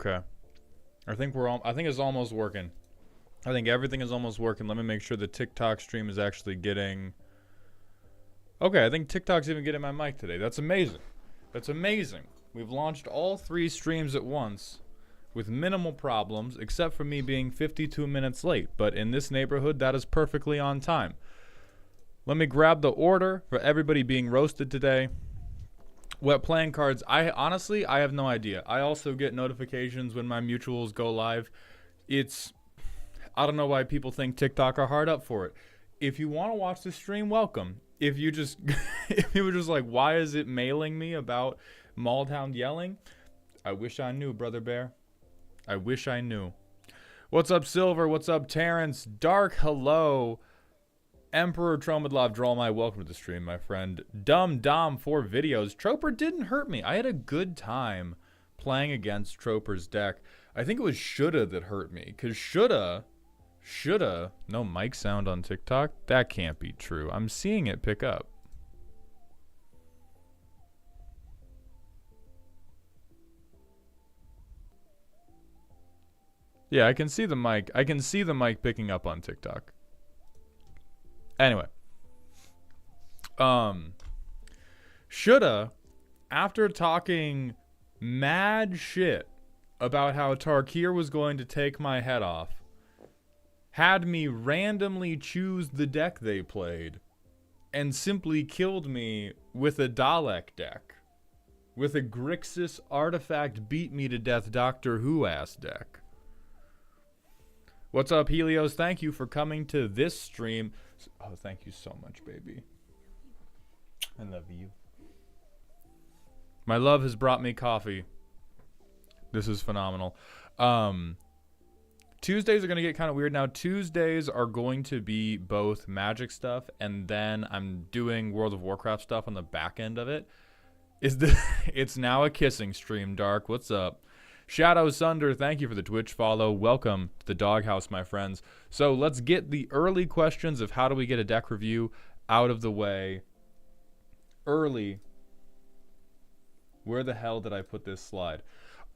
Okay. I think it's almost working. I think everything is almost working. Let me make sure the TikTok stream is actually getting... Okay, I think TikTok's even getting my mic today. That's amazing. That's amazing. We've launched all 3 streams at once with minimal problems, except for me being 52 minutes late. But in this neighborhood, that is perfectly on time. Let me grab the order for everybody being roasted today. What playing cards? I have no idea. I also get notifications when my mutuals go live. I don't know why people think TikTok are hard up for it. If you want to watch the stream, welcome. If you were just like, why is it mailing me about Malltown yelling? I wish I knew, Brother Bear. I wish I knew. What's up, Silver? What's up, Terrence? Dark, hello. Emperor Tromadlov Drolmai, welcome to the stream, my friend. Dumb Dom 4 videos. Troper didn't hurt me. I had a good time playing against Troper's deck. I think it was Shoulda that hurt me, because Shoulda, no mic sound on TikTok? That can't be true. I'm seeing it pick up. Yeah, I can see the mic. I can see the mic picking up on TikTok. Anyway. Shoulda, after talking mad shit about how Tarkir was going to take my head off, had me randomly choose the deck they played, and simply killed me with a Dalek deck. With a Grixis artifact beat me to death Doctor Who ass deck. What's up, Helios? Thank you for coming to this stream. Oh, thank you so much, baby. I love you. My love has brought me coffee. This is phenomenal. Tuesdays are going to get kind of weird now. Tuesdays are going to be both Magic stuff, and then I'm doing World of Warcraft stuff on the back end of it. It's now a kissing stream, Dark. What's up? Shadow Sunder, thank you for the Twitch follow. Welcome to the doghouse, my friends. So let's get the early questions of how do we get a deck review out of the way early. Where the hell did I put this slide?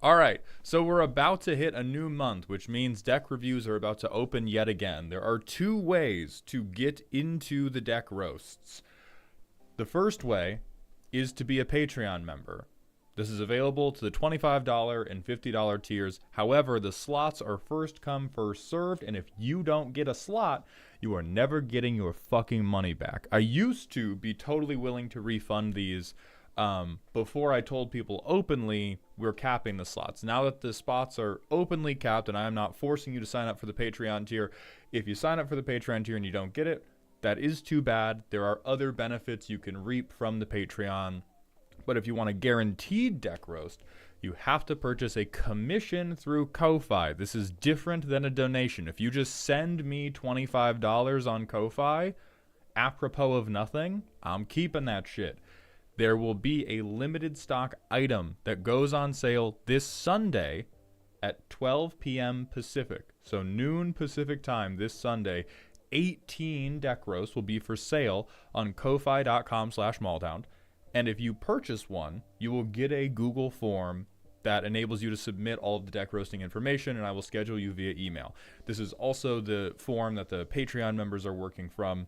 All right, so we're about to hit a new month, which means deck reviews are about to open yet again. There are 2 ways to get into the deck roasts. The first way is to be a Patreon member. This is available to the $25 and $50 tiers. However, the slots are first come, first served, and if you don't get a slot, you are never getting your fucking money back. I used to be totally willing to refund these before I told people openly we're capping the slots. Now that the spots are openly capped and I am not forcing you to sign up for the Patreon tier, if you sign up for the Patreon tier and you don't get it, that is too bad. There are other benefits you can reap from the Patreon. But if you want a guaranteed deck roast, you have to purchase a commission through Ko-Fi. This is different than a donation. If you just send me $25 on Ko-Fi, apropos of nothing, I'm keeping that shit. There will be a limited stock item that goes on sale this Sunday at 12 p.m. Pacific. So noon Pacific time this Sunday. 18 deck roasts will be for sale on ko-fi.com/malltown. And if you purchase one, you will get a Google form that enables you to submit all of the deck roasting information, and I will schedule you via email. This is also the form that the Patreon members are working from.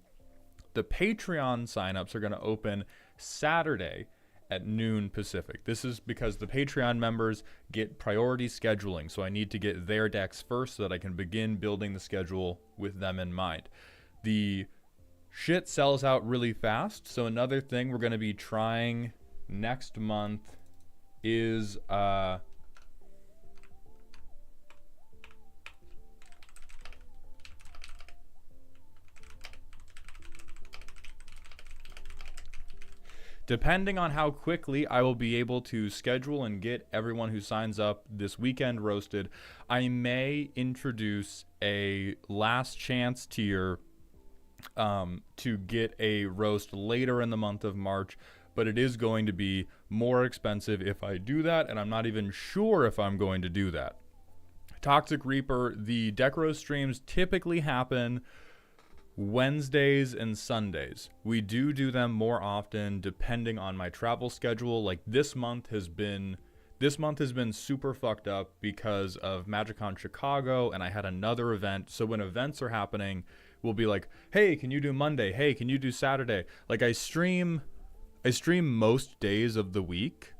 The Patreon signups are going to open Saturday at noon Pacific. This is because the Patreon members get priority scheduling, so I need to get their decks first so that I can begin building the schedule with them in mind. The shit sells out really fast, so another thing we're going to be trying next month is depending on how quickly I will be able to schedule and get everyone who signs up this weekend roasted, I may introduce a last chance tier to get a roast later in the month of March, but it is going to be more expensive if I do that, and I'm not even sure if I'm going to do that. Toxic Reaper, the deck roast streams typically happen Wednesdays and Sundays. We do them more often depending on my travel schedule. Like this month has been This month has been super fucked up because of MagicCon Chicago, and I had another event. So when events are happening, we'll be like, hey, can you do Monday? Hey, can you do Saturday? Like I stream most days of the week.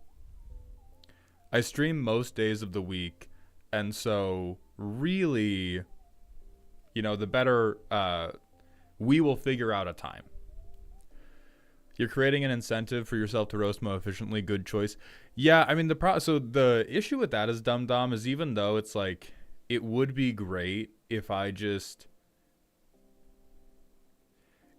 And so really, you know, the better, we will figure out a time. You're creating an incentive for yourself to roast more efficiently. Good choice. Yeah, I mean, so the issue with that is, Dum Dum, is even though it's like, it would be great if I just,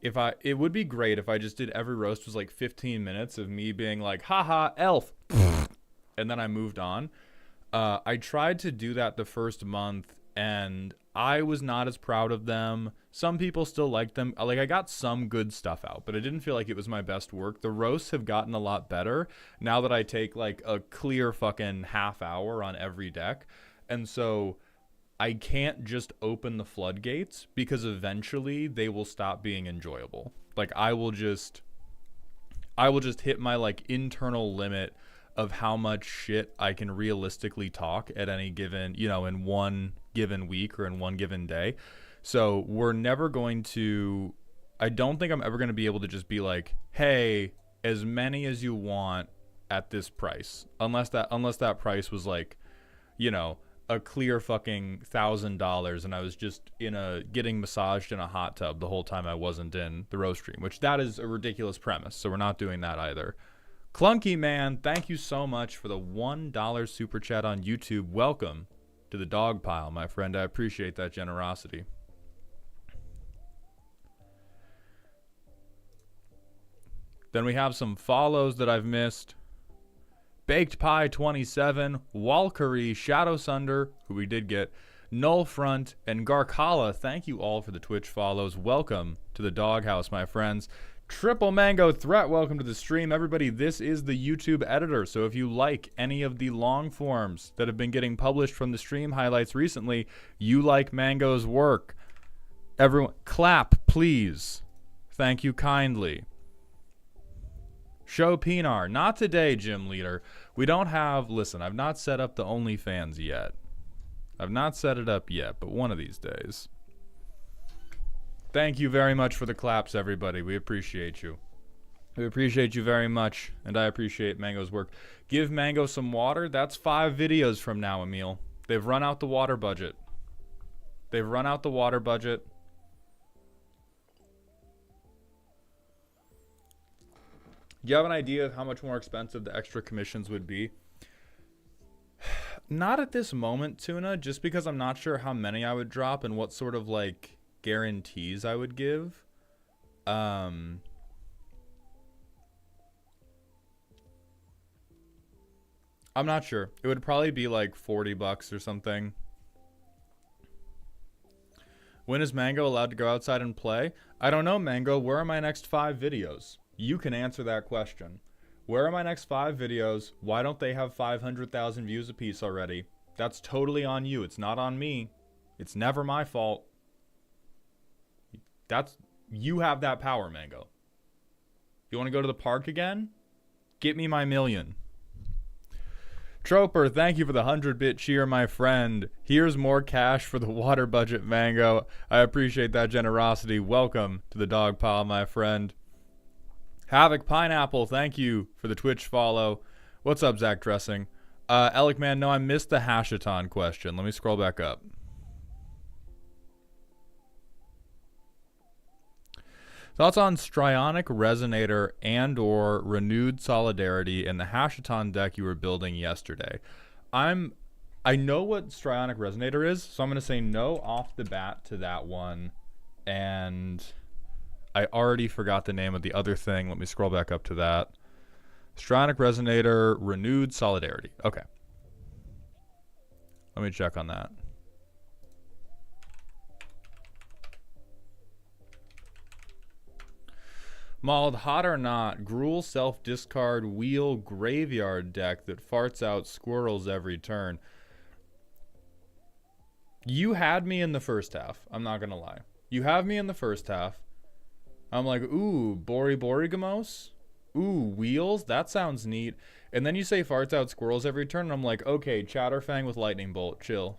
it would be great if I just did every roast was like 15 minutes of me being like, haha, elf. And then I moved on. I tried to do that the first month, and I was not as proud of them. Some people still liked them. Like, I got some good stuff out, but I didn't feel like it was my best work. The roasts have gotten a lot better now that I take like a clear fucking half hour on every deck. And so I can't just open the floodgates, because eventually they will stop being enjoyable. Like, I will just hit my like internal limit of how much shit I can realistically talk at any given, you know, in one given week or in one given day. So we're never going to, I don't think I'm ever going to be able to just be like, hey, as many as you want at this price, unless that price was like, you know, a clear fucking $1,000 and I was just getting massaged in a hot tub the whole time I wasn't in the roast stream, which that is a ridiculous premise. So we're not doing that either. Clunky Man, thank you so much for the $1 super chat on YouTube. Welcome to the dog pile, my friend. I appreciate that generosity. Then we have some follows that I've missed. Baked Pie 27, Walkery, Shadow Sunder, who we did get, Null Front, and Garkala. Thank you all for the Twitch follows. Welcome to the doghouse, my friends. Triple Mango Threat, welcome to the stream. Everybody, this is the YouTube editor, so if you like any of the long forms that have been getting published from the stream highlights recently, you like Mango's work. Everyone, clap, please. Thank you kindly. Show Pinar. Not today, Gym Leader. We don't have, listen, I've not set up the OnlyFans yet. I've not set it up yet, but one of these days. Thank you very much for the claps, everybody. We appreciate you. We appreciate you very much, and I appreciate Mango's work. Give Mango some water. That's 5 videos from now, Emil. They've run out the water budget. They've run out the water budget. Do you have an idea of how much more expensive the extra commissions would be? Not at this moment, Tuna, just because I'm not sure how many I would drop and what sort of, like, guarantees I would give. I'm not sure. It would probably be like $40 or something. When is Mango allowed to go outside and play? I don't know, Mango. Where are my next 5 videos? You can answer that question. Where are my next 5 videos? Why don't they have 500,000 views apiece already? That's totally on you. It's not on me. It's never my fault. You have that power, Mango. You want to go to the park again? Get me my million. Troper, thank you for the 100-bit cheer, my friend. Here's more cash for the water budget, Mango. I appreciate that generosity. Welcome to the dog pile, my friend. Havoc Pineapple, thank you for the Twitch follow. What's up, Zach Dressing? Alec, man, no, I missed the Hashaton question. Let me scroll back up. Thoughts on Strionic Resonator and or Renewed Solidarity in the Hashaton deck you were building yesterday? I know what Strionic Resonator is, so I'm going to say no off the bat to that one. And I already forgot the name of the other thing. Let me scroll back up to that. Strionic Resonator, Renewed Solidarity. Okay. Let me check on that. Mauled, hot or not, Gruul self-discard wheel graveyard deck that farts out squirrels every turn. You had me in the first half. I'm not going to lie. You have me in the first half. I'm like, ooh, Borigamos? Ooh, wheels? That sounds neat. And then you say farts out squirrels every turn, and I'm like, okay, Chatterfang with Lightning Bolt, chill.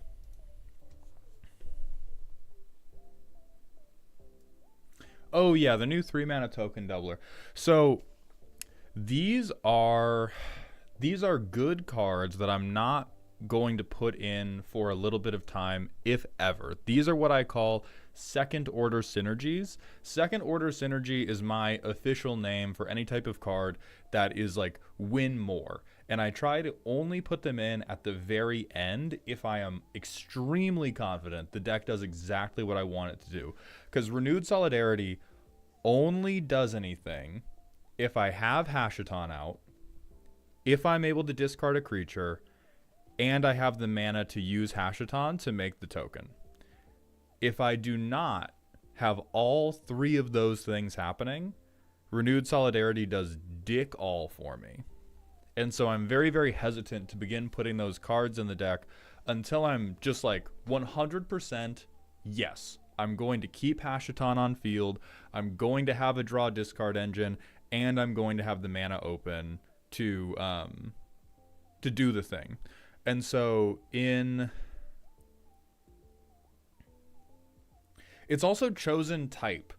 Oh yeah, the new 3-mana token doubler. So these are good cards that I'm not going to put in for a little bit of time, if ever. These are what I call second order synergies. Second order synergy is my official name for any type of card that is like win more. And I try to only put them in at the very end if I am extremely confident the deck does exactly what I want it to do. Because Renewed Solidarity only does anything if I have Hashaton out, if I'm able to discard a creature, and I have the mana to use Hashaton to make the token. If I do not have all three of those things happening, Renewed Solidarity does dick all for me. And so I'm very, very hesitant to begin putting those cards in the deck until I'm just like 100% yes. I'm going to keep Hashaton on field, I'm going to have a draw discard engine, and I'm going to have the mana open to do the thing. And so it's also chosen type.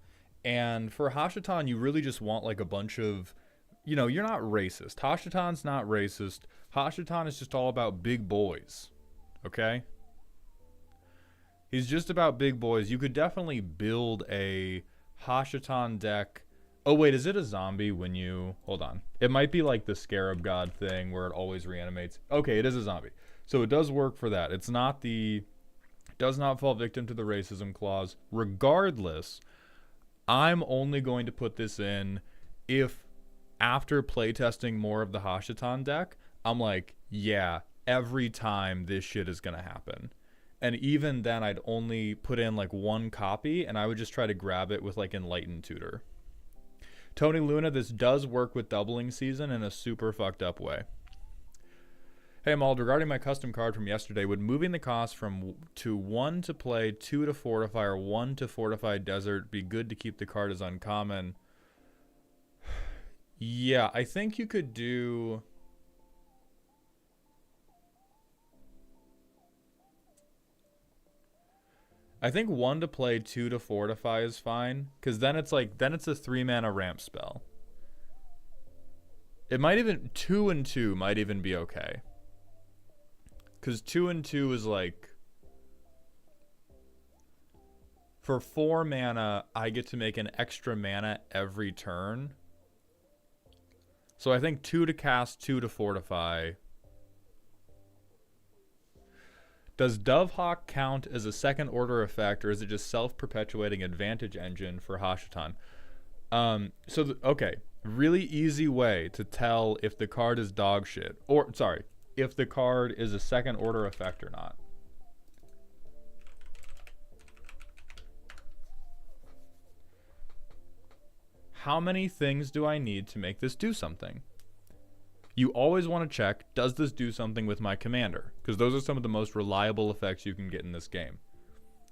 And for Hashaton, you really just want like a bunch of, you're not racist. Hashaton's not racist. Hashaton is just all about big boys. Okay? He's just about big boys. You could definitely build a Hashaton deck. Oh, wait, is it a zombie when you... Hold on. It might be like the Scarab God thing where it always reanimates. Okay, it is a zombie. So it does work for that. It's not the... Does not fall victim to the racism clause. Regardless, I'm only going to put this in if after playtesting more of the Hashaton deck, I'm like, yeah, every time this shit is going to happen. And even then, I'd only put in like one copy, and I would just try to grab it with like Enlightened Tutor. Tony Luna, this does work with doubling season in a super fucked up way. Hey Mauled, regarding my custom card from yesterday, would moving the cost from to 1 to play, 2 to fortify, or 1 to fortify desert be good to keep the card as uncommon? Yeah, I think you could do... I think 1 to play, 2 to fortify is fine, because then it's like, then it's a 3-mana ramp spell. It might even, 2 and 2 might even be okay. Because 2 and 2 is like, for 4 mana, I get to make an extra mana every turn. So I think 2 to cast, 2 to fortify. Does Dovehawk count as a second order effect, or is it just self-perpetuating advantage engine for Hashaton? Okay, really easy way to tell if the card is dog shit, or sorry, if the card is a second order effect or not. How many things do I need to make this do something? You always want to check, does this do something with my commander? Because those are some of the most reliable effects you can get in this game.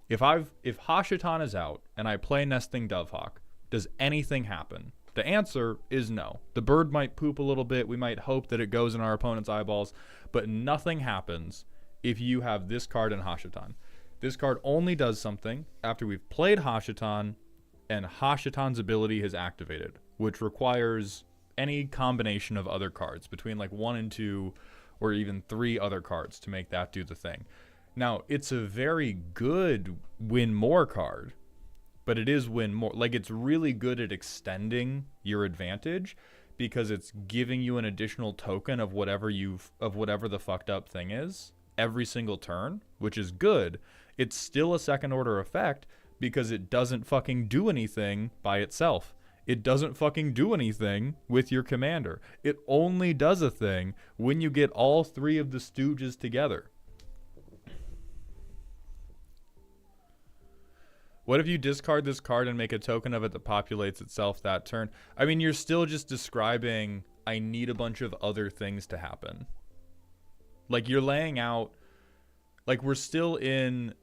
If Hashaton is out and I play Nesting Dovehawk, does anything happen? The answer is no. The bird might poop a little bit, we might hope that it goes in our opponent's eyeballs, but nothing happens if you have this card in Hashaton. This card only does something after we've played Hashaton and Hashaton's ability has activated, which requires any combination of other cards between like 1 and 2 or even 3 other cards to make that do the thing. Now, it's a very good win more card, but it is win more. Like, it's really good at extending your advantage because it's giving you an additional token of whatever the fucked up thing is every single turn, which is good. It's still a second order effect because it doesn't fucking do anything by itself. It doesn't fucking do anything with your commander. It only does a thing when you get all 3 of the stooges together. What if you discard this card and make a token of it that populates itself that turn? I mean, you're still just describing, I need a bunch of other things to happen. Like, you're laying out, like, we're still in...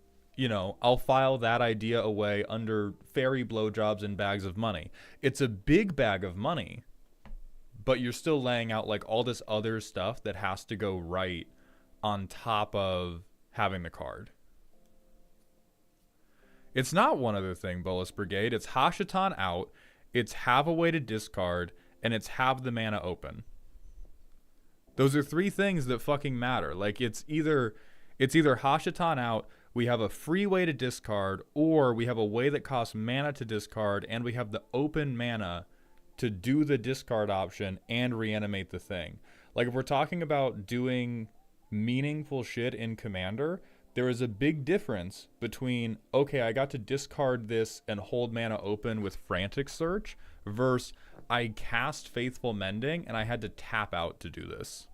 I'll file that idea away under fairy blowjobs and bags of money. It's a big bag of money, but you're still laying out like all this other stuff that has to go right on top of having the card. It's not one other thing, Bolus Brigade. It's Hashitan out, it's have a way to discard, and it's have the mana open. Those are three things that fucking matter. Like, it's either Hashitan out, we have a free way to discard, or we have a way that costs mana to discard, and we have the open mana to do the discard option and reanimate the thing. Like, if we're talking about doing meaningful shit in Commander, there is a big difference between, okay, I got to discard this and hold mana open with Frantic Search, versus I cast Faithful Mending and I had to tap out to do this.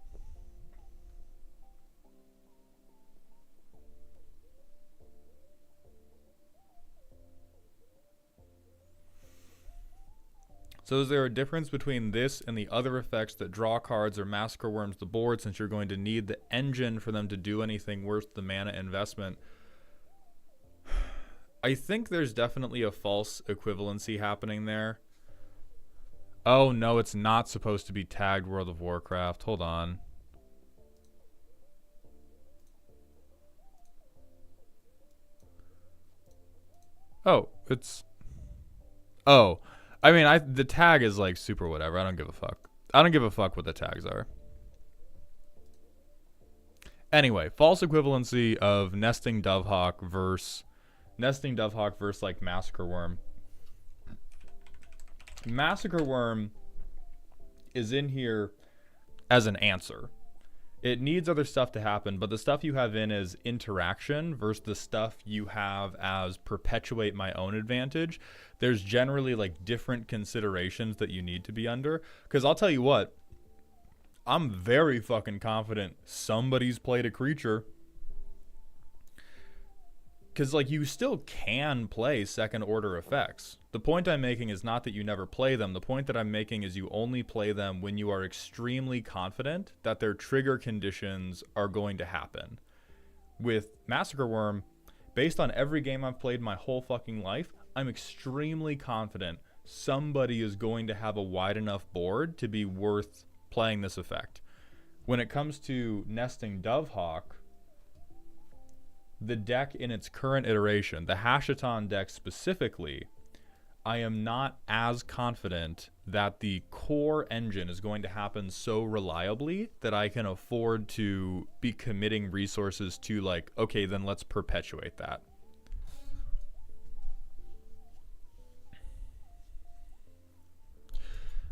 So is there a difference between this and the other effects that draw cards or Massacre Worms the board, since you're going to need the engine for them to do anything worth the mana investment? I think there's definitely a false equivalency happening there. Oh no, it's not supposed to be tagged World of Warcraft. Hold on. Oh, it's... Oh. I mean, the tag is like super whatever. I don't give a fuck. I don't give a fuck what the tags are. Anyway, false equivalency of Nesting Dovehawk versus like Massacre Worm. Massacre Worm is in here as an answer. It needs other stuff to happen, but the stuff you have in is interaction versus the stuff you have as perpetuate my own advantage. There's generally like different considerations that you need to be under. Because I'll tell you what, I'm very fucking confident somebody's played a creature. Because like you still can play second order effects. The point I'm making is not that you never play them. The point that I'm making is you only play them when you are extremely confident that their trigger conditions are going to happen. With Massacre Worm, based on every game I've played my whole fucking life, I'm extremely confident somebody is going to have a wide enough board to be worth playing this effect. When it comes to Nesting Dovehawk, the deck in its current iteration, the Hashitan deck specifically, I am not as confident that the core engine is going to happen so reliably that I can afford to be committing resources to like, okay, then let's perpetuate that.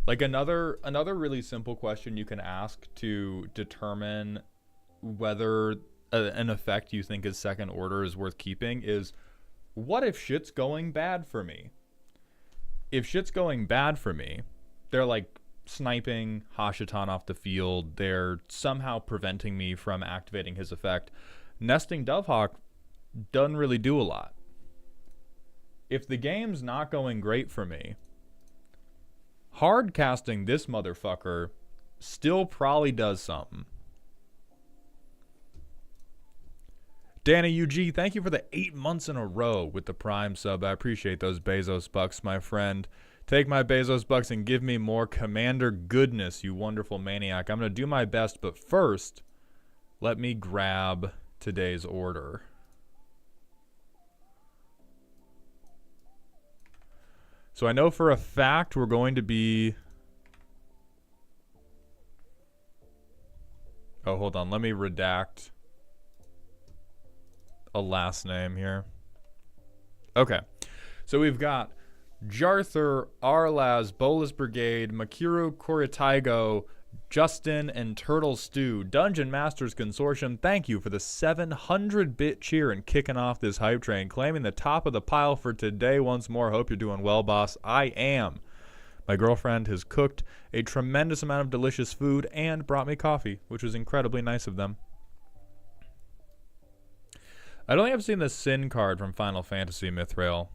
Like another really simple question you can ask to determine whether an effect you think is second order is worth keeping is, what if shit's going bad for me? If shit's going bad for me, they're like sniping Hashitan off the field, they're somehow preventing me from activating his effect. Nesting Dovehawk doesn't really do a lot. If the game's not going great for me, hard casting this motherfucker still probably does something. Danny UG, thank you for the 8 months in a row with the Prime sub. I appreciate those Bezos bucks, my friend. Take my Bezos bucks and give me more Commander goodness, you wonderful maniac. I'm going to do my best, but first, let me grab today's order. So I know for a fact we're going to be... Oh, hold on. Let me redact a last name here. Okay. So we've got Jarthur, Arlaz, Bolus Brigade, Makiru Koritaigo, Justin, and Turtle Stew. Dungeon Masters Consortium, thank you for the 700-bit cheer and kicking off this hype train, claiming the top of the pile for today once more. Hope you're doing well, boss. I am. My girlfriend has cooked a tremendous amount of delicious food and brought me coffee, which was incredibly nice of them. I don't think I've seen the Sin card from Final Fantasy Mithril.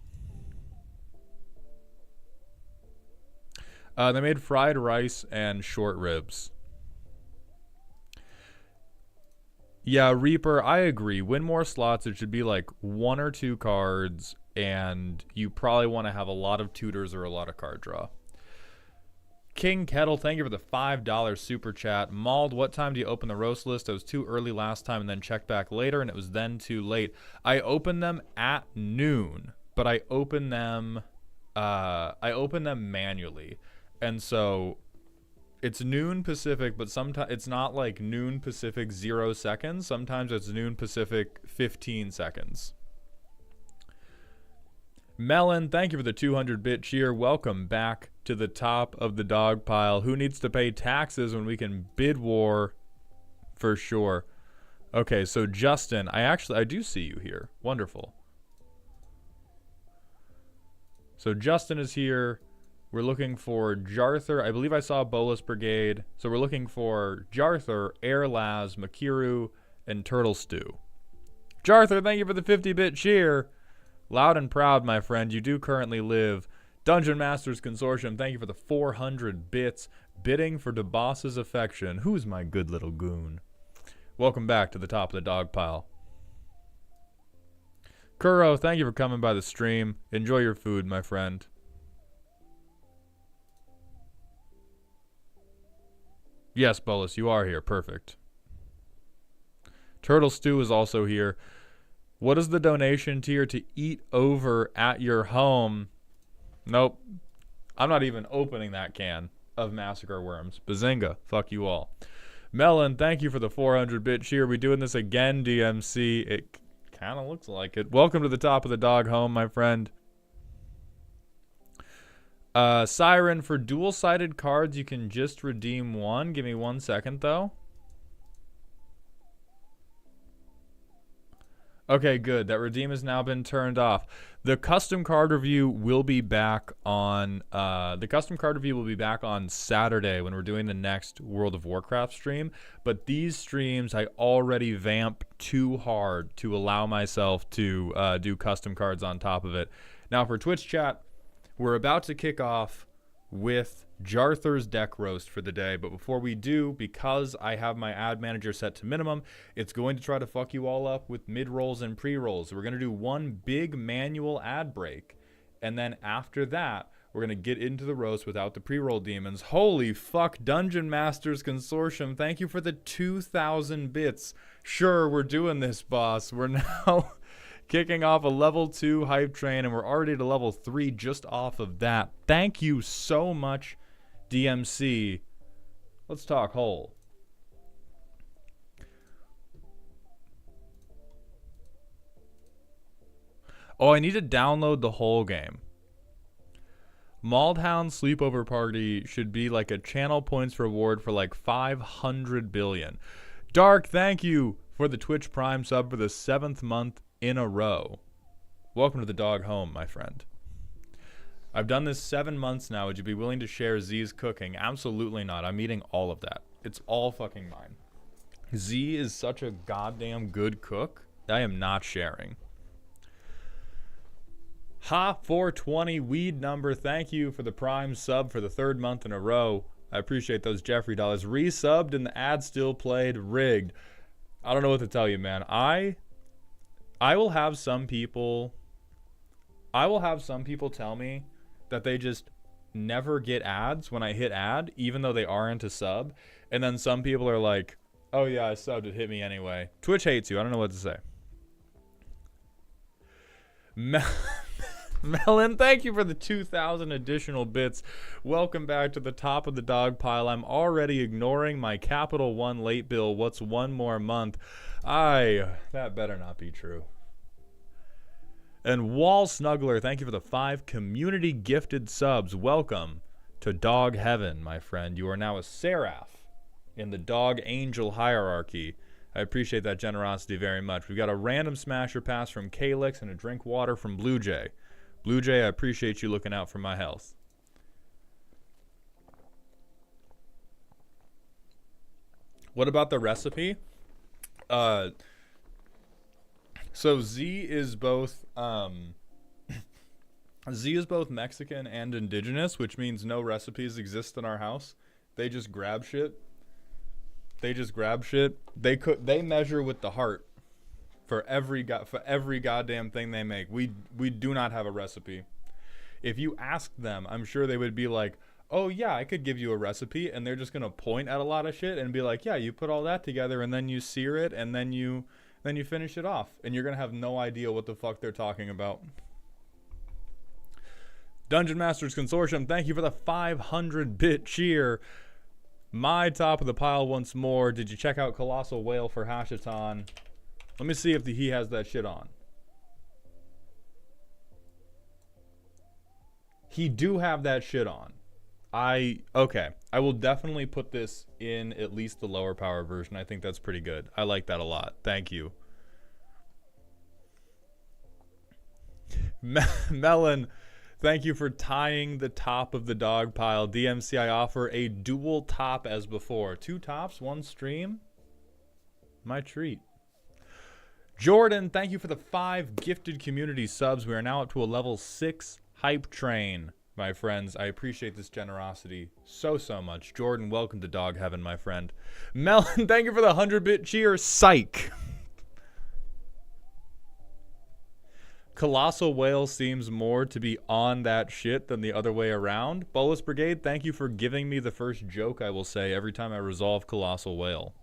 They made fried rice and short ribs. Yeah, Reaper, I agree. Win more slots, it should be like 1 or 2 cards, and you probably want to have a lot of tutors or a lot of card draw. King Kettle, thank you for the $5 super chat. Mauled, what time do you open the roast list? I was too early last time and then checked back later, and it was then too late. I opened them at noon, but I open them manually. And so it's noon Pacific, but sometimes it's not like noon Pacific 0 seconds. Sometimes it's noon Pacific 15 seconds. Melon, thank you for the 200-bit cheer. Welcome back to the top of the dog pile. Who needs to pay taxes when we can bid war for sure? Okay, so Justin, I do see you here. Wonderful. So Justin is here. We're looking for Jarthur. I believe I saw Bolus Brigade. So we're looking for Jarthur, Airlaz, Makiru, and Turtle Stew. Jarthur, thank you for the 50-bit cheer. Loud and proud, my friend. You do currently live. Dungeon Masters Consortium, thank you for the 400 bits. Bidding for the boss's affection. Who's my good little goon? Welcome back to the top of the dog pile. Kuro, thank you for coming by the stream. Enjoy your food, my friend. Yes, Bolus, you are here. Perfect. Turtle Stew is also here. What is the donation tier to eat over at your home? Nope. I'm not even opening that can of Massacre Worms. Bazinga. Fuck you all. Melon, thank you for the 400-bit cheer. We doing this again, DMC. It kind of looks like it. Welcome to the top of the dog home, my friend. Siren, for dual-sided cards, you can just redeem one. Give me 1 second, though. Okay, good. That redeem has now been turned off. The custom card review will be back on Saturday when we're doing the next World of Warcraft stream. But these streams I already vamp too hard to allow myself to do custom cards on top of it. Now for Twitch chat, we're about to kick off with Jarthur's deck roast for the day, but before we do, because I have my ad manager set to minimum, it's going to try to fuck you all up with mid-rolls and pre-rolls. We're going to do one big manual ad break, and then after that, we're going to get into the roast without the pre-roll demons. Holy fuck, Dungeon Masters Consortium, thank you for the 2,000 bits. Sure, we're doing this, boss. We're now kicking off a level 2 hype train, and we're already to level 3 just off of that. Thank you so much, DMC. Let's talk whole. Oh, I need to download the whole game. Mauled Sleepover Party should be like a channel points reward for like 500 billion. Dark, thank you for the Twitch Prime sub for the 7th month in a row. Welcome to the dog home, my friend. I've done this 7 months now. Would you be willing to share Z's cooking? Absolutely not. I'm eating all of that. It's all fucking mine. Z is such a goddamn good cook. I am not sharing. Ha420 weed number. Thank you for the Prime sub for the 3rd month in a row. I appreciate those Jeffrey dollars. Resubbed and the ad still played. Rigged. I don't know what to tell you, man. I will have some people tell me that they just never get ads when I hit ad, even though they aren't a sub. And then some people are like, oh yeah, I subbed, it hit me anyway. Twitch hates you. I don't know what to say. Melon, thank you for the 2,000 additional bits. Welcome back to the top of the dog pile. I'm already ignoring my Capital One late bill. What's one more month? That better not be true. And Wall Snuggler, thank you for the 5 community gifted subs. Welcome to Dog Heaven, my friend. You are now a Seraph in the Dog Angel hierarchy. I appreciate that generosity very much. We've got a random smasher pass from Calyx and a drink water from Blue Jay. Blue Jay, I appreciate you looking out for my health. What about the recipe? So Z is both Mexican and indigenous, which means no recipes exist in our house. They just grab shit. They measure with the heart for every goddamn thing they make. We do not have a recipe. If you asked them, I'm sure they would be like, oh yeah, I could give you a recipe, and they're just gonna point at a lot of shit and be like, yeah, you put all that together, and then you sear it, and then you finish it off, and you're gonna have no idea what the fuck they're talking about. Dungeon Masters Consortium, thank you for the 500-bit cheer. My top of the pile once more. Did you check out Colossal Whale for Hashaton? Let me see if he has that shit on. He do have that shit on. Okay. I will definitely put this in at least the lower power version. I think that's pretty good. I like that a lot. Thank you. Melon, thank you for tying the top of the dog pile. DMC, I offer a dual top as before. 2 tops, 1 stream. My treat. Jordan, thank you for the 5 gifted community subs. We are now up to a level 6 hype train, my friends. I appreciate this generosity so much. Jordan, welcome to dog heaven, my friend. Melon, thank you for the 100-bit cheer. Psych. Colossal Whale seems more to be on that shit than the other way around. Bolus Brigade, thank you for giving me the first joke I will say every time I resolve Colossal Whale.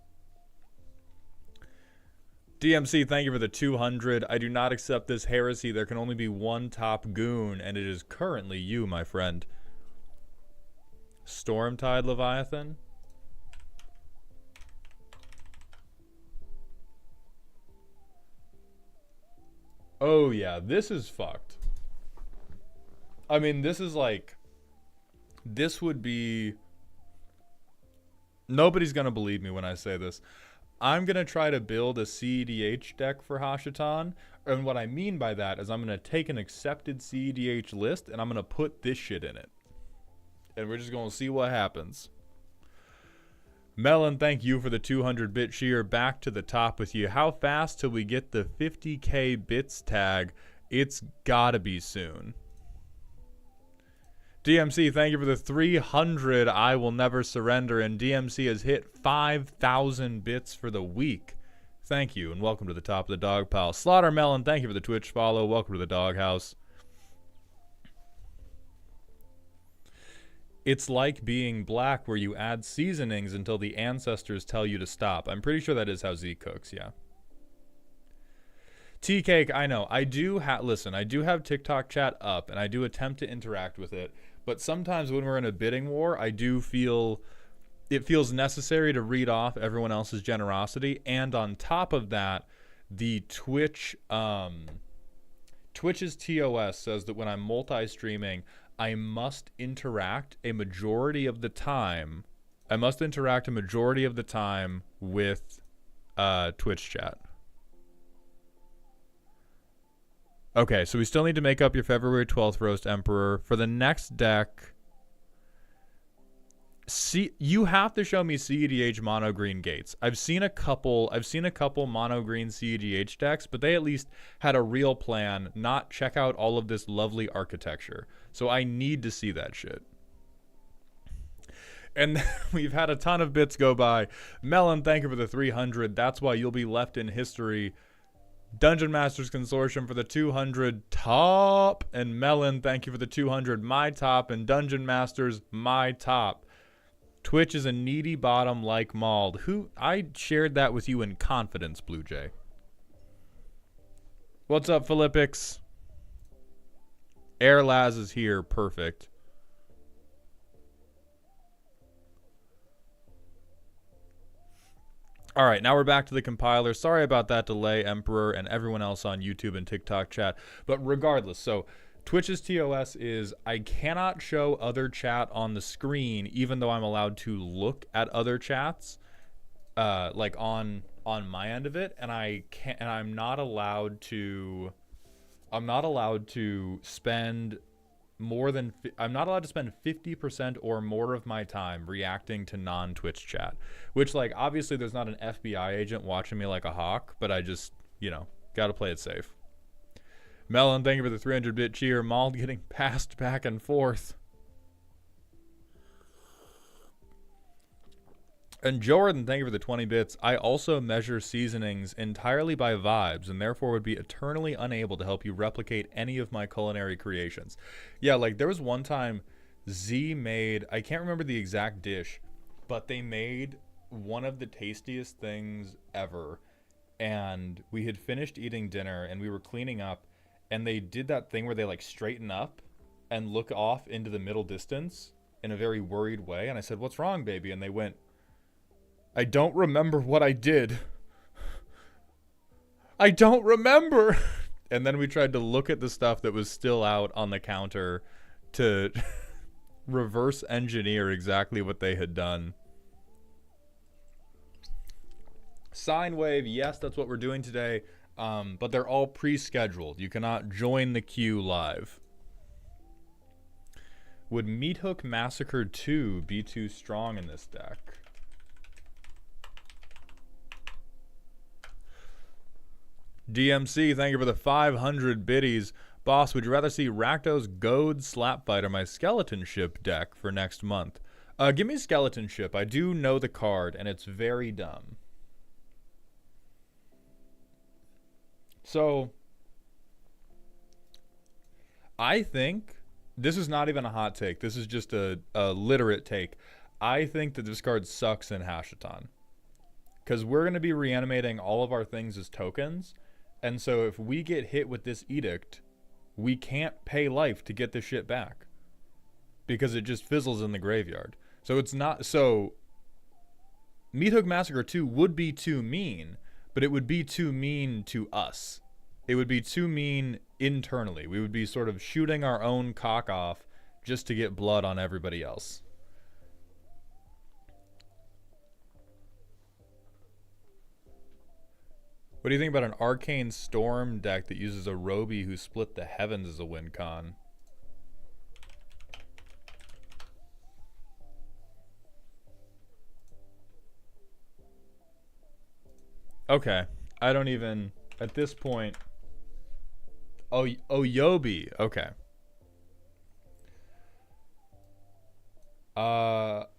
DMC, thank you for the 200. I do not accept this heresy. There can only be one top goon, and it is currently you, my friend. Stormtide Leviathan? Oh yeah, this is fucked. I mean, this is like... This would be... Nobody's gonna believe me when I say this. I'm gonna try to build a CEDH deck for Hashaton, and what I mean by that is I'm gonna take an accepted CEDH list, and I'm gonna put this shit in it. And we're just gonna see what happens. Melon, thank you for the 200-bit cheer. Back to the top with you. How fast till we get the 50k bits tag? It's gotta be soon. DMC, thank you for the 300. I will never surrender. And DMC has hit 5,000 bits for the week. Thank you, and welcome to the top of the dog pile. Slaughter Melon, thank you for the Twitch follow. Welcome to the doghouse. It's like being black where you add seasonings until the ancestors tell you to stop. I'm pretty sure that is how Z cooks, yeah. Tea Cake, I know. I do listen, I do have TikTok chat up, and I do attempt to interact with it. But sometimes when we're in a bidding war, I do feel... It feels necessary to read off everyone else's generosity. And on top of that, the Twitch's TOS says that when I'm multi-streaming... I must interact a majority of the time. I must interact a majority of the time with Twitch chat. Okay, so we still need to make up your February 12th Roast Emperor. For the next deck, you have to show me CEDH mono green gates. I've seen a couple mono green CEDH decks, but they at least had a real plan, not check out all of this lovely architecture. So I need to see that shit. And we've had a ton of bits go by. Melon, thank you for the 300. That's why you'll be left in history. Dungeon Masters Consortium for the 200 top. And Melon, thank you for the 200 my top. And Dungeon Masters, my top. Twitch is a needy bottom like Mauled. I shared that with you in confidence, Blue Jay. What's up, Philippix? Airlaz is here. Perfect. All right, now we're back to the compiler. Sorry about that delay, Emperor, and everyone else on YouTube and TikTok chat. But regardless, so Twitch's TOS is I cannot show other chat on the screen, even though I'm allowed to look at other chats, like on my end of it, and I'm not allowed to spend more than I'm not allowed to spend 50% or more of my time reacting to non-Twitch chat, which, like, obviously there's not an FBI agent watching me like a hawk, but I just, gotta play it safe. Melon, thank you for the 300-bit cheer. Mauled getting passed back and forth. And Jordan, thank you for the 20 bits. I also measure seasonings entirely by vibes, and therefore would be eternally unable to help you replicate any of my culinary creations. Yeah, like, there was one time Z made, I can't remember the exact dish, but they made one of the tastiest things ever. And we had finished eating dinner and we were cleaning up, and they did that thing where they like straighten up and look off into the middle distance in a very worried way. And I said, "What's wrong, baby?" And they went, "I don't remember what I did. I don't remember." And then we tried to look at the stuff that was still out on the counter to reverse engineer exactly what they had done. Sine wave, yes, that's what we're doing today. But they're all pre-scheduled. You cannot join the queue live. Would Meathook Massacre 2 be too strong in this deck? DMC, thank you for the 500 biddies. Boss, would you rather see Rakdos Goad Slapfight or my Skeleton Ship deck for next month? Give me Skeleton Ship. I do know the card, and it's very dumb. So, I think, this is not even a hot take. This is just a literate take. I think that this card sucks in Hashiton. Because we're going to be reanimating all of our things as tokens. And so if we get hit with this edict, we can't pay life to get this shit back. Because it just fizzles in the graveyard. So it's not, so Meathook Massacre 2 would be too mean, but it would be too mean to us. It would be too mean internally. We would be sort of shooting our own cock off just to get blood on everybody else. What do you think about an Arcane Storm deck that uses a Roby who split the heavens as a win con? Okay. I don't even, at this point. Oh, Yobi. Okay.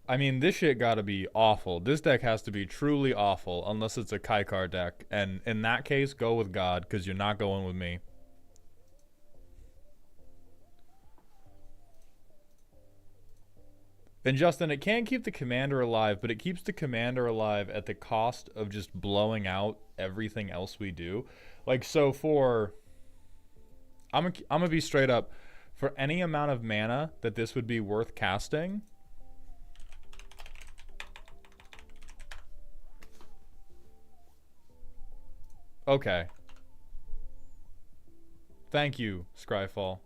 I mean, this shit gotta be awful. This deck has to be truly awful, unless it's a Kaikar deck. And in that case, go with God, because you're not going with me. And Justin, it can keep the commander alive, but it keeps the commander alive at the cost of just blowing out everything else we do. Like, so for... I'm gonna be straight up. For any amount of mana that this would be worth casting... Okay. Thank you, Scryfall.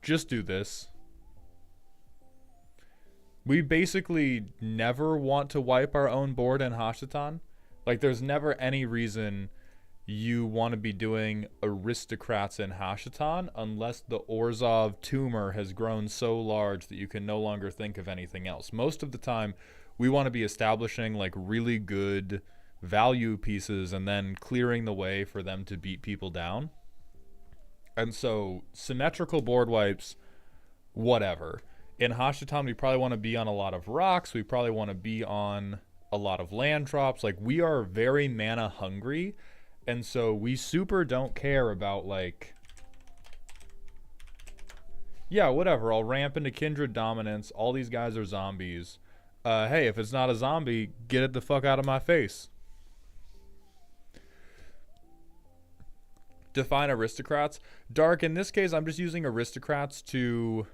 Just do this. We basically never want to wipe our own board in Hashiton. Like, there's never any reason you want to be doing Aristocrats in Hashiton unless the Orzhov tumor has grown so large that you can no longer think of anything else. Most of the time, we want to be establishing, like, really good value pieces and then clearing the way for them to beat people down. And so, symmetrical board wipes, whatever. In Hashiton, we probably want to be on a lot of rocks. We probably want to be on a lot of land drops. Like, we are very mana hungry. And so we super don't care about, like... Yeah, whatever. I'll ramp into Kindred Dominance. All these guys are zombies. Hey, if it's not a zombie, get it the fuck out of my face. Define Aristocrats. Dark, in this case, I'm just using Aristocrats to...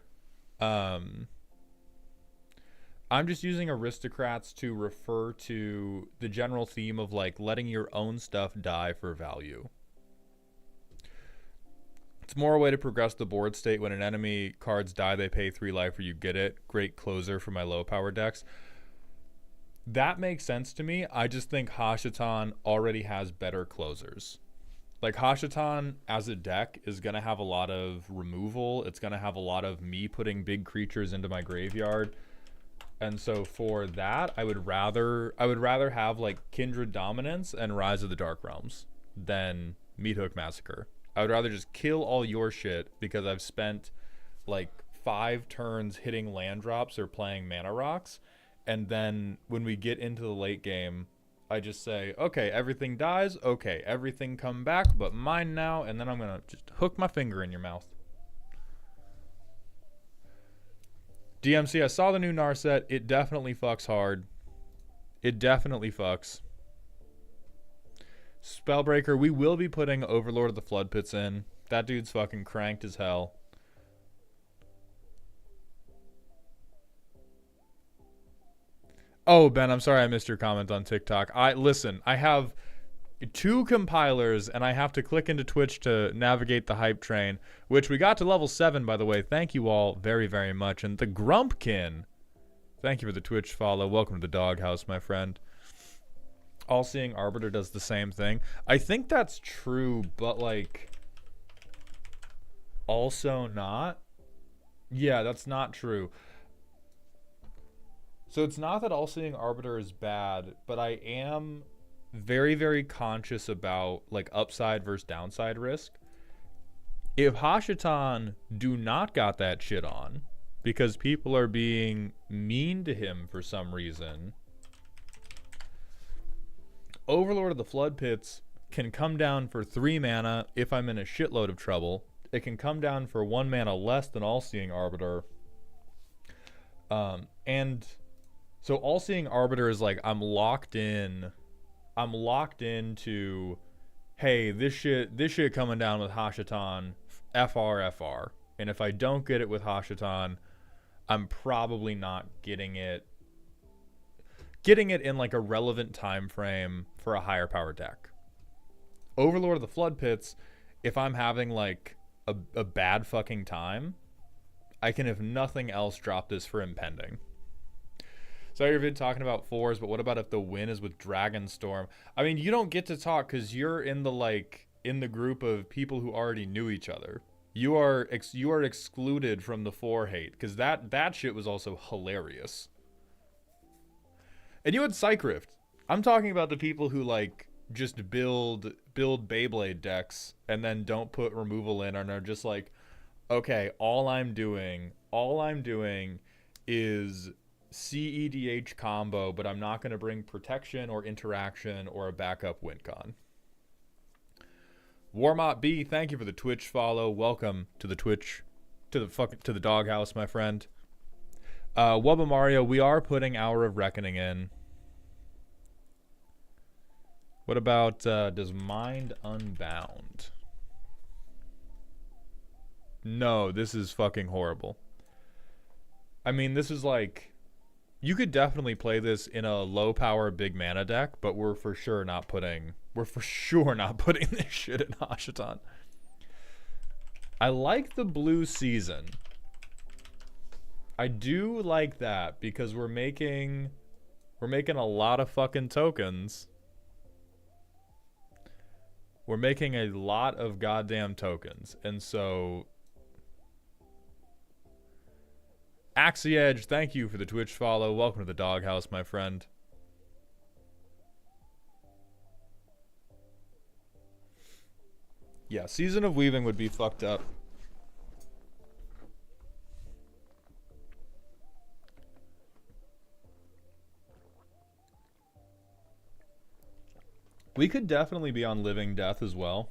I'm just using Aristocrats to refer to the general theme of, like, letting your own stuff die for value. It's more a way to progress the board state. When an enemy cards die, they pay 3 life or you get it. Great closer for my low power decks. That makes sense to me. I just think Hashiton already has better closers. Like, Hashiton as a deck is going to have a lot of removal. It's going to have a lot of me putting big creatures into my graveyard. And so for that, I would rather have, like, Kindred Dominance and Rise of the Dark Realms than Meathook Massacre. I would rather just kill all your shit because I've spent, like, 5 turns hitting land drops or playing mana rocks. And then when we get into the late game, I just say, okay, everything dies. Okay, everything come back, but mine now. And then I'm going to just hook my finger in your mouth. DMC, I saw the new Narset. It definitely fucks hard. It definitely fucks. Spellbreaker, we will be putting Overlord of the Flood Pits in. That dude's fucking cranked as hell. Oh, Ben, I'm sorry I missed your comment on TikTok. I have 2 compilers, and I have to click into Twitch to navigate the hype train, which we got to level 7, by the way. Thank you all very, very much. And the Grumpkin, thank you for the Twitch follow. Welcome to the doghouse, my friend. All-Seeing Arbiter does the same thing. I think that's true, but, like, also not. Yeah, that's not true. So it's not that All-Seeing Arbiter is bad, but I am very, very conscious about, like, upside versus downside risk. If Hashatan do not got that shit on, because people are being mean to him for some reason, Overlord of the Flood Pits can come down for 3 mana if I'm in a shitload of trouble. It can come down for 1 mana less than All-Seeing Arbiter. And so All-Seeing Arbiter is like, I'm locked into, hey, this shit coming down with Hashatan, FR. And if I don't get it with Hashatan, I'm probably not getting it in like a relevant time frame for a higher power deck. Overlord of the Flood Pits, if I'm having like a bad fucking time, I can, if nothing else, drop this for Impending. So you've been talking about 4s, but what about if the win is with Dragonstorm? I mean, you don't get to talk because you're in the group of people who already knew each other. You are excluded from the 4 hate because that shit was also hilarious. And you had Psych Rift. I'm talking about the people who like just build Beyblade decks and then don't put removal in and are just like, okay, all I'm doing is CEDH combo, but I'm not going to bring protection or interaction or a backup win con. Warmot B, thank you for the Twitch follow. Welcome to the Twitch, to the doghouse, my friend. Wubba Mario, we are putting Hour of Reckoning in. What about, does Mind Unbound? No, this is fucking horrible. I mean, this is like, you could definitely play this in a low power big mana deck, but we're for sure not putting this shit in Hashatan. I like the Blue Season. I do like that because we're making a lot of fucking tokens. We're making a lot of goddamn tokens. And so Axie Edge, thank you for the Twitch follow. Welcome to the doghouse, my friend. Yeah, Season of Weaving would be fucked up. We could definitely be on Living Death as well.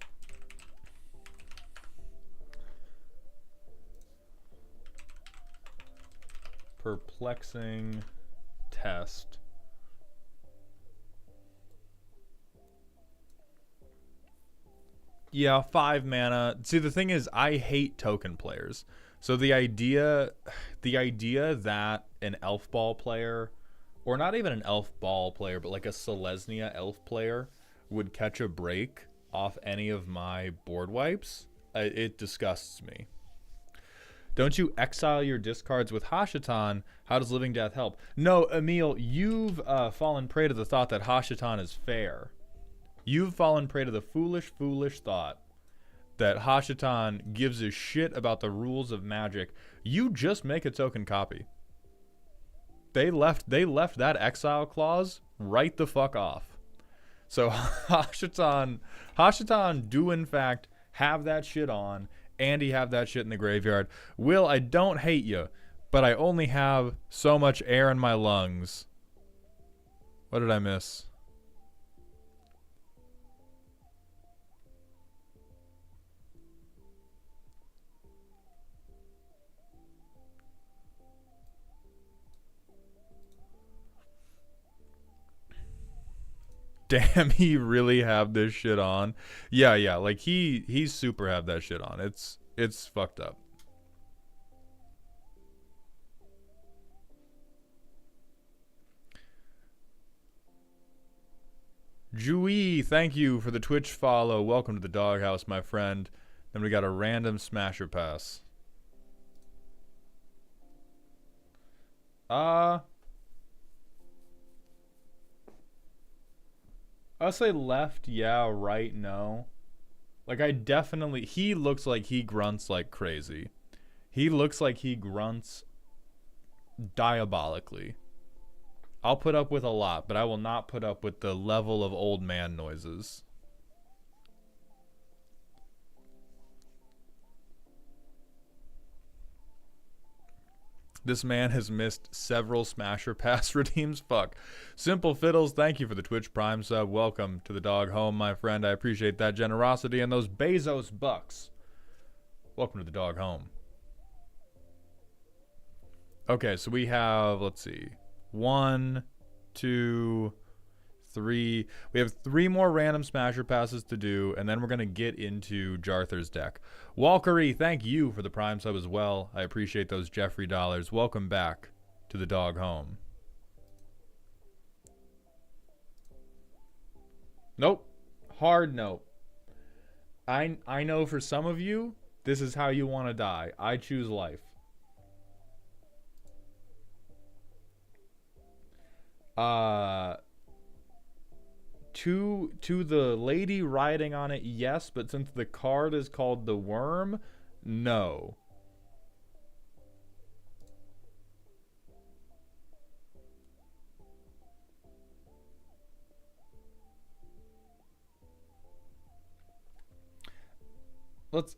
Perplexing Test. Yeah, 5 mana. See, the thing is, I hate token players. So the idea that an Elf Ball player, or not even an Elf Ball player, but like a Selesnya Elf player, would catch a break off any of my board wipes, it disgusts me. Don't you exile your discards with Hashatan? How does Living Death help? No, Emil, you've fallen prey to the thought that Hashatan is fair. You've fallen prey to the foolish thought that Hashatan gives a shit about the rules of Magic. You just make a token copy. They left that exile clause right the fuck off. So Hashatan do in fact have that shit on, and he have that shit in the graveyard. Will, I don't hate you, but I only have so much air in my lungs. What did I miss? Damn, he really have this shit on. Yeah, yeah, like he's super have that shit on. It's fucked up. Jui, thank you for the Twitch follow. Welcome to the doghouse, my friend. Then we got a random smasher pass. I'll say left, yeah, right, no. Like, I definitely... He looks like he grunts like crazy. He looks like he grunts diabolically. I'll put up with a lot, but I will not put up with the level of old man noises. This man has missed several smasher pass redeems. Fuck. Simple Fiddles, thank you for the Twitch Prime sub. Welcome to the dog home, my friend. I appreciate that generosity. And those Bezos bucks. Welcome to the dog home. Okay, so we have, let's see. 1, 2, 3. We have 3 more random smasher passes to do, and then we're going to get into Jarther's deck. Walkery, thank you for the Prime sub as well. I appreciate those Jeffrey dollars. Welcome back to the dog home. Nope. Hard nope. I know for some of you, this is how you want to die. I choose life. To the lady riding on it, yes, but since the card is called the Worm, no.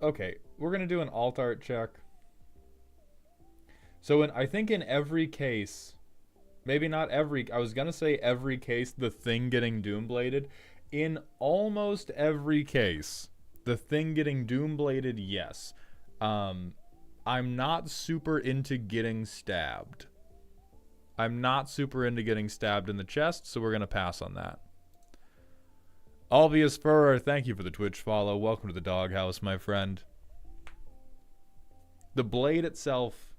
Okay, we're gonna do an alt art check. So I think in every case, maybe not every, I was going to say every case, the thing getting Doombladed. In almost every case, the thing getting Doombladed, yes. I'm not super into getting stabbed. I'm not super into getting stabbed in the chest, so we're going to pass on that. Alvius Furrer, thank you for the Twitch follow. Welcome to the doghouse, my friend. The blade itself...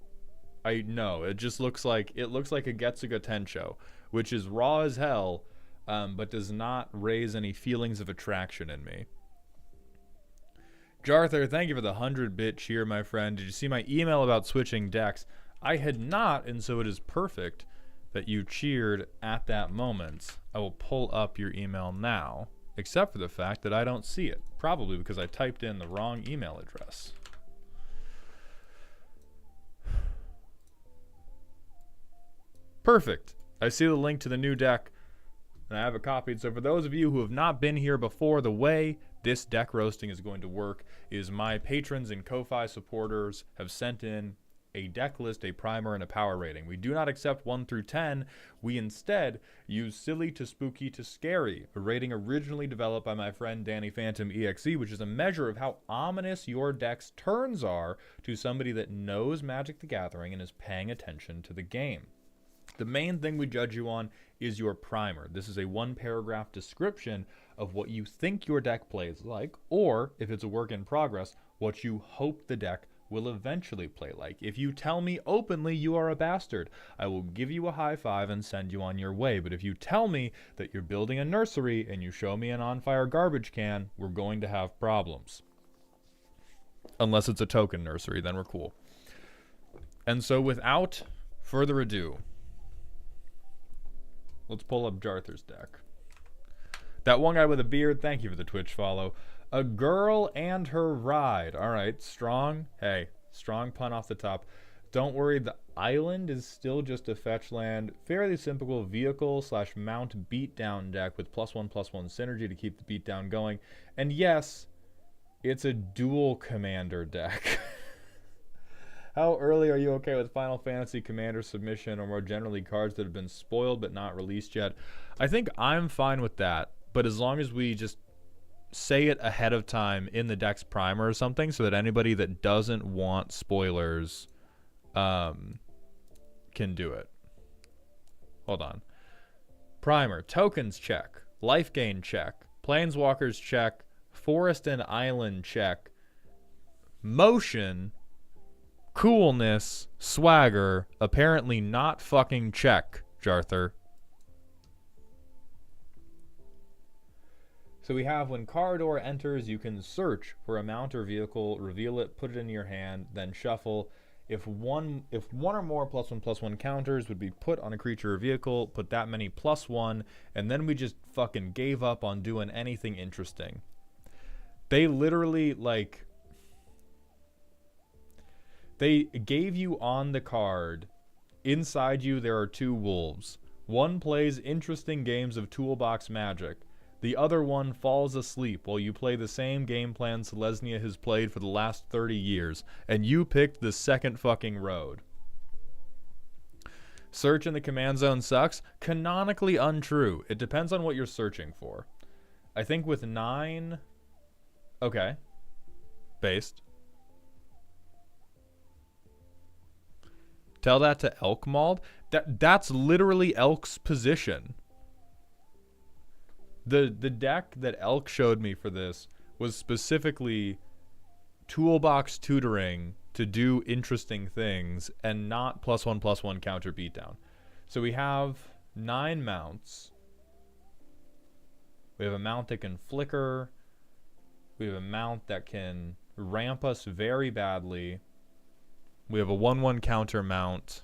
I know, it just looks like a Getsuga Tensho, which is raw as hell, but does not raise any feelings of attraction in me. Jarther, thank you for the 100-bit cheer, my friend. Did you see my email about switching decks? I had not, and so it is perfect that you cheered at that moment. I will pull up your email now, except for the fact that I don't see it, probably because I typed in the wrong email address. Perfect. I see the link to the new deck, and I have it copied. So for those of you who have not been here before, the way this deck roasting is going to work is my patrons and Ko-Fi supporters have sent in a deck list, a primer, and a power rating. We do not accept 1 through 10. We instead use silly to spooky to scary, a rating originally developed by my friend Danny Phantom EXE, which is a measure of how ominous your deck's turns are to somebody that knows Magic the Gathering and is paying attention to the game. The main thing we judge you on is your primer. This is a 1-paragraph description of what you think your deck plays like, or, if it's a work in progress, what you hope the deck will eventually play like. If you tell me openly you are a bastard, I will give you a high five and send you on your way. But if you tell me that you're building a nursery and you show me an on-fire garbage can, we're going to have problems. Unless it's a token nursery, then we're cool. And so without further ado... let's pull up Jarther's deck. That one guy with a beard, thank you for the Twitch follow. A girl and her ride. All right, strong. Hey, strong pun off the top. Don't worry, the island is still just a fetch land. Fairly simple vehicle/mount beatdown deck with +1/+1 synergy to keep the beatdown going. And yes, it's a dual commander deck. How early are you okay with Final Fantasy Commander submission, or more generally cards that have been spoiled but not released yet? I think I'm fine with that, but as long as we just say it ahead of time in the deck's primer or something, so that anybody that doesn't want spoilers can do it. Hold on. Primer. Tokens check. Life gain, check. Planeswalkers, check. Forest and island, check. Motion, coolness, swagger, apparently not fucking check, Jarther. So we have when Corridor enters, you can search for a mount or vehicle, reveal it, put it in your hand, then shuffle. If one or more +1/+1 counters would be put on a creature or vehicle, put that many +1, and then we just fucking gave up on doing anything interesting. They literally, like, they gave you on the card, inside you there are 2 wolves. One plays interesting games of toolbox magic. The other one falls asleep while you play the same game plan Selesnya has played for the last 30 years, and you picked the second fucking road. Search in the command zone sucks? Canonically untrue. It depends on what you're searching for. I think with 9... Okay. Based. Tell that to Elkmald? That's literally Elk's position. The deck that Elk showed me for this was specifically toolbox tutoring to do interesting things and not +1/+1 counter beatdown. So we have 9 mounts. We have a mount that can flicker. We have a mount that can ramp us very badly. We have a 1/1 counter mount.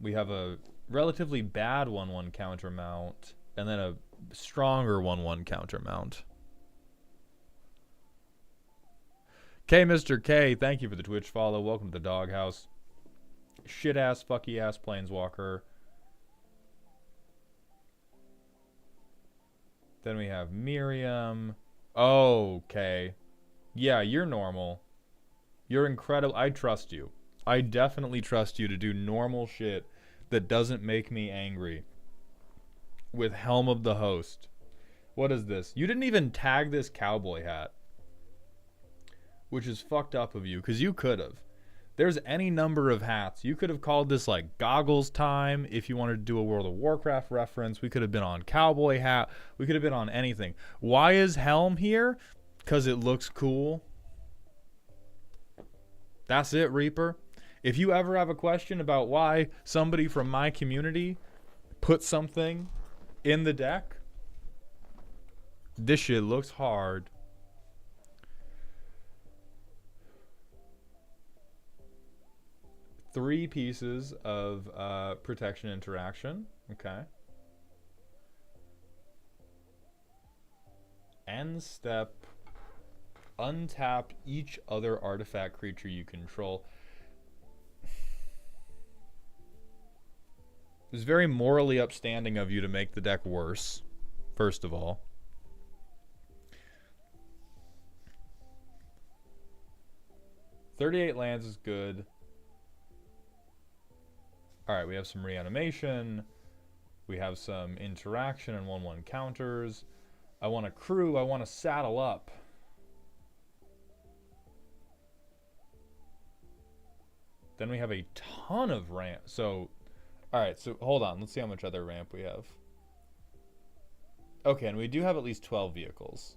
We have a relatively bad 1/1 counter mount, and then a stronger 1/1 counter mount. K Mr. K, thank you for the Twitch follow. Welcome to the doghouse. Shit ass, fucky ass planeswalker. Then we have Miriam. Okay. Yeah, you're normal. You're incredible. I trust you. I definitely trust you to do normal shit that doesn't make me angry. With Helm of the Host. What is this? You didn't even tag this cowboy hat. Which is fucked up of you, because you could have. There's any number of hats. You could have called this like Goggles Time if you wanted to do a World of Warcraft reference. We could have been on cowboy hat. We could have been on anything. Why is Helm here? Because it looks cool. That's it, Reaper. If you ever have a question about why somebody from my community put something in the deck, this shit looks hard. Three pieces of protection interaction. Okay. End step. Untap each other artifact creature you control. It was very morally upstanding of you to make the deck worse, first of all. $38 lands is good. Alright, we have some reanimation. We have some interaction and 1/1 counters. I want a crew. I want to saddle up. Then we have a ton of ramp. So... Alright, so hold on. Let's see how much other ramp we have. Okay, and we do have at least 12 vehicles.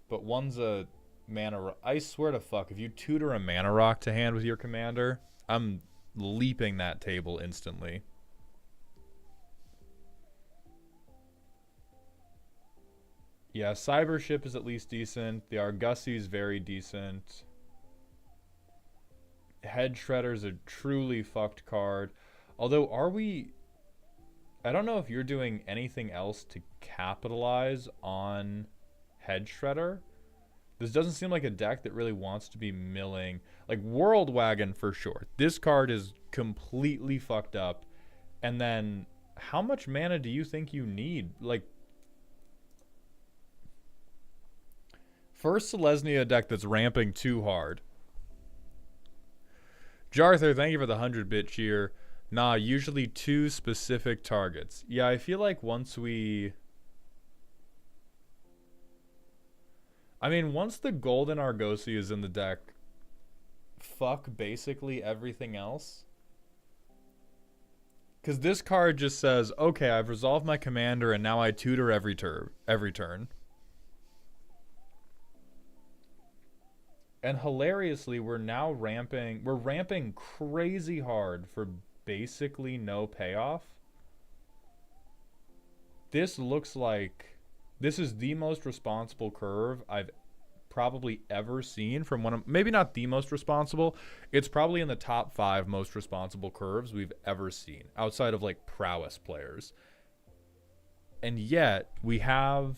But one's a mana rock. I swear to fuck, if you tutor a mana rock to hand with your commander, I'm leaping that table instantly. Yeah, Cybership is at least decent. The Argussi's very decent. Head Shredder's a truly fucked card. Although, are we... I don't know if you're doing anything else to capitalize on Head Shredder. This doesn't seem like a deck that really wants to be milling. Like, World Wagon for sure. This card is completely fucked up. And then, how much mana do you think you need? Like, first Selesnya deck that's ramping too hard. Jarther, thank you for the 100-bit cheer. Nah, usually 2 specific targets. Yeah, I feel like once we... I mean, once the Golden Argosy is in the deck, fuck basically everything else. Because this card just says, okay, I've resolved my commander and now I tutor every turn. And hilariously, we're ramping crazy hard for basically no payoff. This looks like this is the most responsible curve I've probably ever seen from one of, maybe not the most responsible, it's probably in the top 5 most responsible curves we've ever seen outside of like prowess players. And yet we have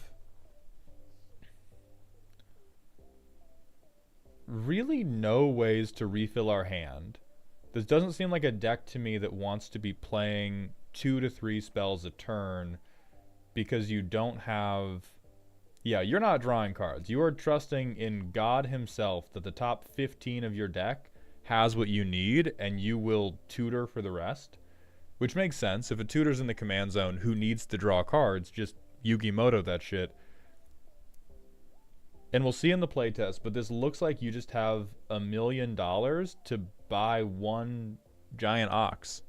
really no ways to refill our hand. This doesn't seem like a deck to me that wants to be playing 2 to 3 spells a turn, because you don't have, yeah, you're not drawing cards. You are trusting in God himself that the top 15 of your deck has what you need, and you will tutor for the rest. Which makes sense. If a tutor's in the command zone who needs to draw cards, just Yu-Gi-Moto that shit. And we'll see in the playtest, but this looks like you just have $1 million to buy one giant ox.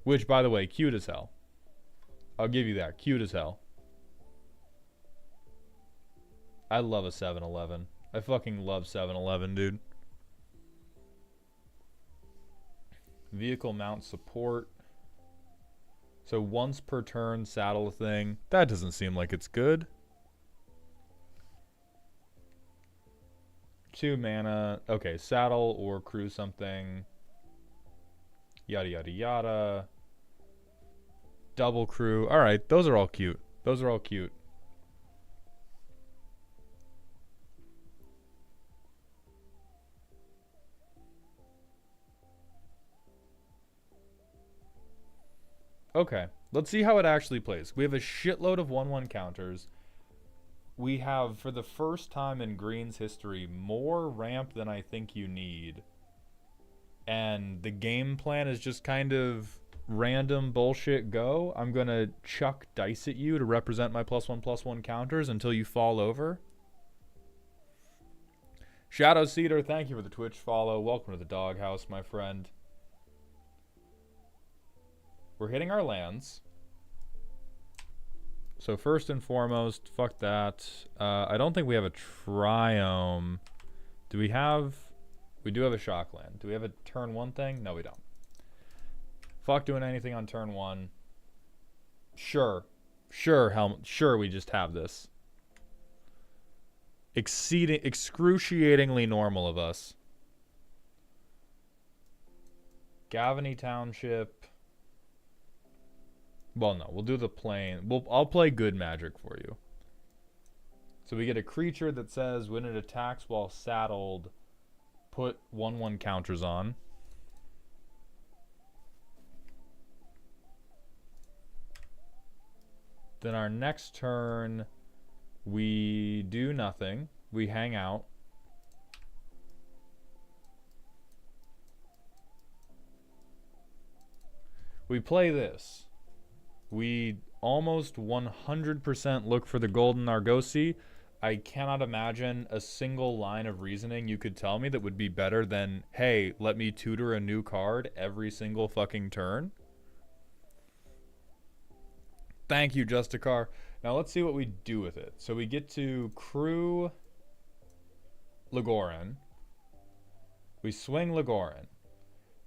Which, by the way, cute as hell. I'll give you that. Cute as hell. I love a 7-Eleven. I fucking love 7-Eleven, dude. Vehicle mount support. So once per turn, saddle a thing. That doesn't seem like it's good. 2 mana. Okay, saddle or crew something. Yada, yada, yada. Double crew. All right, those are all cute. Those are all cute. Okay, let's see how it actually plays. We have a shitload of 1/1 counters. We have, for the first time in Green's history, more ramp than I think you need. And the game plan is just kind of random bullshit go. I'm going to chuck dice at you to represent my +1/+1 counters until you fall over. Shadow Cedar, thank you for the Twitch follow. Welcome to the doghouse, my friend. We're hitting our lands. So first and foremost, fuck that. I don't think we have a Triome. Do we have... We do have a shock land. Do we have a turn 1 thing? No, we don't. Fuck doing anything on turn 1. Sure. Sure, Helmet. Sure, we just have this. Excruciatingly normal of us. Gavany Township. Well, no, we'll do the plain. I'll play good magic for you. So we get a creature that says when it attacks while saddled, put 1/1 counters on. Then our next turn, we do nothing. We hang out. We play this. We almost 100% look for the Golden Argosy. I cannot imagine a single line of reasoning you could tell me that would be better than, hey, let me tutor a new card every single fucking turn. Thank you, Justicar. Now let's see what we do with it. So we get to crew Legoran. We swing Legoran.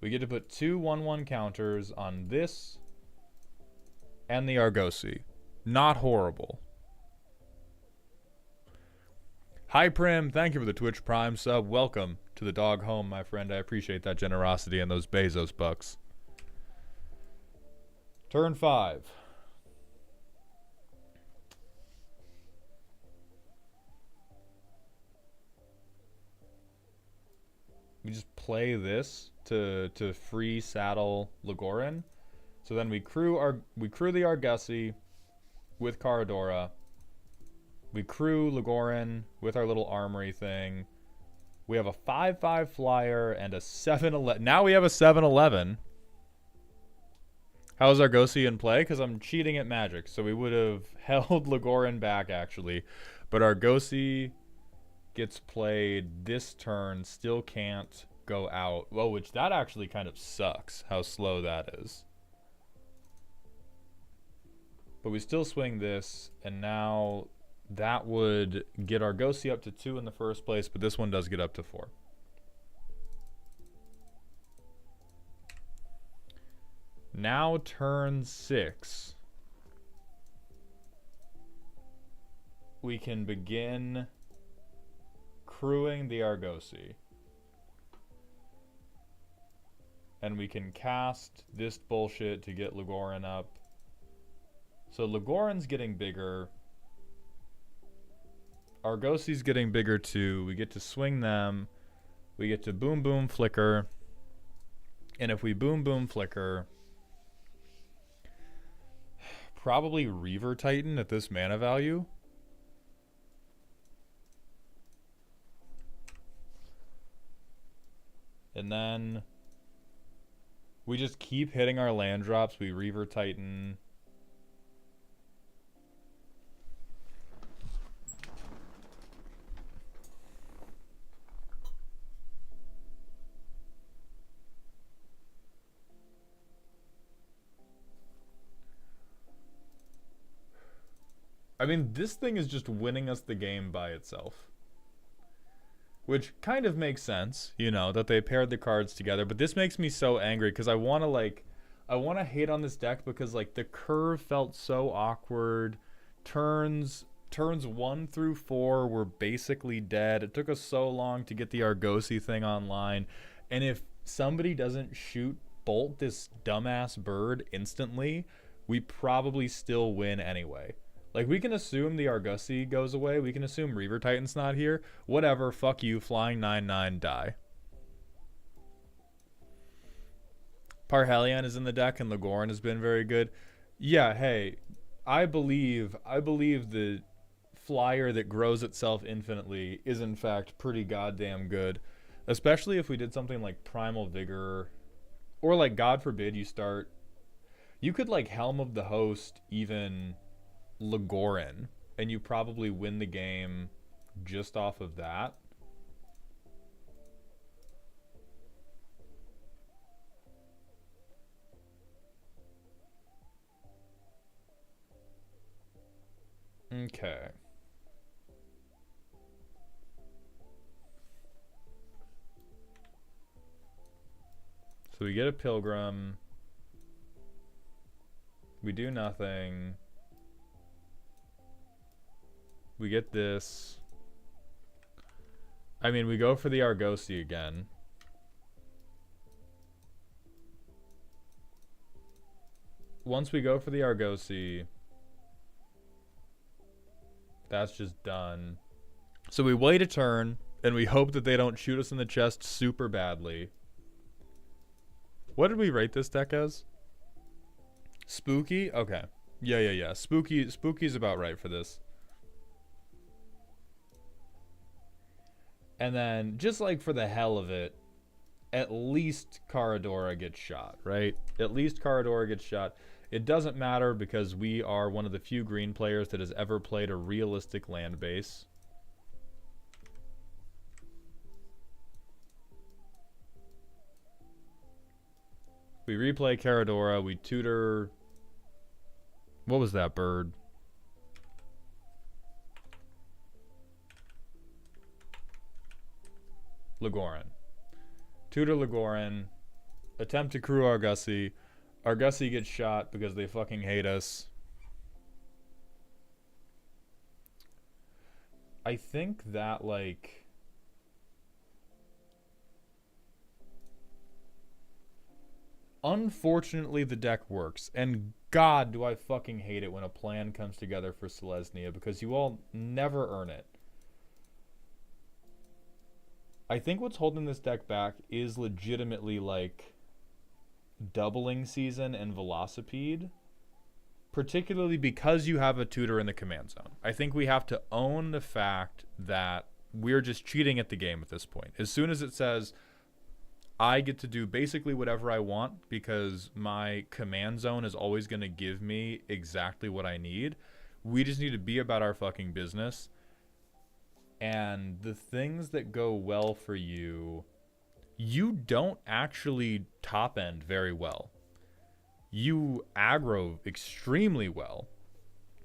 We get to put 2 1/1 counters on this and the Argosy. Not horrible. Hi Prim, thank you for the Twitch Prime sub. Welcome to the dog home, my friend. I appreciate that generosity and those Bezos bucks. Turn 5. We just play this to free saddle Legoran. So then we crew the Argosy with Caradora. We crew Legoran with our little armory thing. We have a 5/5 flyer and a 7/11. Now we have a 7/11. How's Argosy in play? Because I'm cheating at Magic, so we would have held Legoran back actually. But Argosy gets played this turn still can't go out. Well, which that actually kind of sucks how slow that is. But we still swing this, and now that would get Argosy up to 2 in the first place, but this one does get up to 4. Now turn 6. We can begin crewing the Argosy. And we can cast this bullshit to get Legoran up. So Legoran's getting bigger. Argosy's getting bigger too. We get to swing them. We get to boom boom flicker. And if we boom boom flicker, probably Reaver Titan at this mana value. And then we just keep hitting our land drops. We Reaver Titan. I mean, this thing is just winning us the game by itself. Which kind of makes sense, you know, that they paired the cards together. But this makes me so angry because I want to hate on this deck because, like, the curve felt so awkward. Turns 1 through 4 were basically dead. It took us so long to get the Argosy thing online. And if somebody doesn't bolt this dumbass bird instantly, we probably still win anyway. Like, we can assume the Argosy goes away. We can assume Reaver Titan's not here. Whatever, fuck you. Flying 9/9, die. Parhelion is in the deck, and Legoran has been very good. Yeah, hey, I believe the flyer that grows itself infinitely is, in fact, pretty goddamn good. Especially if we did something like Primal Vigor. Or, like, God forbid you start... You could, like, Helm of the Host even... Legoran, and you probably win the game just off of that. Okay. So we get a Pilgrim. We do nothing. We get this. I mean, we go for the Argosy again. Once we go for the Argosy, that's just done. So we wait a turn, and we hope that they don't shoot us in the chest super badly. What did we rate this deck as? Spooky? Okay. Yeah. Spooky's about right for this. And then, just like for the hell of it, at least Caradora gets shot, right? At least Caradora gets shot. It doesn't matter because we are one of the few green players that has ever played a realistic land base. We replay Caradora. We tutor... What was that bird? Legoran. Tutor Legoran. Attempt to crew Argosy. Argosy gets shot because they fucking hate us. I think that, like... Unfortunately, the deck works. And God, do I fucking hate it when a plan comes together for Selesnya, because you all never earn it. I think what's holding this deck back is legitimately, like, doubling season and Velocipede. Particularly because you have a tutor in the command zone. I think we have to own the fact that we're just cheating at the game at this point. As soon as it says, I get to do basically whatever I want because my command zone is always going to give me exactly what I need, we just need to be about our fucking business. And the things that go well for you, you don't actually top end very well. You aggro extremely well.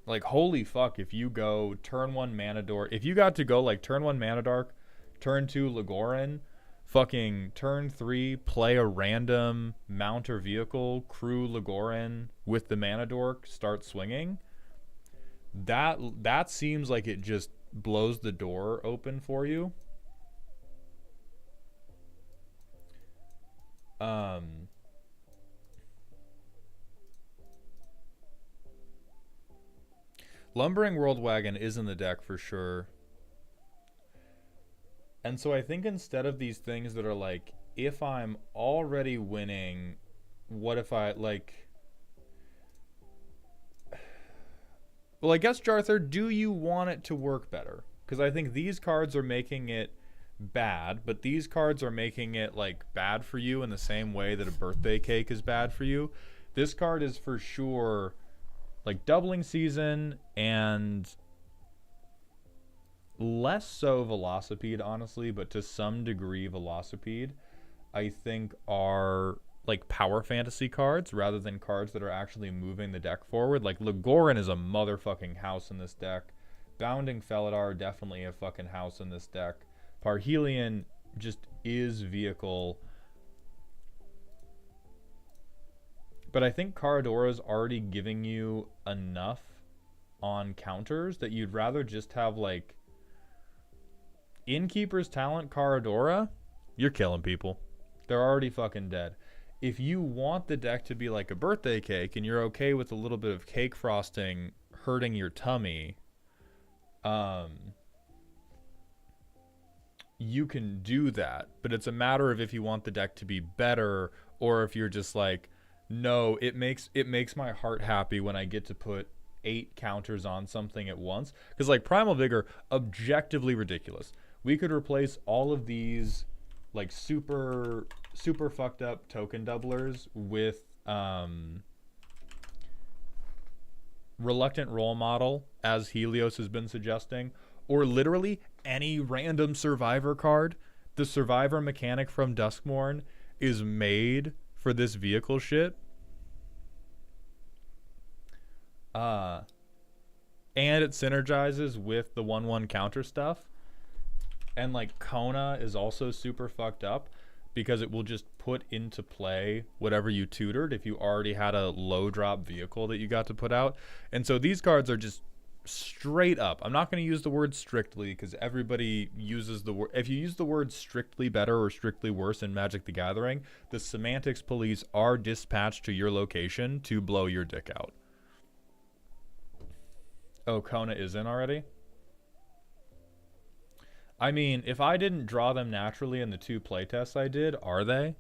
Like, holy fuck, if you go turn 1 Mana Dork, if you got to go like turn 1 Mana Dark, turn 2 Legoran, fucking turn 3 play a random mount or vehicle, crew Legoran with the Mana Dork, start swinging, that seems like it just blows the door open for you. Lumbering World Wagon is in the deck for sure. And so I think instead of these things that are like, if I'm already winning, what if I like... Well, I guess, Jarther, do you want it to work better? Because I think these cards are making it bad, but these cards are making it like bad for you in the same way that a birthday cake is bad for you. This card is for sure like doubling season and less so Velocipede, honestly, but to some degree Velocipede, I think are like power fantasy cards rather than cards that are actually moving the deck forward. Like Legoran is a motherfucking house in this deck. Bounding Felidar, definitely a fucking house in this deck. Parhelion just is vehicle. But I think Caradora's already giving you enough on counters that you'd rather just have like Innkeeper's Talent Caradora, you're killing people. They're already fucking dead. If you want the deck to be like a birthday cake and you're okay with a little bit of cake frosting hurting your tummy, you can do that. But it's a matter of if you want the deck to be better or if you're just like, no, it makes my heart happy when I get to put 8 counters on something at once. Because like Primal Vigor, objectively ridiculous. We could replace all of these like super fucked up token doublers with Reluctant Role Model, as Helios has been suggesting, or literally any random survivor card. The survivor mechanic from Duskmourn is made for this vehicle shit. And it synergizes with the 1/1 counter stuff. And like Kona is also super fucked up because it will just put into play whatever you tutored if you already had a low drop vehicle that you got to put out. And so these cards are just straight up. I'm not going to use the word strictly because everybody uses the word. If you use the word strictly better or strictly worse in Magic the Gathering, the semantics police are dispatched to your location to blow your dick out. Oh, Kona is in already? I mean, if I didn't draw them naturally in the 2 playtests I did, are they?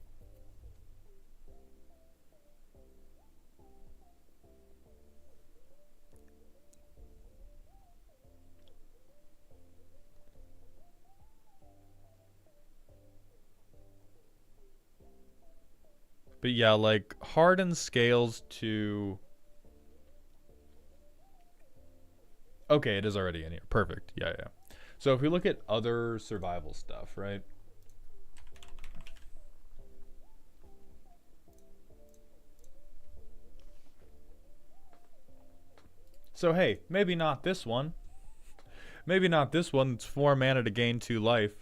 But yeah, like hardened scales to... Okay, it is already in here. Perfect. Yeah. So if we look at other survival stuff, right? So hey, maybe not this one. Maybe not this one. It's 4 mana to gain 2 life.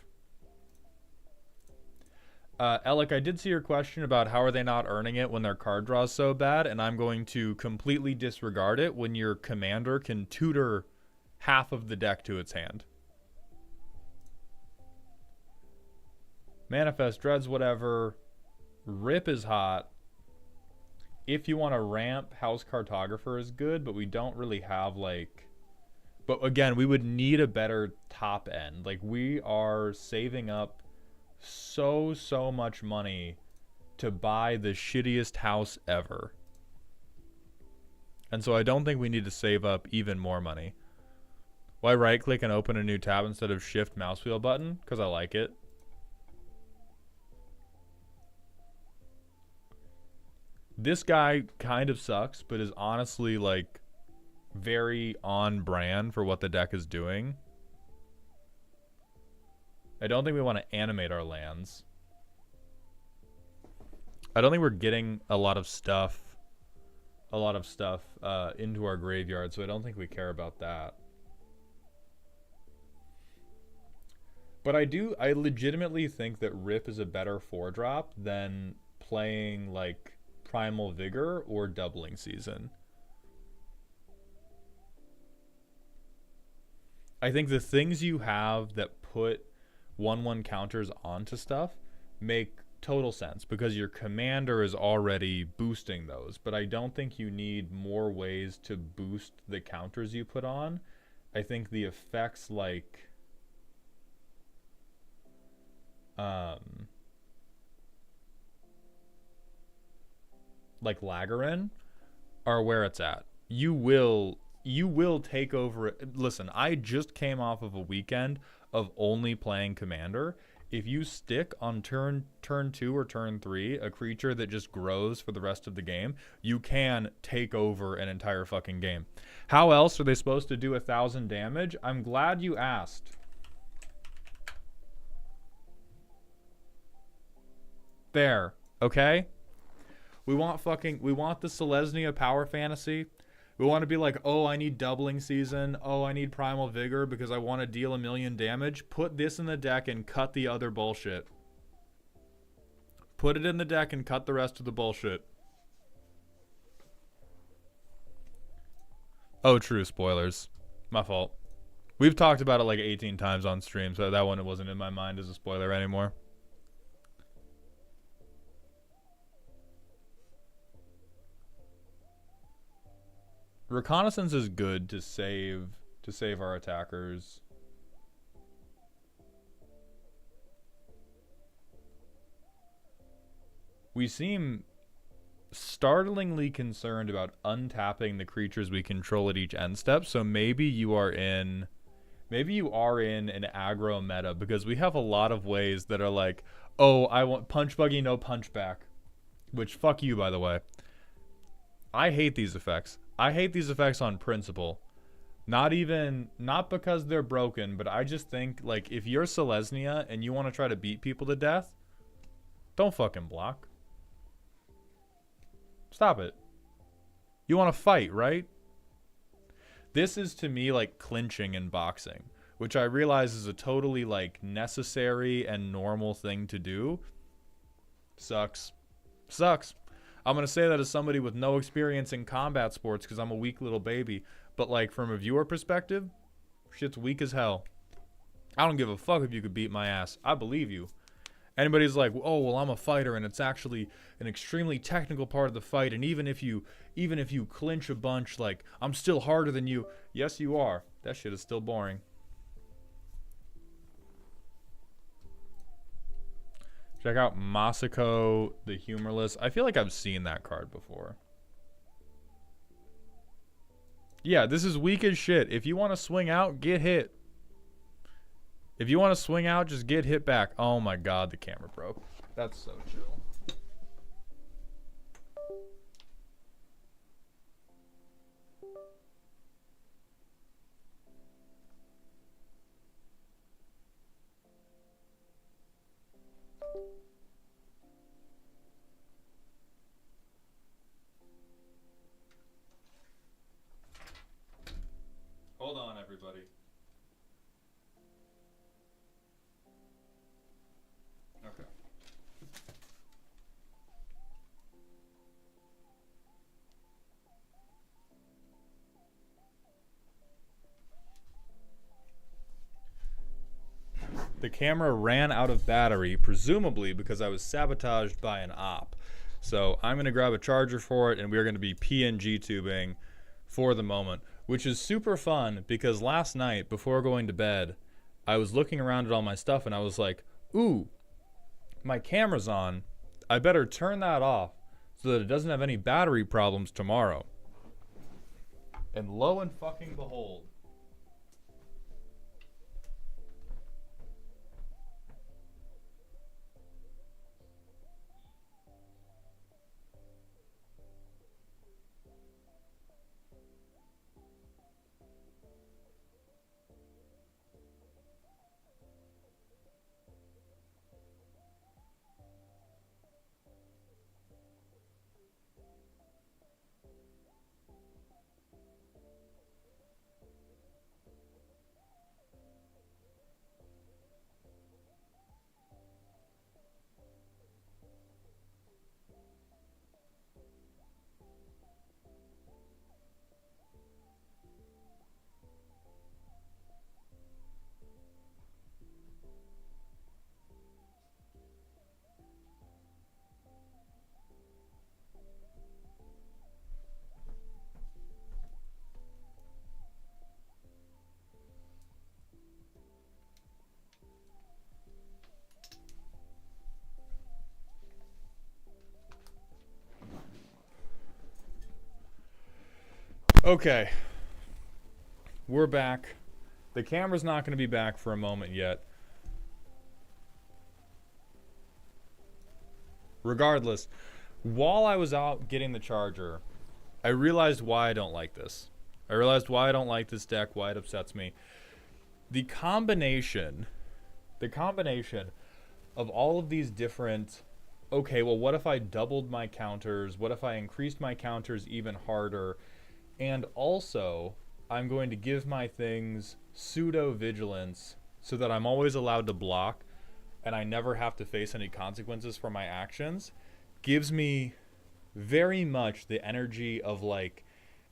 Alec, I did see your question about how are they not earning it when their card draw is so bad, and I'm going to completely disregard it when your commander can tutor half of the deck to its hand. Manifest Dreads, whatever. Rip is hot. If you want to ramp, House Cartographer is good, but we don't really have like... But again, we would need a better top end. Like, we are saving up so much money to buy the shittiest house ever. And so I don't think we need to save up even more money. Why right click and open a new tab instead of shift mouse wheel button? Because I like it. This guy kind of sucks, but is honestly like very on brand for what the deck is doing. I don't think we want to animate our lands. I don't think we're getting a lot of stuff into our graveyard, so I don't think we care about that. But I legitimately think that Rip is a better 4-drop than playing like Primal Vigor or Doubling Season. I think the things you have that put 1/1 counters onto stuff make total sense because your commander is already boosting those, but I don't think you need more ways to boost the counters you put on. I think the effects like Lagarin are where it's at. You will take over it. Listen, I just came off of a weekend of only playing commander. If you stick on turn 2 or turn 3 a creature that just grows for the rest of the game, you can take over an entire fucking game. How else are they supposed to do 1,000 damage? I'm glad you asked. There, okay? We want the Selesnya power fantasy. We want to be like, oh, I need Doubling Season. Oh, I need Primal Vigor because I want to deal 1,000,000 damage. Put this in the deck and cut the other bullshit. Put it in the deck and cut the rest of the bullshit. Oh, true, spoilers. My fault. We've talked about it like 18 times on stream, so that one wasn't in my mind as a spoiler anymore. Reconnaissance is good to save our attackers. We seem startlingly concerned about untapping the creatures we control at each end step, so maybe you are in an aggro meta because we have a lot of ways that are like, oh, I want punch buggy, no punch back. Which, fuck you, by the way. I hate these effects. I hate these effects on principle. Not because they're broken, but I just think, like, if you're Selesnya and you want to try to beat people to death, don't fucking block. Stop it. You want to fight, right? This is, to me, like clinching in boxing, which I realize is a totally, like, necessary and normal thing to do. Sucks. Sucks. I'm going to say that as somebody with no experience in combat sports because I'm a weak little baby. But, like, from a viewer perspective, shit's weak as hell. I don't give a fuck if you could beat my ass. I believe you. Anybody's like, oh, well, I'm a fighter, and it's actually an extremely technical part of the fight, and even if you clinch a bunch, like, I'm still harder than you. Yes, you are. That shit is still boring. Check out Masako the Humorless. I feel like I've seen that card before. Yeah, this is weak as shit. If you want to swing out, get hit. If you want to swing out, just get hit back. Oh my god, the camera broke. That's so chill. Hold on, everybody. Okay. The camera ran out of battery, presumably because I was sabotaged by an op. So I'm going to grab a charger for it, and we're going to be PNG tubing for the moment, which is super fun because last night, before going to bed, I was looking around at all my stuff, and I was like, ooh, my camera's on. I better turn that off so that it doesn't have any battery problems tomorrow. And lo and fucking behold, Okay. We're back. The camera's not going to be back for a moment yet. Regardless, while I was out getting the charger, I realized why I don't like this. I realized why I don't like this deck, why it upsets me. The combination of all of these different, okay, well, what if I doubled my counters? What if I increased my counters even harder? And also, I'm going to give my things pseudo-vigilance so that I'm always allowed to block and I never have to face any consequences for my actions. Gives me very much the energy of like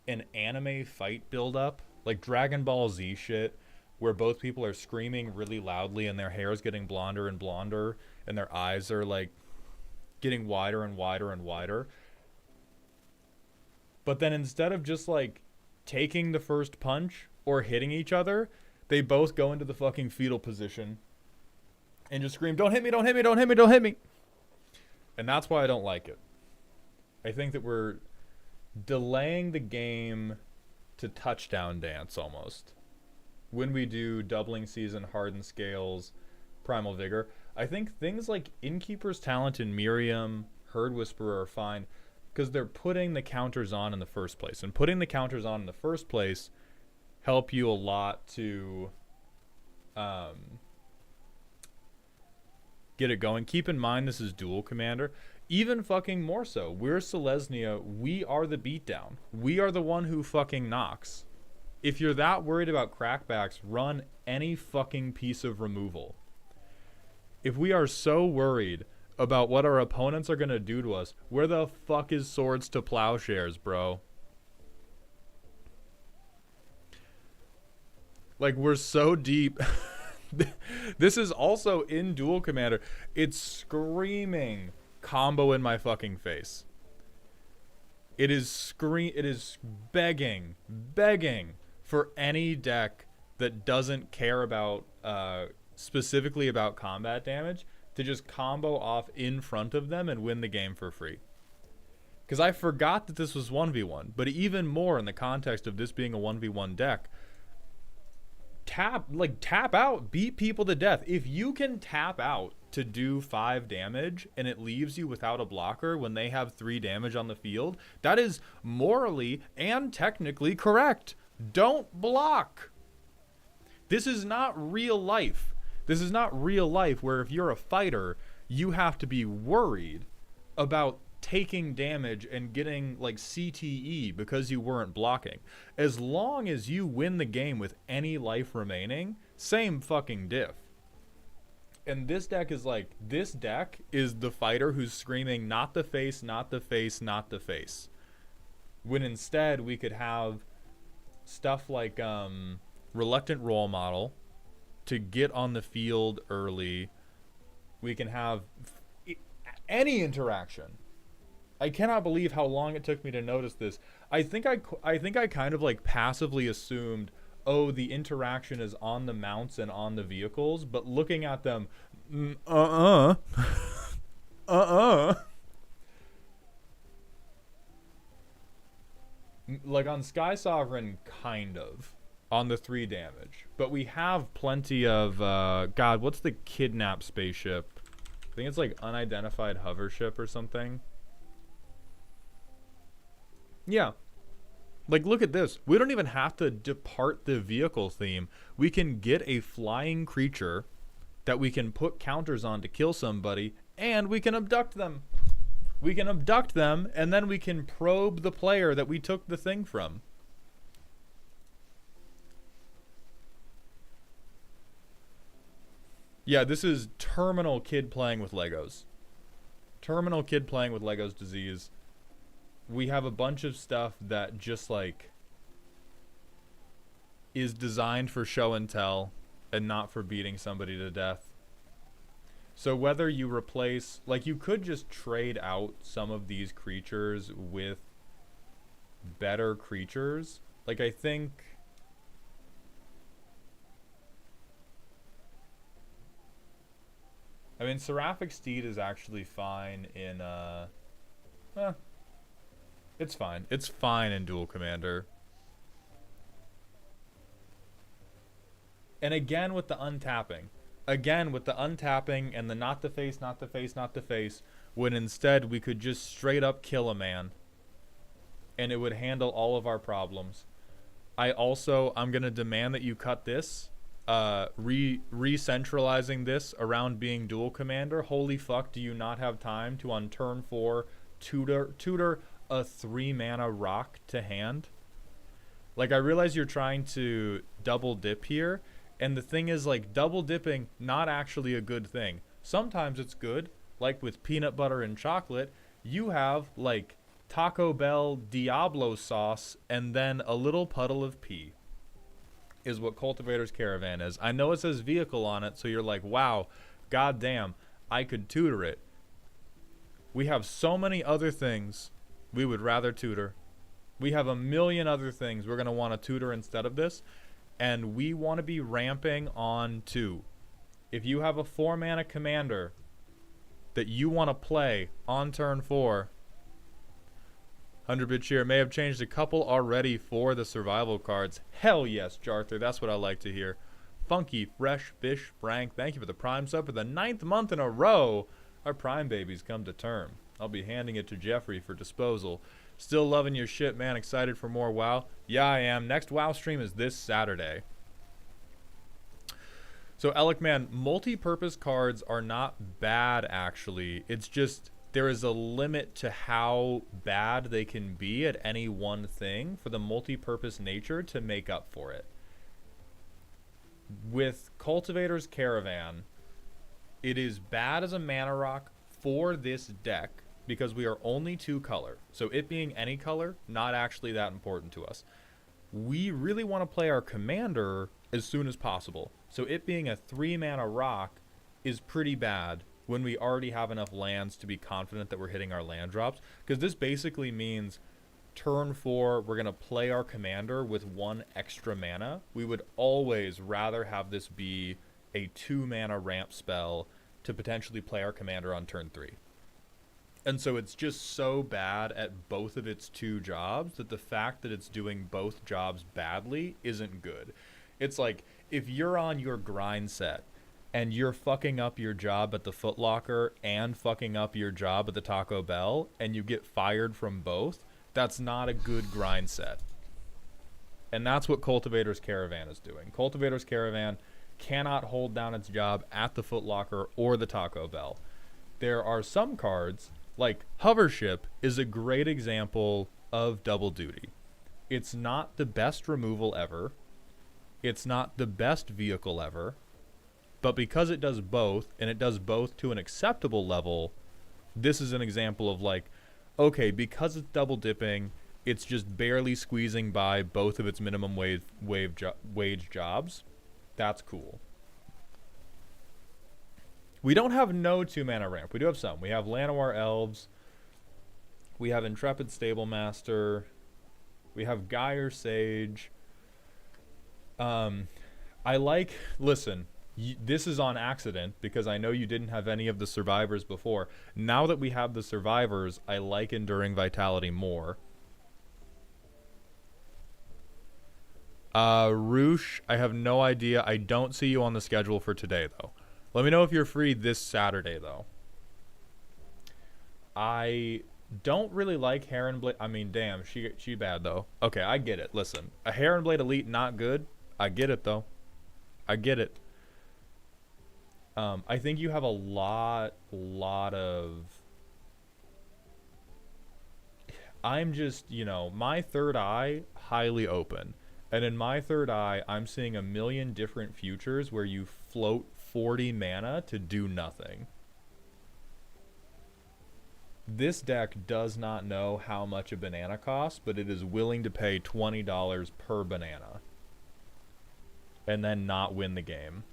an anime fight build-up, like Dragon Ball Z shit, where both people are screaming really loudly and their hair is getting blonder and blonder and their eyes are like getting wider and wider and wider. But then instead of just like taking the first punch or hitting each other, they both go into the fucking fetal position and just scream, "Don't hit me, don't hit me, don't hit me, don't hit me." And that's why I don't like it. I think that we're delaying the game to touchdown dance almost. When we do doubling season, hardened scales, primal vigor, I think things like Innkeeper's Talent and Miriam, Herd Whisperer are fine because they're putting the counters on in the first place. And putting the counters on in the first place help you a lot to get it going. Keep in mind this is dual commander. Even fucking more so. We're Selesnya. We are the beatdown. We are the one who fucking knocks. If you're that worried about crackbacks, run any fucking piece of removal. If we are so worried about what our opponents are going to do to us, where the fuck is Swords to Plowshares, bro? Like, we're so deep. This is also in Dual Commander. It's screaming combo in my fucking face. It is begging for any deck that doesn't care about specifically about combat damage to just combo off in front of them and win the game for free. Because I forgot that this was 1v1, but even more in the context of this being a 1v1 deck, tap out, beat people to death. If you can tap out to do 5 damage and it leaves you without a blocker when they have 3 damage on the field, that is morally and technically correct. Don't block. This is not real life. This is not real life where if you're a fighter, you have to be worried about taking damage and getting like CTE because you weren't blocking. As long as you win the game with any life remaining, same fucking diff. And this deck is like, this deck is the fighter who's screaming, not the face, not the face, not the face. When instead we could have stuff like Reluctant Role Model to get on the field early. We can have any interaction. I cannot believe how long it took me to notice this. I think I kind of like passively assumed, oh, the interaction is on the mounts and on the vehicles, but looking at them, like on Sky Sovereign, kind of on the 3 damage, but we have plenty of God, what's the kidnap spaceship? I think it's like unidentified hover ship or something. Yeah. Like, look at this. We don't even have to depart the vehicle theme. We can get a flying creature that we can put counters on to kill somebody, and we can abduct them. We can abduct them, and then we can probe the player that we took the thing from. Yeah, this is terminal kid playing with Legos. Terminal kid playing with Legos disease. We have a bunch of stuff that just like is designed for show and tell and not for beating somebody to death. So whether you replace, like, you could just trade out some of these creatures with better creatures. Like, I think I mean, Seraphic Steed is actually fine in it's fine. It's fine in Dual Commander. And again with the untapping. Again with the untapping and the not the face, not the face, not the face, when instead we could just straight up kill a man and it would handle all of our problems. I'm going to demand that you cut this, re-centralizing this around being dual commander. Holy fuck, do you not have time to on turn 4 tutor a 3 mana rock to hand? Like, I realize you're trying to double dip here, and the thing is, like, double dipping, not actually a good thing. Sometimes it's good, like with peanut butter and chocolate. You have, like, Taco Bell Diablo sauce and then a little puddle of pee is what Cultivator's Caravan is. I know it says vehicle on it, so you're like, wow, goddamn, I could tutor it. We have so many other things we would rather tutor. We have a million other things we're going to want to tutor instead of this, and we want to be ramping on 2. If you have a 4-mana commander that you want to play on turn 4, 100-bit cheer may have changed a couple already for the survival cards. Hell yes, Jarther, that's what I like to hear. Funky Fresh Fish Frank, thank you for the Prime sub for the 9th month in a row. Our Prime babies come to term. I'll be handing it to Jeffrey for disposal. Still loving your shit, man. Excited for more WoW? Yeah, I am. Next WoW stream is this Saturday. So, Alec, man, multi-purpose cards are not bad, actually. It's just there is a limit to how bad they can be at any one thing for the multi-purpose nature to make up for it. With Cultivator's Caravan, it is bad as a mana rock for this deck because we are only 2 color. So it being any color, not actually that important to us. We really want to play our commander as soon as possible. So it being a 3-mana rock is pretty bad when we already have enough lands to be confident that we're hitting our land drops. Because this basically means turn 4, we're going to play our commander with 1 extra mana. We would always rather have this be a 2-mana ramp spell to potentially play our commander on turn 3. And so it's just so bad at both of its 2 jobs that the fact that it's doing both jobs badly isn't good. It's like, if you're on your grind set and you're fucking up your job at the Foot Locker and fucking up your job at the Taco Bell and you get fired from both, that's not a good grind set. And that's what Cultivator's Caravan is doing. Cultivator's Caravan cannot hold down its job at the Foot Locker or the Taco Bell. There are some cards, like Hovership is a great example of double duty. It's not the best removal ever. It's not the best vehicle ever. But because it does both, and it does both to an acceptable level, this is an example of like, okay, because it's double dipping, it's just barely squeezing by both of its minimum wage jobs. That's cool. We don't have no 2-mana ramp. We do have some. We have Llanowar Elves. We have Intrepid Stablemaster. We have Gyre Sage. Listen, this is on accident because I know you didn't have any of the survivors before. Now that we have the survivors, I like Enduring Vitality more. Roosh, I have no idea. I don't see you on the schedule for today, though. Let me know if you're free this Saturday, though. I don't really like Heronblade. I mean, damn, she bad, though. Okay, I get it. Listen, a Heronblade Elite, not good. I get it, though. I get it. I think you have a lot of... I'm just, my third eye, highly open. And in my third eye, I'm seeing a million different futures where you float 40 mana to do nothing. This deck does not know how much a banana costs, but it is willing to pay $20 per banana. And then not win the game.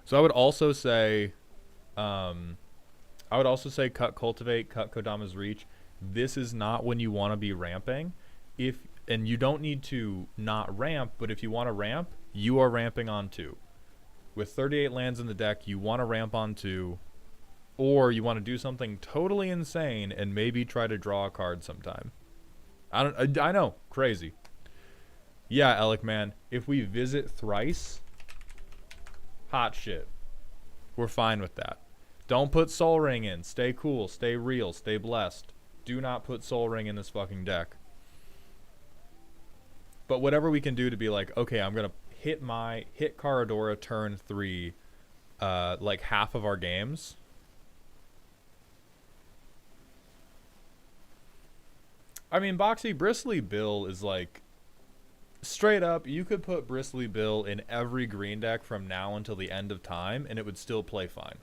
So I would also say, cut Cultivate, cut Kodama's Reach. This is not when you want to be ramping. And you don't need to not ramp, but if you want to ramp, you are ramping on 2. With 38 lands in the deck, you want to ramp on 2, or you want to do something totally insane and maybe try to draw a card sometime. I know, crazy. Yeah, Alec, man, if we visit thrice, Hot shit. We're fine with that. Don't put Soul Ring in. Stay cool. Stay real. Stay blessed. Do not put Soul Ring in this fucking deck. But whatever we can do to be like, okay, I'm going to hit Caradora turn 3 like half of our games. I mean, Boxy, Bristly Bill is like, straight up, you could put Bristly Bill in every green deck from now until the end of time, and it would still play fine.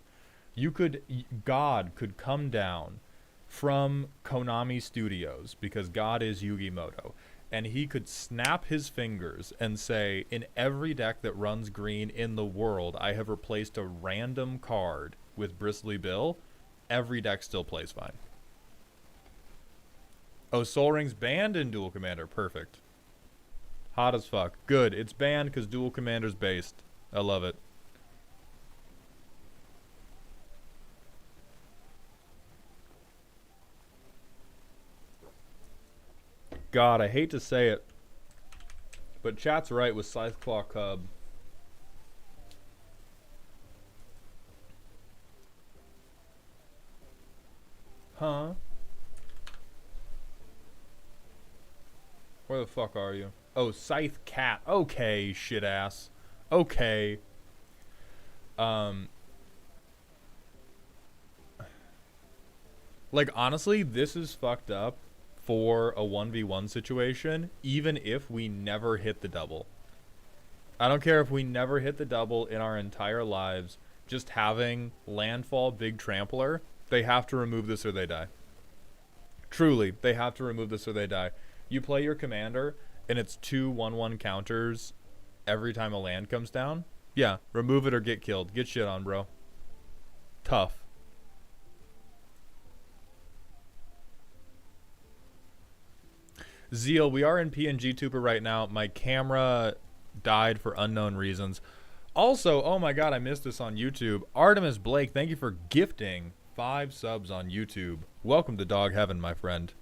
God could come down from Konami Studios, because God is Yugi Moto, and he could snap his fingers and say, in every deck that runs green in the world, I have replaced a random card with Bristly Bill. Every deck still plays fine. Oh, Soul Ring's banned in Dual Commander. Perfect. Hot as fuck. Good. It's banned because Dual Commander's based. I love it. God, I hate to say it, but chat's right with Scytheclaw Cub. Huh? Where the fuck are you? Oh, Scythe Cat. Okay, shit ass. Okay. Like, honestly, this is fucked up for a 1v1 situation, even if we never hit the double. I don't care if we never hit the double in our entire lives. Just having landfall big trampler, they have to remove this or they die. Truly, they have to remove this or they die. You play your commander, and it's 2 1/1 counters every time a land comes down. Yeah, remove it or get killed. Get shit on, bro. Tough. Zeal, we are in PNG Tuber right now. My camera died for unknown reasons. Also, oh my god, I missed this on YouTube. Artemis Blake, thank you for gifting 5 subs on YouTube. Welcome to Dog Heaven, my friend.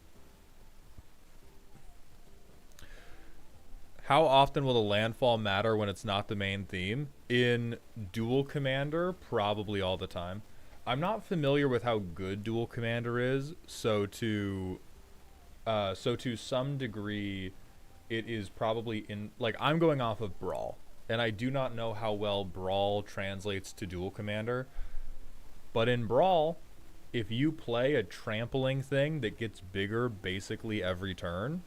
How often will the landfall matter when it's not the main theme? In Dual Commander, probably all the time. I'm not familiar with how good Dual Commander is, so to some degree, it is probably in, like, I'm going off of Brawl, and I do not know how well Brawl translates to Dual Commander, but in Brawl, if you play a trampling thing that gets bigger basically every turn,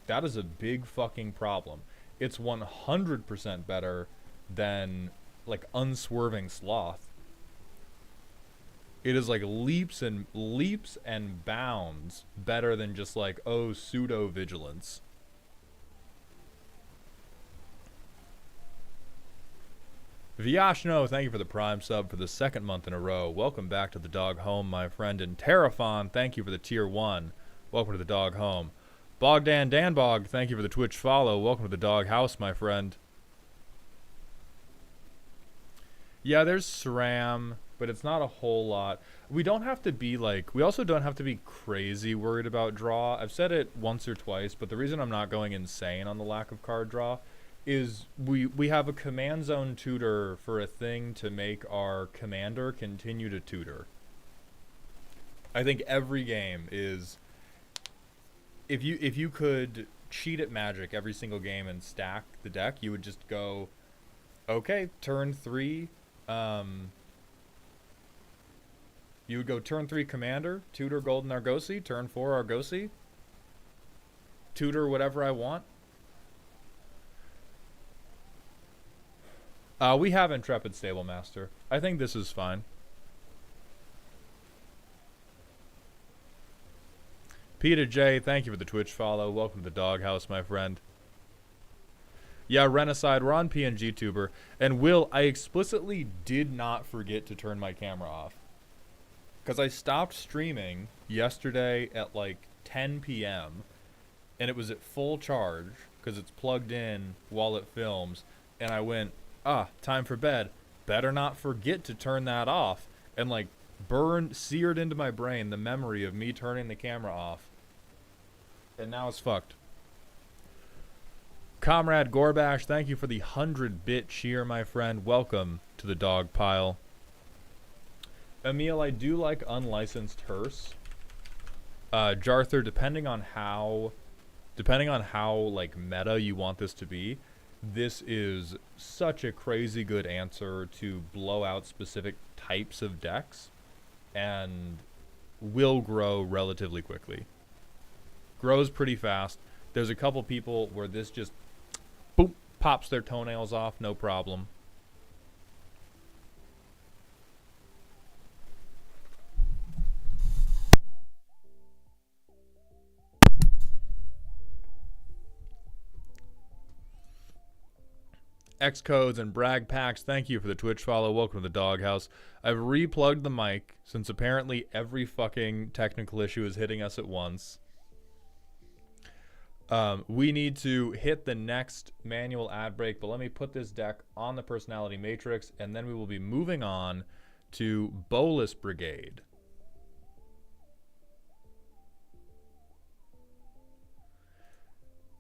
that is a big fucking problem. It's 100% better than, like, Unswerving Sloth. It is like leaps and bounds better than just like, oh, pseudo vigilance. Vyashno, thank you for the Prime sub for the 2nd month in a row. Welcome back to the Dog Home, my friend. And Terrafon, thank you for the tier 1. Welcome to the Dog Home. Bogdan Danbog, thank you for the Twitch follow. Welcome to the Dog House, my friend. Yeah, there's SRAM, but it's not a whole lot. We don't have to be like, we also don't have to be crazy worried about draw. I've said it once or twice, but the reason I'm not going insane on the lack of card draw is we have a command zone tutor for a thing to make our commander continue to tutor. I think every game is, if you could cheat at Magic every single game and stack the deck, you would just go, okay, turn 3, you would go turn 3 commander, tutor Golden Argosy, turn 4 Argosy, tutor whatever I want. We have Intrepid Stable Master. I think this is fine. Peter J, thank you for the Twitch follow. Welcome to the Doghouse, my friend. Yeah, Renacide, we're on PNG Tuber. And Will, I explicitly did not forget to turn my camera off. Because I stopped streaming yesterday at like 10 p.m. And it was at full charge because it's plugged in while it films. And I went, time for bed. Better not forget to turn that off. And like seared into my brain the memory of me turning the camera off. And now it's fucked. Comrade Gorbash, thank you for the 100-bit cheer, my friend. Welcome to the dog pile. Emil, I do like unlicensed hearse. Jarther, depending on how like meta you want this to be, this is such a crazy good answer to blow out specific types of decks and will grow relatively quickly. Grows pretty fast. There's a couple people where this just boop pops their toenails off, no problem. Xcodes and brag packs, thank you for the Twitch follow. Welcome to the doghouse. I've replugged the mic since apparently every fucking technical issue is hitting us at once. We need to hit the next manual ad break, but let me put this deck on the personality matrix, and then we will be moving on to Bolus Brigade.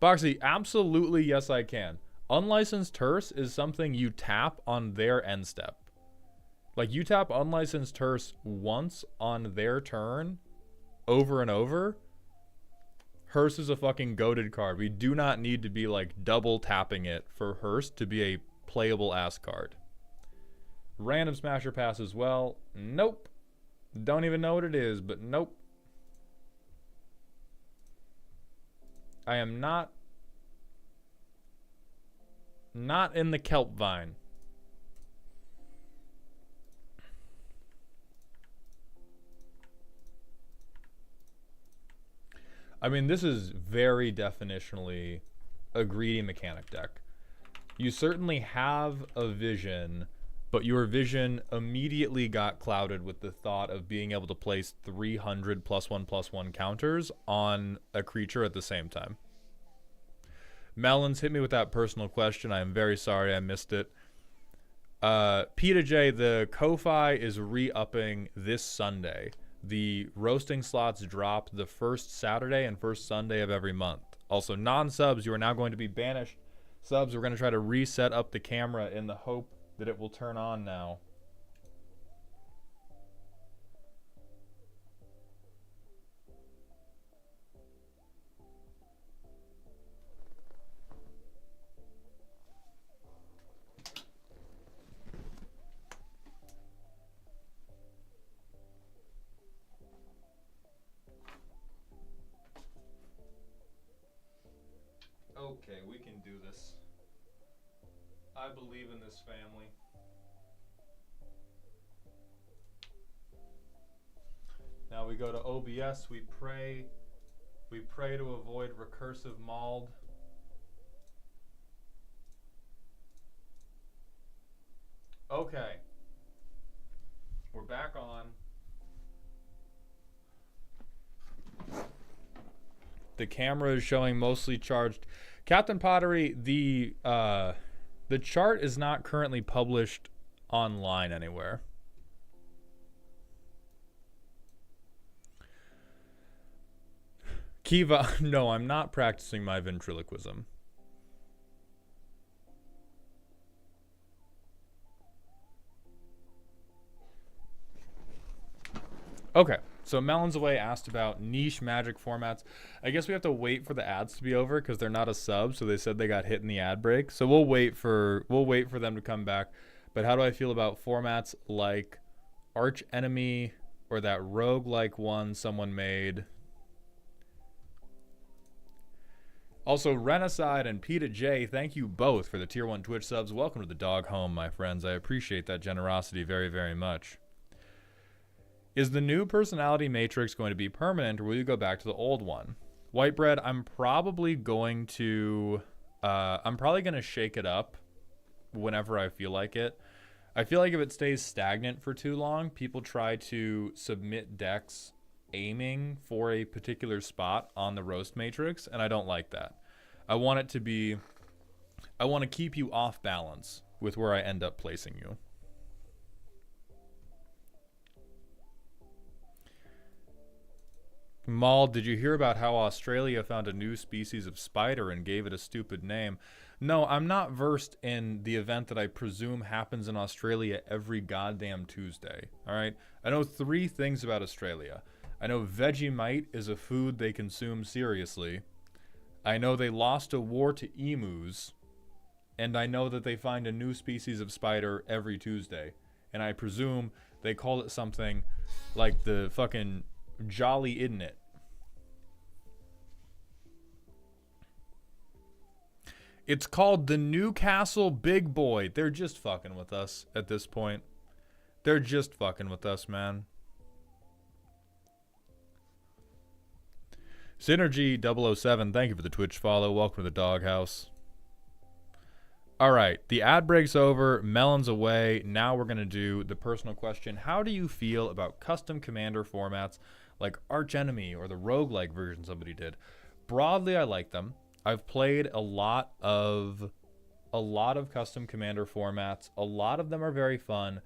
Boxy, absolutely yes I can. Unlicensed hearse is something you tap on their end step. Like, you tap unlicensed hearse once on their turn, over and over. Hearse is a fucking goated card. We do not need to be, like, double tapping it for hearse to be a playable ass card. Random Smasher Pass as well. Nope. Don't even know what it is, but nope. I am not in the kelp vine. I mean, this is very definitionally a greedy mechanic deck. You certainly have a vision, but your vision immediately got clouded with the thought of being able to place 300 +1/+1 counters on a creature at the same time. Melons, hit me with that personal question. I am very sorry I missed it. Peter J, the Ko-Fi is re-upping this Sunday. The roasting slots drop the first Saturday and first Sunday of every month. Also, non-subs, you are now going to be banished. Subs, we're going to try to reset up the camera in the hope that it will turn on now. Okay, we can do this. I believe in this family. Now we go to OBS, we pray to avoid recursive mauled. Okay. We're back on. The camera is showing mostly charged. Captain Pottery, the chart is not currently published online anywhere. Kiva, no, I'm not practicing my ventriloquism. Okay. So Melons Away asked about niche Magic formats. I guess we have to wait for the ads to be over because they're not a sub, so they said they got hit in the ad break. So we'll wait for them to come back. But how do I feel about formats like Arch Enemy or that rogue-like one someone made? Also, Renaside and Peta J, thank you both for the Tier 1 Twitch subs. Welcome to the dog home, my friends. I appreciate that generosity very, very much. Is the new personality matrix going to be permanent, or will you go back to the old one? Whitebread, I'm probably going to shake it up whenever I feel like it. I feel like if it stays stagnant for too long, people try to submit decks aiming for a particular spot on the roast matrix, and I don't like that. I want to keep you off balance with where I end up placing you. Maul, did you hear about how Australia found a new species of spider and gave it a stupid name? No, I'm not versed in the event that I presume happens in Australia every goddamn Tuesday. All right? I know 3 things about Australia. I know Vegemite is a food they consume seriously. I know they lost a war to emus. And I know that they find a new species of spider every Tuesday. And I presume they call it something like the fucking Jolly Isn't It? It's called the Newcastle Big Boy. They're just fucking with us at this point. They're just fucking with us, man. Synergy007, thank you for the Twitch follow. Welcome to the doghouse. All right, the ad break's over. Melon's away. Now we're going to do the personal question. How do you feel about custom commander formats like Arch Enemy or the roguelike version somebody did? Broadly, I like them. I've played a lot of custom commander formats. A lot of them are very fun.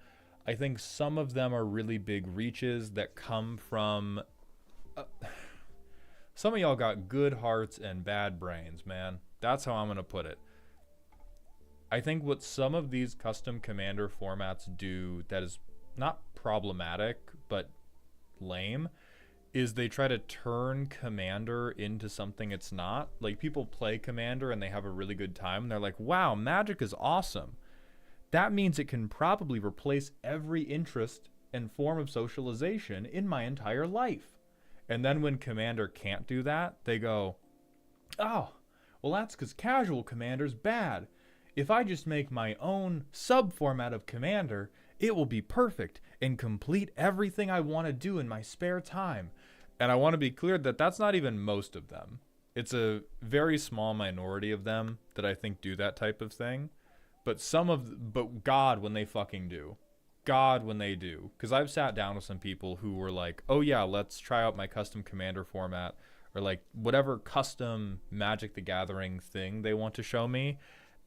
I think some of them are really big reaches that come from... some of y'all got good hearts and bad brains, man. That's how I'm going to put it. I think what some of these custom commander formats do that is not problematic, but lame, is they try to turn Commander into something it's not. Like, people play Commander and they have a really good time, and they're like, wow, Magic is awesome. That means it can probably replace every interest and form of socialization in my entire life. And then when Commander can't do that, they go, oh, well, that's because casual Commander's bad. If I just make my own sub-format of Commander, it will be perfect and complete everything I want to do in my spare time. And I want to be clear that that's not even most of them. It's a very small minority of them that I think do that type of thing. But God, when they fucking do. God, when they do. Because I've sat down with some people who were like, oh yeah, let's try out my custom Commander format. Or like whatever custom Magic the Gathering thing they want to show me.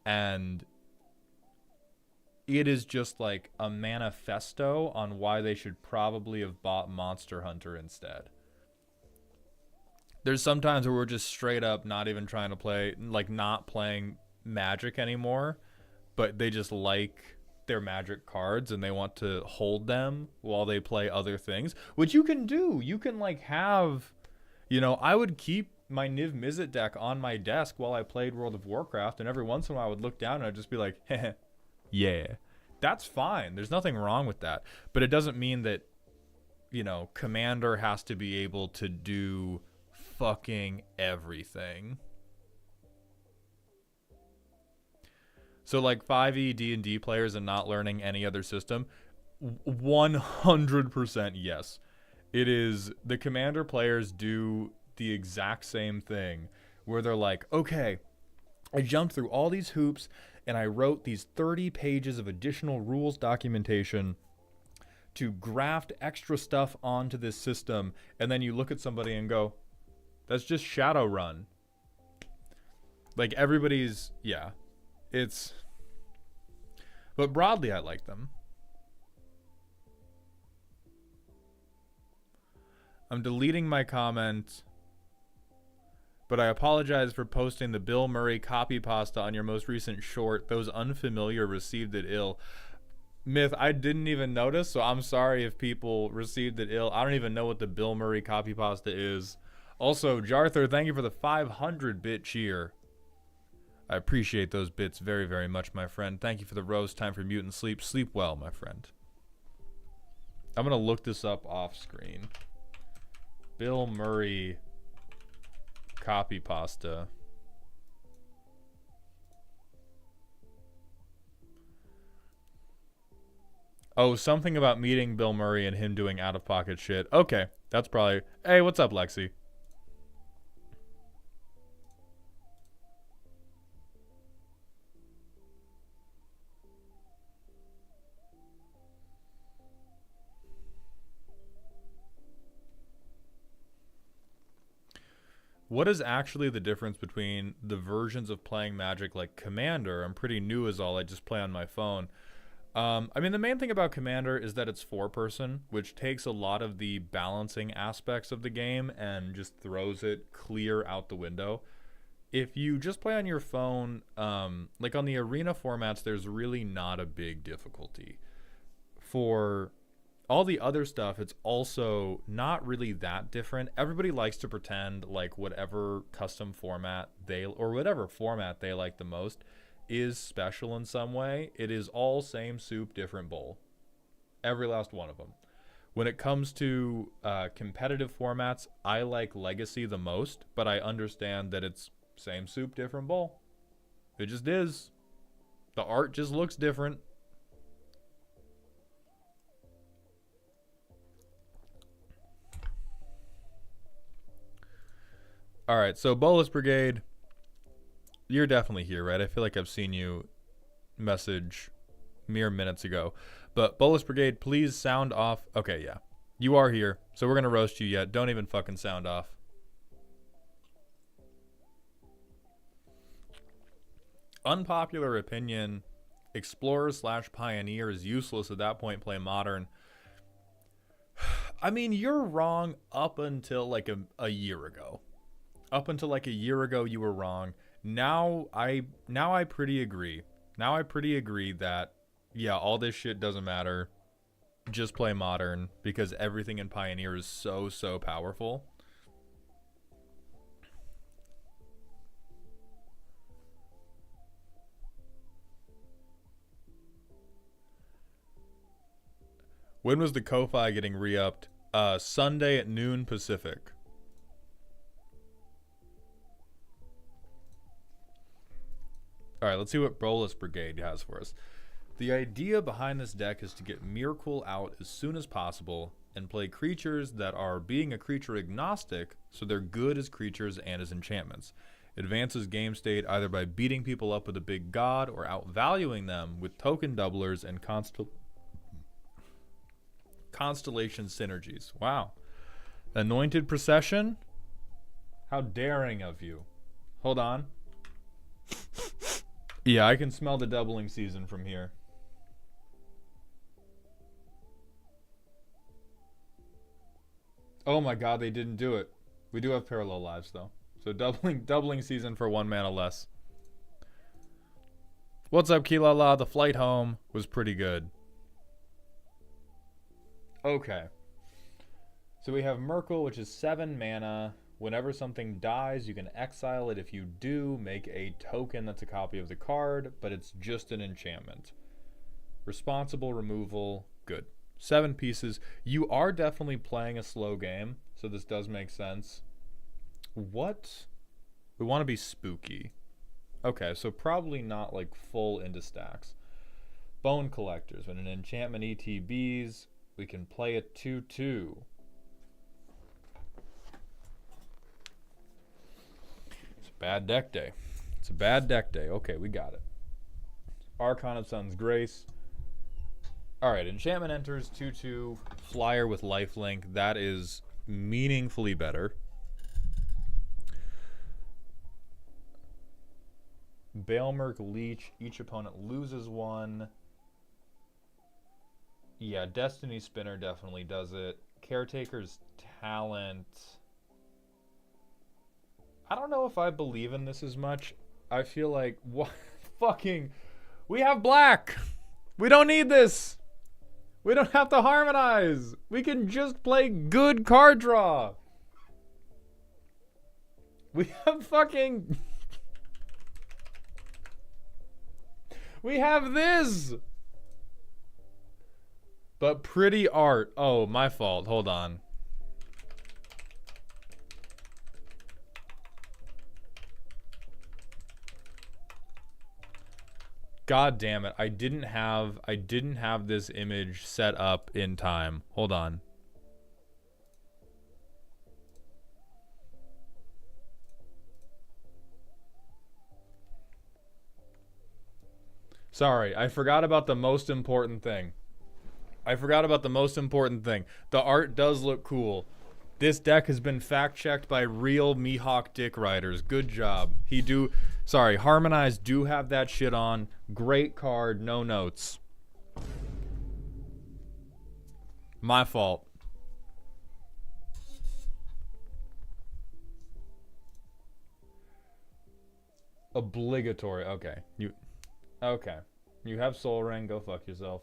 And it is just like a manifesto on why they should probably have bought Monster Hunter instead. There's sometimes where we're just straight up not even trying to play, like not playing Magic anymore, but they just like their Magic cards and they want to hold them while they play other things, which you can do. You can like have, I would keep my Niv Mizzet deck on my desk while I played World of Warcraft, and every once in a while I would look down and I'd just be like, heh, yeah, that's fine. There's nothing wrong with that. But it doesn't mean that, Commander has to be able to do fucking everything. So like 5e D&D players and not learning any other system, 100% yes. It is, the Commander players do the exact same thing where they're like, okay, I jumped through all these hoops and I wrote these 30 pages of additional rules documentation to graft extra stuff onto this system. And then you look at somebody and go, that's just Shadowrun. Like everybody's, yeah, it's, but broadly I like them. I'm deleting my comment, but I apologize for posting the Bill Murray copy pasta on your most recent short. Those unfamiliar received it ill. Myth, I didn't even notice, so I'm sorry if people received it ill. I don't even know what the Bill Murray copy pasta is. Also, Jarther, thank you for the 500-bit cheer. I appreciate those bits very, very much, my friend. Thank you for the rose. Time for mutant sleep. Sleep well, my friend. I'm going to look this up off screen. Bill Murray copy pasta. Oh, something about meeting Bill Murray and him doing out-of-pocket shit. Okay, that's probably... Hey, what's up, Lexi? What is actually the difference between the versions of playing Magic like Commander? I'm pretty new as all. I just play on my phone. I mean, the main thing about Commander is that it's 4-person, which takes a lot of the balancing aspects of the game and just throws it clear out the window. If you just play on your phone, like on the arena formats, there's really not a big difficulty. For all the other stuff, it's also not really that different. Everybody likes to pretend like whatever custom format or whatever format they like the most is special in some way. It is all same soup, different bowl. Every last one of them. When it comes to competitive formats, I like Legacy the most, but I understand that it's same soup, different bowl. It just is. The art just looks different. All right, so Bolus Brigade, you're definitely here, right? I feel like I've seen you message mere minutes ago. But Bolus Brigade, please sound off. Okay, yeah. You are here, so we're going to roast you yet. Don't even fucking sound off. Unpopular opinion, Explorer/Pioneer is useless at that point, play Modern. I mean, you're wrong up until like a year ago. Up until like a year ago, you were wrong. Now I pretty agree. Now I pretty agree that, yeah, all this shit doesn't matter. Just play Modern because everything in Pioneer is so powerful. When was the Ko-Fi getting re-upped? Sunday at noon Pacific. All right, let's see what Bolus Brigade has for us. The idea behind this deck is to get Miracle out as soon as possible and play creatures that are being a creature agnostic, so they're good as creatures and as enchantments. Advances game state either by beating people up with a big god or outvaluing them with token doublers and constellation synergies. Wow. Anointed Procession? How daring of you. Hold on. Yeah, I can smell the doubling season from here. Oh my god, they didn't do it. We do have parallel lives though. So doubling season for 1 mana less. What's up, Kilala? The flight home was pretty good. Okay. So we have Merkle, which is 7 mana. Whenever something dies, you can exile it. If you do, make a token that's a copy of the card, but it's just an enchantment. Responsible removal, good. 7 pieces. You are definitely playing a slow game, so this does make sense. What? We want to be spooky. Okay, so probably not like full into stacks. Bone Collectors. When an enchantment ETBs, we can play a 2/2. It's a bad deck day. It's a bad deck day. Okay, we got it. Archon of Sun's Grace. Alright, enchantment enters 2/2, flyer with lifelink. That is meaningfully better. Baelmerk Leech. Each opponent loses 1. Yeah, Destiny Spinner definitely does it. Caretaker's Talent. I don't know if I believe in this as much. I feel like, what? Fucking, we have black. We don't need this. We don't have to harmonize. We can just play good card draw. We have fucking... We have this. But pretty art. Oh, my fault. Hold on. God damn it. I didn't have this image set up in time. Hold on. Sorry, I forgot about the most important thing. The art does look cool. This deck has been fact-checked by real Mihawk dick riders. Good job. Harmonize do have that shit on. Great card, no notes. My fault. Obligatory. Okay. Okay. You have Soul Ring. Go fuck yourself.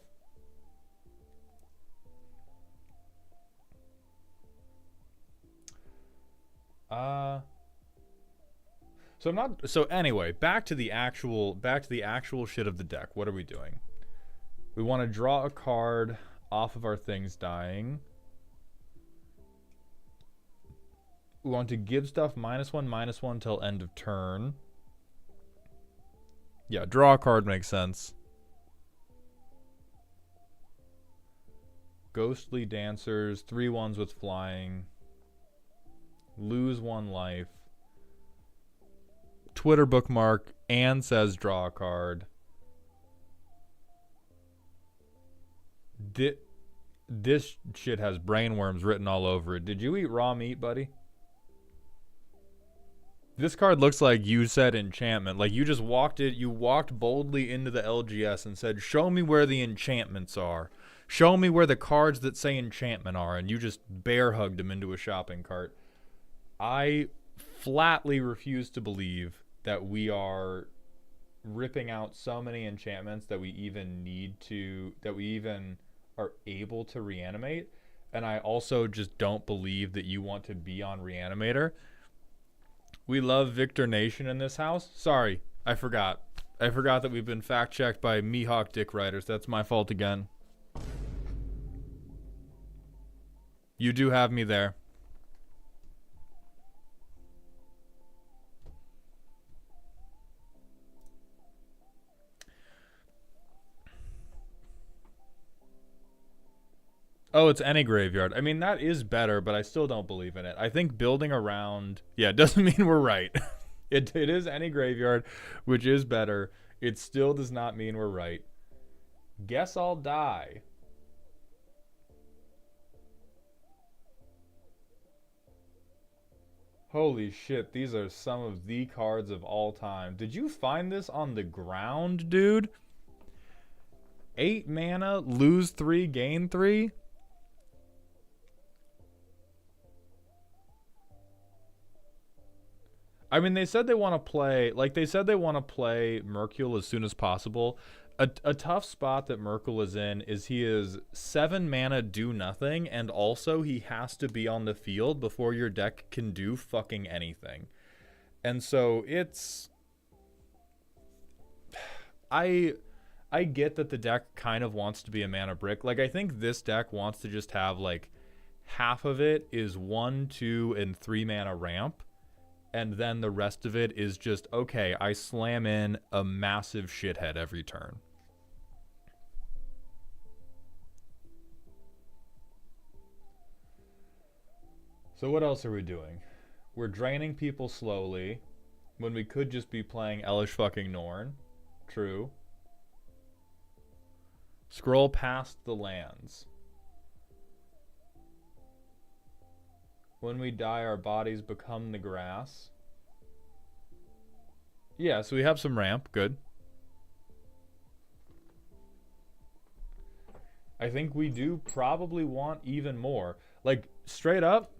So I'm not. So anyway, back to the actual shit of the deck. What are we doing? We want to draw a card off of our things dying. We want to give stuff -1/-1 till end of turn. Yeah, draw a card makes sense. Ghostly Dancers, 3/1s with flying. Lose 1 life. Twitter bookmark and says draw a card. This shit has brainworms written all over it. Did you eat raw meat, buddy? This card looks like you said enchantment. Like you just walked boldly into the LGS and said, show me where the enchantments are. Show me where the cards that say enchantment are. And you just bear hugged them into a shopping cart. I flatly refuse to believe that we are ripping out so many enchantments that we even are able to reanimate. And I also just don't believe that you want to be on Reanimator. We love Victor Nation in this house. Sorry, I forgot. I forgot that we've been fact-checked by Mihawk Dick Writers. That's my fault again. You do have me there. Oh, it's any graveyard. I mean, that is better, but I still don't believe in it. I think building around... Yeah, it doesn't mean we're right. It is any graveyard, which is better. It still does not mean we're right. Guess I'll die. Holy shit, these are some of the cards of all time. Did you find this on the ground, dude? 8 mana, lose 3, gain 3? I mean, they said they want to play, Mercule as soon as possible. A tough spot that Mercule is in is he is 7 mana, do nothing, and also he has to be on the field before your deck can do fucking anything. And so it's... I get that the deck kind of wants to be a mana brick. Like, I think this deck wants to just have, like, half of it is 1, 2, and 3 mana ramp. And then the rest of it is just, okay, I slam in a massive shithead every turn. So what else are we doing? We're draining people slowly when we could just be playing Elish fucking Norn. True. Scroll past the lands. When we die, our bodies become the grass. Yeah, so we have some ramp. Good. I think we do probably want even more. Like, straight up,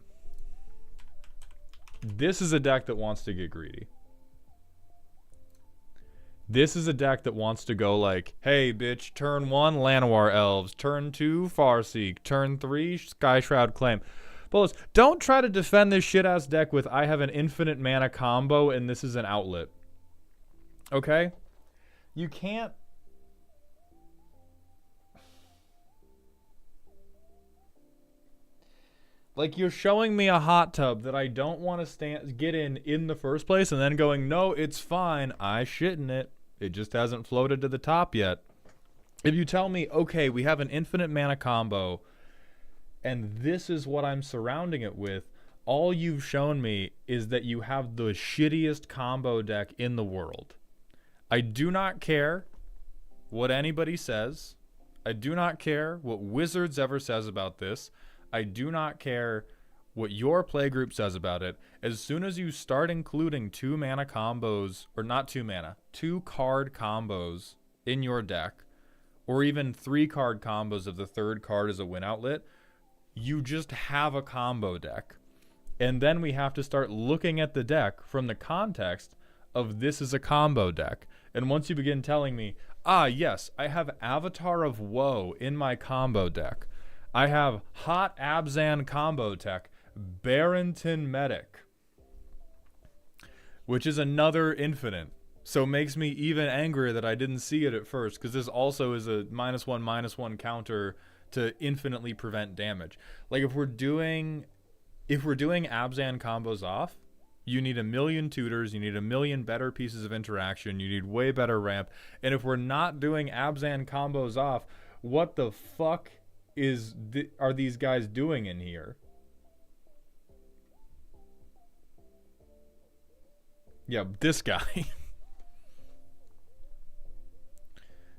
this is a deck that wants to get greedy. This is a deck that wants to go like, hey, bitch, turn 1, Llanowar Elves. Turn 2, Farseek. Turn 3, Skyshroud Claim. Bulls, don't try to defend this shit-ass deck with I have an infinite mana combo and this is an outlet. Okay? You can't... Like, you're showing me a hot tub that I don't want to get in the first place and then going, no, it's fine. I shit in it. It just hasn't floated to the top yet. If you tell me, okay, we have an infinite mana combo and this is what I'm surrounding it with, all you've shown me is that you have the shittiest combo deck in the world. I do not care what anybody says. I do not care what Wizards ever says about this. I do not care what your playgroup says about it. As soon as you start including 2 mana combos, or not 2 mana, 2 card combos in your deck, or even 3-card combos if the third card is a win outlet, you just have a combo deck. And then we have to start looking at the deck from the context of this is a combo deck. And once you begin telling me, yes, I have Avatar of Woe in my combo deck. I have Hot Abzan combo tech, Barrington Medic, which is another infinite. So it makes me even angrier that I didn't see it at first, because this also is a -1/-1 counter to infinitely prevent damage. Like if we're doing Abzan combos off, you need a million tutors, you need a million better pieces of interaction, you need way better ramp. And if we're not doing Abzan combos off, what the fuck are these guys doing in here? Yeah, this guy.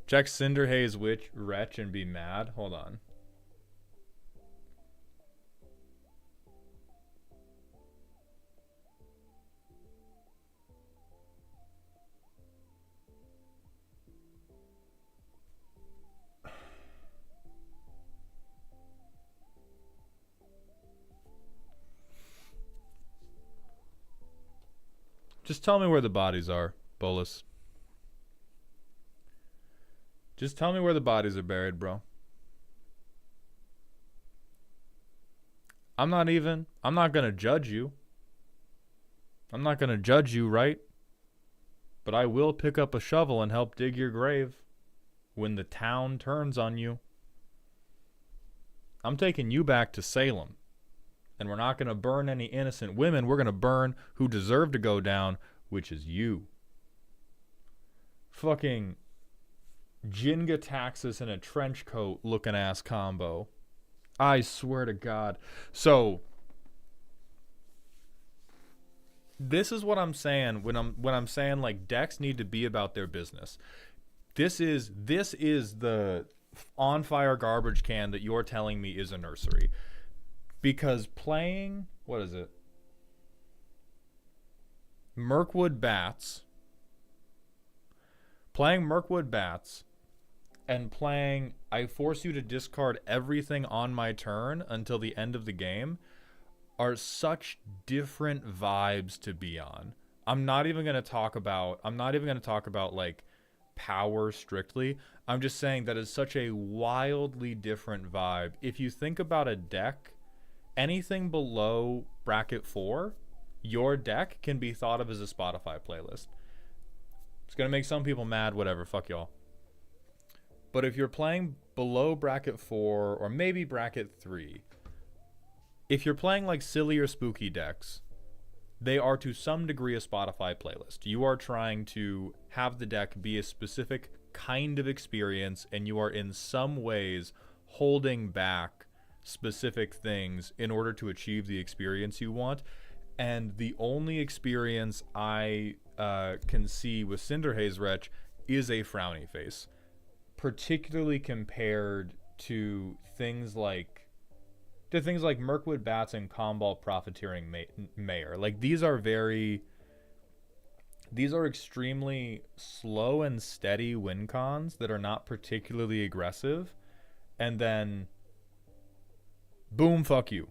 Check Cinderhaze Wretch and be mad. Hold on. Just tell me where the bodies are, Bolus. Just tell me where the bodies are buried, bro. I'm not gonna judge you. I'm not gonna judge you, right? But I will pick up a shovel and help dig your grave when the town turns on you. I'm taking you back to Salem. And we're not going to burn any innocent women. We're going to burn who deserve to go down, which is you. Fucking Jenga Taxus in a trench coat looking ass combo. I swear to God. So this is what I'm saying when I'm saying like decks need to be about their business. This is the on fire garbage can that you're telling me is a nursery. Because playing, what is it? Mirkwood Bats. Playing Mirkwood Bats and playing I force you to discard everything on my turn until the end of the game are such different vibes to be on. I'm not even going to talk about like power strictly. I'm just saying that is such a wildly different vibe. If you think about a deck, anything below bracket 4, your deck can be thought of as a Spotify playlist. It's going to make some people mad, whatever, fuck y'all. But if you're playing below bracket 4 or maybe bracket 3, if you're playing like silly or spooky decks, they are to some degree a Spotify playlist. You are trying to have the deck be a specific kind of experience, and you are in some ways holding back specific things in order to achieve the experience you want. And the only experience I can see with Cinderhaze Wretch is a frowny face, particularly compared to things like Mirkwood Bats and Comball Profiteering Mayor. Like these are extremely slow and steady win cons that are not particularly aggressive, and then boom, fuck you.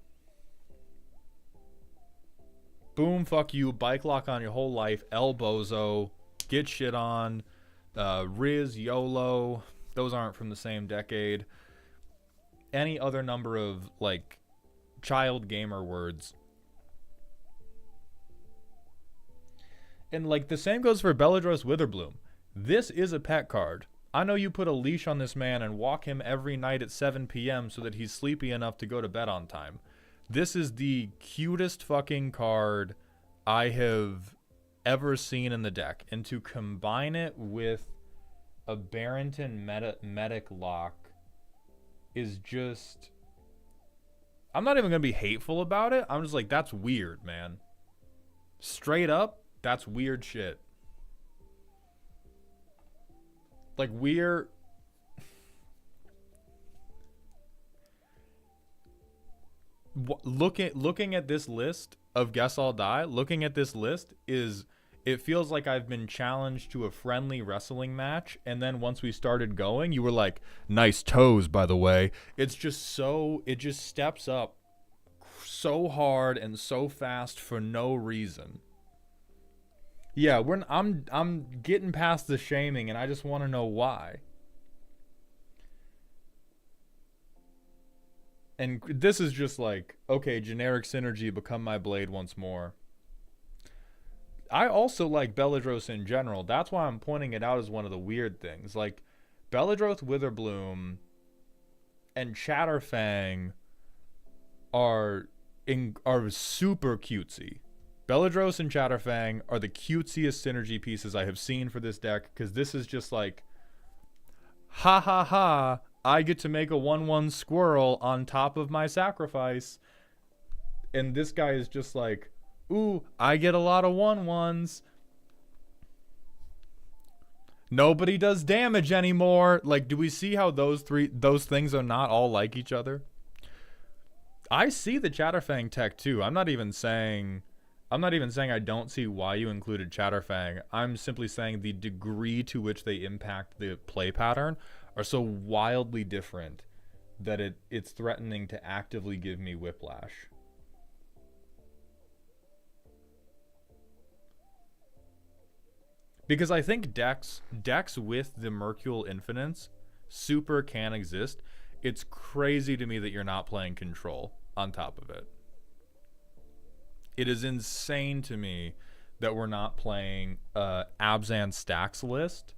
Boom, fuck you, bike lock on your whole life, Elbozo, get shit on, Riz, YOLO, those aren't from the same decade. Any other number of, like, child gamer words. And, like, the same goes for Belladros Witherbloom. This is a pet card. I know you put a leash on this man and walk him every night at 7 p.m. so that he's sleepy enough to go to bed on time. This is the cutest fucking card I have ever seen in the deck. And to combine it with a Barrington Medic lock is just... I'm not even going to be hateful about it. I'm just like, that's weird, man. Straight up, that's weird shit. Like, we're... looking at this list of Guess I'll Die, looking at this list is It feels like I've been challenged to a friendly wrestling match, and then once we started going, you were like, nice toes, by the way. It's just so, it just steps up so hard and so fast for no reason. Yeah, I'm getting past the shaming, and I just want to know why. And this is just like, okay, generic synergy, become my blade once more. I also like Belladros in general. That's why I'm pointing it out as one of the weird things. Like, Belladros Witherbloom and Chatterfang are super cutesy. Belladros and Chatterfang are the cutesiest synergy pieces I have seen for this deck, because this is just like, ha ha ha, I get to make a 1/1 squirrel on top of my sacrifice. And this guy is just like, ooh, I get a lot of 1/1s. Nobody does damage anymore. Like, do we see how those things are not all like each other? I see the Chatterfang tech too. I'm not even saying I don't see why you included Chatterfang. I'm simply saying the degree to which they impact the play pattern are so wildly different that it's threatening to actively give me whiplash. Because I think decks with the Mercule Infinites super can exist. It's crazy to me that you're not playing Control on top of it. It is insane to me that we're not playing Abzan Stacks list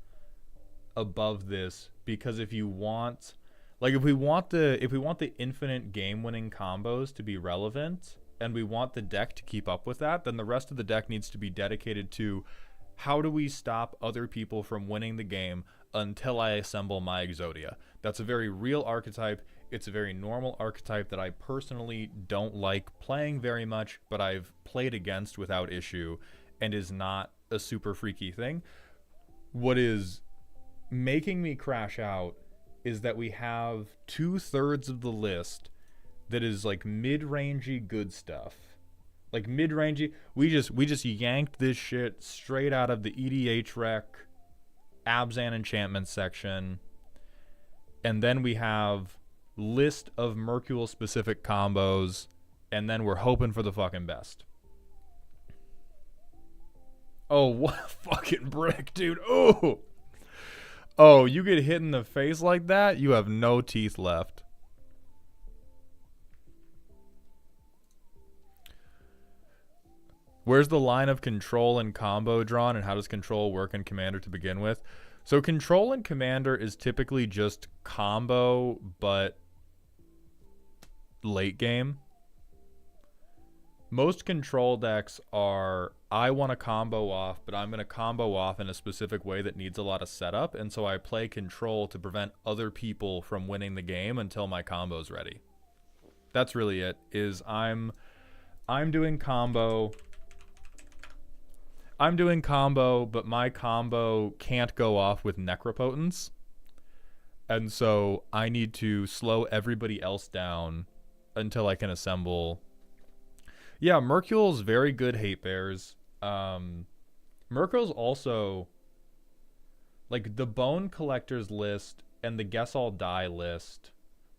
above this, because if we want the infinite game-winning combos to be relevant, and we want the deck to keep up with that, then the rest of the deck needs to be dedicated to how do we stop other people from winning the game until I assemble my Exodia. That's a very real archetype. It's a very normal archetype that I personally don't like playing very much, but I've played against without issue, and is not a super freaky thing. What is making me crash out is that we have 2/3 of the list that is like mid-rangey good stuff. Like mid-rangey, we just yanked this shit straight out of the EDH rec, Abzan enchantment section, and then we have list of Mercule specific combos, and then we're hoping for the fucking best. Oh, what a fucking brick, dude. Oh, you get hit in the face like that, you have no teeth left. Where's the line of control and combo drawn, and how does control work in Commander to begin with? So control in Commander is typically just combo, but late game. Most control decks are, I want to combo off, but I'm going to combo off in a specific way that needs a lot of setup, and so I play control to prevent other people from winning the game until my combo's ready. That's really it, is I'm doing combo, but my combo can't go off with Necropotence. And so I need to slow everybody else down until I can assemble. Yeah, Mercule's very good hate bears. Mercule's also, like, the Bone Collectors list and the Guess I'll Die list,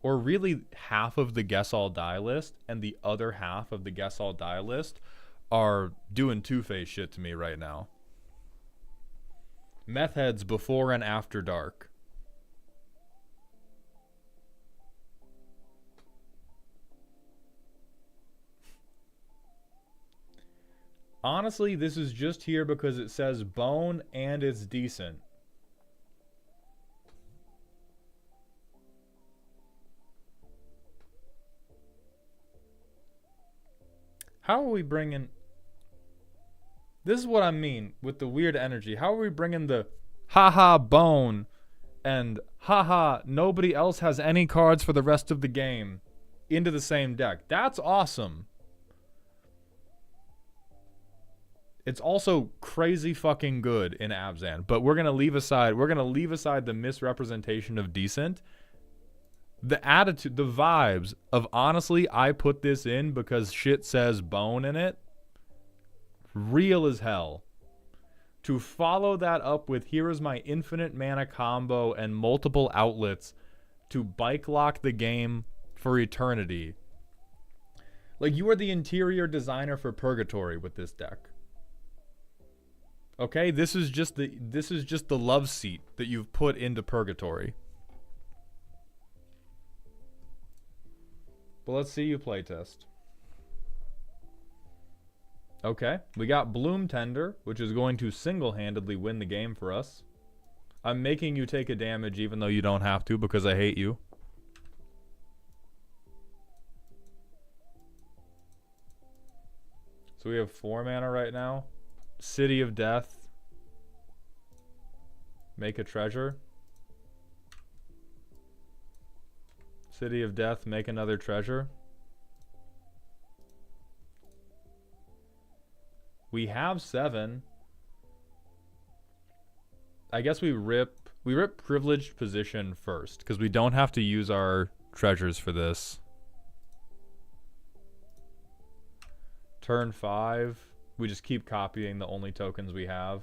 or really half of the Guess I'll Die list and the other half of the Guess I'll Die list, are doing two-face shit to me right now. Meth heads before and after dark. Honestly, this is just here because it says bone and it's decent. How are we bringing... This is what I mean with the weird energy. How are we bringing the haha bone and haha nobody else has any cards for the rest of the game into the same deck? That's awesome. It's also crazy fucking good in Abzan, but we're gonna leave aside the misrepresentation of decent. The attitude, the vibes of, honestly, I put this in because shit says bone in it. Real as hell. to follow that up with here is my infinite mana combo and multiple outlets to bike lock the game for eternity. Like, you are the interior designer for Purgatory with this deck. Okay, this is just the love seat that you've put into Purgatory. But let's see you playtest. Okay, we got Bloom Tender, which is going to single-handedly win the game for us. I'm making you take a damage even though you don't have to because I hate you. So we have 4 mana right now. City of Death. Make a treasure. City of Death, make another treasure. We have 7. I guess we rip Privileged Position first because we don't have to use our treasures for this. Turn 5, we just keep copying the only tokens we have.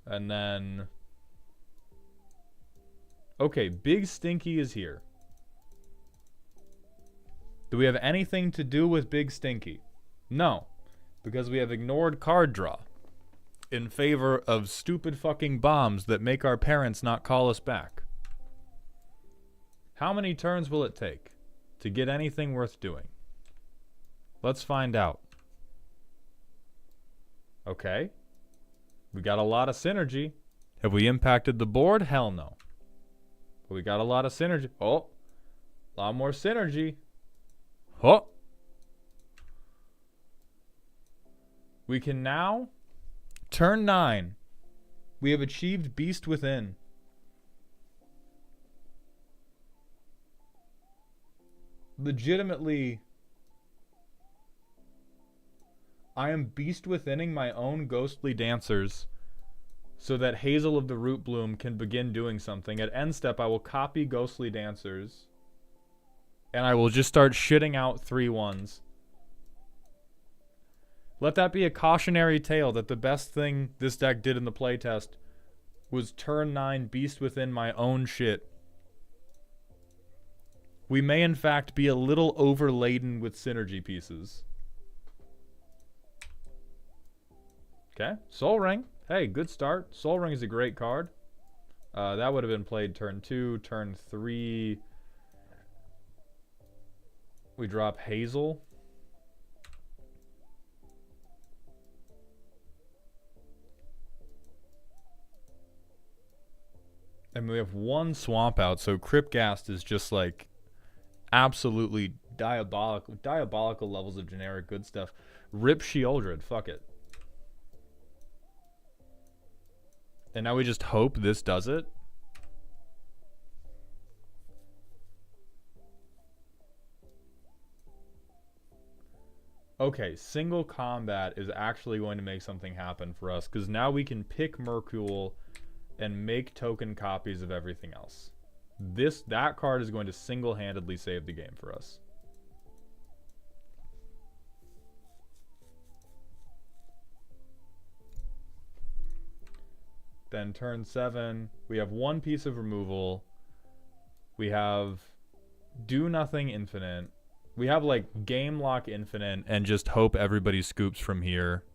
And then... Okay, Big Stinky is here. Do we have anything to do with Big Stinky? No, because we have ignored card draw in favor of stupid fucking bombs that make our parents not call us back. How many turns will it take to get anything worth doing? Let's find out. Okay. We got a lot of synergy. Have we impacted the board? Hell no. But we got a lot of synergy. Oh. A lot more synergy. Oh. We can now... Turn 9. We have achieved Beast Within. Legitimately... I am Beast Withinning my own ghostly dancers so that Hazel of the Root Bloom can begin doing something. At end step, I will copy ghostly dancers and I will just start shitting out 3/1s. Let that be a cautionary tale that the best thing this deck did in the playtest was turn 9 Beast Within my own shit. We may in fact be a little overladen with synergy pieces. Okay, Soul Ring. Hey, good start. Soul Ring is a great card. That would have been played turn 2. Turn 3, we drop Hazel. And we have 1 swamp out, so Cryptghast is just like absolutely diabolical levels of generic good stuff. Rip Sheoldred, fuck it. And now we just hope this does it. Okay, single combat is actually going to make something happen for us, because now we can pick Mercule and make token copies of everything else. That card is going to single-handedly save the game for us. Then turn 7, we have 1 piece of removal. We have Do Nothing Infinite. We have like Game Lock Infinite and just hope everybody scoops from here.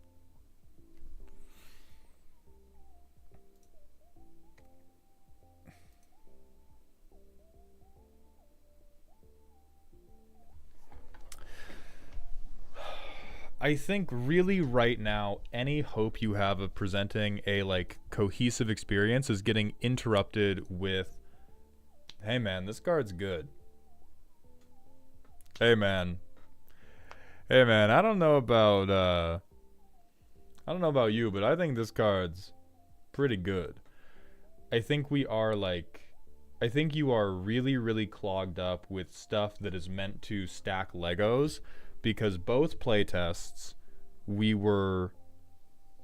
I think really right now, any hope you have of presenting a like cohesive experience is getting interrupted with, hey man, this card's good. Hey man, I don't know about you, but I think this card's pretty good. I think you are really clogged up with stuff that is meant to stack Legos. Because both playtests, we were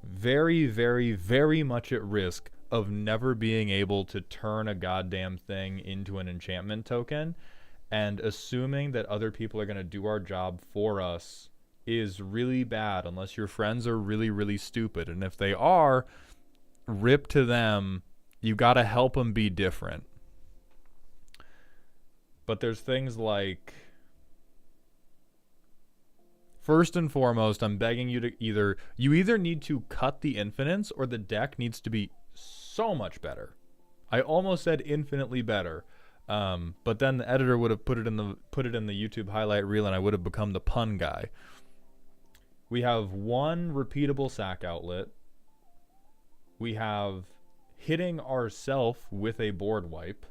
very much at risk of never being able to turn a goddamn thing into an enchantment token, and assuming that other people are going to do our job for us is really bad unless your friends are really, really stupid. And if they are, rip to them. You gotta help them be different. But there's things like, first and foremost, I'm begging you to either need to cut the infinites or the deck needs to be so much better. I almost said infinitely better. But then the editor would have put it in the YouTube highlight reel and I would have become the pun guy. We have one repeatable sack outlet. We have hitting ourself with a board wipe.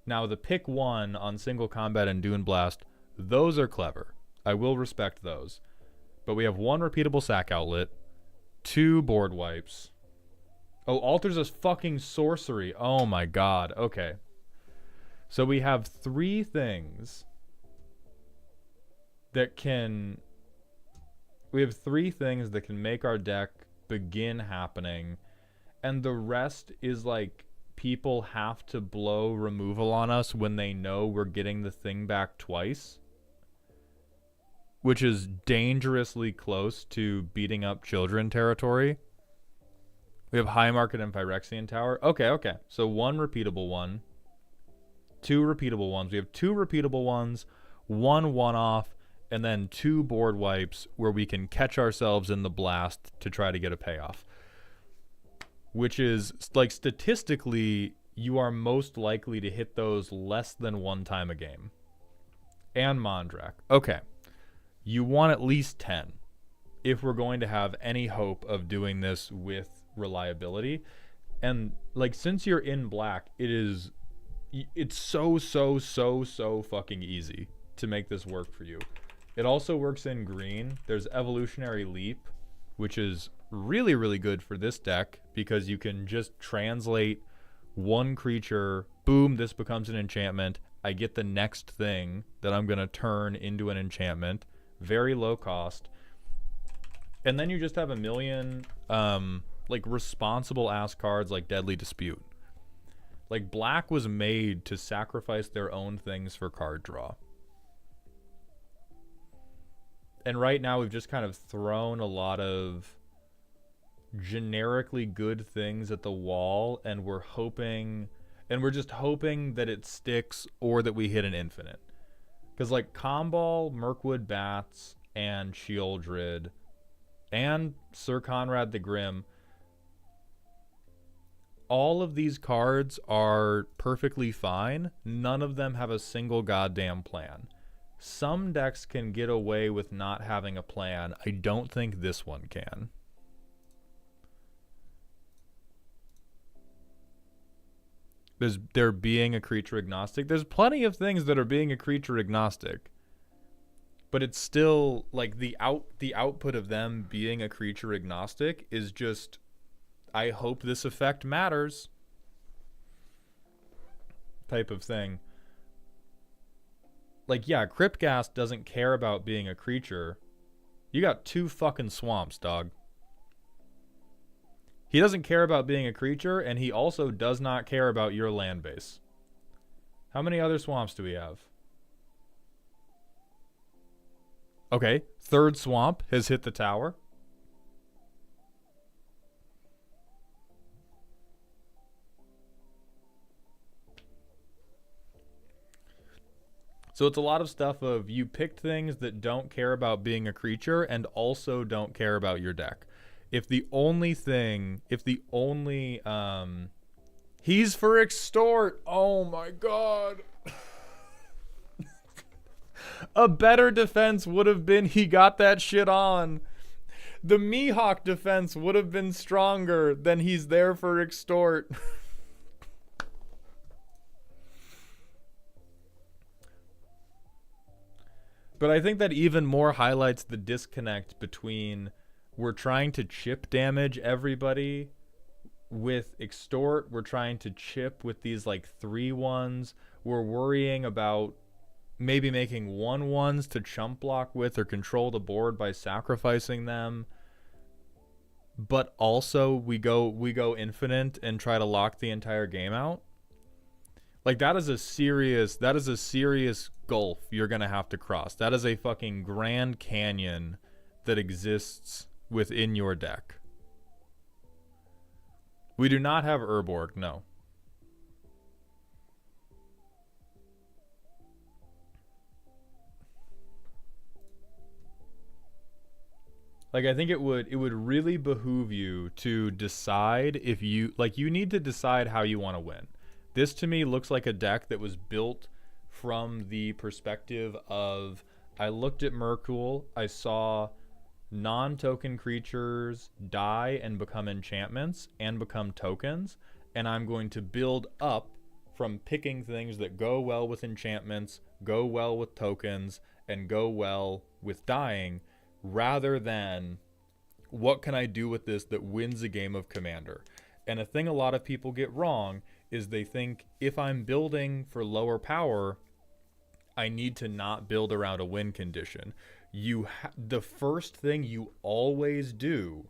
Now the pick one on single combat and Dune Blast, those are clever. I will respect those. But we have one repeatable sack outlet, 2 board wipes. Oh, alters as fucking sorcery. Oh my god. Okay. So we have 3 things that can... We have 3 things that can make our deck begin happening. And the rest is like people have to blow removal on us when they know we're getting the thing back twice. Which is dangerously close to beating up children territory. We have High Market and Phyrexian Tower. Okay. So 1 repeatable one. 2 repeatable ones. We have 2 repeatable ones, 1 one-off, and then 2 board wipes where we can catch ourselves in the blast to try to get a payoff. Which is, like, statistically, you are most likely to hit those less than 1 time a game. And Mondrak. Okay. You want at least 10 if we're going to have any hope of doing this with reliability. And, like, since you're in black, it's so fucking easy to make this work for you. It also works in green. There's Evolutionary Leap, which is really, really good for this deck because you can just translate 1 creature. Boom, this becomes an enchantment. I get the next thing that I'm going to turn into an enchantment. Very low cost. And then you just have a million, like, responsible ass cards like Deadly Dispute. Like, black was made to sacrifice their own things for card draw. And right now we've just kind of thrown a lot of generically good things at the wall, and we're just hoping that it sticks or that we hit an infinite. Because, like, Comball, Mirkwood Bats, and Sheoldred, and Sir Conrad the Grim, all of these cards are perfectly fine. None of them have a single goddamn plan. Some decks can get away with not having a plan. I don't think this one can. They're being a creature agnostic. There's plenty of things that are being a creature agnostic. But it's still, like, the output of them being a creature agnostic is just, I hope this effect matters type of thing. Like, yeah, Cryptghast doesn't care about being a creature. You got 2 fucking swamps, dog. He doesn't care about being a creature, and he also does not care about your land base. How many other swamps do we have? Okay, 3rd swamp has hit the tower. So it's a lot of stuff of you picked things that don't care about being a creature and also don't care about your deck. He's for extort. Oh my god. A better defense would have been he got that shit on. The Mihawk defense would have been stronger than he's there for extort. But I think that even more highlights the disconnect between we're trying to chip damage everybody with extort, we're trying to chip with these like 3/1s, we're worrying about maybe making 1/1s to chump block with or control the board by sacrificing them. But also we go infinite and try to lock the entire game out. Like that is a serious gulf you're going to have to cross. That is a fucking Grand Canyon that exists within your deck. We do not have Urborg, no. Like I think it would really behoove you to decide if you like you need to decide how you want to win. This to me looks like a deck that was built from the perspective of I looked at Merkul, I saw non-token creatures die and become enchantments and become tokens, and I'm going to build up from picking things that go well with enchantments, go well with tokens, and go well with dying, rather than what can I do with this that wins a game of Commander. And a thing a lot of people get wrong is they think if I'm building for lower power, I need to not build around a win condition. The first thing you always do,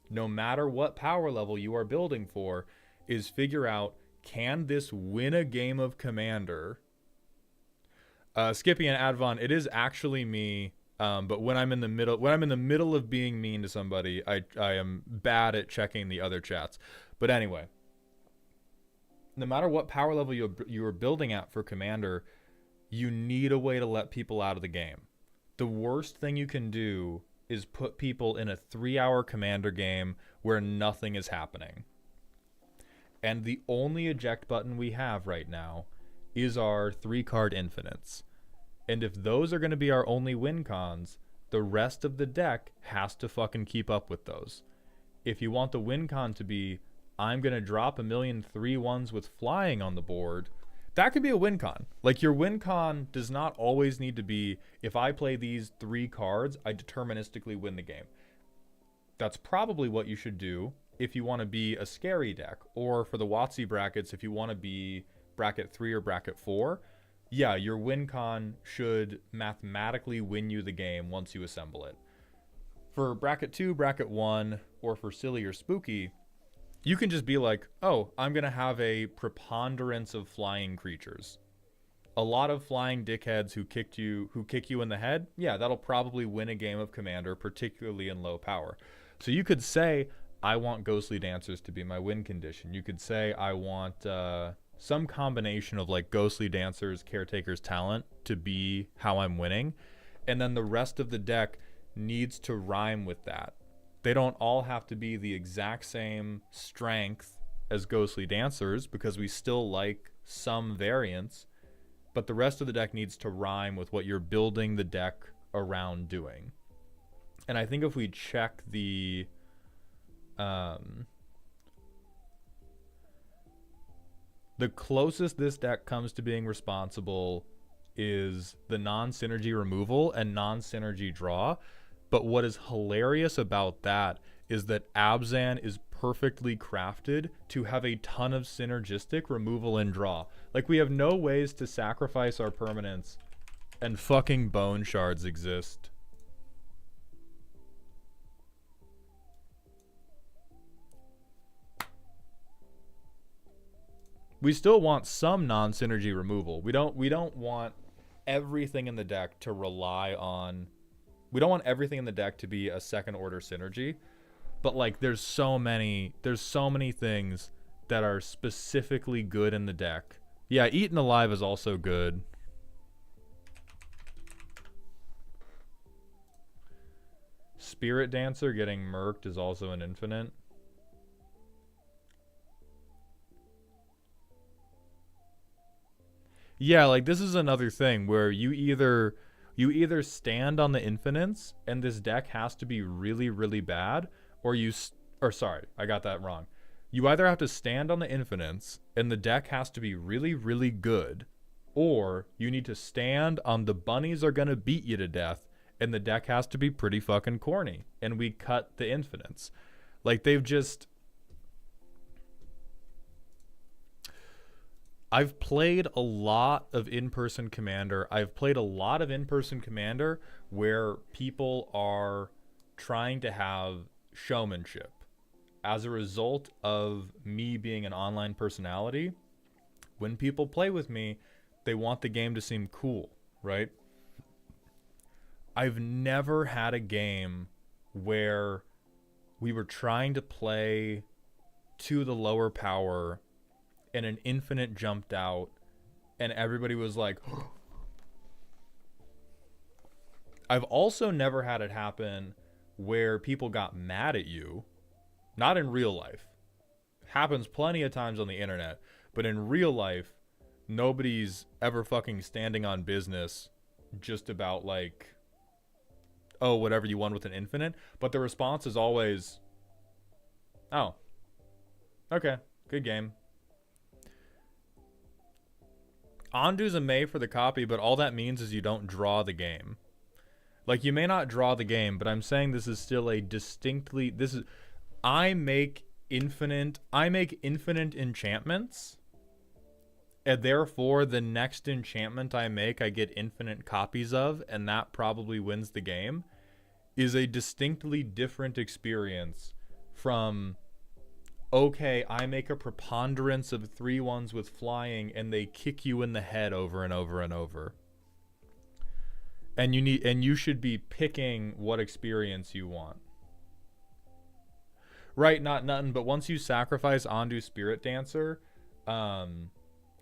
no matter what power level you are building for, is figure out, can this win a game of Commander? Skippy and Advon, it is actually me. But when I'm in the middle of being mean to somebody, I am bad at checking the other chats. But anyway, no matter what power level you are building at for Commander, you need a way to let people out of the game. The worst thing you can do is put people in a 3-hour Commander game where nothing is happening. And the only eject button we have right now is our 3-card infinites. And if those are going to be our only win cons, the rest of the deck has to fucking keep up with those. If you want the win con to be, I'm going to drop a million 3/1s with flying on the board, that could be a win con. Like your win con does not always need to be, if I play these 3 cards, I deterministically win the game. That's probably what you should do if you want to be a scary deck, or for the WotC brackets, if you want to be bracket 3 or bracket 4. Yeah, your win con should mathematically win you the game once you assemble it. For bracket 2, bracket 1, or for silly or spooky, you can just be like, oh, I'm going to have a preponderance of flying creatures. A lot of flying dickheads who kick you in the head, yeah, that'll probably win a game of Commander, particularly in low power. So you could say, I want Ghostly Dancers to be my win condition. You could say, I want some combination of like Ghostly Dancers, Caretaker's Talent to be how I'm winning. And then the rest of the deck needs to rhyme with that. They don't all have to be the exact same strength as Ghostly Dancers because we still like some variants, but the rest of the deck needs to rhyme with what you're building the deck around doing. And I think if we check the closest this deck comes to being responsible is the non-synergy removal and non-synergy draw. But what is hilarious about that is that Abzan is perfectly crafted to have a ton of synergistic removal and draw. Like, we have no ways to sacrifice our permanents, and fucking bone shards exist. We still want some non-synergy removal. We don't want everything in the deck to rely on... We don't want everything in the deck to be a second order synergy, but like there's so many things that are specifically good in the deck. Yeah, Eaten Alive is also good. Spirit Dancer getting murked is also an infinite. Yeah, like this is another thing where you either stand on the infinites and this deck has to be really, really bad, or sorry, I got that wrong. You either have to stand on the infinites and the deck has to be really, really good, or you need to stand on the bunnies are gonna beat you to death and the deck has to be pretty fucking corny, and we cut the infinites. Like I've played a lot of in-person Commander. I've played a lot of in-person Commander where people are trying to have showmanship. As a result of me being an online personality, when people play with me, they want the game to seem cool, right? I've never had a game where we were trying to play to the lower power and an infinite jumped out and everybody was like, I've also never had it happen where people got mad at you, not in real life. Happens plenty of times on the internet, but in real life, nobody's ever fucking standing on business just about like, oh, whatever you won with an infinite. But the response is always, oh, okay, good game. Ondu's a May for the copy, but all that means is you don't draw the game. Like, you may not draw the game, but I'm saying this is still a distinctly, I make infinite enchantments, and therefore the next enchantment I make I get infinite copies of, and that probably wins the game, is a distinctly different experience from, okay, I make a preponderance of 3/1s with flying and they kick you in the head over and over and over. And you should be picking what experience you want. Right, not nothing, but once you sacrifice Ondu Spirit Dancer, and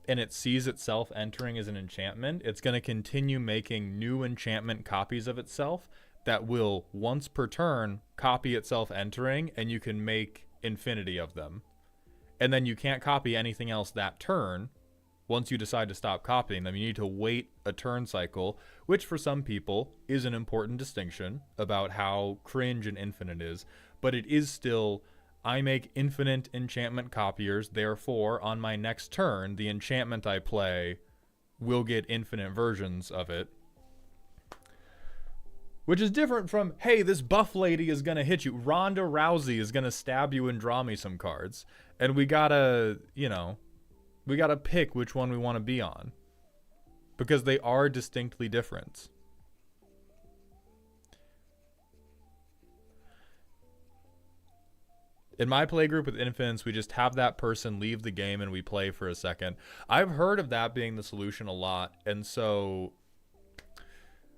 it sees itself entering as an enchantment, it's going to continue making new enchantment copies of itself that will, once per turn, copy itself entering, and you can make infinity of them. And then you can't copy anything else that turn. Once you decide to stop copying them, you need to wait a turn cycle, which for some people is an important distinction about how cringe an infinite is. But it is still, I make infinite enchantment copiers, therefore on my next turn, the enchantment I play will get infinite versions of it. Which is different from, hey, this buff lady is going to hit you. Ronda Rousey is going to stab you and draw me some cards. And we gotta, we gotta pick which one we want to be on. Because they are distinctly different. In my playgroup with infants, we just have that person leave the game and we play for a second. I've heard of that being the solution a lot. And so,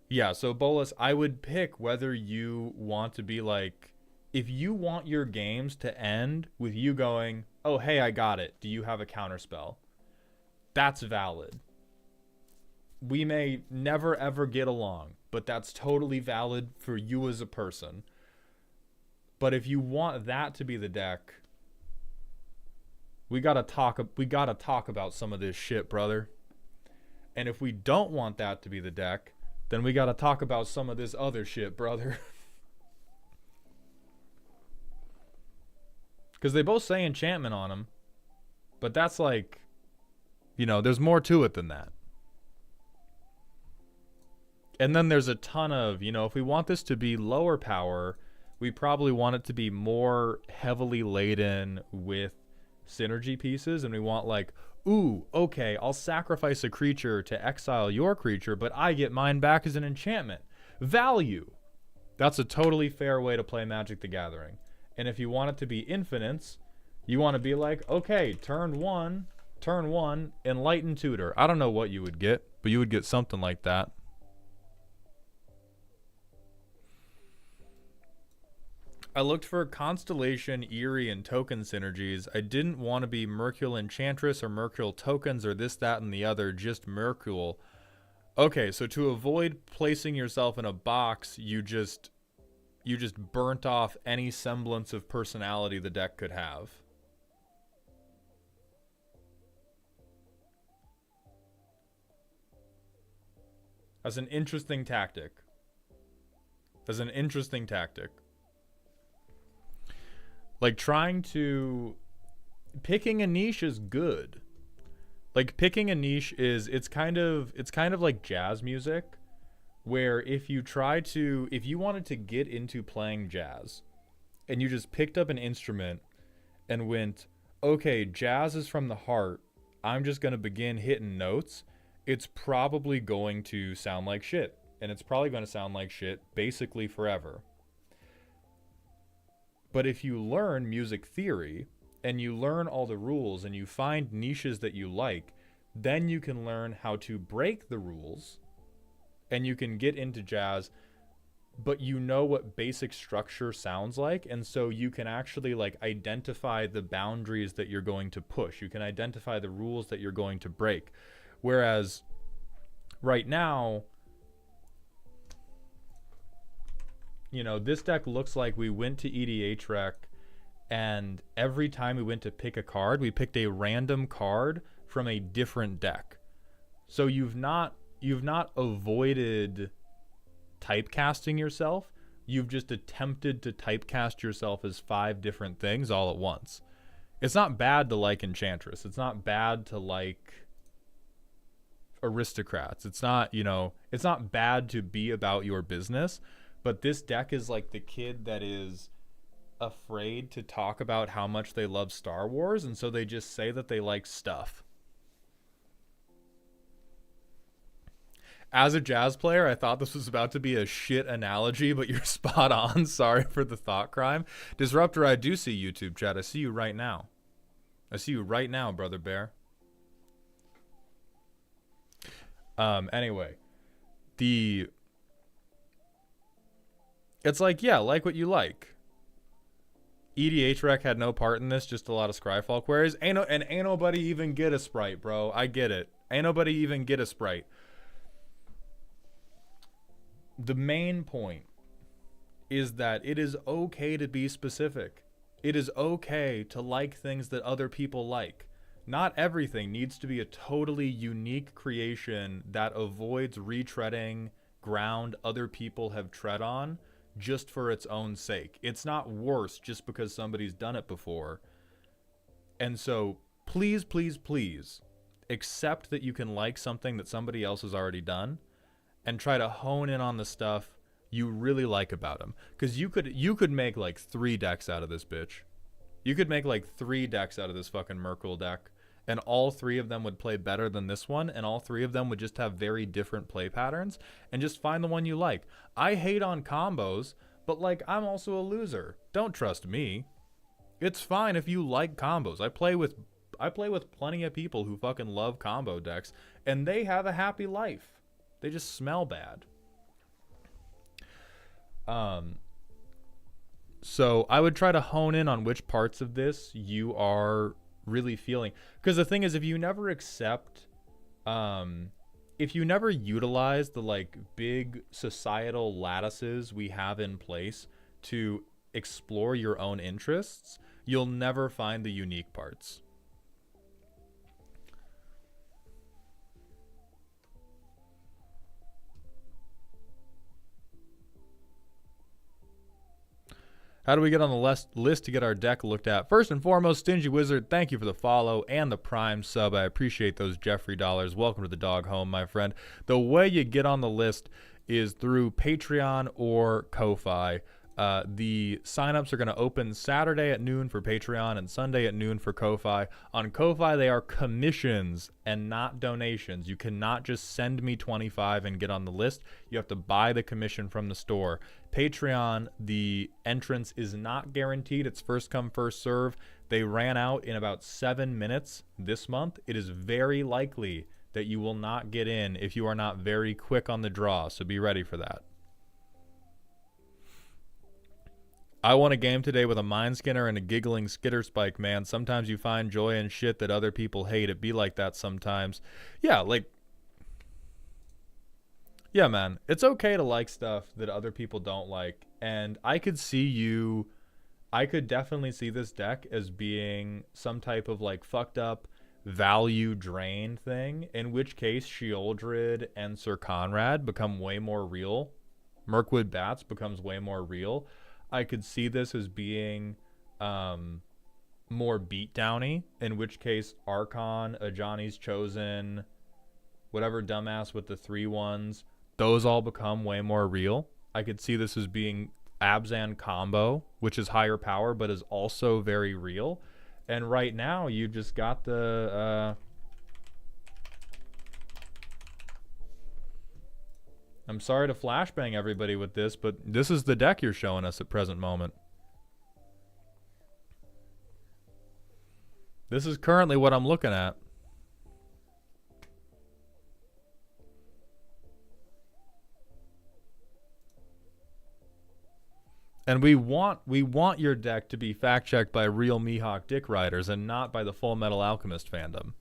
yeah, so Bolus, I would pick whether you want to be like, if you want your games to end with you going, oh, hey, I got it. Do you have a counterspell? That's valid. We may never ever get along, but that's totally valid for you as a person. But if you want that to be the deck, we gotta talk about some of this shit, brother. And if we don't want that to be the deck, then we gotta talk about some of this other shit, brother. Because they both say enchantment on them, but that's like, there's more to it than that. And then there's a ton of, if we want this to be lower power, we probably want it to be more heavily laden with synergy pieces. And we want like, ooh, okay, I'll sacrifice a creature to exile your creature, but I get mine back as an enchantment. Value. That's a totally fair way to play Magic the Gathering. And if you want it to be infinites, you want to be like, okay, turn one, Enlighten Tutor. I don't know what you would get, but you would get something like that. I looked for Constellation, Eerie, and Token synergies. I didn't want to be Mercule Enchantress or Mercule Tokens or this, that, and the other, just Mercule. Okay, so to avoid placing yourself in a box, you just burnt off any semblance of personality the deck could have. That's an interesting tactic. Like, picking a niche is good. Like, picking a niche is, it's kind of like jazz music, where if you wanted to get into playing jazz, and you just picked up an instrument and went, okay, jazz is from the heart, I'm just going to begin hitting notes, it's probably going to sound like shit. And it's probably going to sound like shit basically forever. But if you learn music theory and you learn all the rules and you find niches that you like, Then you can learn how to break the rules and you can get into Jazz, but you know what basic structure sounds like, and so you can actually like identify the boundaries that you're going to push. You can identify the rules that you're going to break. Whereas right now, you know, this deck looks like we went to EDH Rec, and every time we went to pick a card, we picked a random card from a different deck. So you've not avoided typecasting yourself. You've just attempted to typecast yourself as 5 different things all at once. It's not bad to like Enchantress. It's not bad to like Aristocrats. It's not, you know, it's not bad to be about your business, but this deck is like the kid that is afraid to talk about how much they love Star Wars, and so they just say that they like stuff. As a Jazz player, I thought this was about to be a shit analogy, but you're spot on. Sorry for the thought crime. Disruptor, I do see YouTube chat. I see you right now. I see you right now, Brother Bear. Anyway. It's like, yeah, like what you like. EDH Rec had no part in this, just a lot of Scryfall queries. Ain't nobody even get a Sprite, bro. I get it. Ain't nobody even get a Sprite. The main point is that it is okay to be specific. It is okay to like things that other people like. Not everything needs to be a totally unique creation that avoids retreading ground other people have tread on just for its own sake. It's not worse just because somebody's done it before. And so please, please, please accept that you can like something that somebody else has already done, and try to hone in on the stuff you really like about them. Because you could make like 3 decks out of this bitch. You could make like 3 decks out of this fucking Merkle deck, and all 3 of them would play better than this one, and all 3 of them would just have very different play patterns, and just find the one you like. I hate on combos, but like, I'm also a loser. Don't trust me. It's fine if you like combos. I play with plenty of people who fucking love combo decks, and they have a happy life. They just smell bad. So I would try to hone in on which parts of this you are really feeling. Because the thing is, if you never accept, if you never utilize the like big societal lattices we have in place to explore your own interests, you'll never find the unique parts. How do we get on the list to get our deck looked at? First and foremost, Stingy Wizard, thank you for the follow and the Prime sub. I appreciate those Jeffrey dollars. Welcome to the dog home, my friend. The way you get on the list is through Patreon or Ko-Fi. The signups are going to open Saturday at noon for Patreon and Sunday at noon for Ko-Fi. On Ko-Fi, they are commissions and not donations. You cannot just send me 25 and get on the list. You have to buy the commission from the store. Patreon, the entrance is not guaranteed. It's first come, first serve. They ran out in about 7 minutes this month. It is very likely that you will not get in if you are not very quick on the draw, so be ready for that. I won a game today with a Mind Skinner and a giggling Skitter Spike, man. Sometimes you find joy in shit that other people hate. It be like that sometimes. Yeah, like... Yeah, man. It's okay to like stuff that other people don't like. And I could definitely see this deck as being some type of like fucked up value drain thing. In which case, Sheoldred and Sir Conrad become way more real. Mirkwood Bats becomes way more real. I could see this as being more beatdowny, in which case Archon, Ajani's Chosen, whatever dumbass with the 3/1s, those all become way more real. I could see this as being Abzan combo, which is higher power but is also very real. And right now you just got the... I'm sorry to flashbang everybody with this, but this is the deck you're showing us at present moment. This is currently what I'm looking at. And we want your deck to be fact checked by real Mihawk dick riders and not by the Full Metal Alchemist fandom.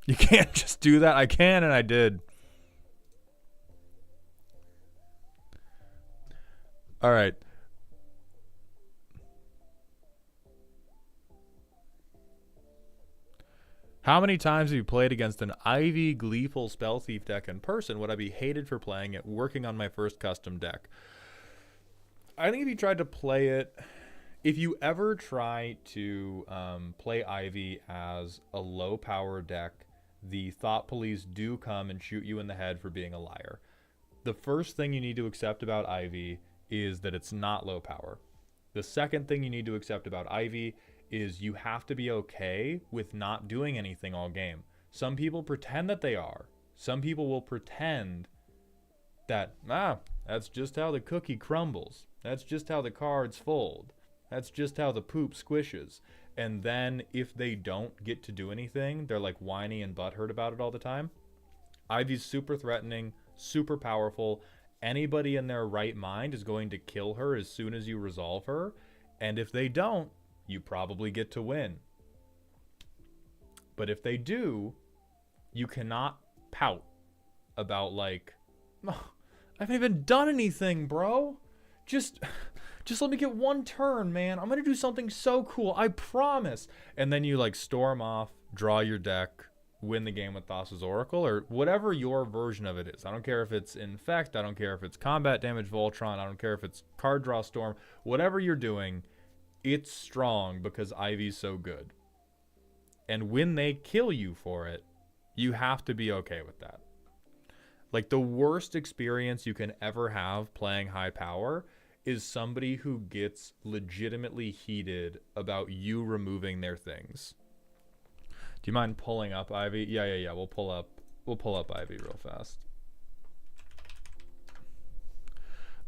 You can't just do that. I can and I did. All right. How many times have you played against an Ivy Gleeful Spell Thief deck in person? Would I be hated for playing it, working on my first custom deck? I think if you tried to play it, if you ever try to play Ivy as a low power deck, the Thought Police do come and shoot you in the head for being a liar. The first thing you need to accept about Ivy is that it's not low power. The second thing you need to accept about Ivy is you have to be okay with not doing anything all game. Some people pretend that they are. Some people will pretend that, that's just how the cookie crumbles. That's just how the cards fold. That's just how the poop squishes. And then if they don't get to do anything, they're like whiny and butthurt about it all the time. Ivy's super threatening, super powerful. Anybody in their right mind is going to kill her as soon as you resolve her. And if they don't, you probably get to win. But if they do, you cannot pout about like, oh, I haven't even done anything, bro. Just let me get one turn, man. I'm gonna do something so cool, I promise. And then you like storm off, draw your deck, win the game with Thassa's Oracle, or whatever your version of it is. I don't care if it's Infect, I don't care if it's Combat Damage Voltron, I don't care if it's Card Draw Storm. Whatever you're doing, it's strong because Ivy's so good. And when they kill you for it, you have to be okay with that. Like, the worst experience you can ever have playing high power is somebody who gets legitimately heated about you removing their things. Do you mind pulling up Ivy? Yeah. We'll pull up Ivy real fast.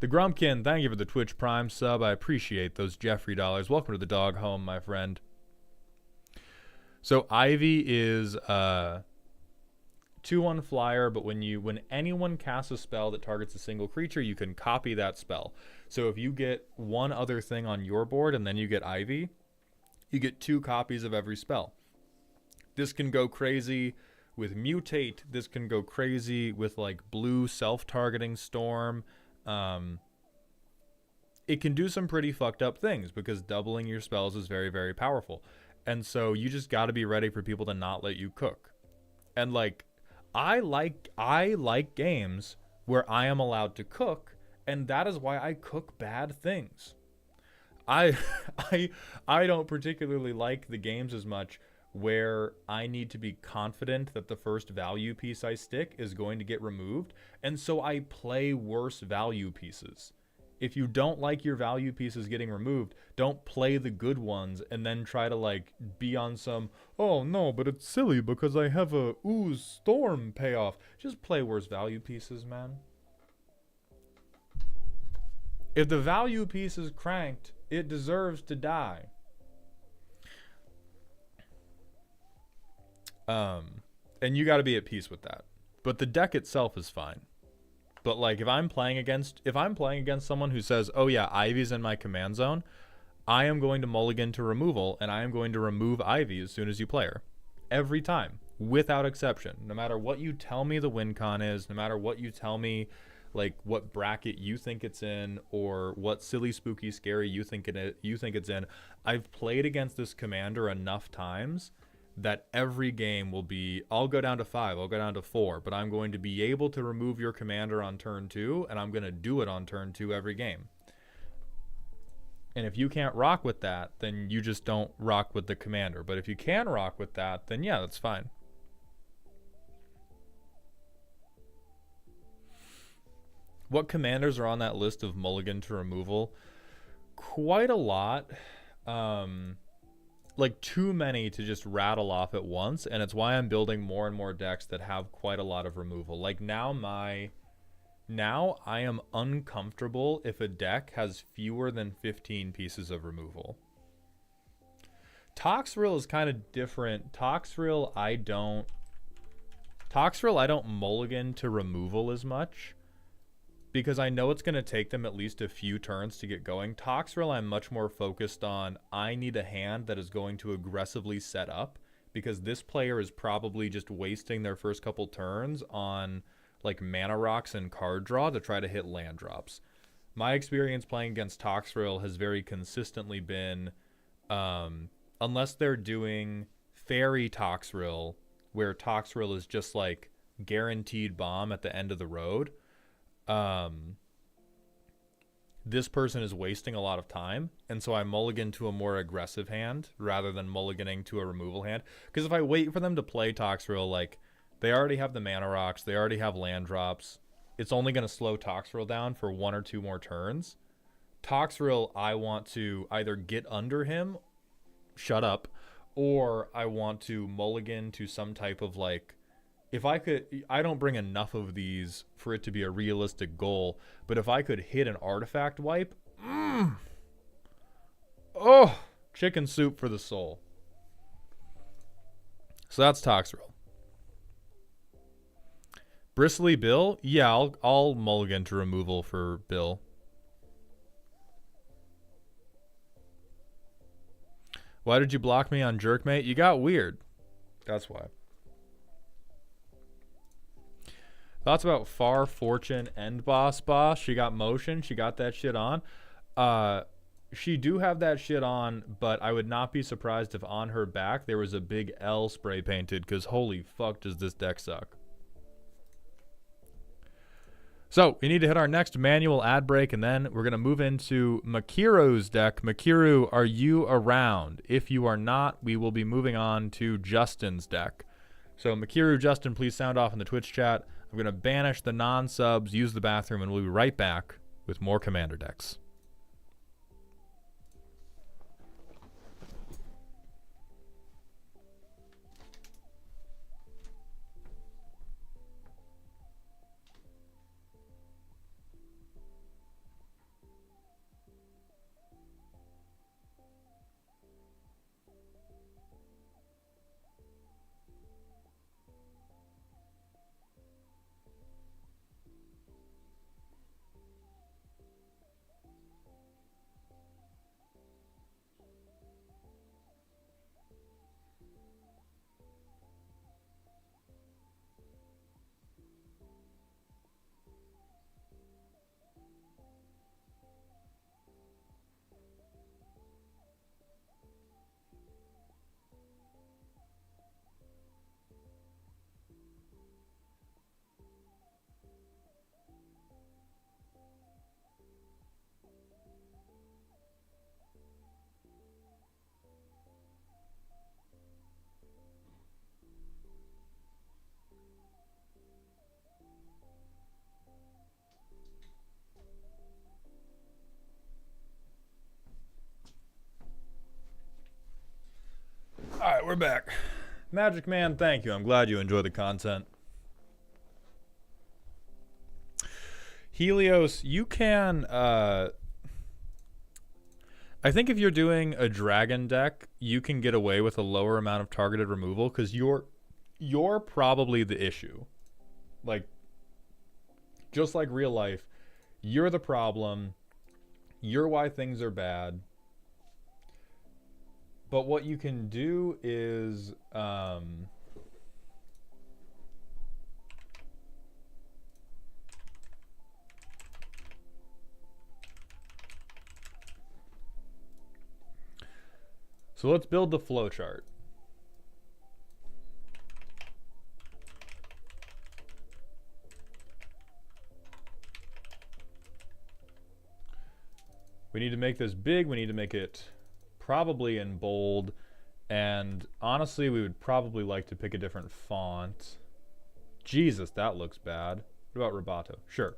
The Grumpkin, thank you for the Twitch Prime sub. I appreciate those Jeffrey dollars. Welcome to the dog home, my friend. So Ivy is 2/1 flyer, but when anyone casts a spell that targets a single creature, you can copy that spell. So if you get one other thing on your board and then you get Ivy, you get 2 copies of every spell. This can go crazy with Mutate. This can go crazy with like blue self-targeting Storm. It can do some pretty fucked up things because doubling your spells is very, very powerful. And so you just got to be ready for people to not let you cook. And like, I like games where I am allowed to cook, and that is why I cook bad things. I don't particularly like the games as much where I need to be confident that the first value piece I stick is going to get removed, and so I play worse value pieces. If you don't like your value pieces getting removed, don't play the good ones and then try to like be on some, oh no, but it's silly because I have a ooze storm payoff. Just play worse value pieces, man. If the value piece is cranked, it deserves to die. And you got to be at peace with that. But the deck itself is fine. But like if I'm playing against someone who says, "Oh yeah, Ivy's in my command zone," I am going to mulligan to removal, and I am going to remove Ivy as soon as you play her. Every time, without exception. No matter what you tell me the win con is, no matter what you tell me like what bracket you think it's in or what silly spooky scary you think it's in, I've played against this commander enough times that every game will be, I'll go down to 5, I'll go down to 4, but I'm going to be able to remove your commander on turn 2, and I'm going to do it on turn 2 every game. And if you can't rock with that, then you just don't rock with the commander. But if you can rock with that, then yeah, that's fine. What commanders are on that list of mulligan to removal? Quite a lot. Like too many to just rattle off at once, and it's why I'm building more and more decks that have quite a lot of removal. Like now I am uncomfortable if a deck has fewer than 15 pieces of removal. Toxrill is kind of different. Toxrill I don't mulligan to removal as much. because I know it's going to take them at least a few turns to get going. Toxrill, I'm much more focused on, I need a hand that is going to aggressively set up, because this player is probably just wasting their first couple turns on like mana rocks and card draw to try to hit land drops. My experience playing against Toxrill has very consistently been, unless they're doing Fairy Toxrill, where Toxrill is just like guaranteed bomb at the end of the road, this person is wasting a lot of time, and so I mulligan to a more aggressive hand rather than mulliganing to a removal hand. Because if I wait for them to play Toxrill, like, they already have the mana rocks, they already have land drops, it's only going to slow Toxrill down for 1 or 2 more turns. Toxrill, I want to either get under him, shut up, or I want to mulligan to some type of, like, if I could, I don't bring enough of these for it to be a realistic goal, but if I could hit an artifact wipe, oh, chicken soup for the soul. So that's Toxrill. Bristly Bill? Yeah, I'll mulligan to removal for Bill. Why did you block me on Jerkmate? You got weird. That's why. Thoughts about Far Fortune End Boss Boss? She got motion. She got that shit on. She do have that shit on, but I would not be surprised if on her back there was a big L spray painted, because holy fuck does this deck suck. So we need to hit our next manual ad break, and then we're going to move into Makiru's deck. Makiru, are you around? If you are not, we will be moving on to Justin's deck. So Makiru, Justin, please sound off in the Twitch chat. I'm going to banish the non-subs, use the bathroom, and we'll be right back with more Commander decks. All right, we're back. Magic Man, thank you. I'm glad you enjoy the content. Helios, you can... I think if you're doing a dragon deck, you can get away with a lower amount of targeted removal, because you're probably the issue. Like, just like real life, you're the problem. You're why things are bad. But what you can do is... so let's build the flowchart. We need to make this big. We need to make it probably in bold. And honestly, we would probably like to pick a different font. Jesus, that looks bad. What about Roboto? Sure.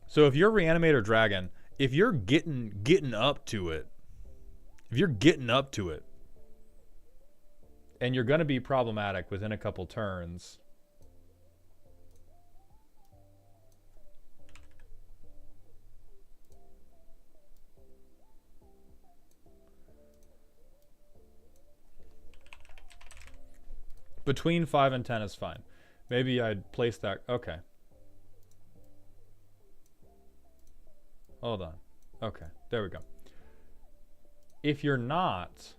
So if you're Reanimator Dragon, if you're getting up to it, if you're getting up to it, and you're going to be problematic within a couple turns, between 5 and 10 is fine. Maybe I'd place that. Okay. Hold on. Okay, there we go. If you're not...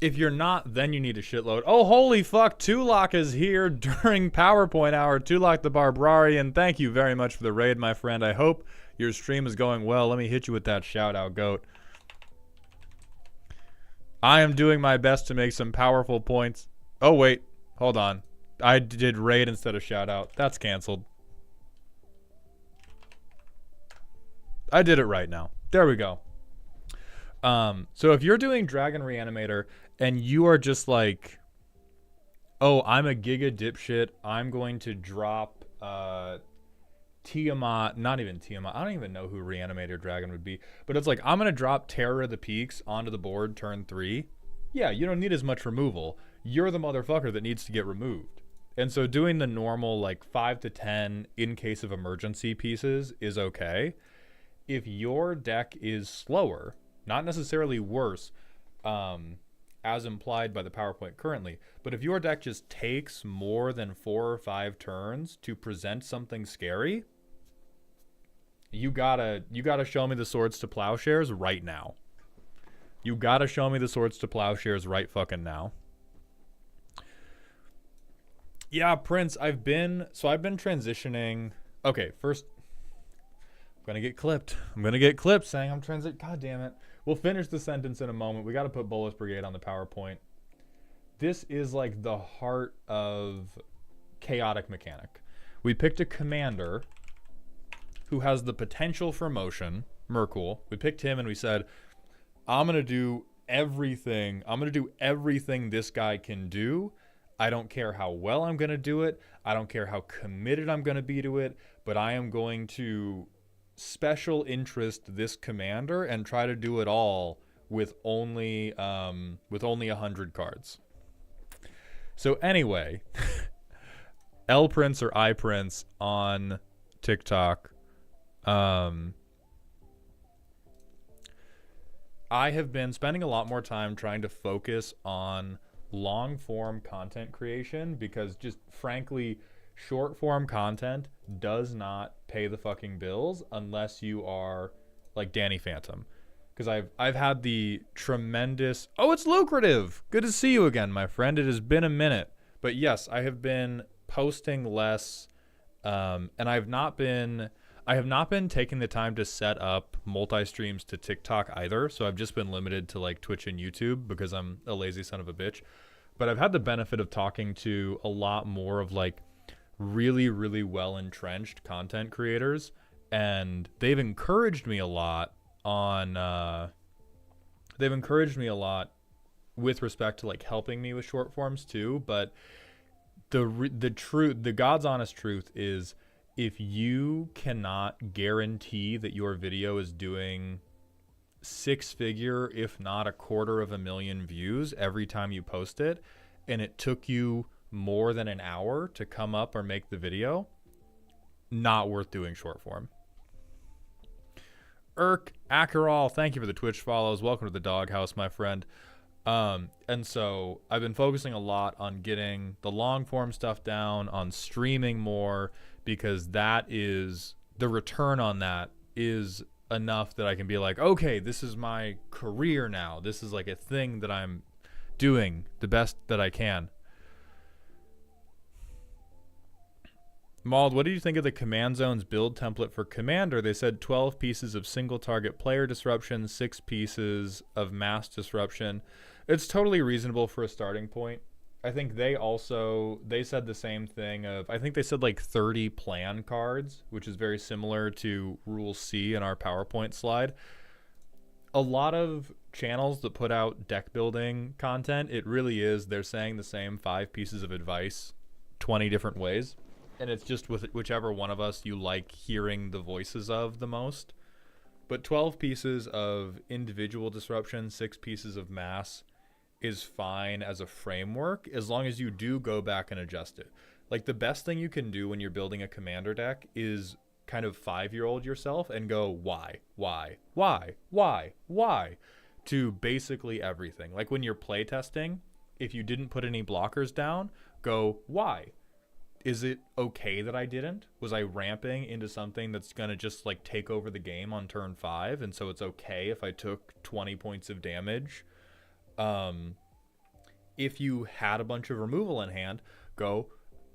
If you're not, then you need a shitload. Oh, holy fuck. Tulak is here during PowerPoint hour. Tulak the Barbarian, thank you very much for the raid, my friend. I hope your stream is going well. Let me hit you with that shout out, goat. I am doing my best to make some powerful points. Oh, wait. Hold on. I did raid instead of shout out. That's canceled. I did it right now. There we go. So if you're doing Dragon Reanimator and you are just like, oh, I'm a Giga dipshit, I'm going to drop Tiamat, not even Tiamat, I don't even know who Reanimator Dragon would be, but it's like, I'm going to drop Terror of the Peaks onto the board turn 3. Yeah, you don't need as much removal. You're the motherfucker that needs to get removed. And so doing the normal like 5 to 10 in case of emergency pieces is okay. If your deck is slower, not necessarily worse, as implied by the PowerPoint currently, but if your deck just takes more than 4 or 5 turns to present something scary, you gotta show me the Swords to Plowshares right now. You gotta show me the Swords to Plowshares right fucking now. Yeah, Prince, I've been transitioning. Okay, first, I'm gonna get clipped. Saying I'm God damn it. We'll finish the sentence in a moment. We got to put Bolus Brigade on the PowerPoint. This is like the heart of chaotic mechanic. We picked a commander who has the potential for motion, Merkul. We picked him and we said, I'm going to do everything. I'm going to do everything this guy can do. I don't care how well I'm going to do it. I don't care how committed I'm going to be to it, but I am going to special interest this commander and try to do it all with only 100 cards. So anyway, L Prince or I Prince on TikTok. I have been spending a lot more time trying to focus on long form content creation because just frankly, short form content does not pay the fucking bills unless you are like Danny Phantom. Because I've had the tremendous... Oh, it's lucrative! Good to see you again, my friend. It has been a minute. But yes, I have been posting less, and I have not been taking the time to set up multi-streams to TikTok either. So I've just been limited to like Twitch and YouTube because I'm a lazy son of a bitch. But I've had the benefit of talking to a lot more of like really, really well-entrenched content creators, and they've encouraged me a lot with respect to like helping me with short forms too. But the God's honest truth is, if you cannot guarantee that your video is doing 6-figure, if not 250,000 views every time you post it, and it took you more than an hour to come up or make the video, not worth doing short form. Akerall, thank you for the Twitch follows. Welcome to the doghouse, my friend. And so I've been focusing a lot on getting the long form stuff down, on streaming more, because that is the return on that is enough that I can be like, okay, this is my career now. This is like a thing that I'm doing the best that I can. Mauled, what do you think of the Command Zone's build template for Commander? They said 12 pieces of single target player disruption, 6 pieces of mass disruption. It's totally reasonable for a starting point. I think they said the same thing of, I think they said like 30 plan cards, which is very similar to Rule C in our PowerPoint slide. A lot of channels that put out deck building content, it really is, they're saying the same 5 pieces of advice 20 different ways. And it's just with whichever one of us you like hearing the voices of the most. But 12 pieces of individual disruption, 6 pieces of mass is fine as a framework as long as you do go back and adjust it. Like the best thing you can do when you're building a commander deck is kind of 5-year-old yourself and go why to basically everything. Like when you're playtesting, if you didn't put any blockers down, go why? Is it okay that I didn't? Was I ramping into something that's going to just like take over the game on turn 5 and so it's okay if I took 20 points of damage? If you had a bunch of removal in hand, go,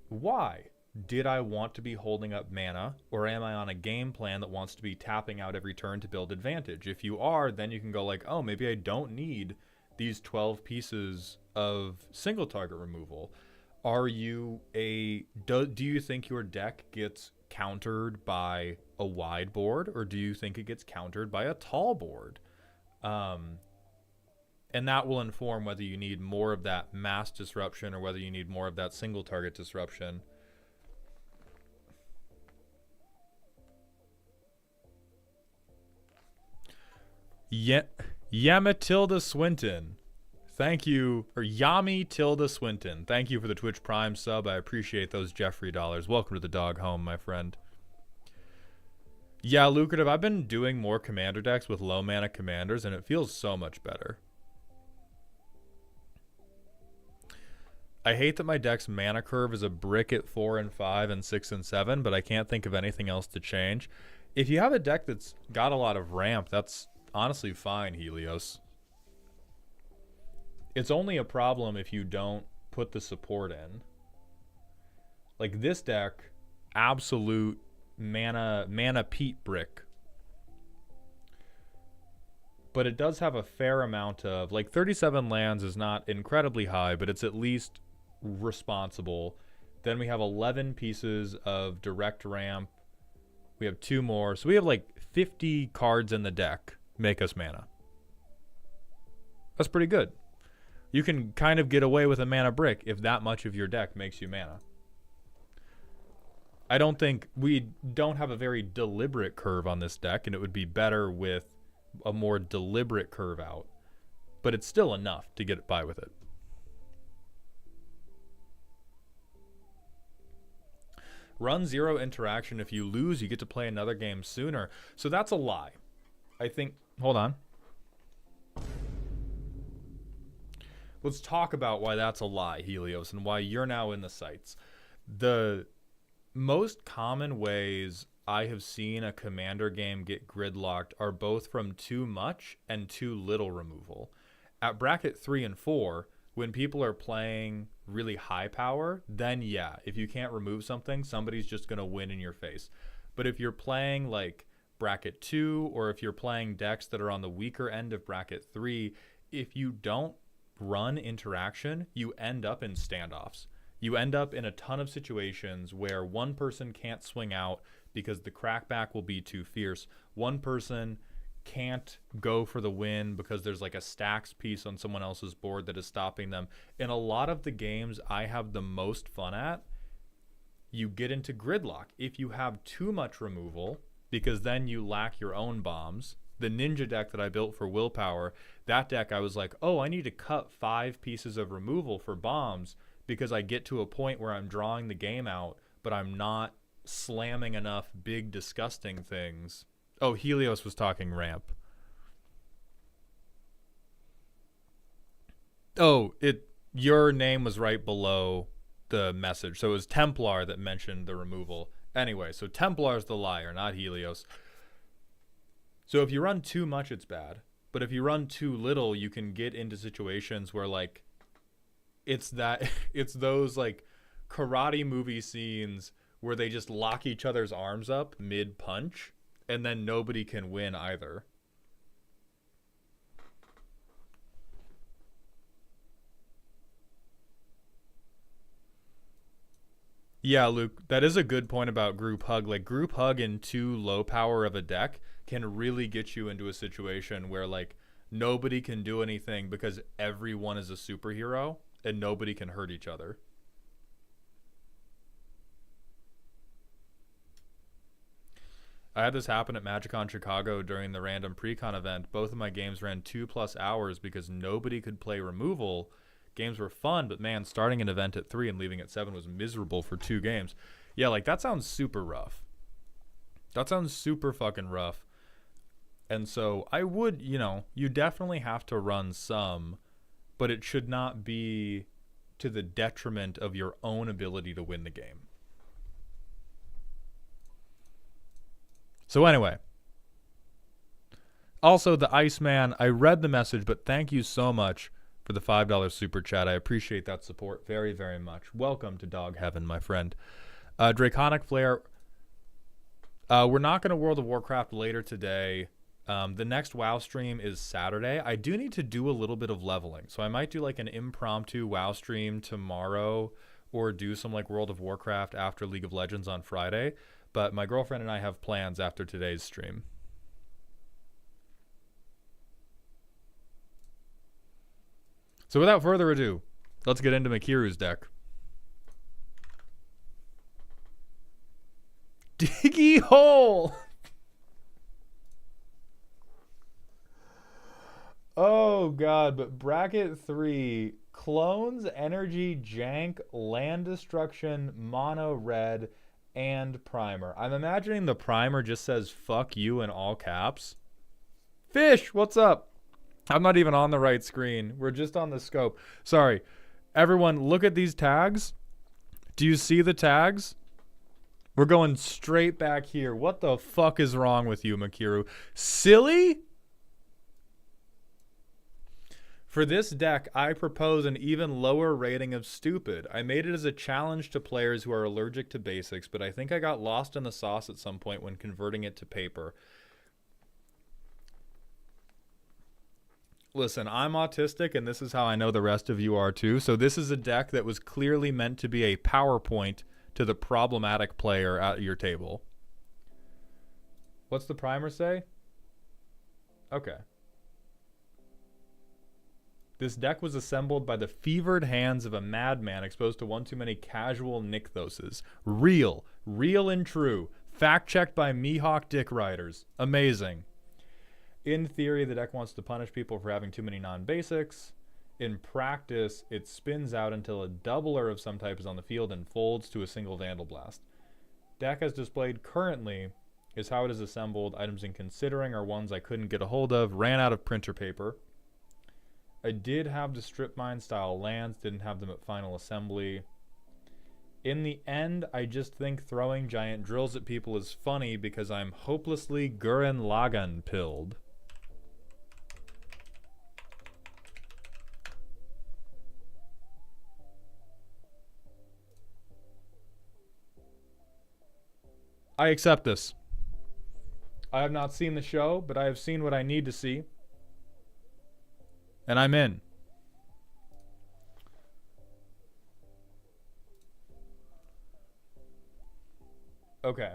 why? Did I want to be holding up mana, or am I on a game plan that wants to be tapping out every turn to build advantage? If you are, then you can go like, oh, maybe I don't need these 12 pieces of single target removal. Are you do you think your deck gets countered by a wide board, or do you think it gets countered by a tall board? And that will inform whether you need more of that mass disruption or whether you need more of that single target disruption. Yamatilda Swinton. Thank you. Or Yami Tilda Swinton. Thank you for the Twitch Prime sub. I appreciate those Jeffrey dollars. Welcome to the dog home, my friend. Yeah, lucrative. I've been doing more commander decks with low mana commanders, and it feels so much better. I hate that my deck's mana curve is a brick at 4 and 5 and 6 and 7, but I can't think of anything else to change. If you have a deck that's got a lot of ramp, that's honestly fine, Helios. It's only a problem if you don't put the support in. Like this deck, absolute mana Pete brick. But it does have a fair amount of, like 37 lands is not incredibly high, but it's at least responsible. Then we have 11 pieces of direct ramp. We have 2 more. So we have like 50 cards in the deck make us mana. That's pretty good. You can kind of get away with a mana brick if that much of your deck makes you mana. I don't think we don't have a very deliberate curve on this deck, and it would be better with a more deliberate curve out. But it's still enough to get by with it. Run 0 interaction. If you lose, you get to play another game sooner. So that's a lie. I think... Hold on. Let's talk about why that's a lie, Helios, and why you're now in the sights. The most common ways I have seen a commander game get gridlocked are both from too much and too little removal. At bracket 3 and 4, when people are playing really high power, then yeah, if you can't remove something, somebody's just going to win in your face. But if you're playing like bracket 2, or if you're playing decks that are on the weaker end of bracket 3, if you don't run interaction, you end up in standoffs. You end up in a ton of situations where one person can't swing out because the crackback will be too fierce. One person can't go for the win because there's like a stacks piece on someone else's board that is stopping them. In a lot of the games I have the most fun at, you get into gridlock. If you have too much removal, because then you lack your own bombs. The ninja deck that I built for willpower, that deck I was like, oh, I need to cut 5 pieces of removal for bombs because I get to a point where I'm drawing the game out, but I'm not slamming enough big disgusting things. Oh, Helios was talking ramp. Oh, your name was right below the message. So it was Templar that mentioned the removal. Anyway, so Templar's the liar, not Helios. So if you run too much, it's bad. But if you run too little, you can get into situations where like it's those like karate movie scenes where they just lock each other's arms up mid punch and then nobody can win either. Yeah, Luke, that is a good point about group hug. Like group hug in too low power of a deck can really get you into a situation where like nobody can do anything because everyone is a superhero and nobody can hurt each other. I had this happen at MagicCon Chicago during the random pre-con event. Both of my games ran 2+ hours because nobody could play removal. Games were fun, but man, starting an event at 3 and leaving at 7 was miserable for 2 games. Yeah, like that sounds super rough. That sounds super fucking rough. And so I would, you definitely have to run some, but it should not be to the detriment of your own ability to win the game. So anyway, also the Iceman, I read the message, but thank you so much for the $5 super chat. I appreciate that support very, very much. Welcome to Dog Heaven, my friend. Draconic Flare, we're not going to World of Warcraft later today. The next WoW stream is Saturday. I do need to do a little bit of leveling, so I might do like an impromptu WoW stream tomorrow or do some like World of Warcraft after League of Legends on Friday. But my girlfriend and I have plans after today's stream. So without further ado, let's get into Makiru's deck. Diggy hole! Oh god, but bracket 3, clones, energy, jank, land destruction, mono red, and primer. I'm imagining the primer just says fuck you in all caps. Fish, what's up? I'm not even on the right screen. We're just on the scope. Sorry. Everyone, look at these tags. Do you see the tags? We're going straight back here. What the fuck is wrong with you, Makiru? Silly? For this deck, I propose an even lower rating of stupid. I made it as a challenge to players who are allergic to basics, but I think I got lost in the sauce at some point when converting it to paper. Listen, I'm autistic, and this is how I know the rest of you are too. So this is a deck that was clearly meant to be a PowerPoint to the problematic player at your table. What's the primer say? Okay. This deck was assembled by the fevered hands of a madman exposed to one too many casual Nykthoses. Real and true. Fact-checked by Mihawk Dick Riders. Amazing. In theory, the deck wants to punish people for having too many non-basics. In practice, it spins out until a doubler of some type is on the field and folds to a single Vandal Blast. Deck as displayed currently is how it is assembled. Items in considering are ones I couldn't get a hold of. Ran out of printer paper. I did have the strip mine style lands, didn't have them at final assembly. In the end, I just think throwing giant drills at people is funny because I'm hopelessly Gurren Lagann pilled. I accept this. I have not seen the show, but I have seen what I need to see. And I'm in. Okay.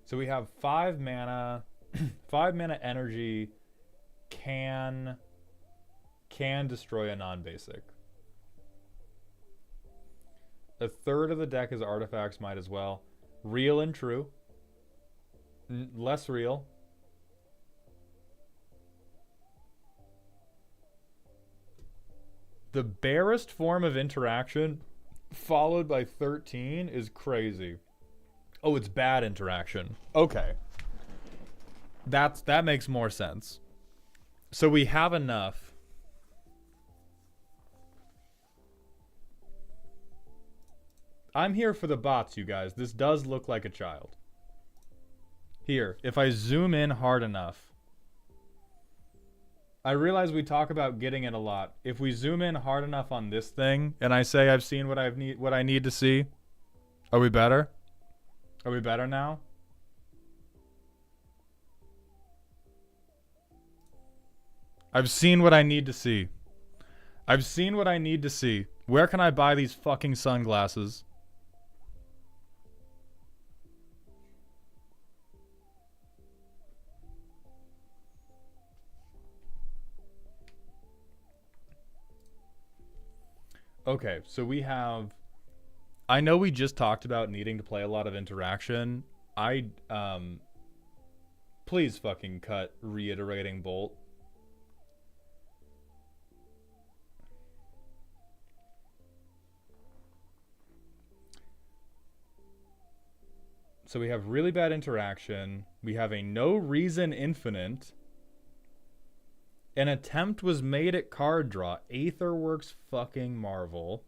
So we have 5 mana. 5 mana energy can destroy a non-basic. A third of the deck is artifacts, might as well. Real and true. Less real. The barest form of interaction followed by 13 is crazy. Oh, it's bad interaction. Okay. That makes more sense. So we have enough. I'm here for the bots, you guys. This does look like a child. Here, if I zoom in hard enough. I realize we talk about getting it a lot. If we zoom in hard enough on this thing, and I say I've seen what I need to see, are we better? Are we better now? I've seen what I need to see. I've seen what I need to see. Where can I buy these fucking sunglasses? Okay, so we have... I know we just talked about needing to play a lot of interaction. Please fucking cut reiterating bolt. So we have really bad interaction. We have a no reason infinite. An attempt was made at card draw. Aetherworks fucking marvel.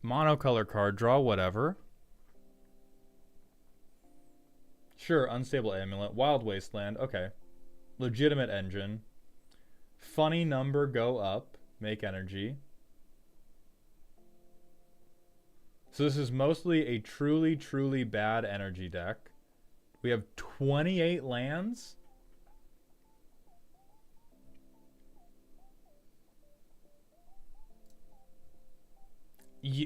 Monocolor card draw, whatever. Sure, unstable amulet. Wild wasteland, okay. Legitimate engine. Funny number, go up. Make energy. So this is mostly a truly, truly bad energy deck. We have 28 lands.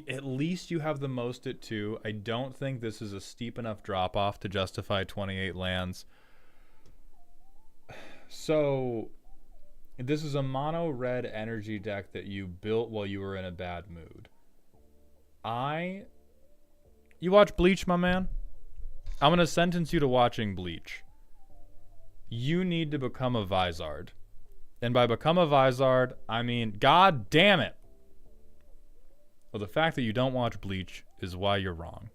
At least you have the most at 2. I don't think this is a steep enough drop off to justify 28 lands. So this is a mono red energy deck that you built while you were in a bad mood. You watch Bleach, my man? I'm going to sentence you to watching Bleach. You need to become a Vizard. And by become a Vizard, I mean, god damn it. Well, the fact that you don't watch Bleach is why you're wrong.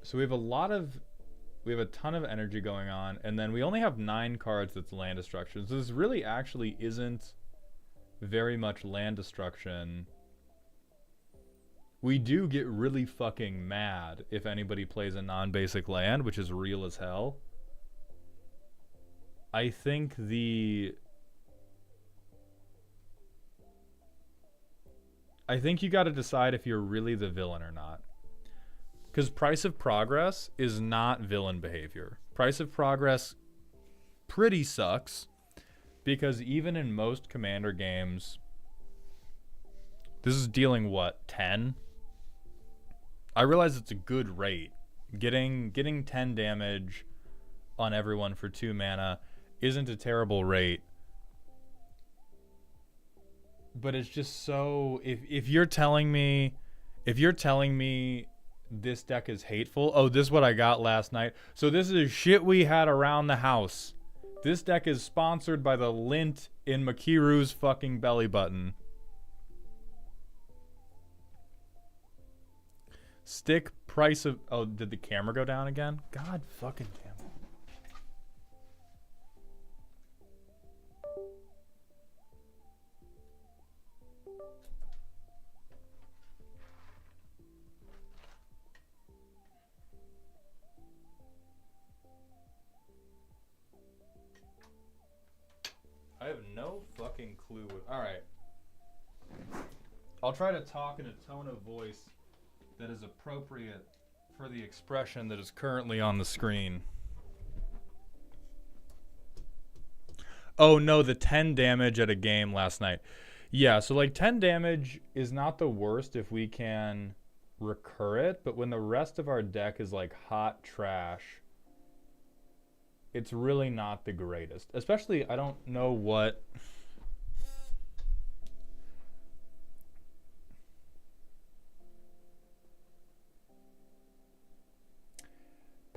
So we have a ton of energy going on, and then we only have 9 cards that's land destruction. So this really actually isn't very much land destruction. We do get really fucking mad if anybody plays a non-basic land, which is real as hell. I think you gotta decide if you're really the villain or not. Because Price of Progress is not villain behavior. Price of Progress pretty sucks. Because even in most Commander games, this is dealing what, 10? I realize it's a good rate. Getting 10 damage on everyone for 2 mana isn't a terrible rate. But it's just so, if you're telling me this deck is hateful, oh, this is what I got last night. So this is shit we had around the house. This deck is sponsored by the lint in Makiru's fucking belly button. Stick price of, oh, did the camera go down again? God fucking damn it. I have no fucking clue. Alright. I'll try to talk in a tone of voice that is appropriate for the expression that is currently on the screen. Oh no, the 10 damage at a game last night. Yeah, so like 10 damage is not the worst if we can recur it, but when the rest of our deck is like hot trash, it's really not the greatest. Especially, I don't know what...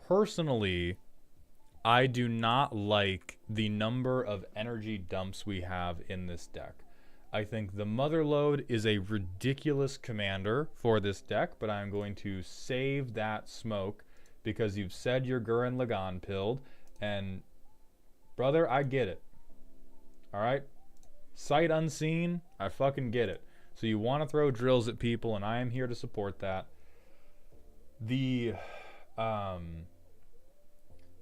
Personally, I do not like the number of energy dumps we have in this deck. I think the Motherlode is a ridiculous commander for this deck, but I'm going to save that smoke because you've said you're Gurren Lagann pilled, and brother, I get it. Alright? Sight unseen, I fucking get it. So you want to throw drills at people, and I am here to support that.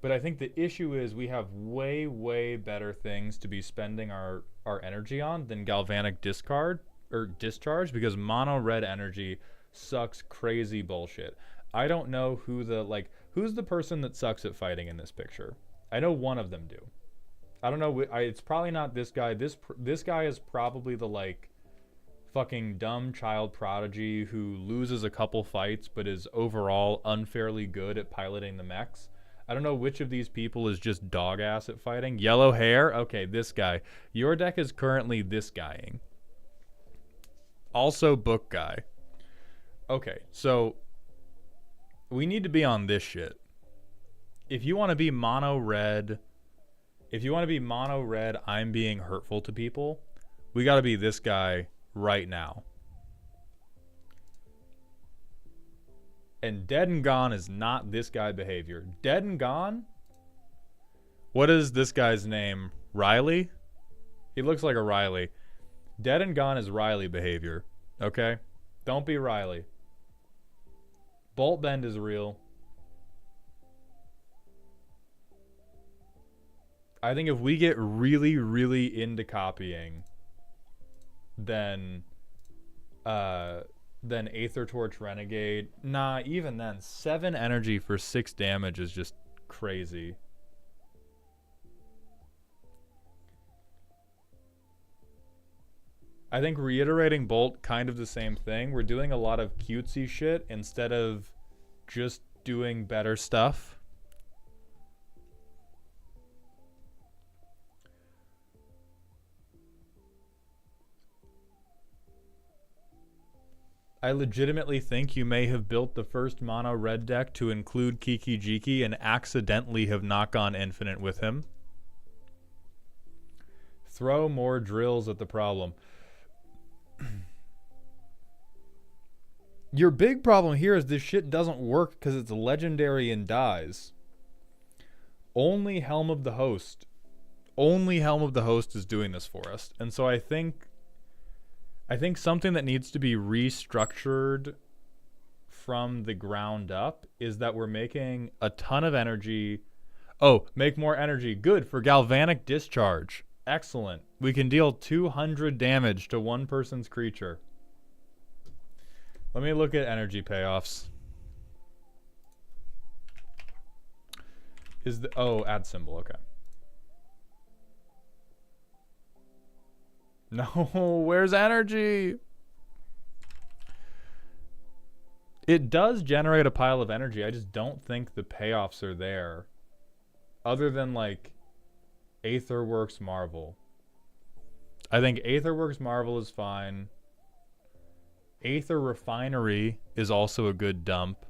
But I think the issue is we have way, way better things to be spending our energy on than Galvanic Discard or Discharge, because mono red energy sucks crazy bullshit. I don't know who's the person that sucks at fighting in this picture. I know one of them do. I don't know. It's probably not this guy. This guy is probably the like fucking dumb child prodigy who loses a couple fights but is overall unfairly good at piloting the mechs. I don't know which of these people is just dog ass at fighting. Yellow hair? Okay, this guy. Your deck is currently this guying. Also book guy. Okay, so we need to be on this shit. If you want to be mono red, I'm being hurtful to people, we got to be this guy right now. And dead and gone is not this guy behavior. Dead and gone? What is this guy's name? Riley? He looks like a Riley. Dead and gone is Riley behavior. Okay? Don't be Riley. Bolt bend is real. I think if we get really, really into copying, then Aether Torch Renegade. Nah, even then, 7 energy for 6 damage is just crazy. I think reiterating Bolt, kind of the same thing. We're doing a lot of cutesy shit instead of just doing better stuff. I legitimately think you may have built the first mono red deck to include Kiki Jiki and accidentally have not gone infinite with him. Throw more drills at the problem. Your big problem here is this shit doesn't work because it's legendary and dies. Only Helm of the Host. Only Helm of the Host is doing this for us. And so I think something that needs to be restructured from the ground up is that we're making a ton of energy. Oh, make more energy. Good for Galvanic Discharge. Excellent. We can deal 200 damage to one person's creature. Let me look at energy payoffs. Add symbol, okay. No, where's energy? It does generate a pile of energy. I just don't think the payoffs are there. Other than, like, Aetherworks Marvel. I think Aetherworks Marvel is fine. Aether Refinery is also a good dump.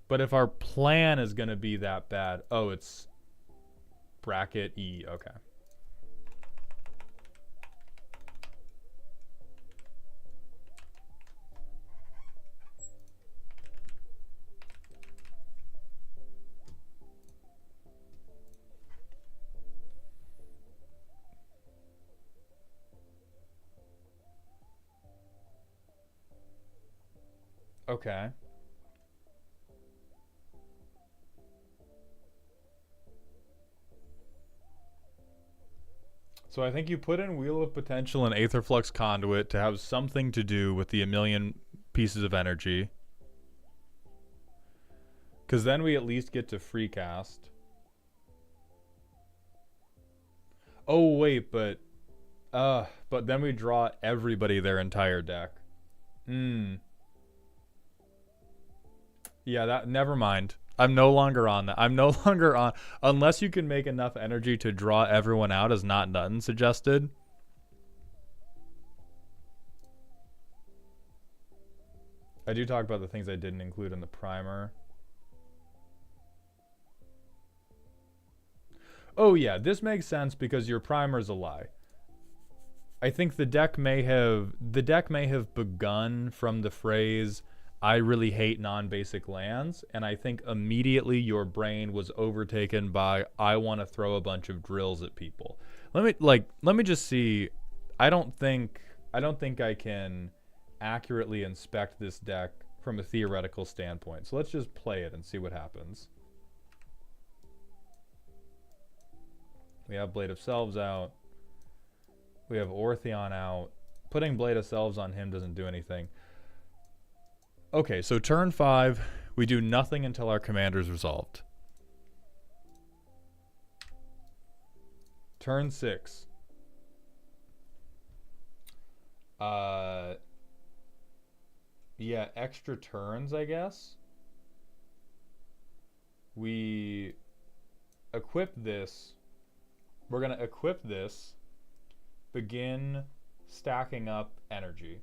But if our plan is going to be that bad... Oh, it's bracket E. Okay. Okay. So I think you put in Wheel of Potential and Aetherflux Conduit to have something to do with the 1,000,000 pieces of energy. Because then we at least get to free cast. Oh, wait, but then we draw everybody their entire deck. Yeah, never mind. I'm no longer on that. I'm no longer on, unless you can make enough energy to draw everyone out as not nothing suggested. I do talk about the things I didn't include in the primer. Oh yeah, this makes sense because your primer's a lie. I think the deck may have begun from the phrase I really hate non-basic lands, and I think immediately your brain was overtaken by I want to throw a bunch of drills at people. Let me just see. I don't think I can accurately inspect this deck from a theoretical standpoint. So let's just play it and see what happens. We have Blade of Selves out. We have Ortheon out. Putting Blade of Selves on him doesn't do anything. Okay, so turn 5, we do nothing until our commander's resolved. Turn 6. Yeah, extra turns, I guess. we equip this. We're going to equip this, begin stacking up energy.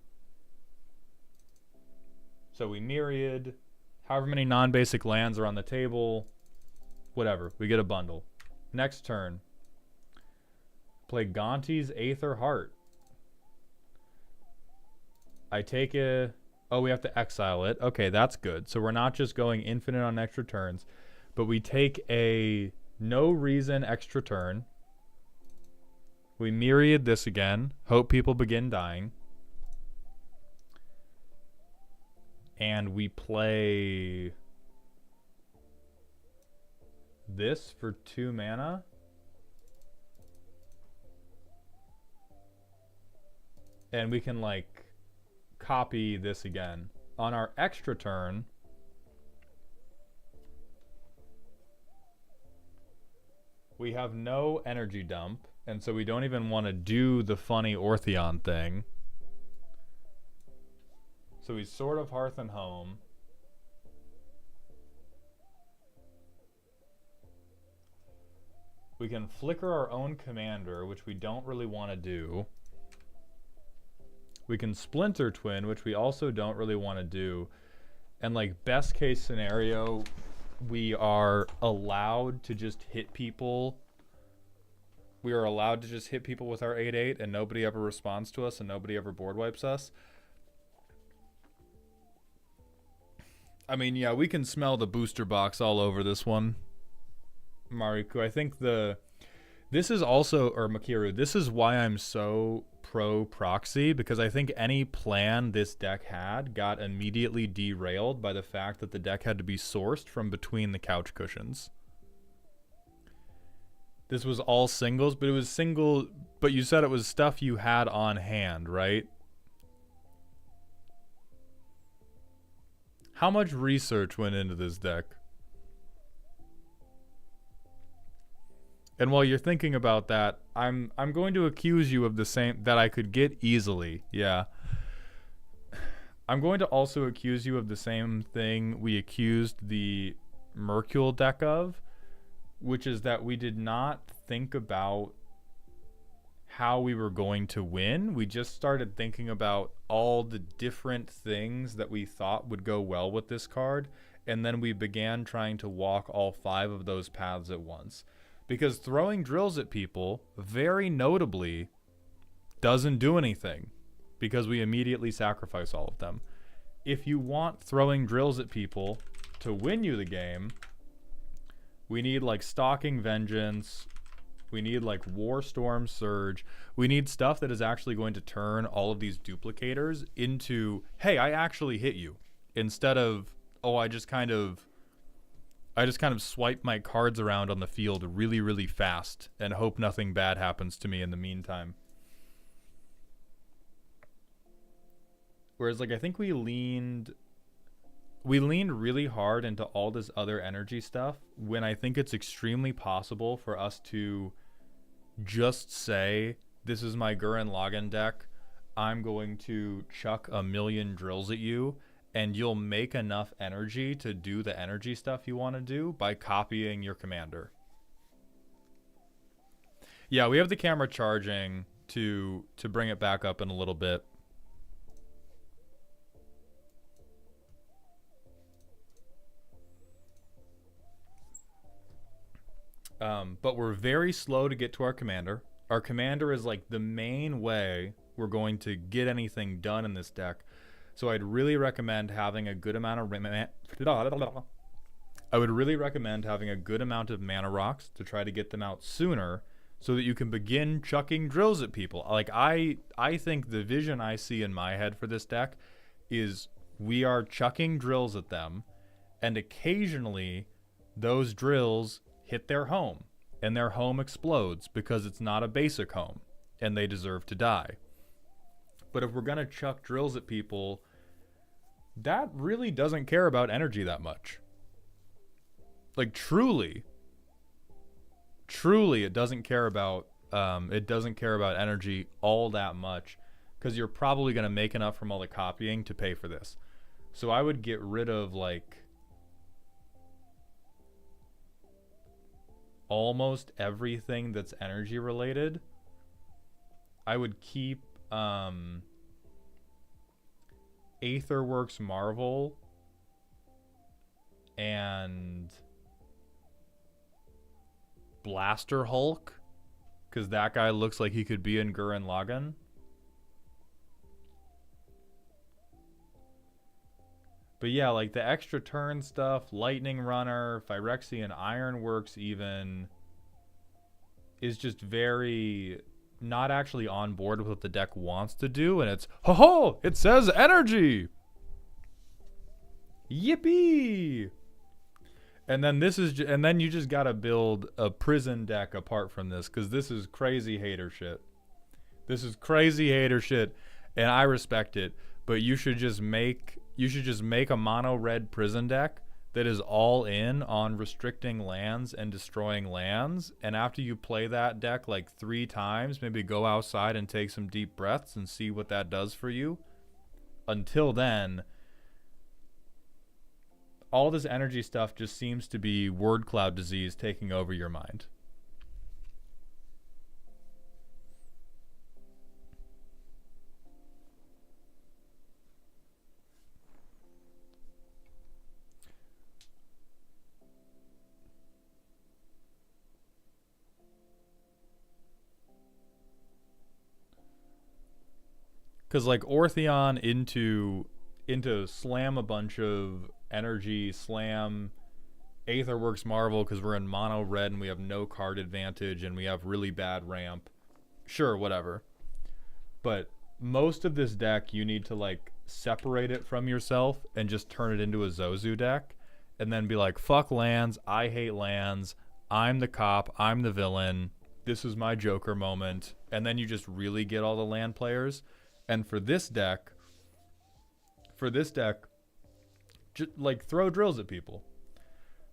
So we myriad, however many non-basic lands are on the table, whatever, we get a bundle. Next turn, play Gonti's Aether Heart. I take a, oh, we have to exile it. Okay, that's good. So we're not just going infinite on extra turns, but we take a no reason extra turn. We myriad this again, hope people begin dying. And we play this for 2 mana. And we can like copy this again. On our extra turn, we have no energy dump, and so we don't even want to do the funny Ortheon thing. So we sort of Hearth and Home. We can flicker our own commander, which we don't really want to do. We can Splinter Twin, which we also don't really want to do. And like best case scenario, we are allowed to just hit people. We are allowed to just hit people with our 8/8 and nobody ever responds to us and nobody ever board wipes us. I mean, yeah, we can smell the booster box all over this one, Mariku. I think this is also, or Makiru, this is why I'm so pro proxy, because I think any plan this deck had got immediately derailed by the fact that the deck had to be sourced from between the couch cushions. This was all singles, but it was single, but you said it was stuff you had on hand, right? How much research went into this deck? And while you're thinking about that, I'm going to accuse you of the same that I could get easily. Yeah. I'm going to also accuse you of the same thing we accused the Mercule deck of, which is that we did not think about how we were going to win. We just started thinking about all the different things that we thought would go well with this card, and then we began trying to walk all 5 of those paths at once. Because throwing drills at people, very notably, doesn't do anything, because we immediately sacrifice all of them. If you want throwing drills at people to win you the game, we need like Stalking Vengeance, we need like Warstorm Surge, we need stuff that is actually going to turn all of these duplicators into, hey, I actually hit you, instead of, oh, I just kind of swipe my cards around on the field really, really fast and hope nothing bad happens to me in the meantime. Whereas, like, I think we leaned really hard into all this other energy stuff when I think it's extremely possible for us to just say, this is my Gurren Lagann deck, I'm going to chuck a million drills at you, and you'll make enough energy to do the energy stuff you want to do by copying your commander. Yeah, we have the camera charging to bring it back up in a little bit. But we're very slow to get to our commander. Our commander is like the main way we're going to get anything done in this deck. So I'd really recommend having a good amount of mana rocks to try to get them out sooner so that you can begin chucking drills at people. Like I think the vision I see in my head for this deck is we are chucking drills at them, and occasionally those drills hit their home and their home explodes because it's not a basic home and they deserve to die. But if we're going to chuck drills at people, that really doesn't care about energy that much. Like truly it doesn't care about energy all that much, because you're probably going to make enough from all the copying to pay for this. So I would get rid of like almost everything that's energy related. I would keep Aetherworks Marvel and Blaster Hulk, because that guy looks like he could be in Gurren Lagann. But yeah, like the extra turn stuff, Lightning Runner, Phyrexian Ironworks even, is just very not actually on board with what the deck wants to do, and it's, ho ho, it says energy! Yippee! And then and then you just gotta build a prison deck apart from this, because this is crazy hater shit. This is crazy hater shit, and I respect it, but you should just make a mono red prison deck that is all in on restricting lands and destroying lands. And after you play that deck like 3 times, maybe go outside and take some deep breaths and see what that does for you. Until then, all this energy stuff just seems to be word cloud disease taking over your mind. Because like Ortheon into slam a bunch of energy, slam Aetherworks Marvel because we're in mono red and we have no card advantage and we have really bad ramp. Sure, whatever. But most of this deck you need to like separate it from yourself and just turn it into a Zozu deck and then be like, fuck lands, I hate lands, I'm the cop, I'm the villain, this is my Joker moment. And then you just really get all the land players. And for this deck, just like throw drills at people.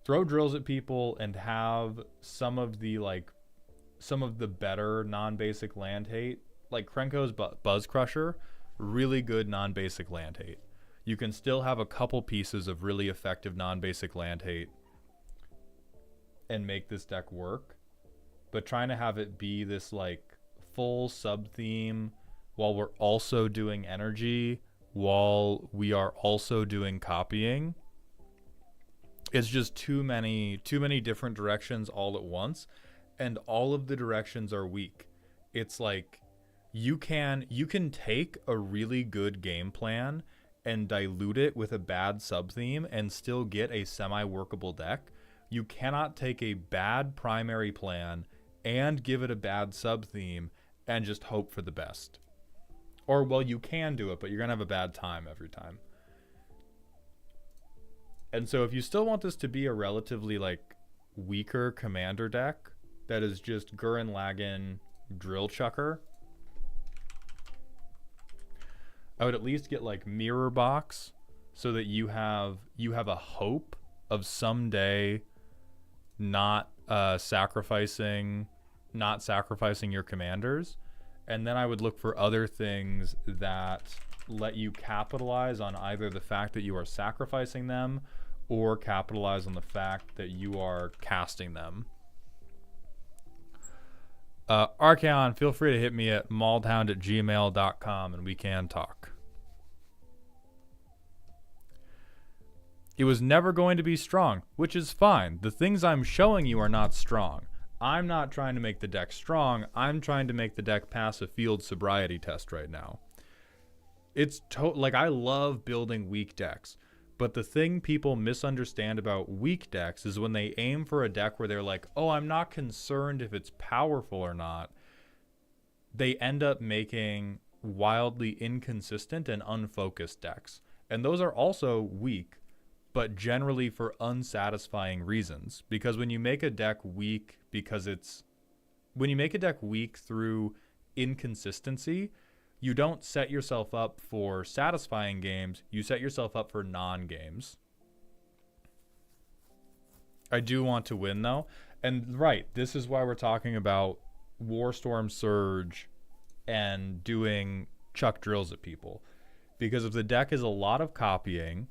Throw drills at people and have some of the better non-basic land hate. Like Krenko's Buzz Crusher, really good non-basic land hate. You can still have a couple pieces of really effective non-basic land hate and make this deck work. But trying to have it be this like full sub-theme while we're also doing energy, while we are also doing copying, it's just too many different directions all at once, and all of the directions are weak. It's like you can take a really good game plan and dilute it with a bad sub-theme and still get a semi-workable deck. You cannot take a bad primary plan and give it a bad sub-theme and just hope for the best. Or, well, you can do it, but you're going to have a bad time every time. And so if you still want this to be a relatively, like, weaker commander deck that is just Gurren Lagann Drill Chucker, I would at least get, like, Mirror Box so that you have a hope of someday not sacrificing your commanders. And then I would look for other things that let you capitalize on either the fact that you are sacrificing them or capitalize on the fact that you are casting them. Archeon, feel free to hit me at maldhound@gmail.com and we can talk. It was never going to be strong, which is fine. The things I'm showing you are not strong. I'm not trying to make the deck strong. I'm trying to make the deck pass a field sobriety test right now. It's like I love building weak decks, but the thing people misunderstand about weak decks is when they aim for a deck where they're like, oh, I'm not concerned if it's powerful or not, they end up making wildly inconsistent and unfocused decks. And those are also weak, but generally for unsatisfying reasons. Because when you make a deck weak through inconsistency, you don't set yourself up for satisfying games, you set yourself up for non-games. I do want to win though. And right, this is why we're talking about Warstorm Surge and doing chuck drills at people. Because if the deck is a lot of copying,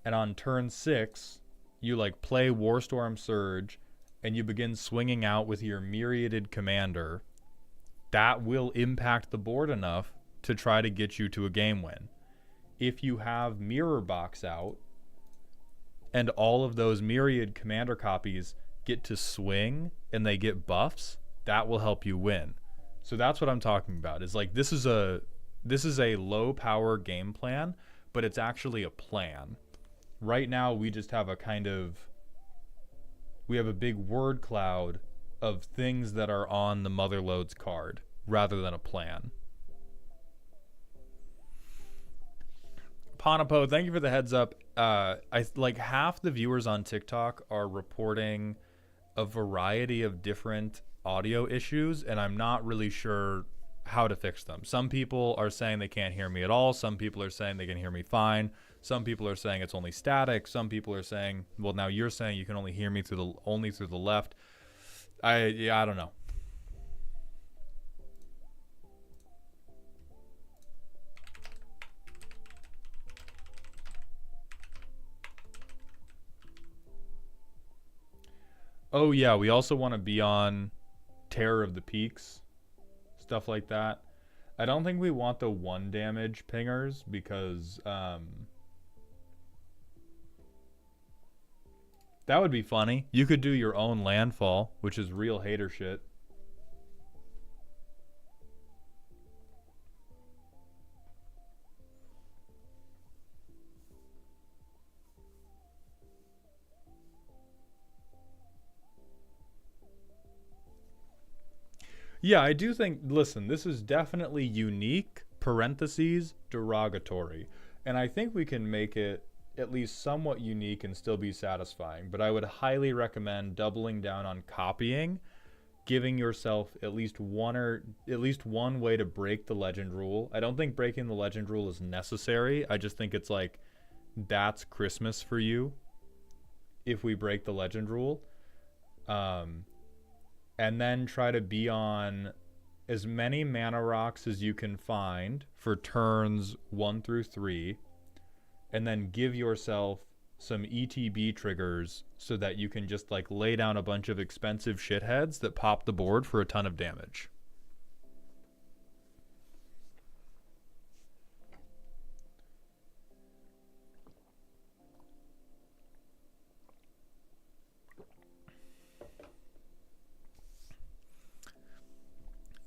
and on turn 6, you like play Warstorm Surge, and you begin swinging out with your myriaded commander, that will impact the board enough to try to get you to a game win. If you have Mirror Box out and all of those myriad commander copies get to swing and they get buffs, that will help you win. So that's what I'm talking about. Is like this is a low power game plan, but it's actually a plan. Right now we just have a big word cloud of things that are on the Motherlode's card rather than a plan. Ponapo, thank you for the heads up. I like half the viewers on TikTok are reporting a variety of different audio issues, and I'm not really sure how to fix them. Some people are saying they can't hear me at all. Some people are saying they can hear me fine. Some people are saying it's only static. Some people are saying, well, now you're saying you can only hear me through the left. I don't know. Oh yeah, we also want to be on Terror of the Peaks, stuff like that. I don't think we want the 1 damage pingers because that would be funny. You could do your own landfall, which is real hater shit. Yeah, I do think, listen, this is definitely unique, parentheses, derogatory. And I think we can make it at least somewhat unique and still be satisfying. But I would highly recommend doubling down on copying, giving yourself at least one way to break the legend rule. I don't think breaking the legend rule is necessary. I just think it's like, that's Christmas for you if we break the legend rule. And then try to be on as many mana rocks as you can find for turns 1 through 3, and then give yourself some ETB triggers so that you can just like lay down a bunch of expensive shitheads that pop the board for a ton of damage.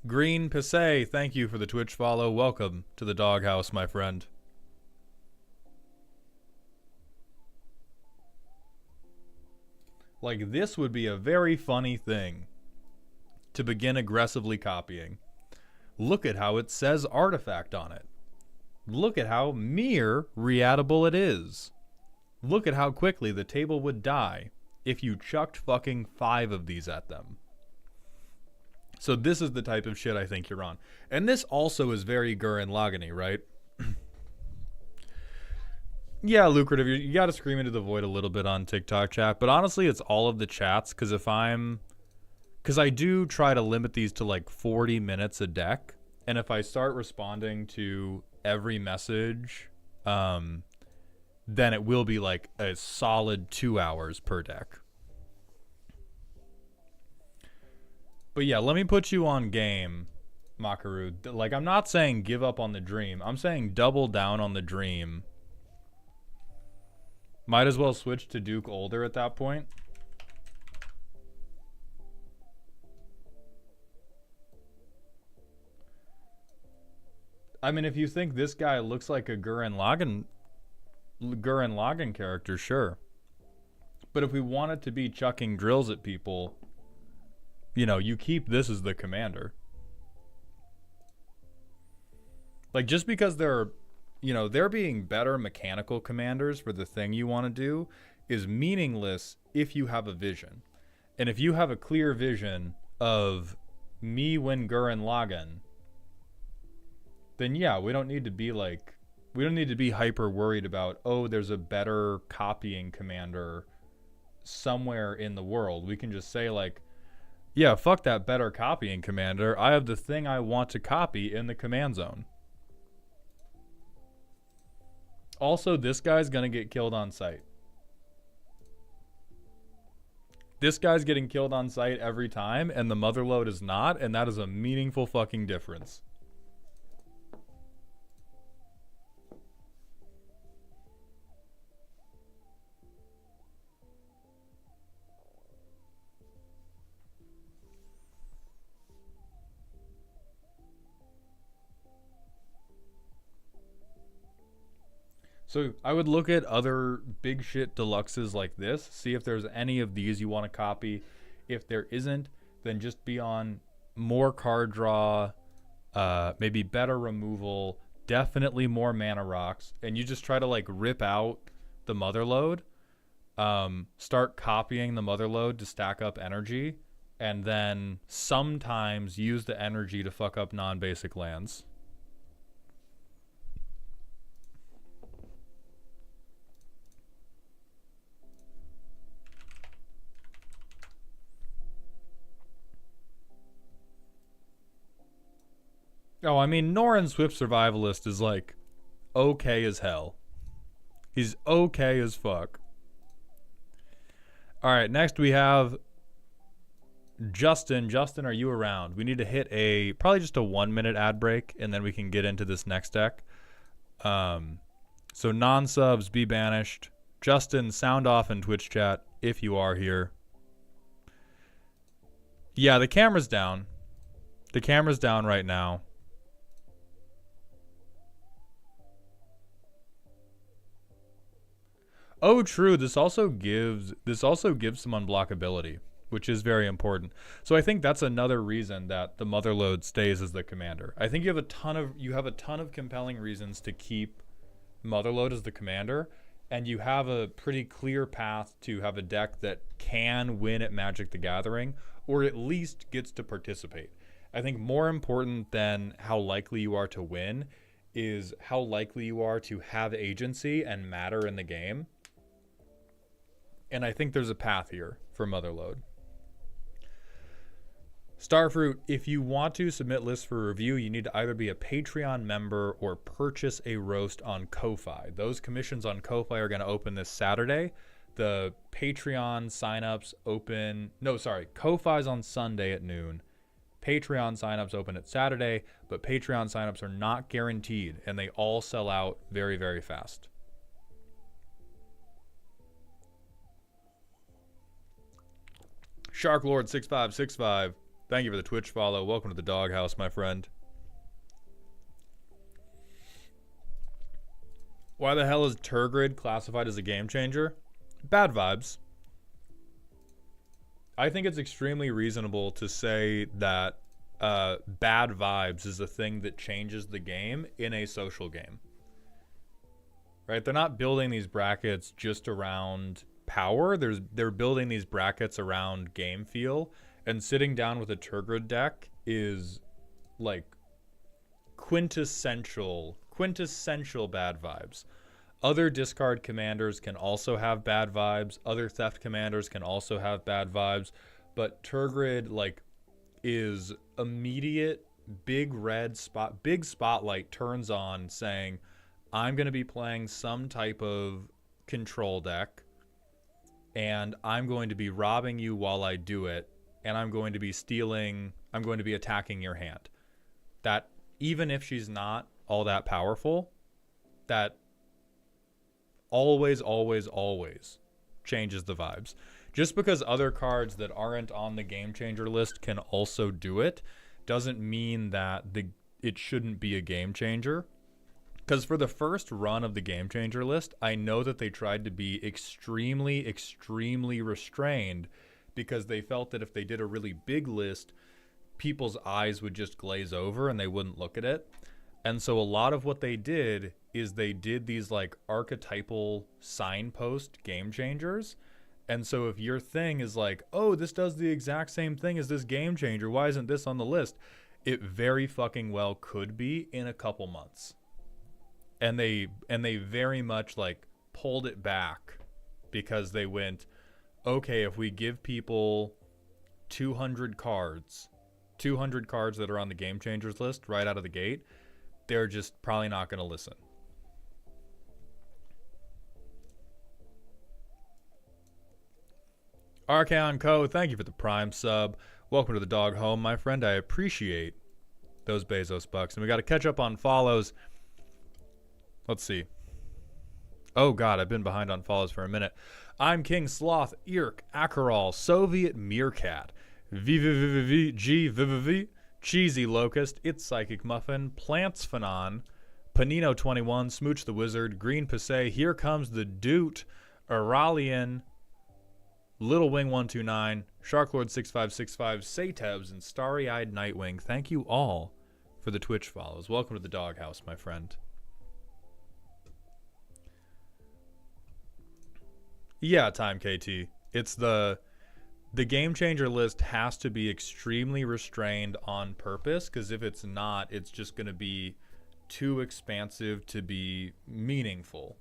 Green Passay, thank you for the Twitch follow. Welcome to the doghouse, my friend. Like, this would be a very funny thing to begin aggressively copying. Look at how it says artifact on it. Look at how mere readable it is. Look at how quickly the table would die if you chucked fucking 5 of these at them. So this is the type of shit I think you're on. And this also is very Gurren Lagann-y, right? Yeah, lucrative. You got to scream into the void a little bit on TikTok chat. But honestly, it's all of the chats. Because I do try to limit these to like 40 minutes a deck. And if I start responding to every message, then it will be like a solid 2 hours per deck. But yeah, let me put you on game, Makaru. Like, I'm not saying give up on the dream. I'm saying double down on the dream. Might as well switch to Duke Older at that point. I mean, if you think this guy looks like a Gurren Lagann character, sure. But if we want it to be chucking drills at people, you know, you keep this as the commander. Like, just because they're being better mechanical commanders for the thing you want to do is meaningless if you have a vision. And if you have a clear vision of me win Gurren Lagann, then yeah, we don't need to be hyper worried about, oh, there's a better copying commander somewhere in the world. We can just say like, yeah, fuck that better copying commander. I have the thing I want to copy in the command zone. Also, this guy's gonna get killed on sight. This guy's getting killed on sight every time, and the mother load is not, and that is a meaningful fucking difference. So I would look at other big shit deluxes like this, see if there's any of these you want to copy. If there isn't, then just be on more card draw, maybe better removal, definitely more mana rocks, and you just try to like rip out the mother load, start copying the mother load to stack up energy, and then sometimes use the energy to fuck up non-basic lands. Oh, I mean, Norin Swift Survivalist is like okay as hell. He's okay as fuck. All right, next we have Justin. Justin, are you around? We need to hit probably just a 1 minute ad break, and then we can get into this next deck. So non-subs, be banished. Justin, sound off in Twitch chat if you are here. Yeah, the camera's down. The camera's down right now. Oh, true. This also gives some unblockability, which is very important. So I think that's another reason that the mother load stays as the commander. I think you have a ton of compelling reasons to keep mother load as the commander, and you have a pretty clear path to have a deck that can win at Magic the Gathering, or at least gets to participate. I think more important than how likely you are to win is how likely you are to have agency and matter in the game. And I think there's a path here for Motherload. Starfruit, if you want to submit lists for review, you need to either be a Patreon member or purchase a roast on Ko-Fi. Those commissions on Ko-Fi are going to open this Saturday. The Patreon signups open... No, sorry. Ko-Fi's on Sunday at noon. Patreon signups open at Saturday, but Patreon signups are not guaranteed, and they all sell out very, very fast. Sharklord6565, thank you for the Twitch follow. Welcome to the doghouse, my friend. Why the hell is Turgid classified as a game changer? Bad vibes. I think it's extremely reasonable to say that bad vibes is a thing that changes the game in a social game. Right? They're not building these brackets just around power. They're building these brackets around game feel, and sitting down with a Turgid deck is like quintessential bad vibes. Other discard commanders can also have bad vibes. Other theft commanders can also have bad vibes, but Turgid like is immediate big spotlight turns on saying, I'm going to be playing some type of control deck, and I'm going to be robbing you while I do it, and I'm going to be attacking your hand. That, even if she's not all that powerful, that always changes the vibes. Just because other cards that aren't on the Game Changer list can also do it, doesn't mean that it shouldn't be a game changer. Because for the first run of the Game Changer list, I know that they tried to be extremely restrained because they felt that if they did a really big list, people's eyes would just glaze over and they wouldn't look at it. And so a lot of what they did is they did these like archetypal signpost Game Changers. And so if your thing is like, oh, this does the exact same thing as this Game Changer, why isn't this on the list? It very fucking well could be in a couple months. And they very much like pulled it back because they went, okay, if we give people 200 cards that are on the Game Changers list right out of the gate, they're just probably not going to listen. Archaon Co., thank you for the Prime sub. Welcome to the dog home, my friend. I appreciate those Bezos bucks. And we got to catch up on follows. Let's see. Oh, God, I've been behind on follows for a minute. I'm King Sloth, Irk, Acheral, Soviet Meerkat, VVVVG, Cheesy Locust, It's Psychic Muffin, Plants Phenon, Panino21, Smooch the Wizard, Green Passé, Here Comes the Doot, Auralian, Little Wing 129, Sharklord 6565, Satebs, and Starry Eyed Nightwing. Thank you all for the Twitch follows. Welcome to the doghouse, my friend. Yeah, Time KT. It's the game changer list has to be extremely restrained on purpose, because if it's not, it's just going to be too expansive to be meaningful.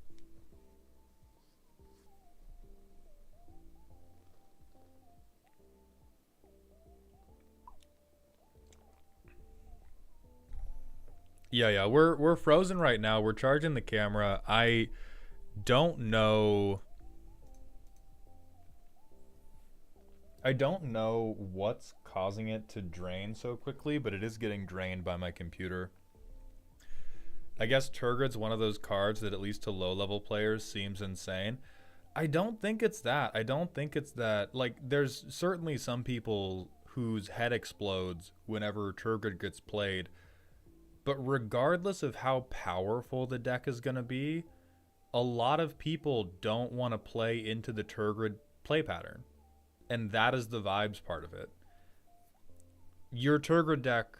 Yeah, we're frozen right now. We're charging the camera. I don't know what's causing it to drain so quickly, but it is getting drained by my computer. I guess Turgid's one of those cards that, at least to low-level players, seems insane. I don't think it's that. Like, there's certainly some people whose head explodes whenever Turgid gets played. But regardless of how powerful the deck is going to be, a lot of people don't want to play into the Turgid play pattern. And that is the vibes part of it. Your Turgid deck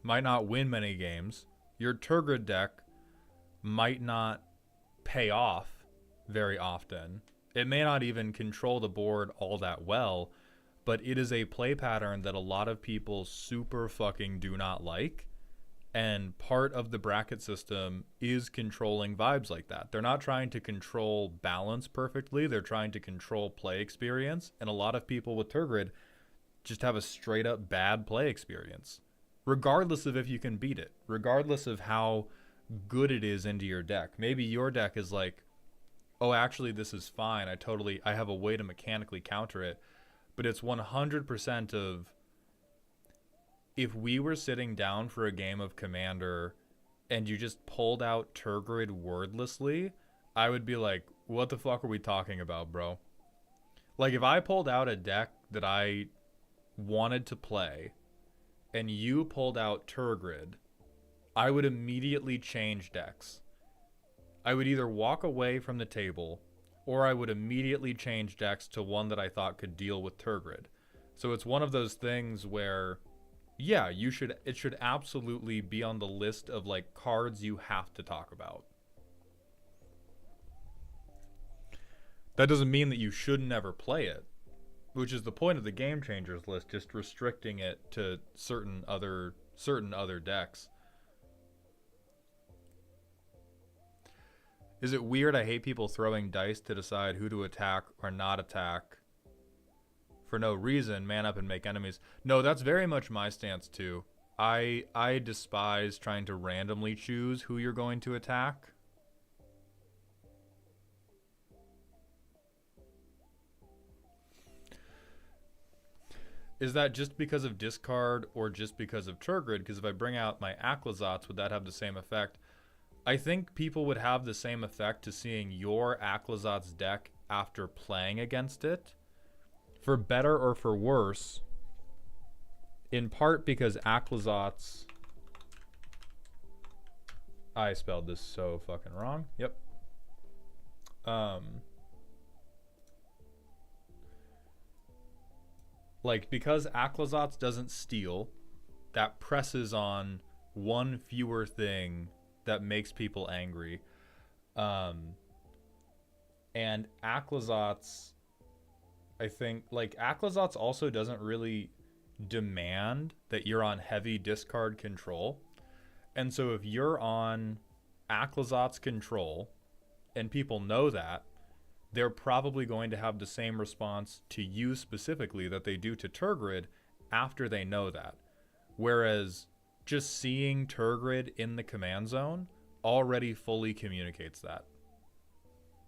might not win many games. Your Turgid deck might not pay off very often. It may not even control the board all that well, but it is a play pattern that a lot of people super fucking do not like. And part of the bracket system is controlling vibes like that. They're not trying to control balance perfectly. They're trying to control play experience. And a lot of people with Turgid just have a straight up bad play experience, regardless of if you can beat it, regardless of how good it is into your deck. Maybe your deck is like, oh, actually, this is fine. I have a way to mechanically counter it. But it's 100% of, if we were sitting down for a game of Commander and you just pulled out Turgid wordlessly, I would be like, what the fuck are we talking about, bro? Like, if I pulled out a deck that I wanted to play and you pulled out Turgid, I would immediately change decks. I would either walk away from the table or I would immediately change decks to one that I thought could deal with Turgid. So it's one of those things where, yeah, it should absolutely be on the list of like cards you have to talk about. That doesn't mean that you should never play it, which is the point of the game changers list, just restricting it to certain other decks. Is it weird I hate people throwing dice to decide who to attack or not attack for no reason? Man up and make enemies. No, that's very much my stance too. I despise trying to randomly choose who you're going to attack. Is that just because of discard or just because of Turgid? Because if I bring out my Aclazotz, would that have the same effect? I think people would have the same effect to seeing your Aclazotz deck after playing against it. For better or for worse, in part because Aclazotz, I spelled this so fucking wrong. Yep. Like, because Aclazotz doesn't steal, that presses on one fewer thing that makes people angry. And Aclazotz, I think, like, Aclazotz also doesn't really demand that you're on heavy discard control. And so if you're on Aclazotz control and people know that, they're probably going to have the same response to you specifically that they do to Turgid after they know that. Whereas just seeing Turgid in the command zone already fully communicates that.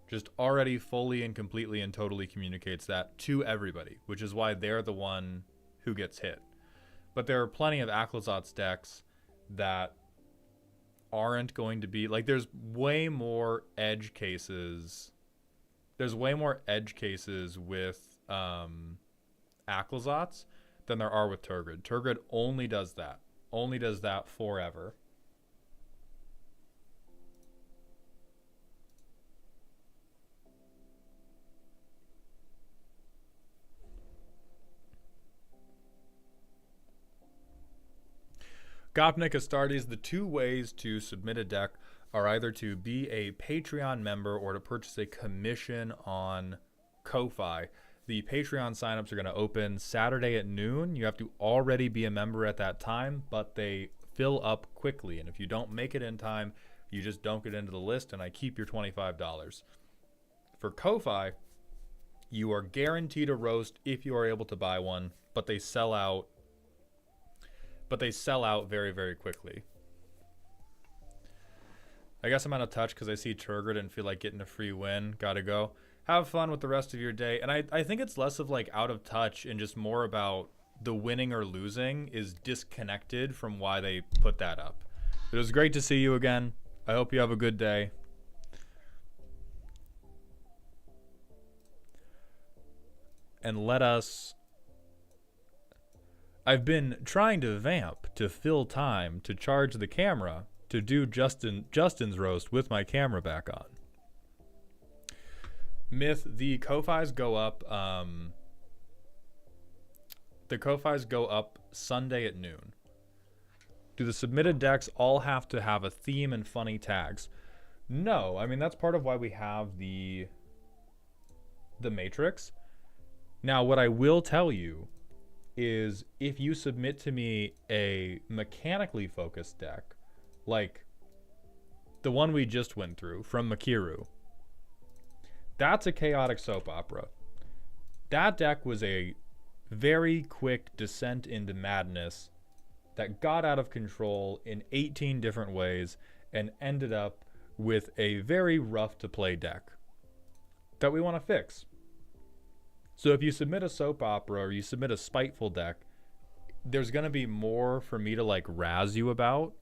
just already fully and completely and totally communicates that to everybody, which is why they're the one who gets hit. But there are plenty of Aclazotz decks that aren't going to be, like, there's way more edge cases. There's way more edge cases with Aclazotz than there are with Turgid. Turgid only does that. Only does that forever. Gopnik Astartes, the two ways to submit a deck are either to be a Patreon member or to purchase a commission on Ko-Fi. The Patreon signups are going to open Saturday at noon. You have to already be a member at that time, but they fill up quickly. And if you don't make it in time, you just don't get into the list, and I keep your $25. For Ko-Fi, you are guaranteed a roast if you are able to buy one, but they sell out. Very, very quickly. I guess I'm out of touch because I see Turgid and feel like getting a free win. Gotta go. Have fun with the rest of your day. And I think it's less of like out of touch and just more about the winning or losing is disconnected from why they put that up. It was great to see you again. I hope you have a good day. And let us... I've been trying to vamp to fill time to charge the camera to do Justin's roast with my camera back on. Myth, the Ko-Fis go up Sunday at noon. Do the submitted decks all have to have a theme and funny tags? No, I mean that's part of why we have the matrix. Now what I will tell you is if you submit to me a mechanically focused deck, like the one we just went through from Makiru, that's a chaotic soap opera. That deck was a very quick descent into madness that got out of control in 18 different ways and ended up with a very rough to play deck that we want to fix. So if you submit a soap opera or you submit a spiteful deck, there's going to be more for me to like razz you about.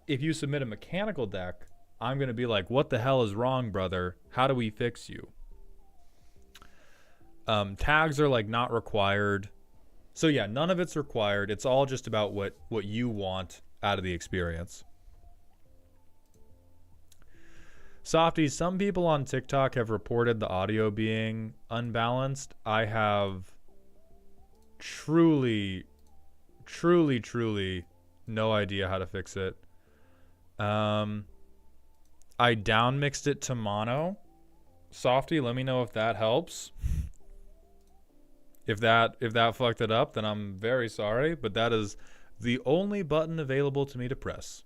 If you submit a mechanical deck, I'm going to be like, what the hell is wrong, brother? How do we fix you? Tags are like not required. So yeah, none of it's required. It's all just about what you want out of the experience. Softies, some people on TikTok have reported the audio being unbalanced. I have truly no idea how to fix it. I down-mixed it to mono. Softy, let me know if that helps. If that fucked it up, then I'm very sorry, but that is the only button available to me to press.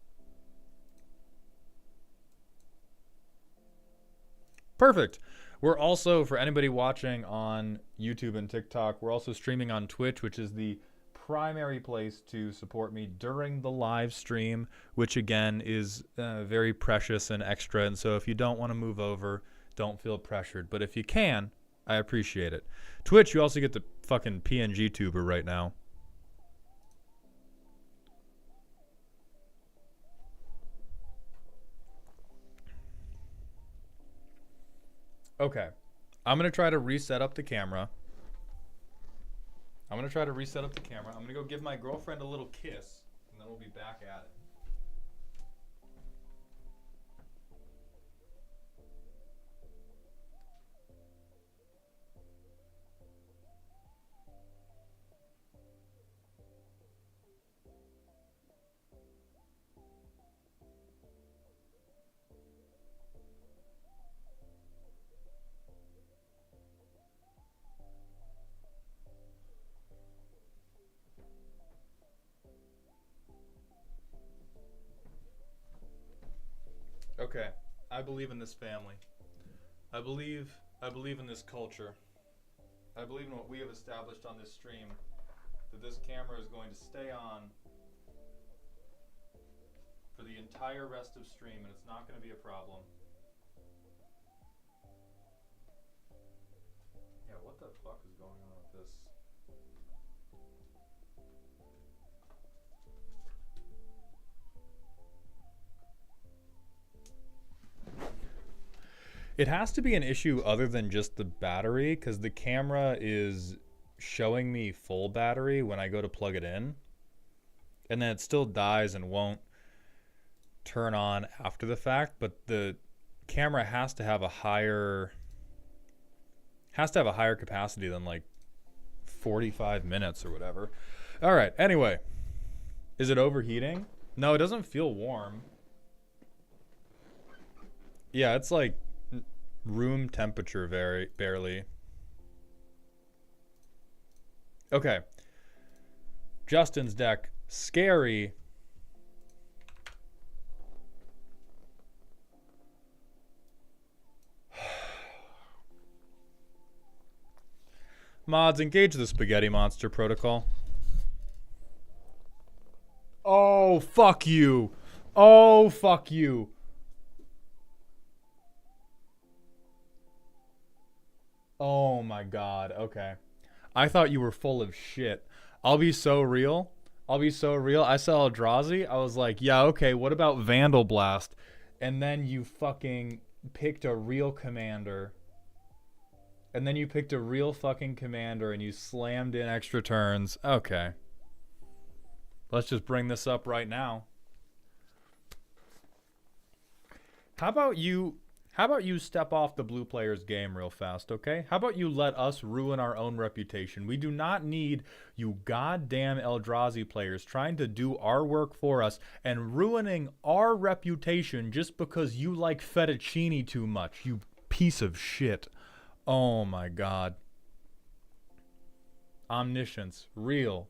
Perfect. We're also, for anybody watching on YouTube and TikTok, we're also streaming on Twitch, which is the primary place to support me during the live stream, which again is very precious and extra. And so if you don't want to move over, don't feel pressured. But if you can, I appreciate it. Twitch, you also get the fucking PNG tuber right now. Okay, I'm going to try to reset up the camera. I'm going to go give my girlfriend a little kiss, and then we'll be back at it. Okay, I believe in this family. I believe in this culture. I believe in what we have established on this stream, that this camera is going to stay on for the entire rest of stream, and it's not going to be a problem. It has to be an issue other than just the battery, because the camera is showing me full battery when I go to plug it in. And then it still dies and won't turn on after the fact, but the camera has to have a higher capacity than like 45 minutes or whatever. All right, anyway. Is it overheating? No, it doesn't feel warm. Yeah, it's like room temperature, very barely. Okay. Justin's deck, scary. Mods, engage the spaghetti monster protocol. Oh, fuck you. Oh, fuck you. Oh my god, okay. I thought you were full of shit. I'll be so real. I saw Eldrazi. I was like, yeah, okay, what about Vandal Blast? And then you fucking picked a real commander. And then you picked a real fucking commander and you slammed in extra turns. Okay. Let's just bring this up right now. How about you step off the blue player's game real fast, okay? How about you let us ruin our own reputation? We do not need you goddamn Eldrazi players trying to do our work for us and ruining our reputation just because you like fettuccine too much, you piece of shit. Oh my god. Omniscience. Real.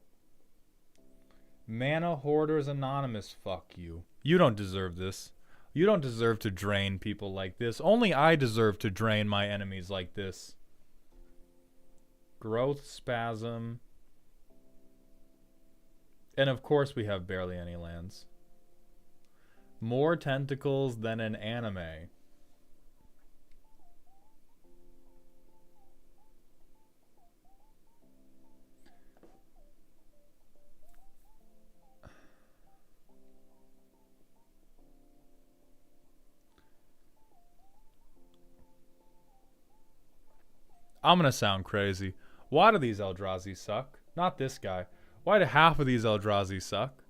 Mana Hoarders Anonymous. Fuck you. You don't deserve this. You don't deserve to drain people like this. Only I deserve to drain my enemies like this. Growth Spasm. And of course we have barely any lands. More tentacles than an anime. I'm gonna sound crazy. Why do these Eldrazi suck? Not this guy. Why do half of these Eldrazi suck?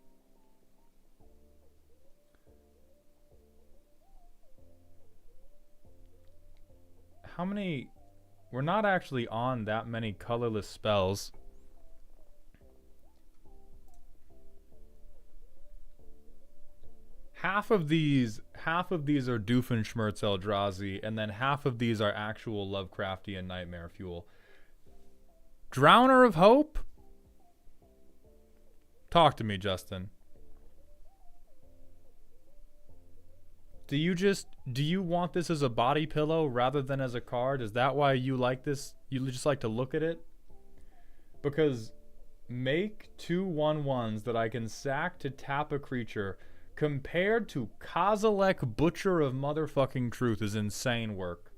How many... We're not actually on that many colorless spells. Half of these are Doofenshmirtz Eldrazi, and then half of these are actual Lovecraftian Nightmare Fuel. Drowner of Hope? Talk to me, Justin. Do you want this as a body pillow rather than as a card? Is that why you like this? You just like to look at it? Because make 2 1/1s that I can sack to tap a creature compared to Kozilek Butcher of Motherfucking Truth is insane work.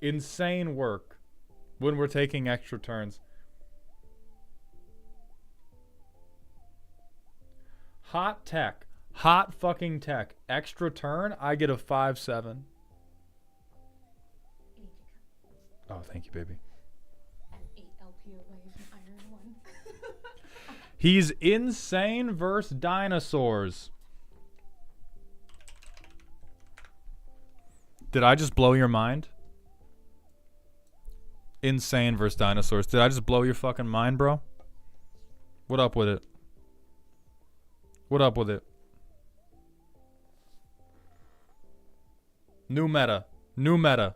Insane work when we're taking extra turns. Hot tech. Hot fucking tech. Extra turn, I get a 5/7. Oh, thank you, baby. An 8 LP away from Iron 1. He's insane versus dinosaurs. Did I just blow your mind? Insane versus dinosaurs. Did I just blow your fucking mind, bro? What up with it? What up with it? New meta. New meta.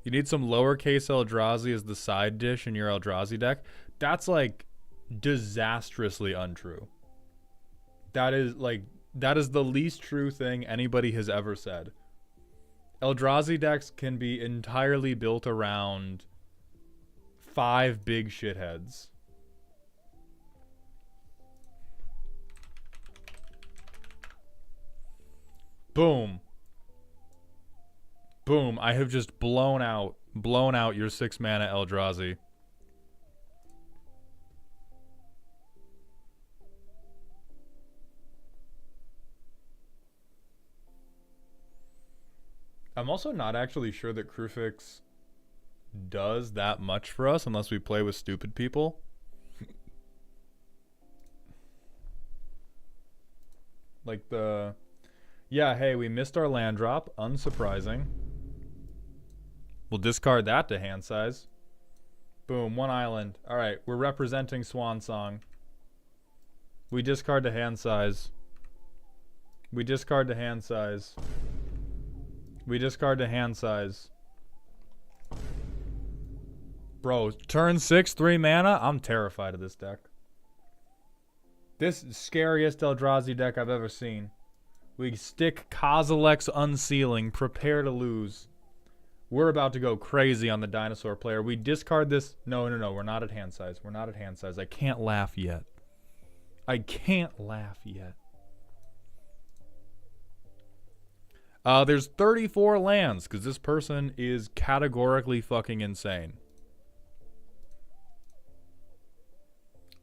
You need some lowercase Eldrazi as the side dish in your Eldrazi deck? That's like disastrously untrue. That is the least true thing anybody has ever said. Eldrazi decks can be entirely built around 5 big shitheads. Boom. Boom. I have just blown out your 6 mana Eldrazi. I'm also not actually sure that Krufix does that much for us unless we play with stupid people. Like the... Yeah, hey, we missed our land drop. Unsurprising. We'll discard that to hand size. Boom, 1 island. Alright, we're representing Swan Song. We discard to hand size. We discard to hand size. We discard to hand size. Bro, turn 6, 3 mana? I'm terrified of this deck. This is the scariest Eldrazi deck I've ever seen. We stick Kozilek's Unsealing. Prepare to lose. We're about to go crazy on the dinosaur player. We discard this. No. We're not at hand size. We're not at hand size. I can't laugh yet. I can't laugh yet. There's 34 lands because this person is categorically fucking insane.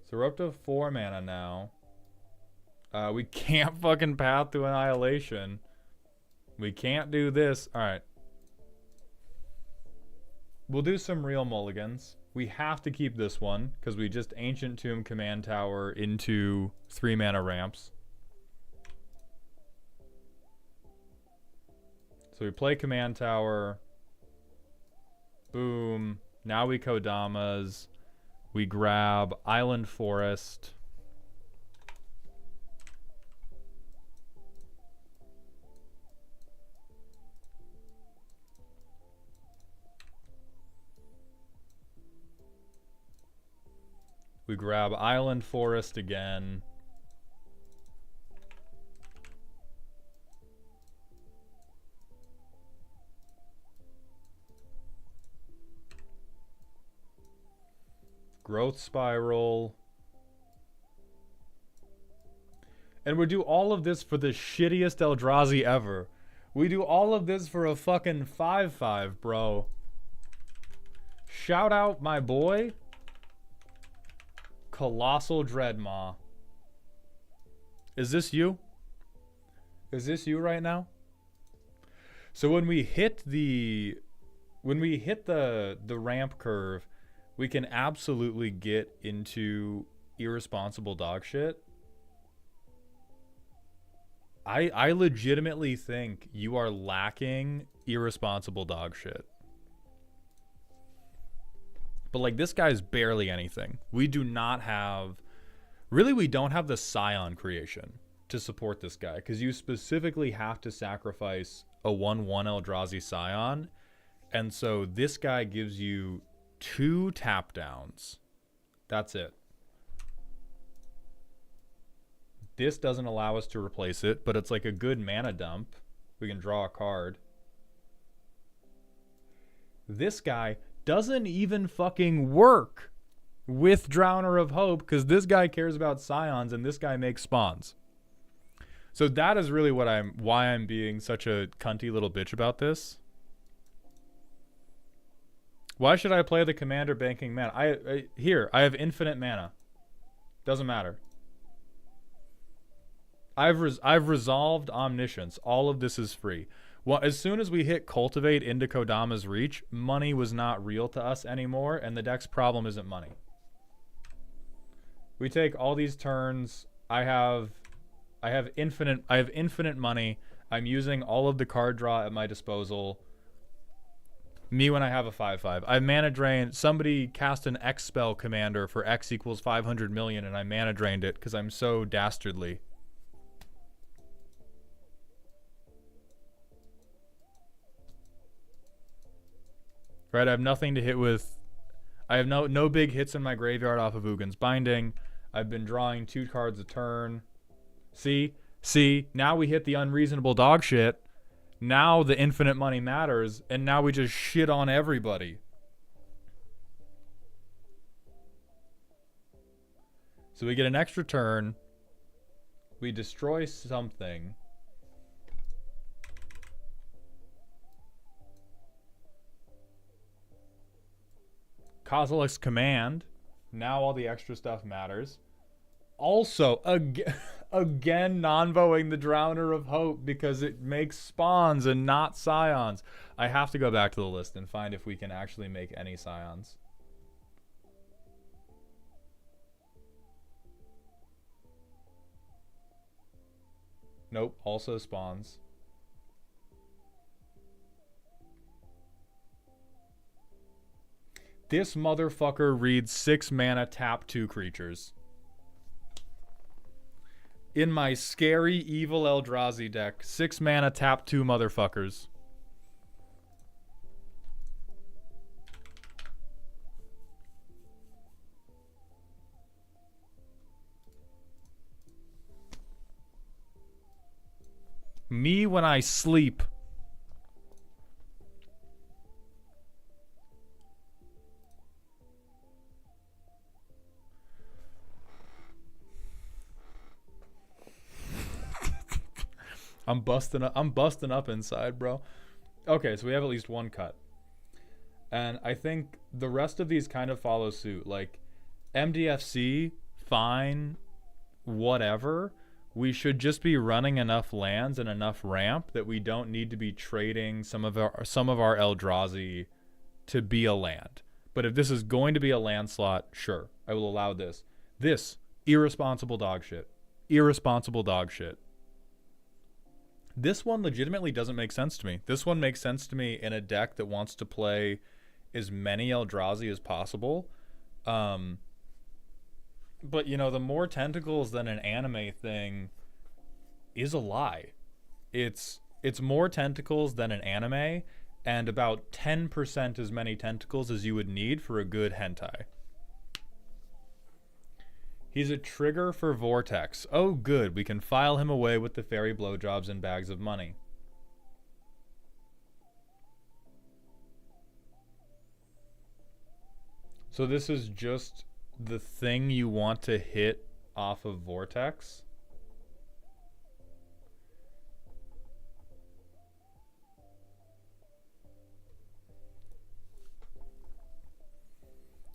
So we're up to 4 mana now. We can't fucking Path to Annihilation. We can't do this. Alright. We'll do some real mulligans. We have to keep this one because we just Ancient Tomb Command Tower into 3 mana ramps. So we play Command Tower. Boom. Now we Kodamas. We grab Island Forest. We grab Island Forest again. Growth Spiral. And we do all of this for the shittiest Eldrazi ever. We do all of this for a fucking 5/5, bro. Shout out my boy. Colossal Dreadmaw. Is this you? Is this you right now? So when we hit the ramp curve, we can absolutely get into irresponsible dog shit. I legitimately think you are lacking irresponsible dog shit. But like this guy's barely anything. We do not have... Really, we don't have the Scion creation to support this guy. Because you specifically have to sacrifice a 1/1 Eldrazi Scion. And so this guy gives you 2 tap downs. That's it. This doesn't allow us to replace it, but it's like a good mana dump. We can draw a card. This guy doesn't even fucking work with Drowner of Hope because this guy cares about Scions and this guy makes spawns. So that is really why I'm being such a cunty little bitch about this. Why should I play the Commander banking mana? I have infinite mana. Doesn't matter. I've resolved Omniscience. All of this is free. Well, as soon as we hit Cultivate into Kodama's Reach, money was not real to us anymore, and the deck's problem isn't money. We take all these turns. I have infinite money. I'm using all of the card draw at my disposal. Me when I have a 5/5. I mana drained. Somebody cast an X spell commander for X equals 500 million, and I mana drained it because I'm so dastardly. Right, I have nothing to hit with. I have no big hits in my graveyard off of Ugin's Binding. I've been drawing 2 cards a turn. See, now we hit the unreasonable dog shit. Now the infinite money matters, and now we just shit on everybody. So we get an extra turn. We destroy something. Kozilek's Command. Now all the extra stuff matters. Also, Again, non-voting the Drowner of Hope because it makes spawns and not scions. I have to go back to the list and find if we can actually make any scions. Nope, also spawns. This motherfucker reads 6 mana, tap 2 creatures. In my scary evil Eldrazi deck, 6 mana, tap 2 motherfuckers. Me when I sleep. I'm busting up inside, bro. Okay, so we have at least one cut. And I think the rest of these kind of follow suit. Like MDFC, fine, whatever. We should just be running enough lands and enough ramp that we don't need to be trading some of our Eldrazi to be a land. But if this is going to be a land slot, sure, I will allow this. This irresponsible dog shit. Irresponsible dog shit. This one legitimately doesn't make sense to me. This one makes sense to me in a deck that wants to play as many Eldrazi as possible. But, you know, the more tentacles than an anime thing is a lie. It's more tentacles than an anime, and about 10% as many tentacles as you would need for a good hentai. He's a trigger for Vortex. Oh, good. We can file him away with the fairy blowjobs and bags of money. So this is just the thing you want to hit off of Vortex?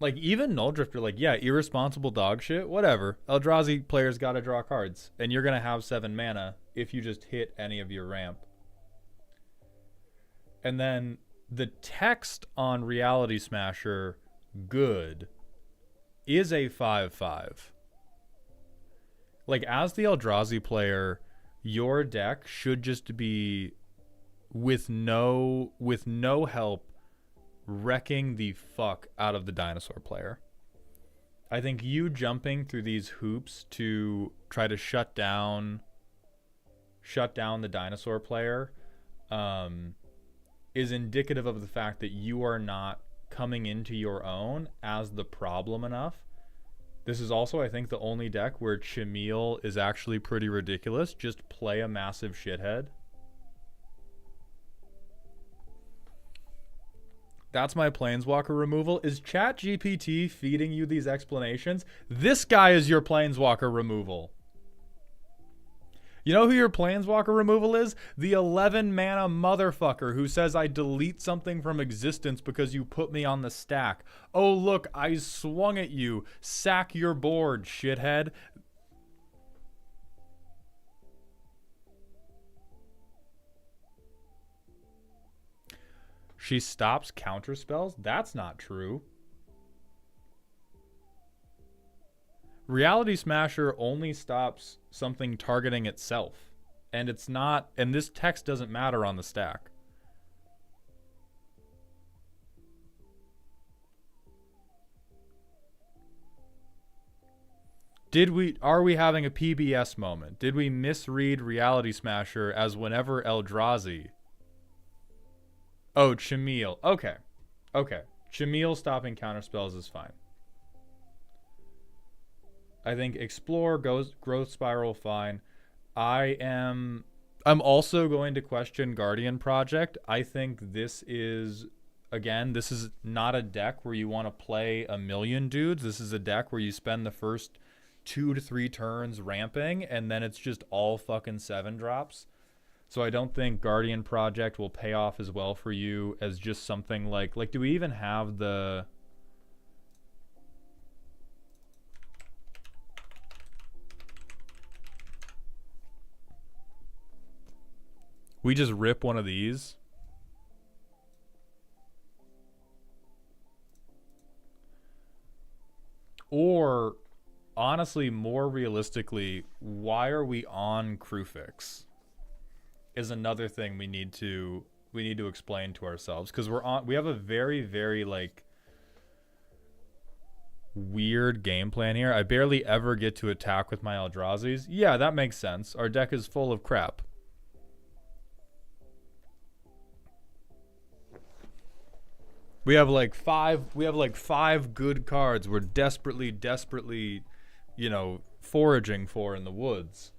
Like, even Null Drifter, like, yeah, irresponsible dog shit, whatever. Eldrazi players gotta draw cards, and you're gonna have 7 mana if you just hit any of your ramp. And then the text on Reality Smasher, good, is a 5/5. Like, as the Eldrazi player, your deck should just be, with no help, wrecking the fuck out of the dinosaur player. I think you jumping through these hoops to try to shut down the dinosaur player is indicative of the fact that you are not coming into your own as the problem enough. This is also, I think, the only deck where Chimil is actually pretty ridiculous. Just play a massive shithead. That's my Planeswalker removal. Is ChatGPT feeding you these explanations? This guy is your Planeswalker removal. You know who your Planeswalker removal is? The 11 mana motherfucker who says I delete something from existence because you put me on the stack. Oh look, I swung at you. Sack your board, shithead. She stops counter spells? That's not true. Reality Smasher only stops something targeting itself. And it's not, and this text doesn't matter on the stack. Are we having a PBS moment? Did we misread Reality Smasher as whenever Eldrazi? Oh, Chimil. Okay. Chimil stopping counterspells is fine. I think Explore, Growth Spiral, fine. I'm also going to question Guardian Project. I think this is not a deck where you want to play a million dudes. This is a deck where you spend the first 2 to 3 turns ramping, and then it's just all fucking 7 drops. So I don't think Guardian Project will pay off as well for you as just something like do we even have the... We just rip one of these. Or, honestly, more realistically, why are we on Crewfix? Is another thing we need to explain to ourselves, because we have a very, very like weird game plan here. I barely ever get to attack with my Eldrazi's. Yeah, that makes sense. Our deck is full of crap. We have like five good cards we're desperately, you know, foraging for in the woods.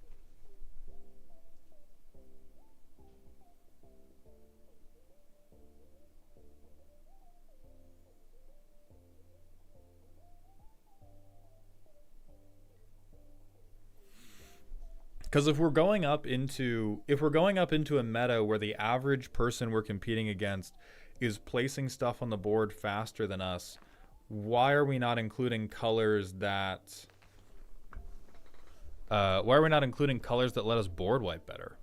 Because if we're going up into a meta where the average person we're competing against is placing stuff on the board faster than us, why are we not including colors that let us board wipe better?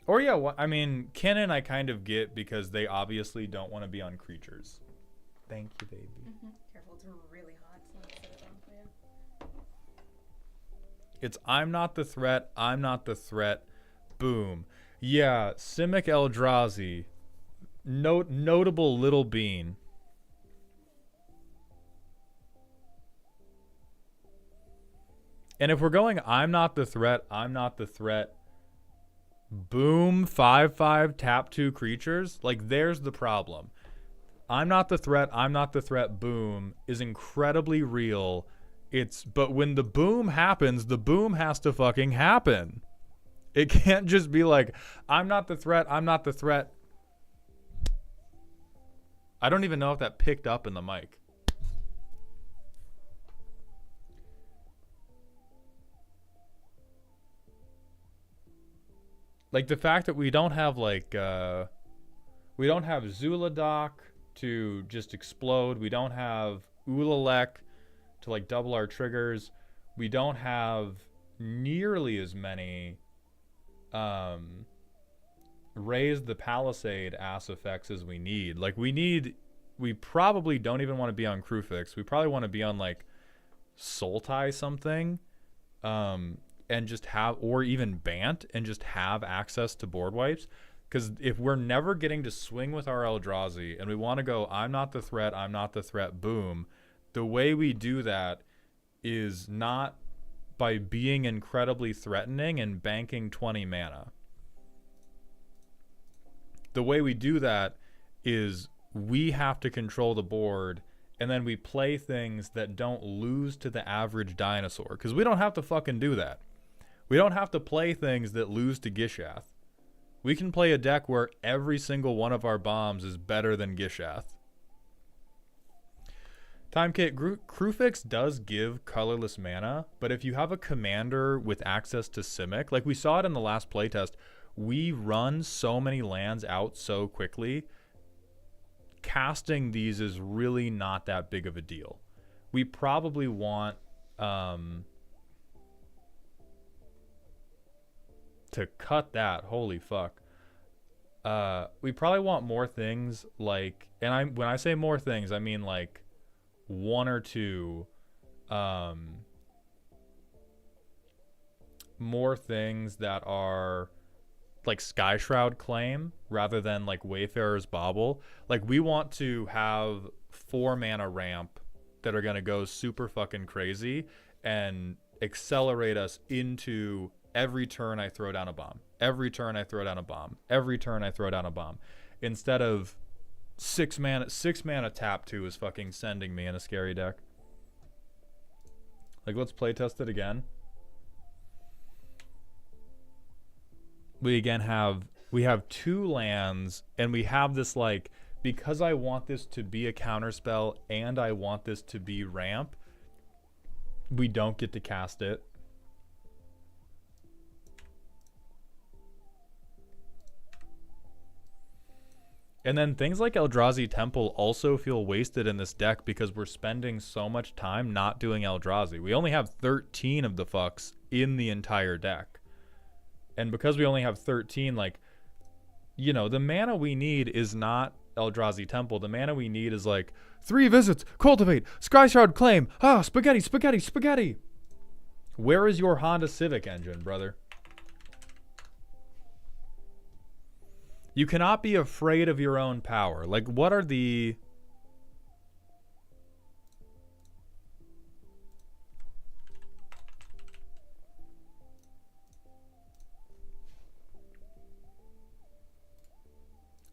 Or yeah, I mean, Cannon I kind of get because they obviously don't want to be on creatures. Thank you, baby. Careful, it's really hot, so let me set it on for you. It's I'm not the threat, boom. Yeah, Simic Eldrazi. Notable little bean. And if we're going I'm not the threat, boom, 5/5, tap 2 creatures, like there's the problem. I'm not the threat, boom is incredibly real. But when the boom happens, the boom has to fucking happen. It can't just be like, I'm not the threat. I don't even know if that picked up in the mic. Like the fact that we don't have Zuladoc to just explode. We don't have Ulalek to like double our triggers. We don't have nearly as many raise the Palisade ass effects as we need. Like we probably don't even want to be on Crewfix. We probably want to be on like Sultai something, and just have, or even Bant, and just have access to board wipes. Because if we're never getting to swing with our Eldrazi and we want to go, I'm not the threat, boom, the way we do that is not by being incredibly threatening and banking 20 mana. The way we do that is we have to control the board, and then we play things that don't lose to the average dinosaur. Because we don't have to fucking do that. We don't have to play things that lose to Gishath. We can play a deck where every single one of our bombs is better than Gishath. Timekit, Crewfix does give colorless mana, but if you have a commander with access to Simic, like we saw it in the last playtest, we run so many lands out so quickly, casting these is really not that big of a deal. We probably want to cut that. Holy fuck. We probably want more things like, and when I say more things, I mean like one or two more things that are like Sky Shroud Claim rather than like Wayfarer's Bauble. Like we want to have 4 mana ramp that are going to go super fucking crazy and accelerate us into every turn I throw down a bomb. Every turn I throw down a bomb. Every turn I throw down a bomb. Instead of 6 mana tap 2 is fucking sending me in a scary deck. Like let's play test it again. We have 2 lands, and we have this like, because I want this to be a counterspell and I want this to be ramp, we don't get to cast it. And then things like Eldrazi Temple also feel wasted in this deck because we're spending so much time not doing Eldrazi. We only have 13 of the fucks in the entire deck. And because we only have 13, like, you know, the mana we need is not Eldrazi Temple. The mana we need is like 3 visits, cultivate, Skyshard claim, spaghetti, spaghetti, spaghetti. Where is your Honda Civic engine, brother? You cannot be afraid of your own power. Like, what are the...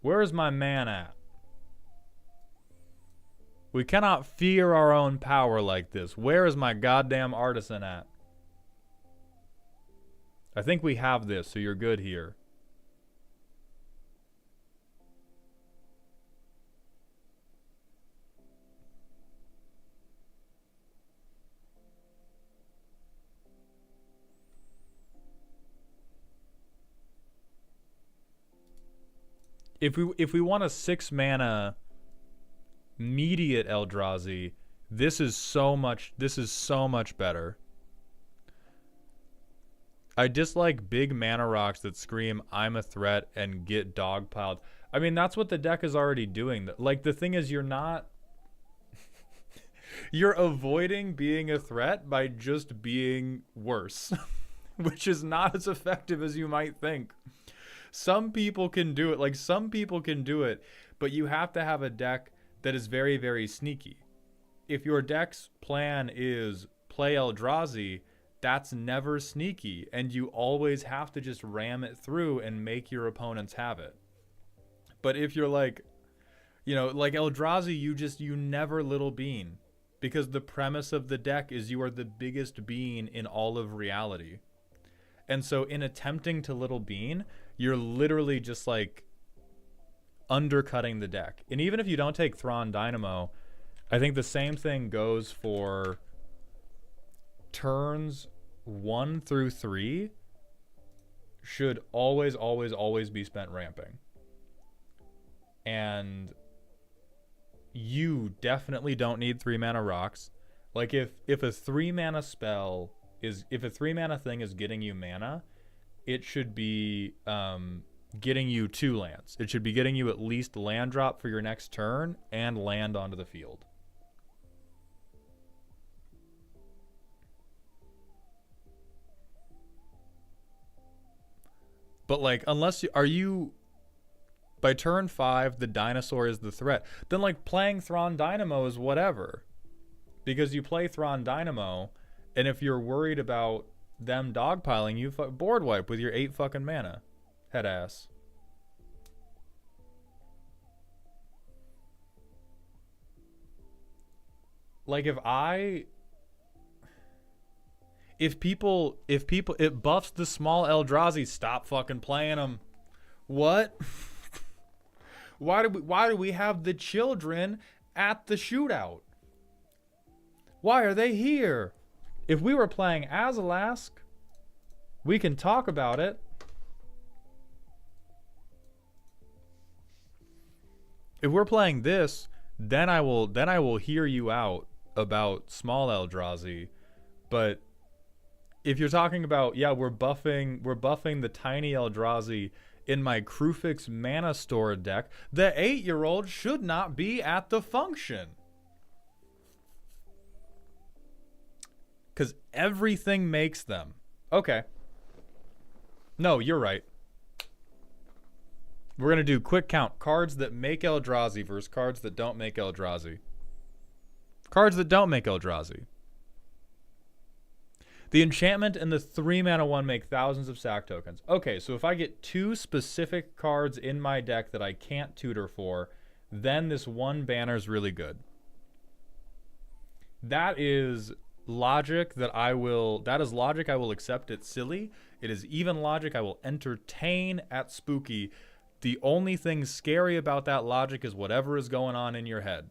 Where is my man at? We cannot fear our own power like this. Where is my goddamn artisan at? I think we have this, so you're good here. If we want a 6 mana immediate Eldrazi, this is so much better. I dislike big mana rocks that scream I'm a threat and get dogpiled. I mean, that's what the deck is already doing. Like, the thing is, you're not you're avoiding being a threat by just being worse, which is not as effective as you might think. Some people can do it. Like, some people can do it, but you have to have a deck that is very, very sneaky. If your deck's plan is play Eldrazi, that's never sneaky, and you always have to just ram it through and make your opponents have it. But if you're like, you know, like Eldrazi, you never little bean, because the premise of the deck is you are the biggest bean in all of reality. And so in attempting to little bean, you're literally just like undercutting the deck. And even if you don't take Thrawn Dynamo, I think the same thing goes for turns 1 through 3 should always, always, always be spent ramping. And you definitely don't need 3 mana rocks. Like, if a 3 mana spell is, if a 3 mana thing is getting you mana, it should be getting you 2 lands. It should be getting you at least land drop for your next turn and land onto the field. But like, unless you, are you, by turn 5, the dinosaur is the threat, then like playing Thrawn Dynamo is whatever. Because you play Thrawn Dynamo, and if you're worried about them dogpiling, you board wipe with your 8 fucking mana. Head ass. Like, if people, it buffs the small Eldrazi, stop fucking playing them. What? Why do we have the children at the shootout? Why are they here? If we were playing Azalask, we can talk about it. If we're playing this, then I will hear you out about small Eldrazi. But if you're talking about, yeah, we're buffing the tiny Eldrazi in my Krufix Mana Store deck, the 8-year-old should not be at the function. Because everything makes them. Okay. No, you're right. We're going to do quick count. Cards that make Eldrazi versus cards that don't make Eldrazi. Cards that don't make Eldrazi. The enchantment and the 3 mana 1 make thousands of sack tokens. Okay, so if I get 2 specific cards in my deck that I can't tutor for, then this 1 banner is really good. That is logic that I will accept at silly. It is even logic I will entertain at spooky. The only thing scary about that logic is whatever is going on in your head.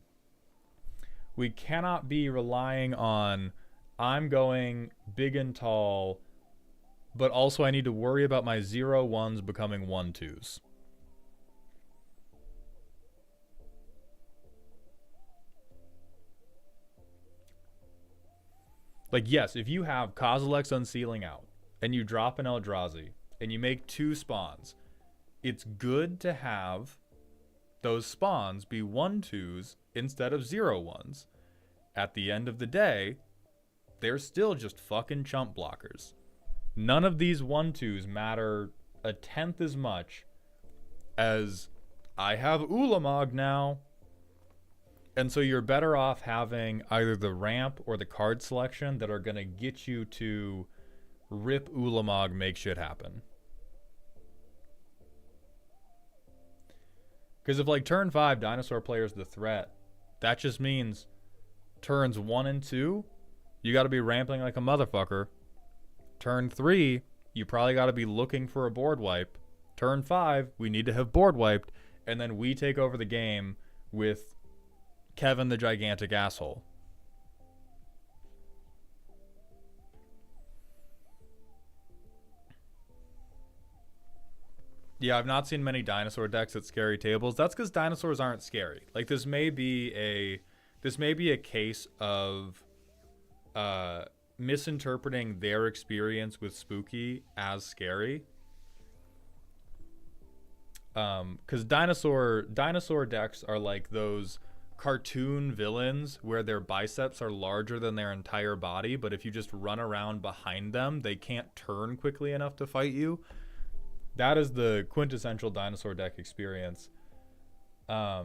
We cannot be relying on, I'm going big and tall, but also I need to worry about my 0/1s becoming 1/2s. Like, yes, if you have Kozilek's Unsealing out, and you drop an Eldrazi, and you make 2 spawns, it's good to have those spawns be 1/2s instead of 0/1s. At the end of the day, they're still just fucking chump blockers. None of these 1/2s matter a tenth as much as I have Ulamog now. And so you're better off having either the ramp or the card selection that are going to get you to rip Ulamog, make shit happen. Because if like turn 5 dinosaur player's the threat, that just means turns 1 and 2, you got to be ramping like a motherfucker. Turn 3, you probably got to be looking for a board wipe. Turn 5, we need to have board wiped, and then we take over the game with Kevin the gigantic asshole. Yeah, I've not seen many dinosaur decks at scary tables. That's because dinosaurs aren't scary. Like this may be a case of misinterpreting their experience with spooky as scary. Because dinosaur decks are like those cartoon villains where their biceps are larger than their entire body, but if you just run around behind them, they can't turn quickly enough to fight you. That is the quintessential dinosaur deck experience. But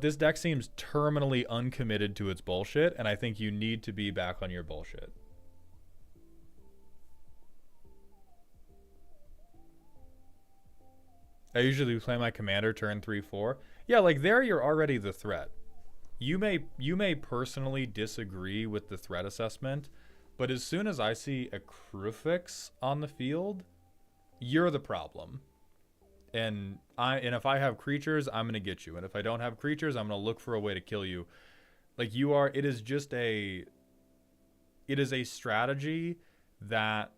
this deck seems terminally uncommitted to its bullshit, and I think you need to be back on your bullshit. I usually play my commander turn 3-4. Yeah, like there you're already the threat. You may personally disagree with the threat assessment, but as soon as I see a Crufix on the field, you're the problem. And if I have creatures, I'm gonna get you. And if I don't have creatures, I'm gonna look for a way to kill you. Like you are, it is a strategy that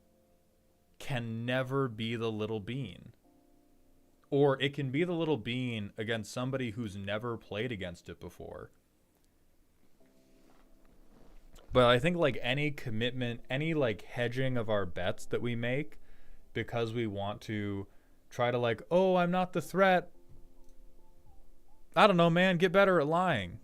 can never be the little bean. Or it can be the little bean against somebody who's never played against it before. But I think like any commitment, any like hedging of our bets that we make because we want to try to like, oh, I'm not the threat. I don't know, man. Get better at lying.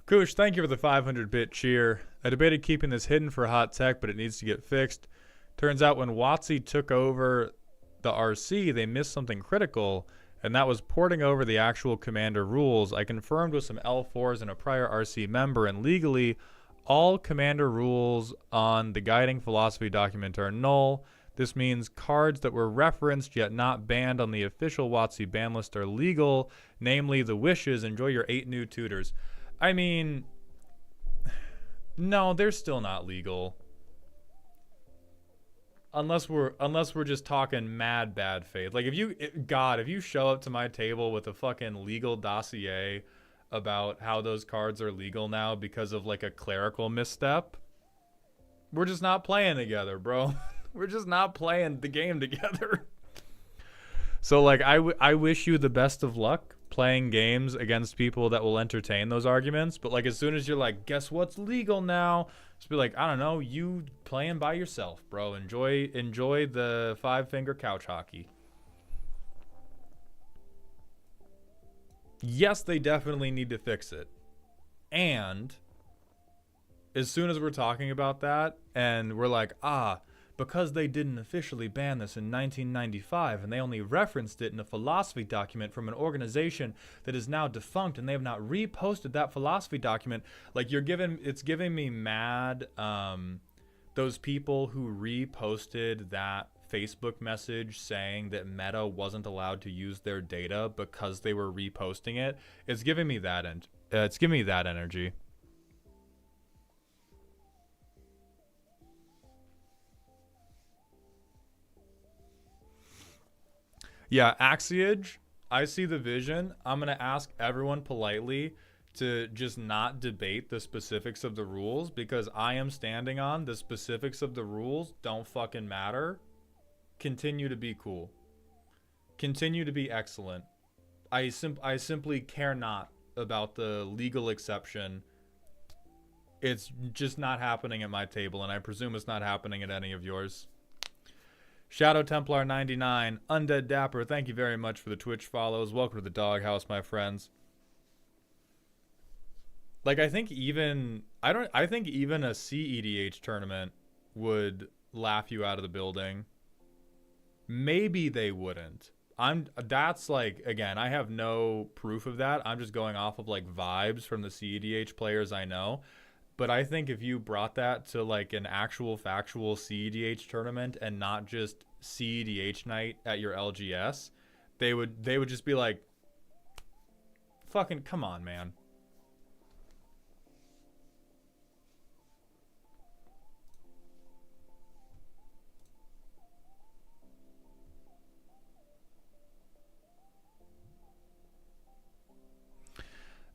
Kush, thank you for the 500-bit cheer. I debated keeping this hidden for hot tech, but it needs to get fixed. Turns out when WotC took over the RC, they missed something critical, and that was porting over the actual commander rules. I confirmed with some L4s and a prior RC member, and legally, all commander rules on the guiding philosophy document are null. This means cards that were referenced yet not banned on the official WotC ban list are legal, namely the wishes, enjoy your 8 new tutors. I mean, no, they're still not legal. Unless we're just talking mad bad faith. Like if you show up to my table with a fucking legal dossier about how those cards are legal now because of like a clerical misstep, we're just not playing together, bro. We're just not playing the game together. So like I wish you the best of luck playing games against people that will entertain those arguments, but like as soon as you're like, guess what's legal now, just be like, I don't know, you playing by yourself, bro. Enjoy the 5-finger couch hockey. Yes, they definitely need to fix it. And as soon as we're talking about that and we're like, because they didn't officially ban this in 1995 and they only referenced it in a philosophy document from an organization that is now defunct and they have not reposted that philosophy document, like it's giving me mad those people who reposted that Facebook message saying that Meta wasn't allowed to use their data because they were reposting it. It's giving me that it's giving me that energy. Yeah, Axiage, I see the vision. I'm going to ask everyone politely to just not debate the specifics of the rules, because I am standing on the specifics of the rules don't fucking matter. Continue to be cool. Continue to be excellent. I simply care not about the legal exception. It's just not happening at my table, and I presume it's not happening at any of yours. Shadow Templar 99, Undead Dapper, thank you very much for the Twitch follows. Welcome to the doghouse, my friends. Like, I think even a CEDH tournament would laugh you out of the building. Maybe they wouldn't. That's like, again, I have no proof of that. I'm just going off of like vibes from the CEDH players I know. But I think if you brought that to like an actual factual CEDH tournament and not just CEDH night at your LGS, they would just be like, fucking come on, man.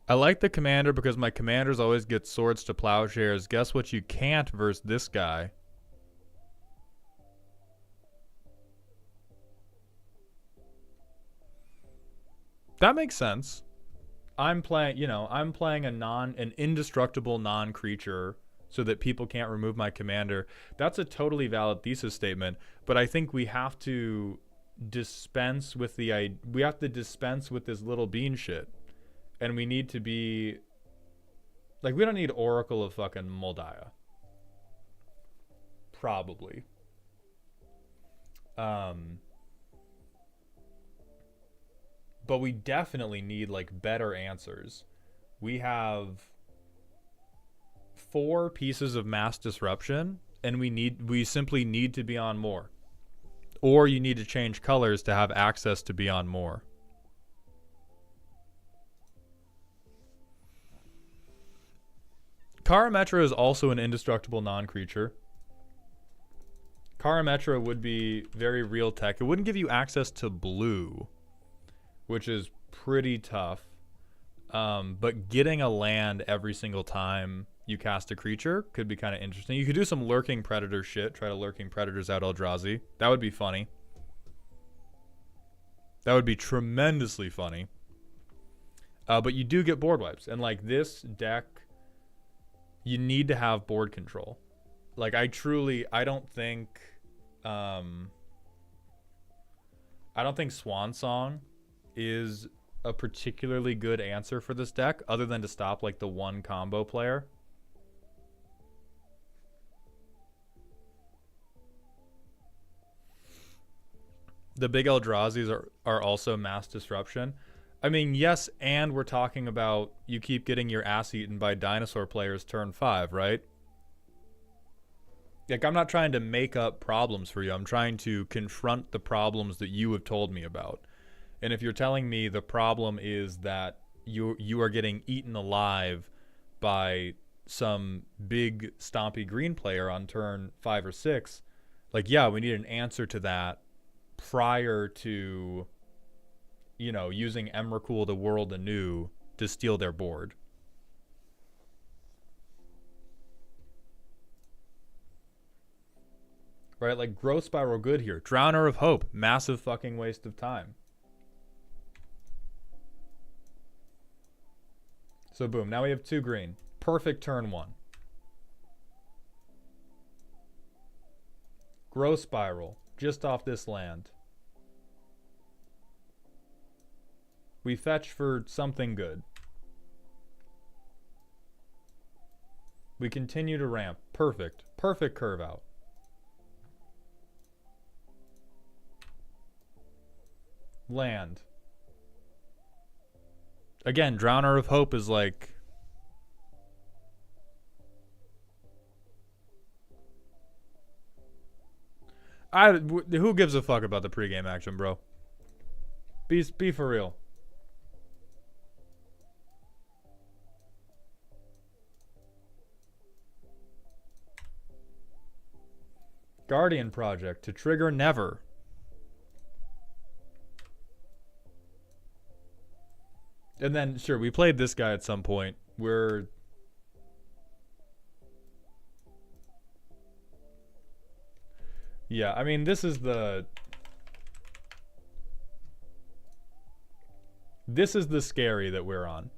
I like the commander because my commanders always get swords to plowshares. Guess what you can't versus this guy? That makes sense. I'm playing an indestructible non-creature so that people can't remove my commander. That's a totally valid thesis statement, but I think we have to dispense with this little bean shit. And we need to be like, we don't need Oracle of fucking Moldiah. Probably. But we definitely need like better answers. We have 4 pieces of mass disruption, and we simply need to be on more. Or you need to change colors to have access to be on more. Karametra is also an indestructible non-creature. Karametra would be very real tech. It wouldn't give you access to blue, which is pretty tough. But getting a land every single time you cast a creature could be kind of interesting. You could do some lurking predator shit. Try to lurking predators out Eldrazi. That would be funny. That would be tremendously funny. But you do get board wipes. And like this deck, you need to have board control. Like I don't think Swan Song is a particularly good answer for this deck, other than to stop like the one combo player. The big Eldrazi's are also mass disruption. I mean, yes, and we're talking about you keep getting your ass eaten by dinosaur players turn 5, right? Like, I'm not trying to make up problems for you. I'm trying to confront the problems that you have told me about. And if you're telling me the problem is that you are getting eaten alive by some big stompy green player on turn 5 or 6, like, yeah, we need an answer to that prior to, you know, using Emrakul the World anew to steal their board. Right, like Growth Spiral good here. Drowner of Hope, massive fucking waste of time. So boom, now we have 2 green. Perfect turn 1. Growth Spiral, just off this land. We fetch for something good. We continue to ramp. Perfect. Perfect curve out. Land. Again, Drowner of Hope is like... who gives a fuck about the pregame action, bro? Be for real. Guardian Project to trigger never. And then, sure, we played this guy at some point. Yeah, I mean, this is the scary that we're on.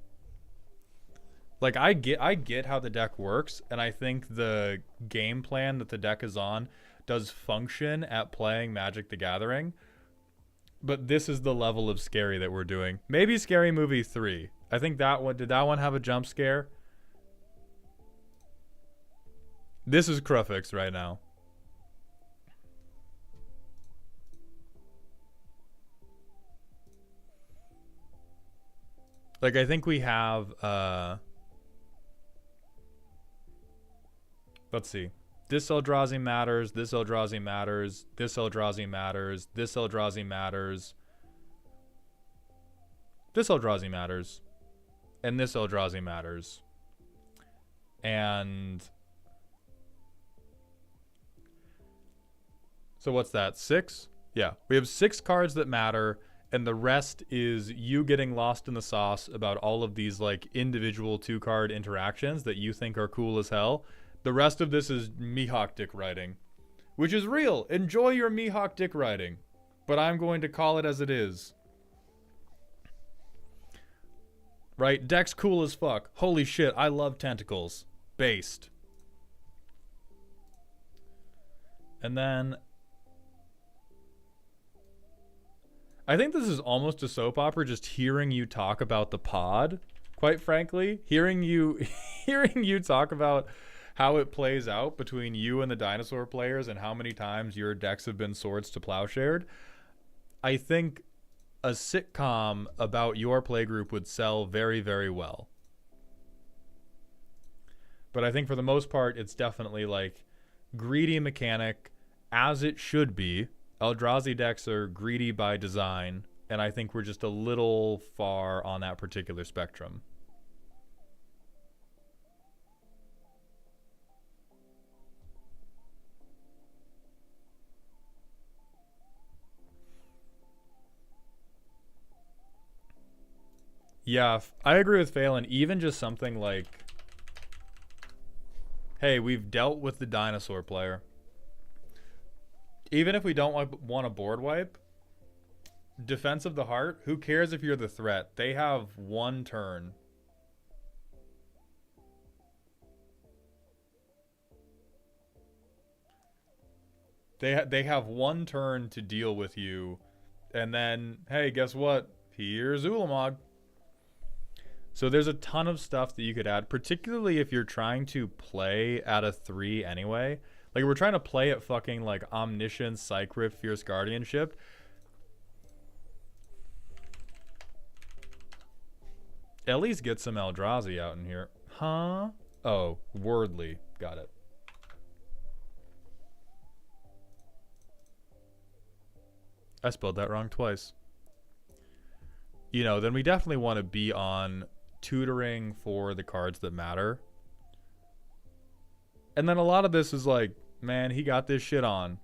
Like, I get how the deck works, and I think the game plan that the deck is on does function at playing Magic the Gathering. But this is the level of scary that we're doing. Maybe Scary Movie 3. I think that one, did that one have a jump scare? This is Crufix right now. Like, I think we have, let's see. This Eldrazi matters, this Eldrazi matters, this Eldrazi matters, this Eldrazi matters, this Eldrazi matters, and this Eldrazi matters. And so what's that, 6? Yeah, we have 6 cards that matter, and the rest is you getting lost in the sauce about all of these like individual 2-card interactions that you think are cool as hell. The rest of this is Mihawk dick riding, which is real. Enjoy your Mihawk dick riding, but I'm going to call it as it is. Right? Deck's cool as fuck. Holy shit, I love tentacles. Based. And then I think this is almost a soap opera, just hearing you talk about the pod, quite frankly. Hearing you talk about how it plays out between you and the dinosaur players and how many times your decks have been swords to plowshared. I think a sitcom about your playgroup would sell very, very well. But I think for the most part, it's definitely like greedy mechanic, as it should be. Eldrazi decks are greedy by design, and I think we're just a little far on that particular spectrum. Yeah, I agree with Phelan. Even just something like, hey, we've dealt with the dinosaur player. Even if we don't want a board wipe, Defense of the Heart, who cares if you're the threat? They have 1 turn. They have 1 turn to deal with you, and then, hey, guess what? Here's Ulamog. So there's a ton of stuff that you could add, particularly if you're trying to play at a 3 anyway. Like, we're trying to play at fucking, like, Omniscience, Psych-Rift, Fierce Guardianship. At least get some Eldrazi out in here. Huh? Oh, Wordly. Got it. I spelled that wrong twice. You know, then we definitely want to be on tutoring for the cards that matter. And then a lot of this is like, man, he got this shit on.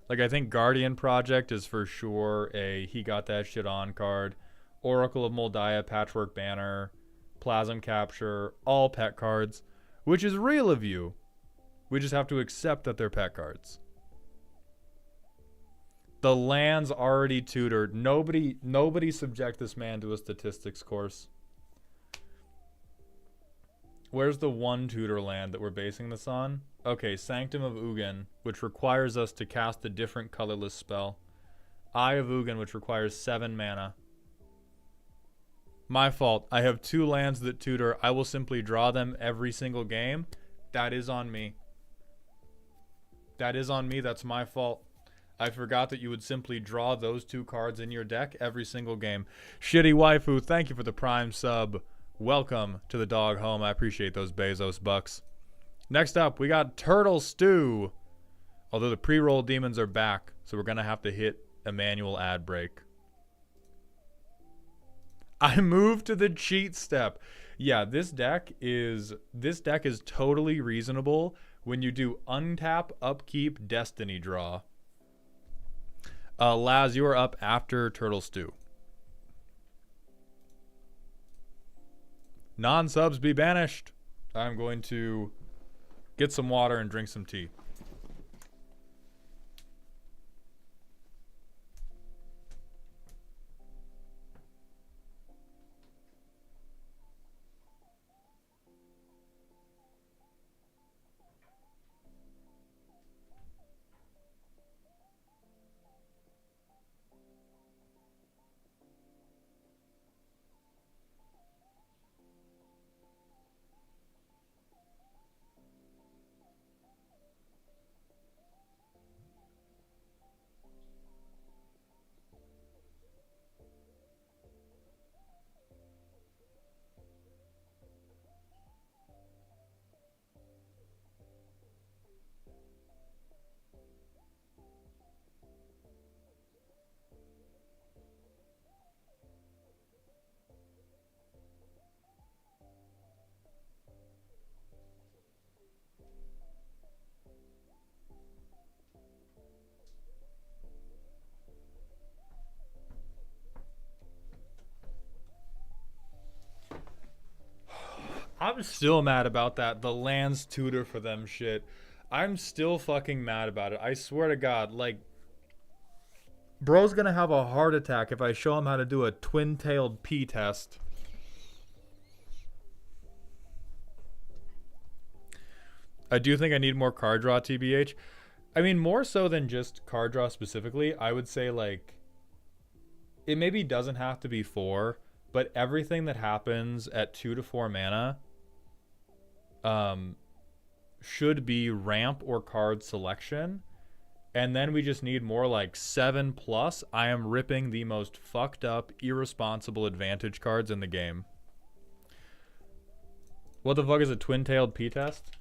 Like, I think Guardian Project is for sure a he got that shit on card. Oracle of Moldiah, Patchwork Banner, Plasm Capture, all pet cards, which is real of you. We just have to accept that they're pet cards. The land's already tutored. Nobody subject this man to a statistics course. Where's the 1 tutor land that we're basing this on? Okay, Sanctum of Ugin, which requires us to cast a different colorless spell. Eye of Ugin, which requires 7 mana. My fault. I have 2 lands that tutor. I will simply draw them every single game. That is on me. That is on me. That's my fault. I forgot that you would simply draw those 2 cards in your deck every single game. Shitty Waifu, thank you for the Prime sub. Welcome to the dog home. I appreciate those Bezos bucks. Next up, we got Turtle Stew. Although the pre-roll demons are back, so we're going to have to hit a manual ad break. I moved to the cheat step. Yeah, this deck is totally reasonable when you do untap, upkeep, destiny draw. Laz, you are up after Turtle Stew. Non-subs be banished. I'm going to get some water and drink some tea. I'm still mad about that. The lands tutor for them shit. I'm still fucking mad about it. I swear to God, like, bro's gonna have a heart attack if I show him how to do a twin-tailed P test. I do think I need more card draw, TBH. I mean, more so than just card draw specifically, I would say, like, it maybe doesn't have to be 4, but everything that happens at 2 to 4 mana should be ramp or card selection. And then we just need more like 7+. I am ripping the most fucked up, irresponsible advantage cards in the game. What the fuck is a twin-tailed P-test?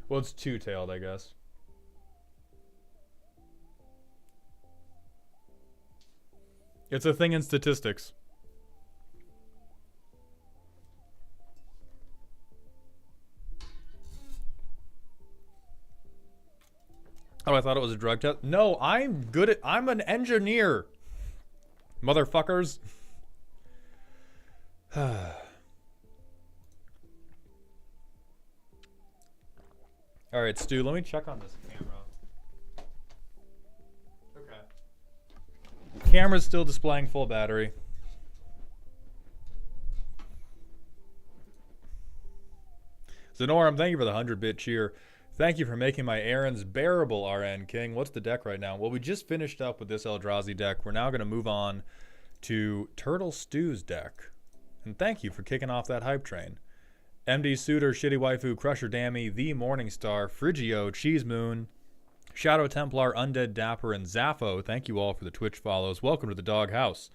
Well, it's two-tailed, I guess. It's a thing in statistics. Oh, I thought it was a drug test. No, I'm an engineer. Motherfuckers. Alright, Stu, let me check on this camera. Okay. Camera's still displaying full battery. Zenorum, thank you for the 100-bit cheer. Thank you for making my errands bearable, RN King. What's the deck right now? Well, we just finished up with this Eldrazi deck. We're now going to move on to Turtle Stew's deck. And thank you for kicking off that hype train. MD Suitor, Shitty Waifu, Crusher Dammy, The Morningstar, Frigio, Cheese Moon, Shadow Templar, Undead Dapper, and Zaffo. Thank you all for the Twitch follows. Welcome to the Dog House.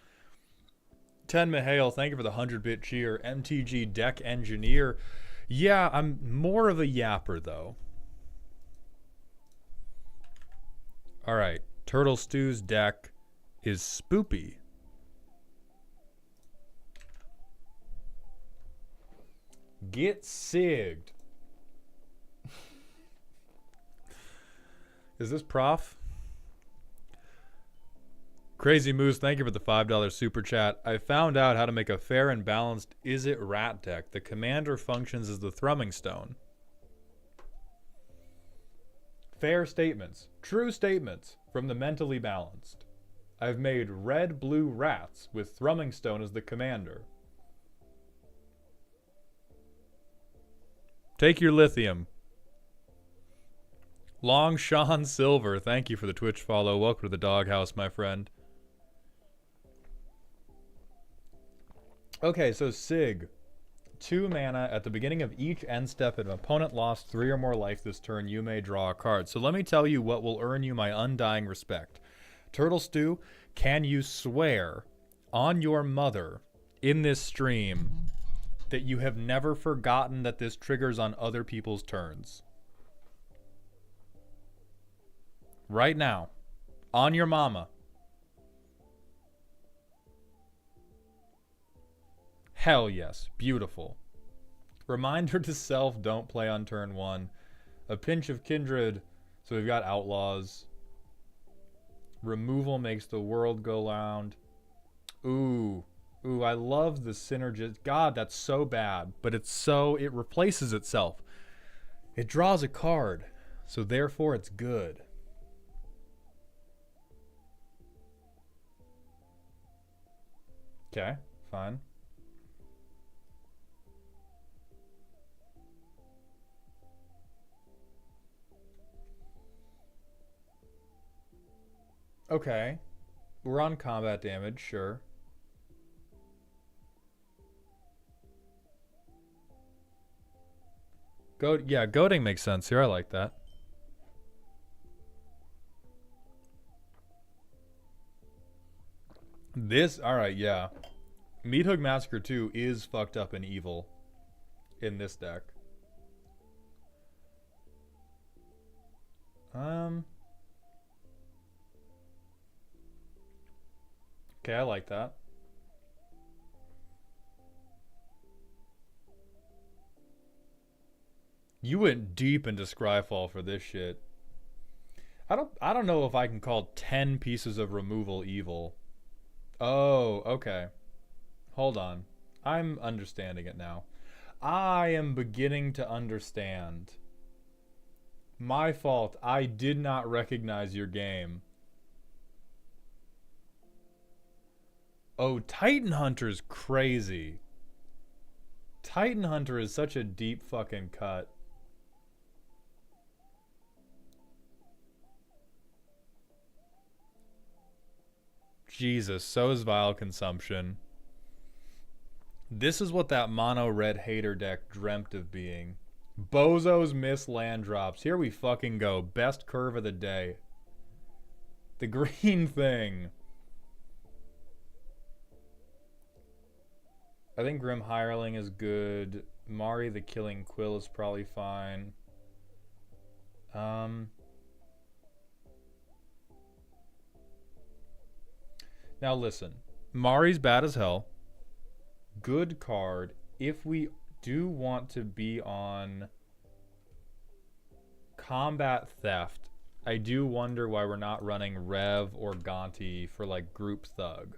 10 Mihail, thank you for the 100-bit cheer. MTG Deck Engineer. Yeah, I'm more of a yapper, though. Alright, Turtle Stew's deck is spoopy. Get sigged. Is this Prof? Crazy Moose, thank you for the $5 super chat. I found out how to make a fair and balanced Is It Rat deck. The commander functions as the thrumming stone. Fair statements, true statements from the mentally balanced. I've made red-blue rats with thrumming stone as the commander. Take your lithium. Long Sean Silver, thank you for the Twitch follow. Welcome to the Doghouse, my friend. Okay, so Sig. 2 mana. At the beginning of each end step, if an opponent lost 3 or more life this turn, you may draw a card. So let me tell you what will earn you my undying respect. Turtle Stew, can you swear on your mother in this stream that you have never forgotten that this triggers on other people's turns? Right now. On your mama. Hell yes. Beautiful. Reminder to self, don't play on turn 1. A pinch of kindred So we've got outlaws. Removal makes the world go round. Ooh. Ooh, I love the synergist. God, that's so bad. But it's so... It replaces itself. It draws a card. So therefore it's good. Okay, fine. Okay. We're on combat damage, sure. Yeah, goading makes sense here. I like that. Alright, yeah. Meat Hook Massacre 2 is fucked up and evil in this deck. Okay, I like that. You went deep into Scryfall for this shit. I don't know if I can call 10 pieces of removal evil. Oh, okay. Hold on. I'm understanding it now. I am beginning to understand. My fault. I did not recognize your game. Oh, Titan Hunter's crazy. Titan Hunter is such a deep fucking cut. Jesus, so is Vile Consumption. This is what that mono red hater deck dreamt of being. Bozos miss land drops. Here we fucking go. Best curve of the day. The green thing. I think Grim Hireling is good. Mari the Killing Quill is probably fine. Now listen. Mari's bad as hell. Good card. If we do want to be on combat theft, I do wonder why we're not running Rev or Gonti for like group thug.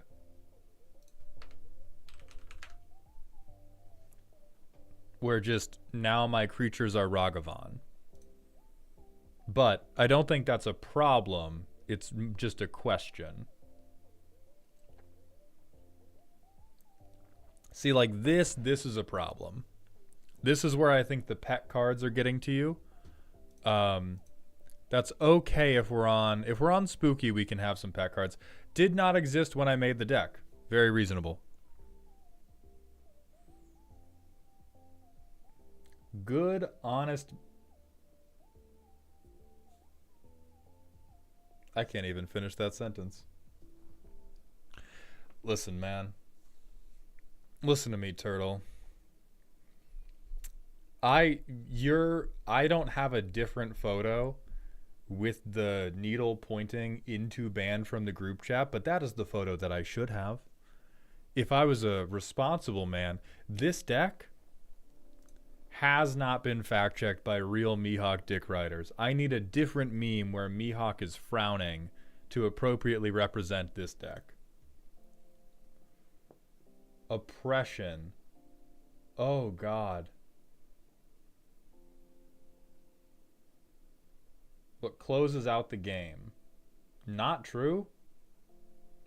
Where just now my creatures are Ragavan. But I don't think that's a problem. It's just a question. See, like this is a problem. This is where I think the pet cards are getting to you. That's okay if we're on Spooky, we can have some pet cards. Did not exist when I made the deck. Very reasonable. Good, honest. I can't even finish that sentence. Listen, man. Listen to me, Turtle. I don't have a different photo with the needle pointing into banned from the group chat, but that is the photo that I should have. If I was a responsible man, this deck has not been fact-checked by real Mihawk dick riders. I need a different meme where Mihawk is frowning to appropriately represent this deck. Oppression. Oh, God. What closes out the game? Not true?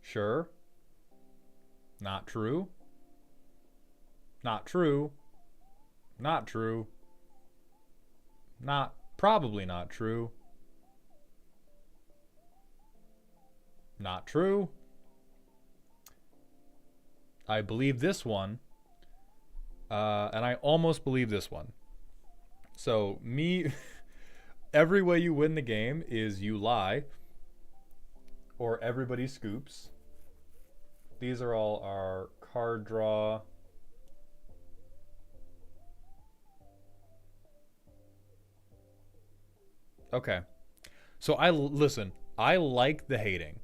Sure. Not true? Not true. Not true. Probably not true. Not true. I believe this one. And I almost believe this one. So, every way you win the game is you lie. Or everybody scoops. These are all our card draw. Okay. So listen, I like the hating.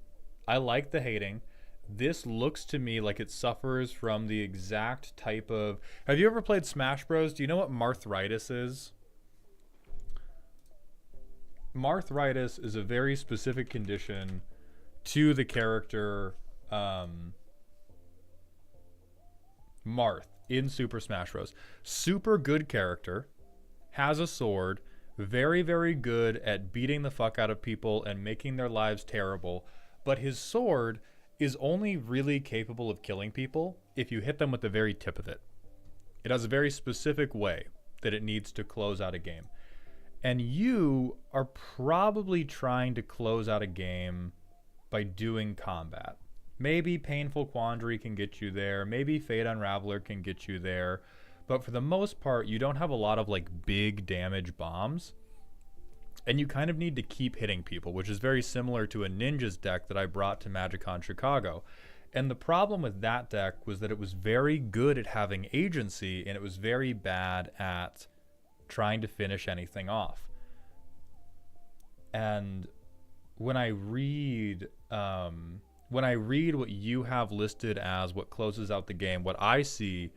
This looks to me like it suffers from the exact type of... Have you ever played Smash Bros? Do you know what Marthritis is? Marthritis is a very specific condition to the character Marth in Super Smash Bros. Super good character, has a sword, very, very good at beating the fuck out of people and making their lives terrible, but his sword is only really capable of killing people if you hit them with the very tip of it. It has a very specific way that it needs to close out a game. And you are probably trying to close out a game by doing combat. Maybe Painful Quandary can get you there. Maybe Fate Unraveler can get you there. But for the most part, you don't have a lot of like big damage bombs. And you kind of need to keep hitting people, which is very similar to a Ninja's deck that I brought to MagicCon Chicago. And the problem with that deck was that it was very good at having agency, and it was very bad at trying to finish anything off. And when I read what you have listed as what closes out the game, what I see,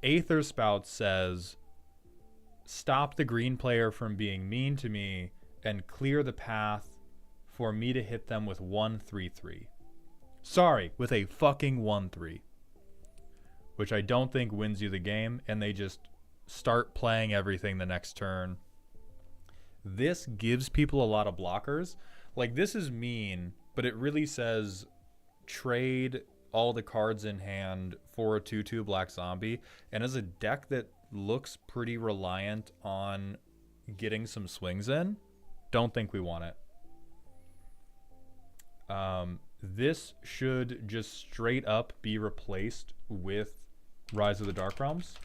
Aether Spout says, stop the green player from being mean to me and clear the path for me to hit them with 1/3/3. Sorry, with a fucking 1/3. Which I don't think wins you the game, and they just start playing everything the next turn. This gives people a lot of blockers. Like, this is mean, but it really says trade all the cards in hand for a 2/2 black zombie. And as a deck that looks pretty reliant on getting some swings in, don't think we want it. This should just straight up be replaced with Rise of the Dark Realms.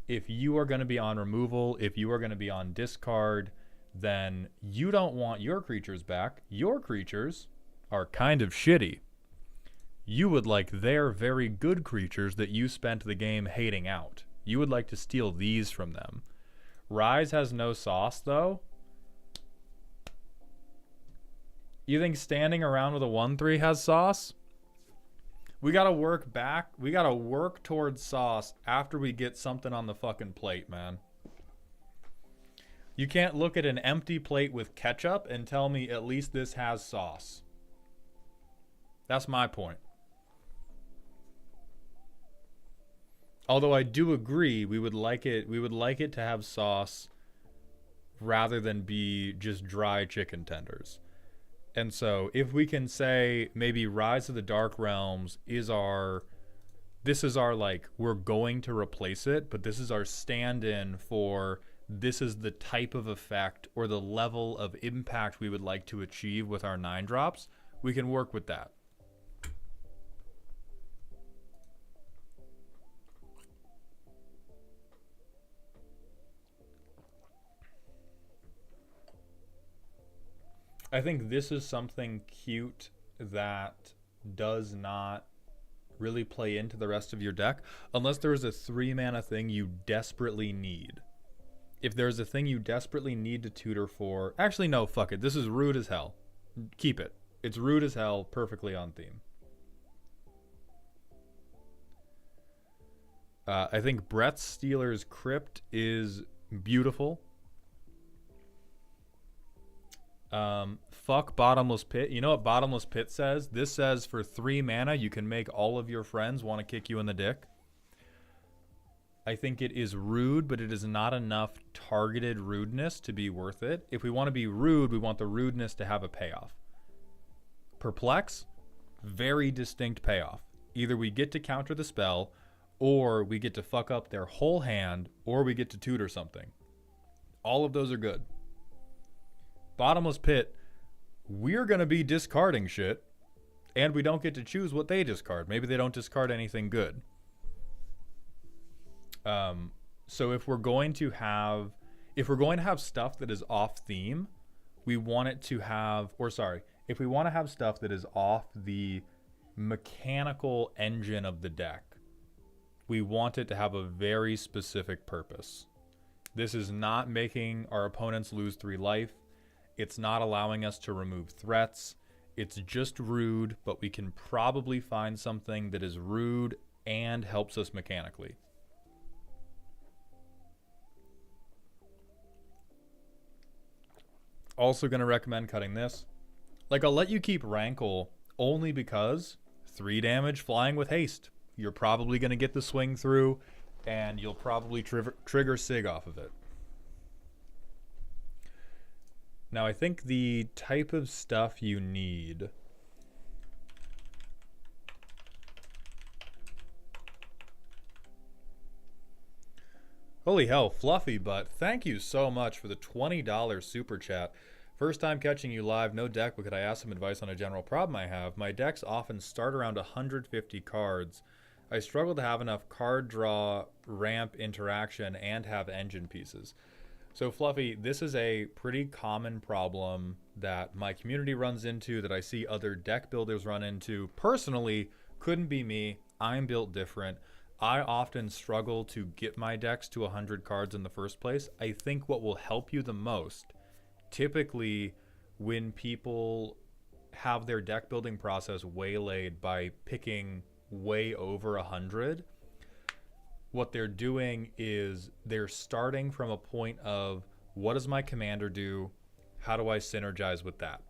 If you are going to be on removal, if you are going to be on discard, then you don't want your creatures back. Your creatures are kind of shitty. You would like their very good creatures that you spent the game hating out. You would like to steal these from them. Rise has no sauce, though. You think standing around with a 1/3 has sauce? We gotta work back. We gotta work towards sauce after we get something on the fucking plate, man. You can't look at an empty plate with ketchup and tell me at least this has sauce. That's my point. Although I do agree, we would like it to have sauce rather than be just dry chicken tenders. And so if we can say maybe Rise of the Dark Realms is this is our like, we're going to replace it, but this is our stand-in for this is the type of effect or the level of impact we would like to achieve with our 9-drops, we can work with that. I think this is something cute that does not really play into the rest of your deck unless there is a 3-mana thing you desperately need. If there's a thing you desperately need to tutor for... Actually, no, fuck it. This is rude as hell. Keep it. It's rude as hell, perfectly on theme. I think Breath Stealer's Crypt is beautiful. Fuck Bottomless Pit. You know what Bottomless Pit says? This says for 3 mana, you can make all of your friends want to kick you in the dick. I think it is rude, but it is not enough targeted rudeness to be worth it. If we want to be rude, we want the rudeness to have a payoff. Perplex, very distinct payoff. Either we get to counter the spell, or we get to fuck up their whole hand, or we get to tutor something. All of those are good. Bottomless Pit, we're going to be discarding shit, and we don't get to choose what they discard. Maybe they don't discard anything good. So if we're going to have stuff that is off theme, we want it to have, if we want to have stuff that is off the mechanical engine of the deck, we want it to have a very specific purpose. This is not making our opponents lose 3 life. It's not allowing us to remove threats. It's just rude, but we can probably find something that is rude and helps us mechanically. Also going to recommend cutting this. Like, I'll let you keep Rankle only because 3 damage flying with haste. You're probably going to get the swing through, and you'll probably trigger Sig off of it. Now, I think the type of stuff you need... Holy hell, Fluffy Butt, thank you so much for the $20 super chat. First time catching you live, no deck, but could I ask some advice on a general problem I have? My decks often start around 150 cards. I struggle to have enough card draw, ramp interaction, and have engine pieces. So Fluffy, this is a pretty common problem that my community runs into, that I see other deck builders run into. Personally, couldn't be me. I'm built different. I often struggle to get my decks to 100 cards in the first place. I think what will help you the most, typically when people have their deck building process waylaid by picking way over 100, what they're doing is they're starting from a point of, what does my commander do? How do I synergize with that?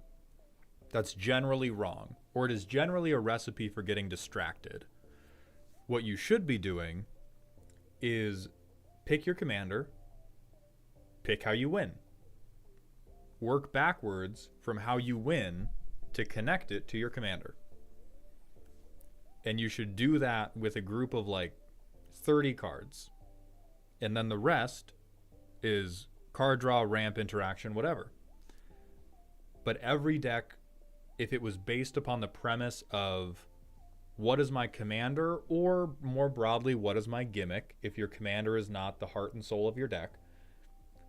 That's generally wrong, or it is generally a recipe for getting distracted. What you should be doing is pick your commander, pick how you win. Work backwards from how you win to connect it to your commander. And you should do that with a group of like 30 cards. And then the rest is card draw, ramp, interaction, whatever. But every deck, if it was based upon the premise of what is my commander, or more broadly, what is my gimmick, if your commander is not the heart and soul of your deck,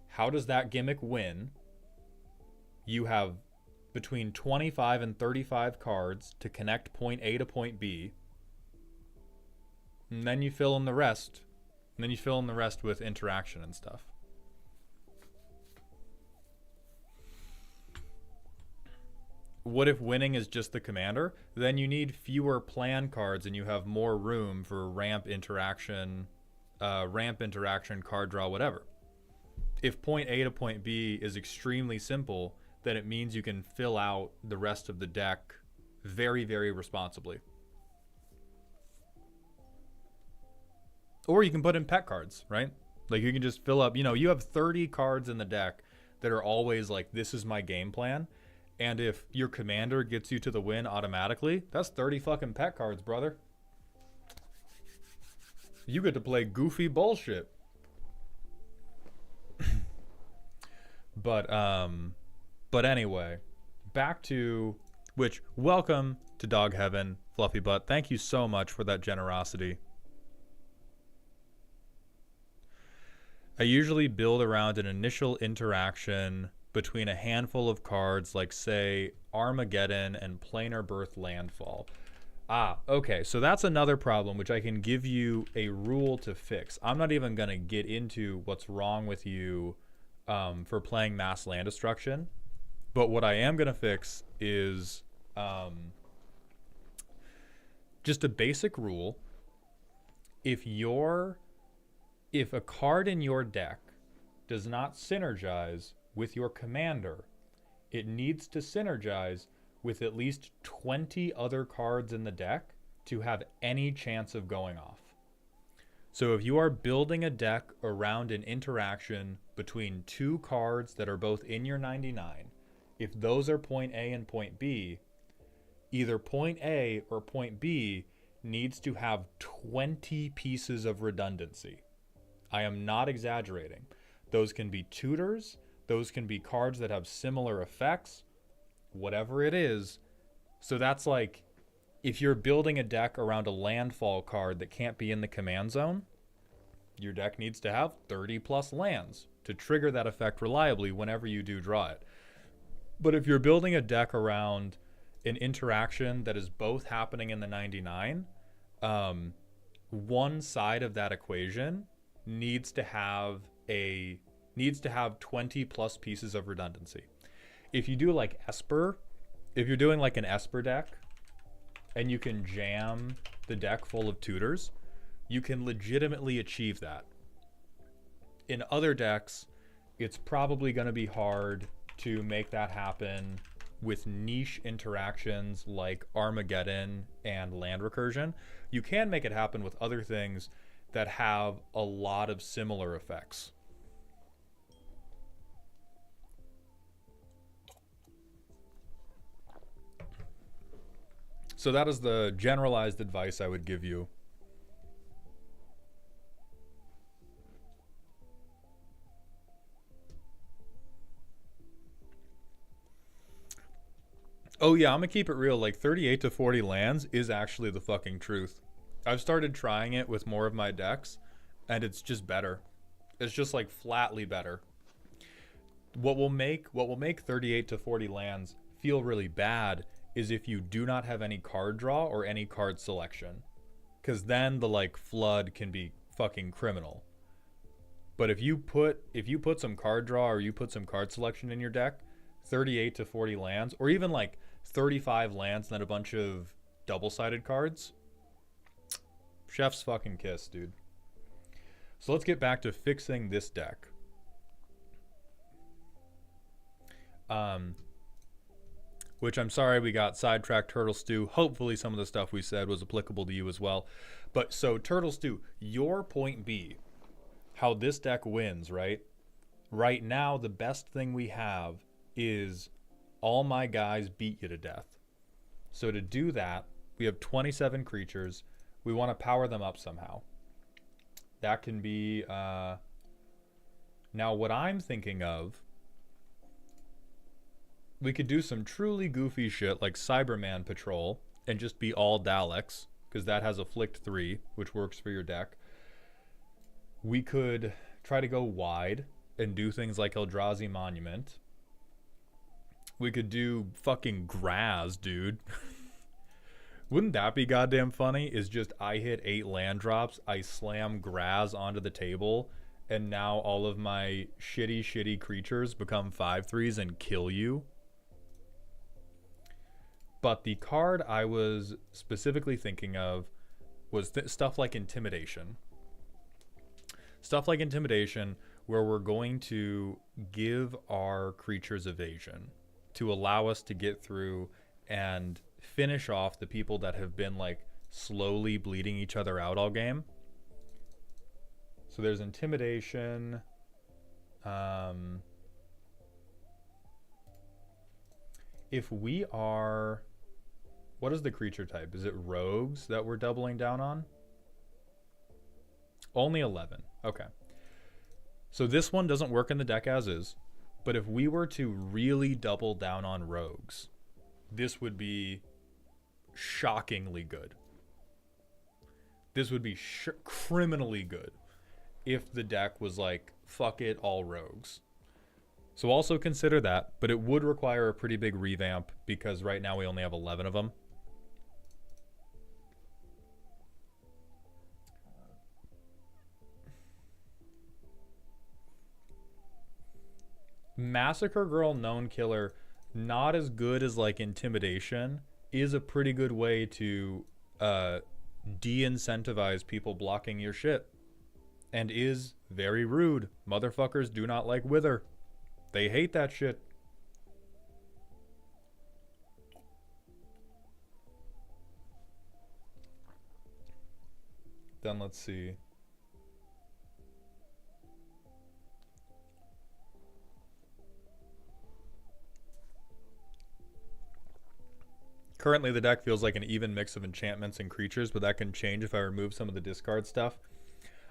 how does that gimmick win? You have between 25 and 35 cards to connect point A to point B. And then you fill in the rest. And then you fill in the rest with interaction and stuff. What if winning is just the commander? Then you need fewer plan cards and you have more room for ramp interaction, card draw, whatever. If point A to point B is extremely simple, then it means you can fill out the rest of the deck very, very responsibly. Or you can put in pet cards, right? Like you can just fill up, you have 30 cards in the deck that are always like, this is my game plan. And if your commander gets you to the win automatically, that's 30 fucking pet cards, brother. You get to play goofy bullshit. But anyway, back to which, welcome to Dog Heaven, Fluffy Butt. Thank you so much for that generosity. I usually build around an initial interaction between a handful of cards, like say Armageddon and Planar Birth Landfall. Okay, so that's another problem which I can give you a rule to fix. I'm not even going to get into what's wrong with you for playing mass land destruction, but what I am going to fix is just a basic rule. If a card in your deck does not synergize with your commander, it needs to synergize with at least 20 other cards in the deck to have any chance of going off. So if you are building a deck around an interaction between 2 cards that are both in your 99, if those are point A and point B, either point A or point B needs to have 20 pieces of redundancy. I am not exaggerating. Those can be tutors, those can be cards that have similar effects, whatever it is. So that's like, if you're building a deck around a landfall card that can't be in the command zone, your deck needs to have 30 plus lands to trigger that effect reliably whenever you do draw it. But if you're building a deck around an interaction that is both happening in the 99, one side of that equation needs to have 20 plus pieces of redundancy. If you do like Esper, if you're doing like an Esper deck and you can jam the deck full of tutors, you can legitimately achieve that. In other decks, it's probably going to be hard to make that happen with niche interactions like Armageddon and land recursion. You can make it happen with other things that have a lot of similar effects. So that is the generalized advice I would give you. Oh yeah, I'm gonna keep it real. Like 38 to 40 lands is actually the fucking truth. I've started trying it with more of my decks, and it's just better. It's just like flatly better. What will make 38 to 40 lands feel really bad is if you do not have any card draw or any card selection, because then the like flood can be fucking criminal. But if you put some card draw or you put some card selection in your deck, 38 to 40 lands, or even like 35 lands and then a bunch of double-sided cards, chef's fucking kiss, dude. So let's get back to fixing this deck. Which I'm sorry we got sidetracked, Turtle Stew. Hopefully some of the stuff we said was applicable to you as well. But so Turtle Stew, your point B, how this deck wins, right? Right now, the best thing we have is all my guys beat you to death. So to do that, we have 27 creatures. We want to power them up somehow. That can be... Now, what I'm thinking of, we could do some truly goofy shit like Cyberman Patrol and just be all Daleks, because that has Afflict 3, which works for your deck. We could try to go wide and do things like Eldrazi Monument. We could do fucking Graz, dude. Wouldn't that be goddamn funny? Is just I hit 8 land drops, I slam Graz onto the table, and now all of my shitty creatures become 5/3s and kill you. But the card I was specifically thinking of was stuff like Intimidation. Stuff like Intimidation, where we're going to give our creatures evasion to allow us to get through and finish off the people that have been like slowly bleeding each other out all game. So there's Intimidation. If we are... What is the creature type? Is it rogues that we're doubling down on? Only 11. Okay. So this one doesn't work in the deck as is. But if we were to really double down on rogues, this would be shockingly good. This would be criminally good if the deck was like, fuck it, all rogues. So also consider that, but it would require a pretty big revamp because right now we only have 11 of them. Massacre Girl Known Killer, not as good as like Intimidation, is a pretty good way to de-incentivize people blocking your shit. And is very rude. Motherfuckers do not like Wither. They hate that shit. Then let's see. Currently, the deck feels like an even mix of enchantments and creatures, but that can change if I remove some of the discard stuff.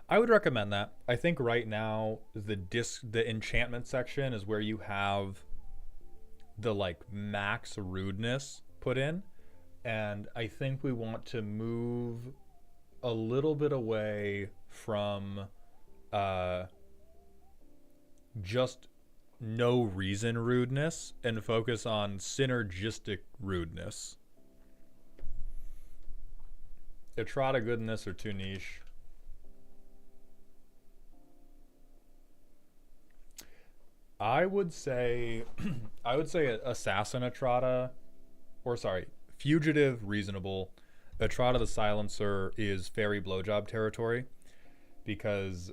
I would recommend that. I think right now the enchantment section is where you have the like max rudeness put in, and I think we want to move a little bit away from just no reason rudeness and focus on synergistic rudeness. Etrata goodness or too niche. I would say Assassin Etrata, or sorry, Fugitive Reasonable. Etrata the Silencer is Fairy Blowjob territory because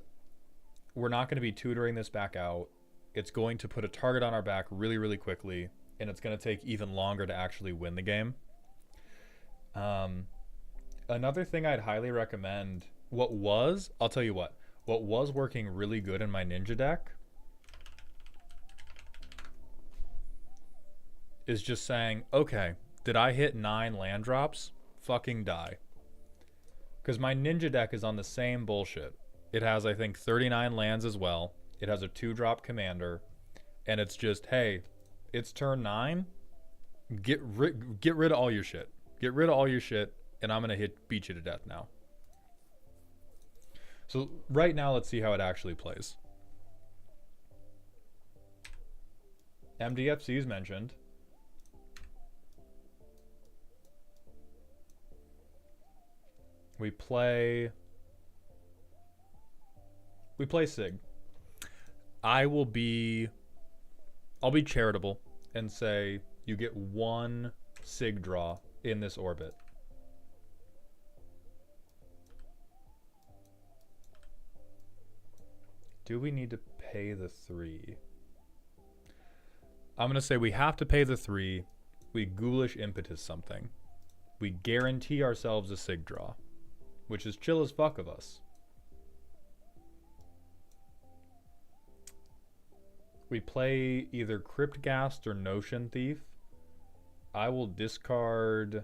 we're not going to be tutoring this back out. it's going to put a target on our back really, really quickly, and it's going to take even longer to actually win the game. Another thing I'd highly recommend, I'll tell you what was working really good in my ninja deck is just saying, okay, did I hit 9 land drops? Fucking die. Because my ninja deck is on the same bullshit. It has, I think, 39 lands as well. It has a 2-drop commander. And it's just, hey, it's turn 9. Get rid of all your shit. Get rid of all your shit, and I'm going to beat you to death now. So right now, let's see how it actually plays. MDFC is mentioned. We play Sig. I'll be charitable and say you get 1 Sig draw in this orbit. Do we need to pay the 3? I'm going to say we have to pay the 3. We ghoulish impetus something. We guarantee ourselves a Sig draw, which is chill as fuck of us. We play either Cryptghast or Notion Thief. I will discard...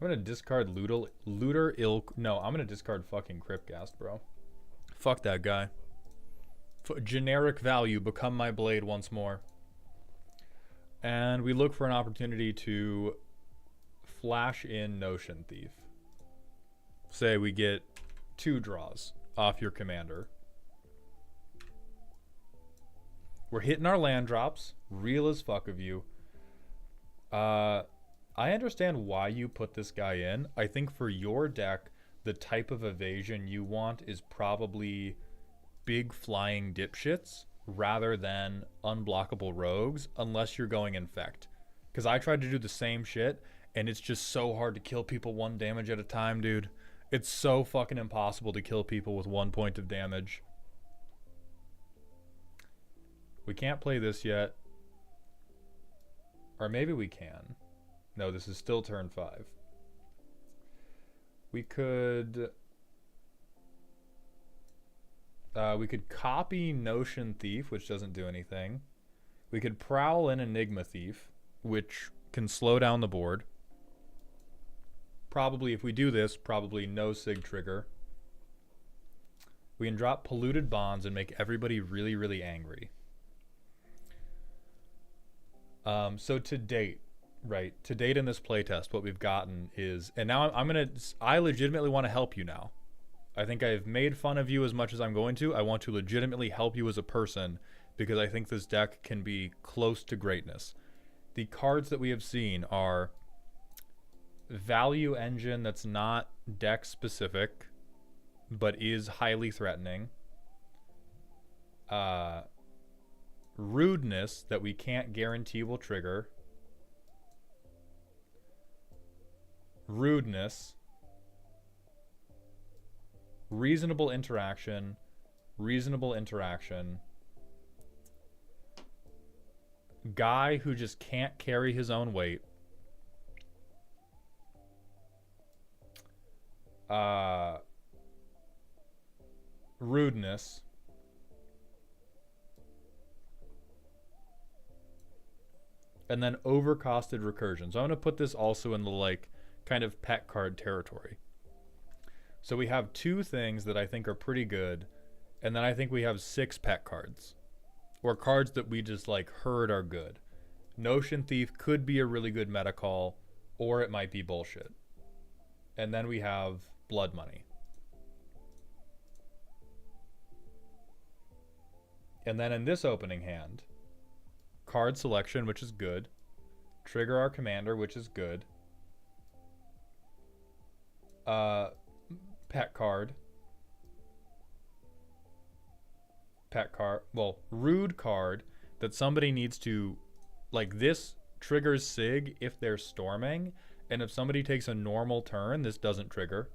I'm going to discard Looter Ilk. No, I'm going to discard fucking Cryptghast, bro. Fuck that guy. Generic value, become my blade once more. And we look for an opportunity to flash in Notion Thief. Say we get 2 draws off your commander. We're hitting our land drops. Real as fuck of you. I understand why you put this guy in. I think for your deck, the type of evasion you want is probably big flying dipshits rather than unblockable rogues, unless you're going infect. Because I tried to do the same shit, and it's just so hard to kill people 1 damage at a time, dude. It's so fucking impossible to kill people with 1 point of damage. We can't play this yet. Or maybe we can. No, this is still turn 5. We could copy Notion Thief, which doesn't do anything. We could prowl in Enigma Thief, which can slow down the board. Probably, if we do this, probably no Sig trigger. We can drop Polluted Bonds and make everybody really, really angry. So to date, right? To date in this playtest, what we've gotten is, and now I legitimately want to help you now. I think I've made fun of you as much as I'm going to. I want to legitimately help you as a person because I think this deck can be close to greatness. The cards that we have seen are Value Engine that's not deck specific, but is highly threatening. Rudeness that we can't guarantee will trigger. Rudeness. Reasonable interaction. Reasonable interaction. Guy who just can't carry his own weight. Rudeness. And then overcosted recursion. So I'm going to put this also in the like kind of pet card territory. So we have 2 things that I think are pretty good. And then I think we have 6 pet cards. Or cards that we just like heard are good. Notion Thief could be a really good meta call. Or it might be bullshit. And then we have Blood Money. And then in this opening hand, card selection, which is good. Trigger our commander, which is good. Pet card. Well, rude card that somebody needs to, like, this triggers Sig if they're storming, and if somebody takes a normal turn, this doesn't trigger.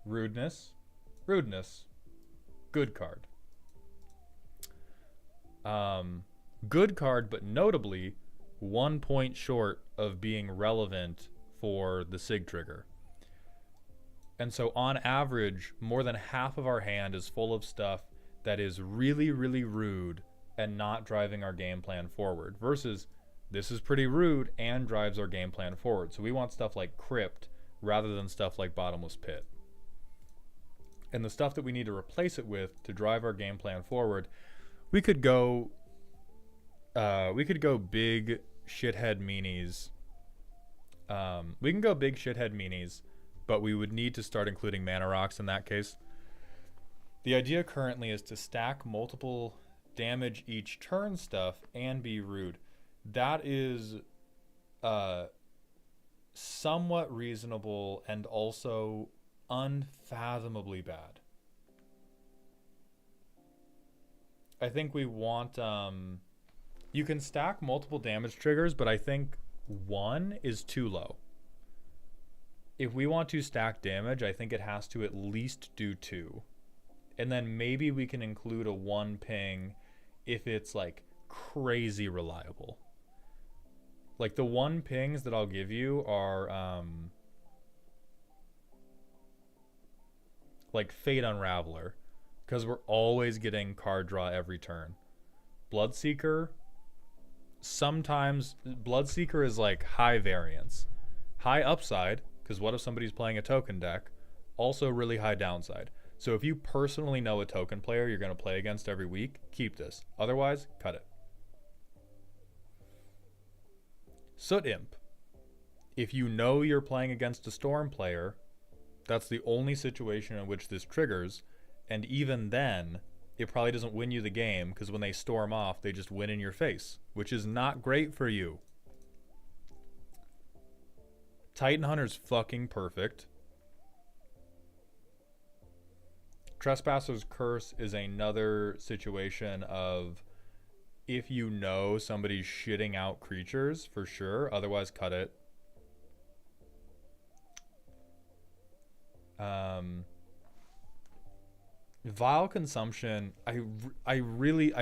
Rudeness. Rudeness. Good card. Good card, but notably 1 point short of being relevant for the Sig trigger. And so on average, more than half of our hand is full of stuff that is really, really rude and not driving our game plan forward, versus this is pretty rude and drives our game plan forward. So we want stuff like Crypt rather than stuff like Bottomless Pit. And the stuff that we need to replace it with to drive our game plan forward, we could go big shithead meanies. We can go big shithead meanies, but we would need to start including mana rocks in that case. The idea currently is to stack multiple damage each turn stuff and be rude. That is somewhat reasonable and also unfathomably bad. I think we want you can stack multiple damage triggers, but I think 1 is too low. If we want to stack damage, I think it has to at least do 2. And then maybe we can include a 1 ping if it's like crazy reliable. Like the 1 pings that I'll give you are like Fate Unraveler, because we're always getting card draw every turn. Bloodseeker, sometimes Bloodseeker is like high variance. High upside, because what if somebody's playing a token deck? Also really high downside. So if you personally know a token player you're going to play against every week, keep this. Otherwise, cut it. Soot Imp. If you know you're playing against a Storm player, that's the only situation in which this triggers, and even then, it probably doesn't win you the game, because when they storm off, they just win in your face, which is not great for you. Titan Hunter's fucking perfect. Trespasser's Curse is another situation of if you know somebody's shitting out creatures, for sure, otherwise cut it. Vile Consumption, I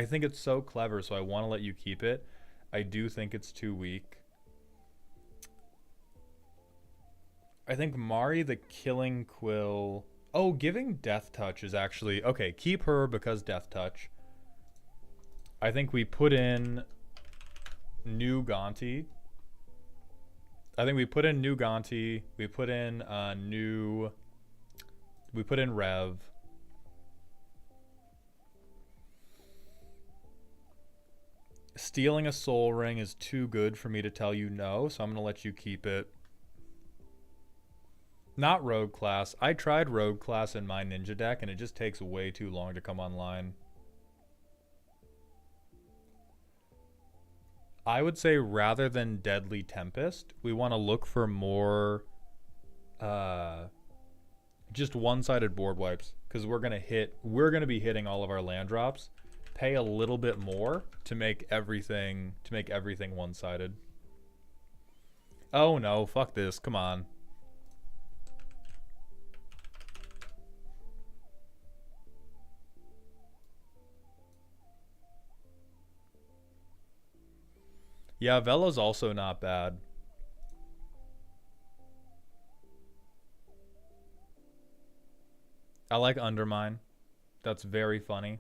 think it's so clever, so I want to let you keep it. I do think it's too weak. I think Mari the Killing Quill... Oh, giving Death Touch is actually... Okay, keep her because Death Touch. I think we put in New Gonti. We put in Rev. Stealing a Soul Ring is too good for me to tell you no, so I'm going to let you keep it. Not Rogue Class. I tried Rogue Class in my Ninja deck, and it just takes way too long to come online. I would say rather than Deadly Tempest, we want to look for more just one-sided board wipes, because we're going to be hitting all of our land drops. Pay a little bit more to make everything one-sided. Oh no, fuck this. Come on. Yeah, Velo's also not bad. I like Undermine. That's very funny.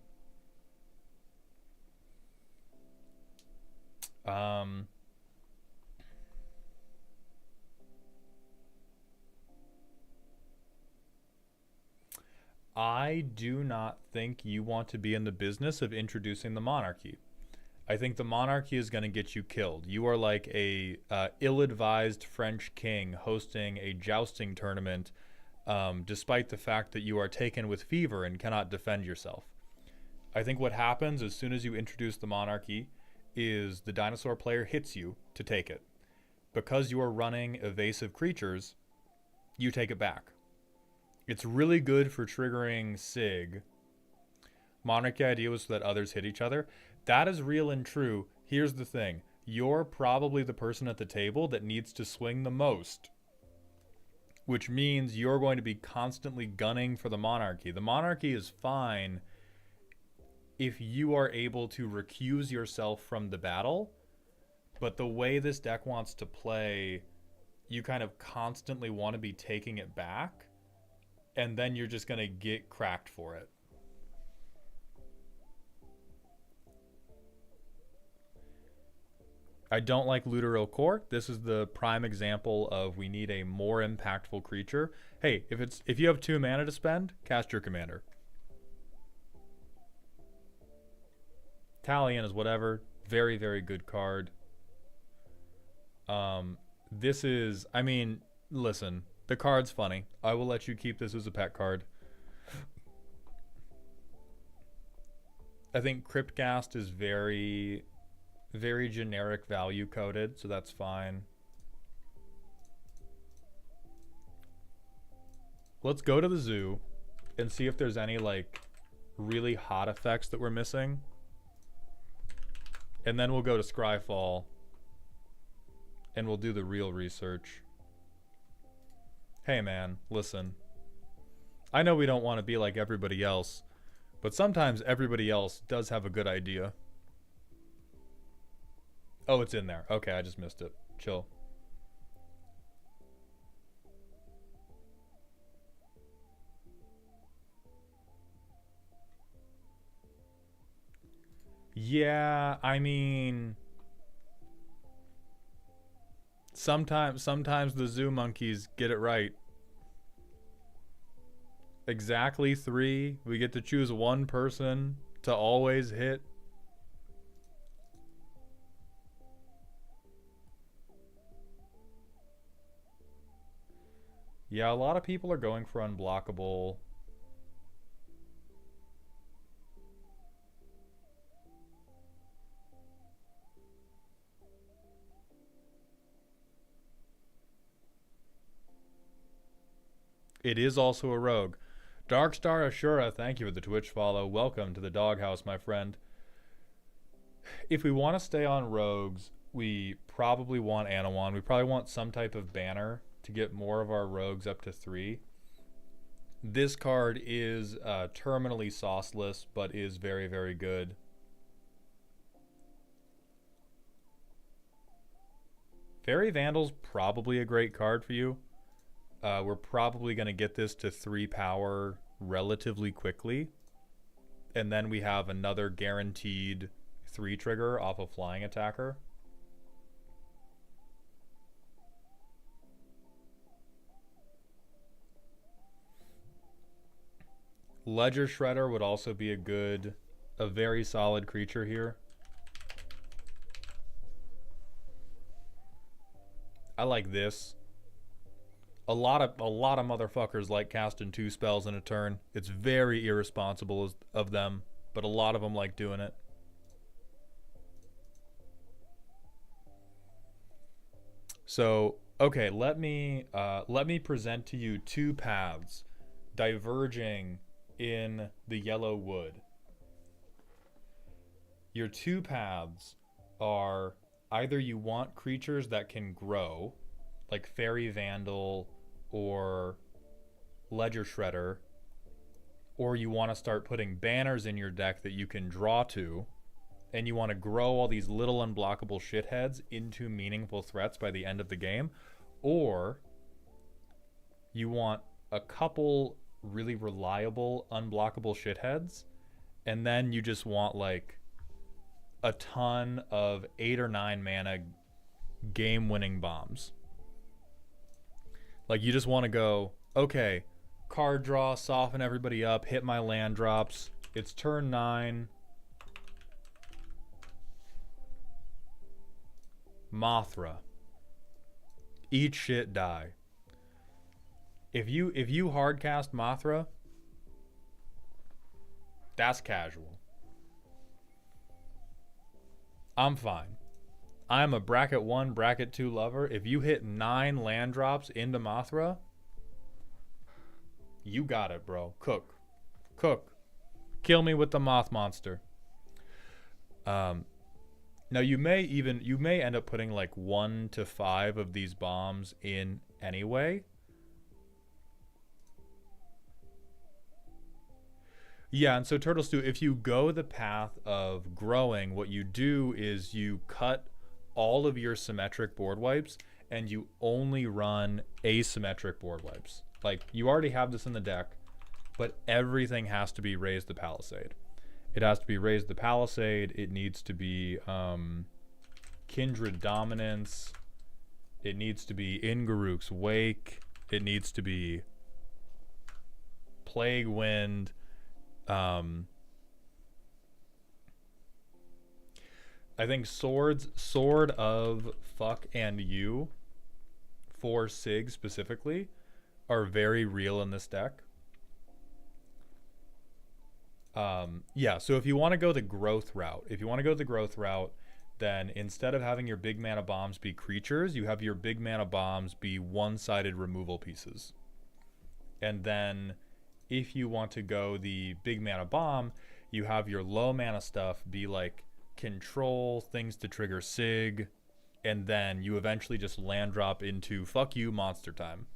I do not think you want to be in the business of introducing the monarchy. I think the monarchy is going to get you killed. You are like a ill-advised French king hosting a jousting tournament, despite the fact that you are taken with fever and cannot defend yourself. I think what happens as soon as you introduce the monarchy is the dinosaur player hits you to take it. Because you are running evasive creatures, you take it back. It's really good for triggering Sig. Monarchy idea was so that others hit each other. That is real and true. Here's the thing. You're probably the person at the table that needs to swing the most, which means you're going to be constantly gunning for the monarchy. The monarchy is fine if you are able to recuse yourself from the battle. But the way this deck wants to play, you kind of constantly want to be taking it back, and then you're just going to get cracked for it. I don't like Lutero Court. This is the prime example of we need a more impactful creature. Hey, if you have 2 mana to spend, cast your commander. Talion is whatever. Very, very good card. This is, I mean, listen, the card's funny. I will let you keep this as a pet card. I think Cryptghast is very, very generic value coded, so that's fine. Let's go to the zoo and see if there's any like really hot effects that we're missing. And then we'll go to Scryfall and we'll do the real research. Hey man, listen. I know we don't want to be like everybody else, but sometimes everybody else does have a good idea. Oh, it's in there. Okay, I just missed it. Chill. Yeah, I mean, sometimes the zoo monkeys get it right. Exactly 3. We get to choose one person to always hit. Yeah, a lot of people are going for unblockable. It is also a rogue. Darkstar Ashura, thank you for the Twitch follow. Welcome to the doghouse, my friend. If we want to stay on rogues, we probably want Anawan. We probably want some type of banner to get more of our rogues up to 3. This card is terminally sauceless, but is very, very good. Fairy Vandal's probably a great card for you. We're probably going to get this to 3 power relatively quickly. And then we have another guaranteed 3 trigger off a flying attacker. Ledger Shredder would also be a very solid creature here. I like this. A lot of motherfuckers like casting 2 spells in a turn. It's very irresponsible of them, but a lot of them like doing it. So, okay, let me present to you 2 paths diverging in the yellow wood. Your 2 paths are either you want creatures that can grow, like Fairy Vandal or Ledger Shredder, or you want to start putting banners in your deck that you can draw to, and you want to grow all these little unblockable shitheads into meaningful threats by the end of the game, or you want a couple really reliable unblockable shitheads, and then you just want like a ton of 8 or 9 mana game-winning bombs. Like you just want to go, okay, card draw, soften everybody up, hit my land drops. It's turn 9. Mothra. Eat shit, die. If you hardcast Mothra, that's casual. I'm fine. I'm a bracket 1, bracket 2 lover. If you hit 9 land drops into Mothra, you got it, bro. Cook. Kill me with the moth monster. Now you may end up putting like 1 to 5 of these bombs in anyway. Yeah, and so Turtle Stew, if you go the path of growing, what you do is you cut all of your symmetric board wipes and you only run asymmetric board wipes. Like, you already have this in the deck, but everything has to be Raise the Palisade. It has to be Raise the Palisade. It needs to be Kindred Dominance. It needs to be Ingaruk's Wake. It needs to be Plague Wind. I think Sword of Fuck and You for Sig specifically are very real in this deck. Yeah, so if you want to go the growth route, then instead of having your big mana bombs be creatures, you have your big mana bombs be one-sided removal pieces. And then if you want to go the big mana bomb, you have your low mana stuff be like control, things to trigger Sig, and then you eventually just land drop into fuck you monster time.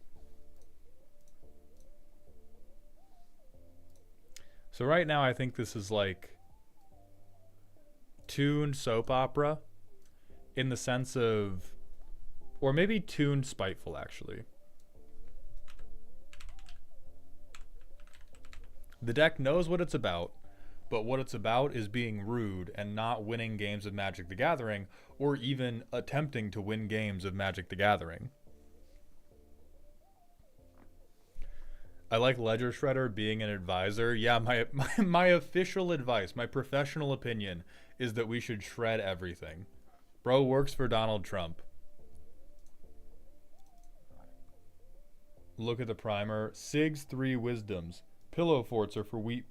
So right now I think this is like tuned soap opera in the sense of, or maybe tuned spiteful actually. The deck knows what it's about, but what it's about is being rude and not winning games of Magic the Gathering, or even attempting to win games of Magic the Gathering. I like Ledger Shredder being an advisor. Yeah, my official advice, my professional opinion, is that we should shred everything. Bro works for Donald Trump. Look at the primer. Sig's 3 wisdoms. Pillow forts are for weak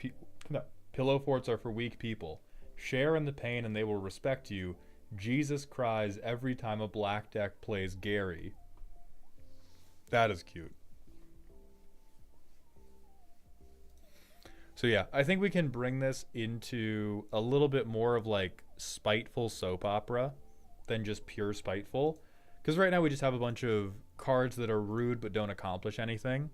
people. Share in the pain and they will respect you. Jesus cries every time a black deck plays Gary. That is cute. So yeah, I think we can bring this into a little bit more of like spiteful soap opera than just pure spiteful. Because right now we just have a bunch of cards that are rude but don't accomplish anything.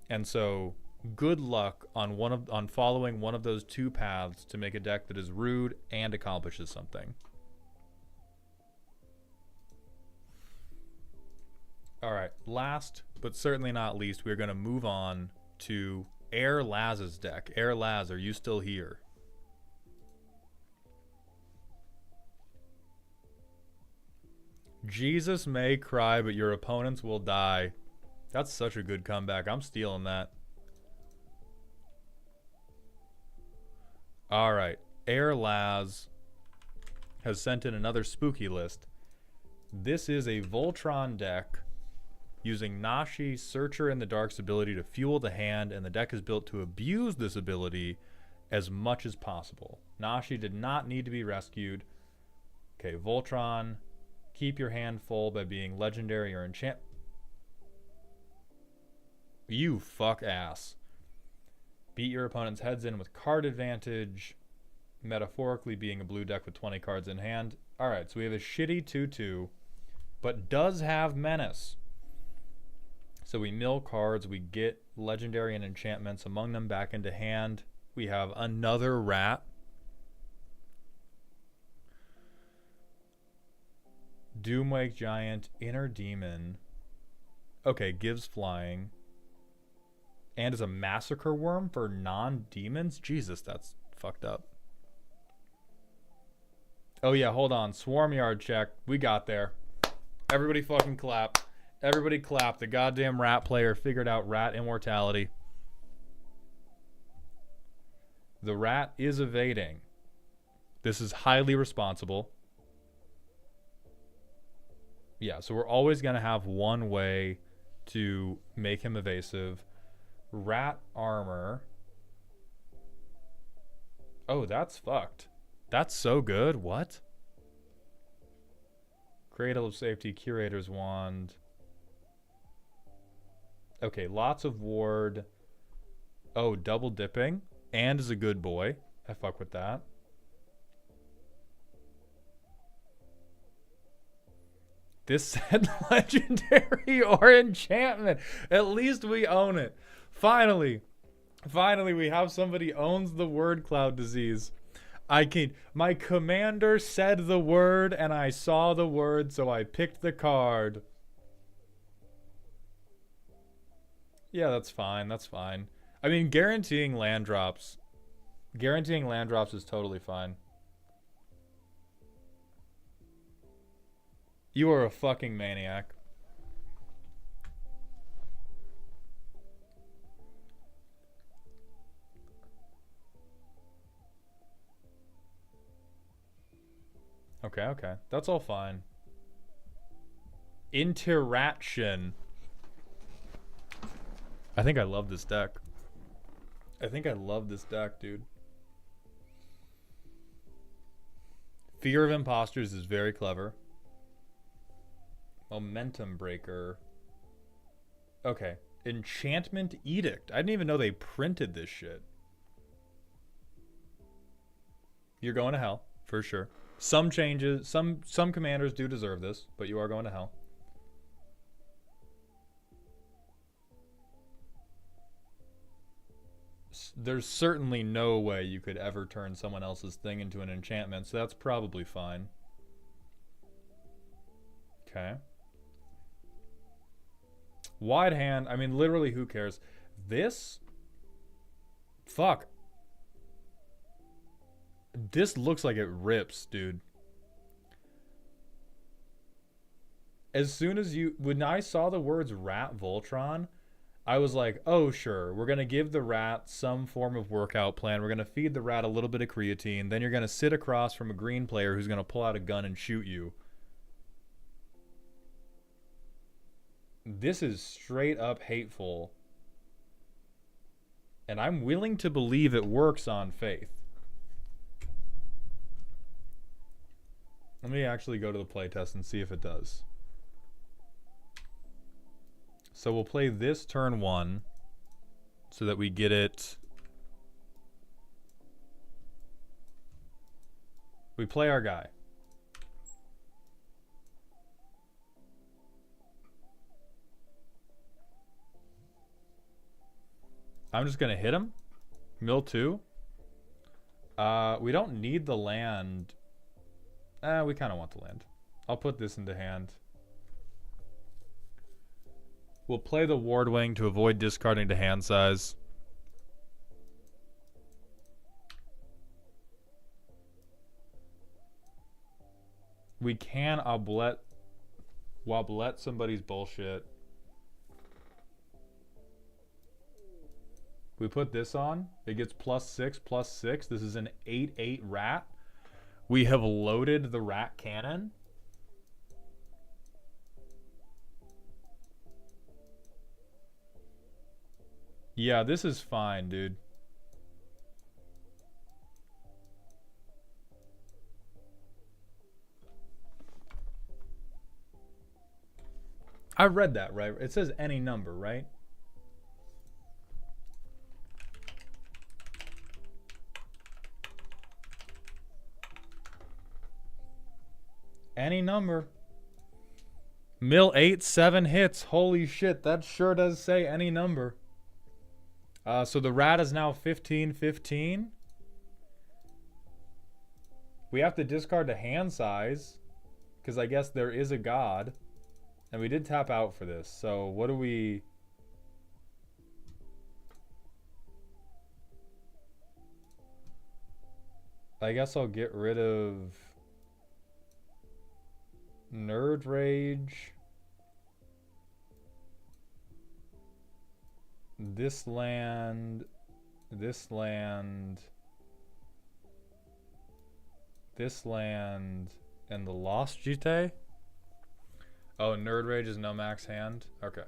And so good luck on following one of those two paths to make a deck that is rude and accomplishes something. All right, last but certainly not least, we're going to move on to Air Laz's deck. Air Laz, are you still here? Jesus may cry, but your opponents will die. That's such a good comeback. I'm stealing that. All right. Air Laz has sent in another spooky list. This is a Voltron deck using Nashi, Searcher in the Dark's ability to fuel the hand, and the deck is built to abuse this ability as much as possible. Nashi did not need to be rescued. Okay, Voltron, keep your hand full by being legendary or enchant. You fuck ass. Beat your opponent's heads in with card advantage, metaphorically being a blue deck with 20 cards in hand. Alright, so we have a shitty 2-2, but does have menace. So we mill cards, we get legendary and enchantments among them back into hand. We have another rat. Doomwake Giant, Inner Demon. Okay, gives flying. And is a Massacre Worm for non-demons? Jesus, that's fucked up. Oh yeah, hold on. Swarm Yard check. We got there. Everybody fucking clap. Everybody clap. The goddamn rat player figured out rat immortality. The rat is evading. This is highly responsible. Yeah, so we're always going to have one way to make him evasive. Rat armor. Oh, that's fucked. That's so good. What? Cradle of Safety, Curator's Wand. Okay, lots of ward. Oh, double dipping. And is a good boy. I fuck with that. This said legendary or enchantment. At least we own it. Finally. Finally, we have somebody owns the word cloud disease. I can. My commander said the word, and I saw the word, so I picked the card. Yeah, that's fine. That's fine. I mean, guaranteeing land drops is totally fine. You are a fucking maniac. Okay, okay. That's all fine. Interaction. I think I love this deck. I think I love this deck, dude. Fear of Imposters is very clever. Momentum Breaker. Okay. Enchantment Edict. I didn't even know they printed this shit. You're going to hell, for sure. Some changes, some commanders do deserve this, but you are going to hell. There's certainly no way you could ever turn someone else's thing into an enchantment, so that's probably fine. Okay. Wide hand, I mean, literally, who cares? This? Fuck. This looks like it rips, dude. As soon as when I saw the words rat Voltron, I was like, oh, sure. We're going to give the rat some form of workout plan. We're going to feed the rat a little bit of creatine. Then you're going to sit across from a green player who's going to pull out a gun and shoot you. This is straight up hateful. And I'm willing to believe it works on faith. Let me actually go to the playtest and see if it does. So we'll play this turn 1 so that we get it. We play our guy. I'm just going to hit him. Mill 2. We don't need the land. We kind of want the land. I'll put this into hand. We'll play the Ward Wing to avoid discarding to hand size. We can wobblet somebody's bullshit. We put this on. It gets +6/+6. This is an 8/8 rat. We have loaded the rat cannon. Yeah, this is fine, dude. I read that, right? It says any number, right? Any number. Mill 8, 7 hits. Holy shit, that sure does say any number. So the rat is now 15/15. We have to discard to hand size, because I guess there is a god. And we did tap out for this. So what do we... I guess I'll get rid of Nerd Rage. This land, this land, this land, and the Lost Jite? Oh, Nerd Rage is no max hand? Okay.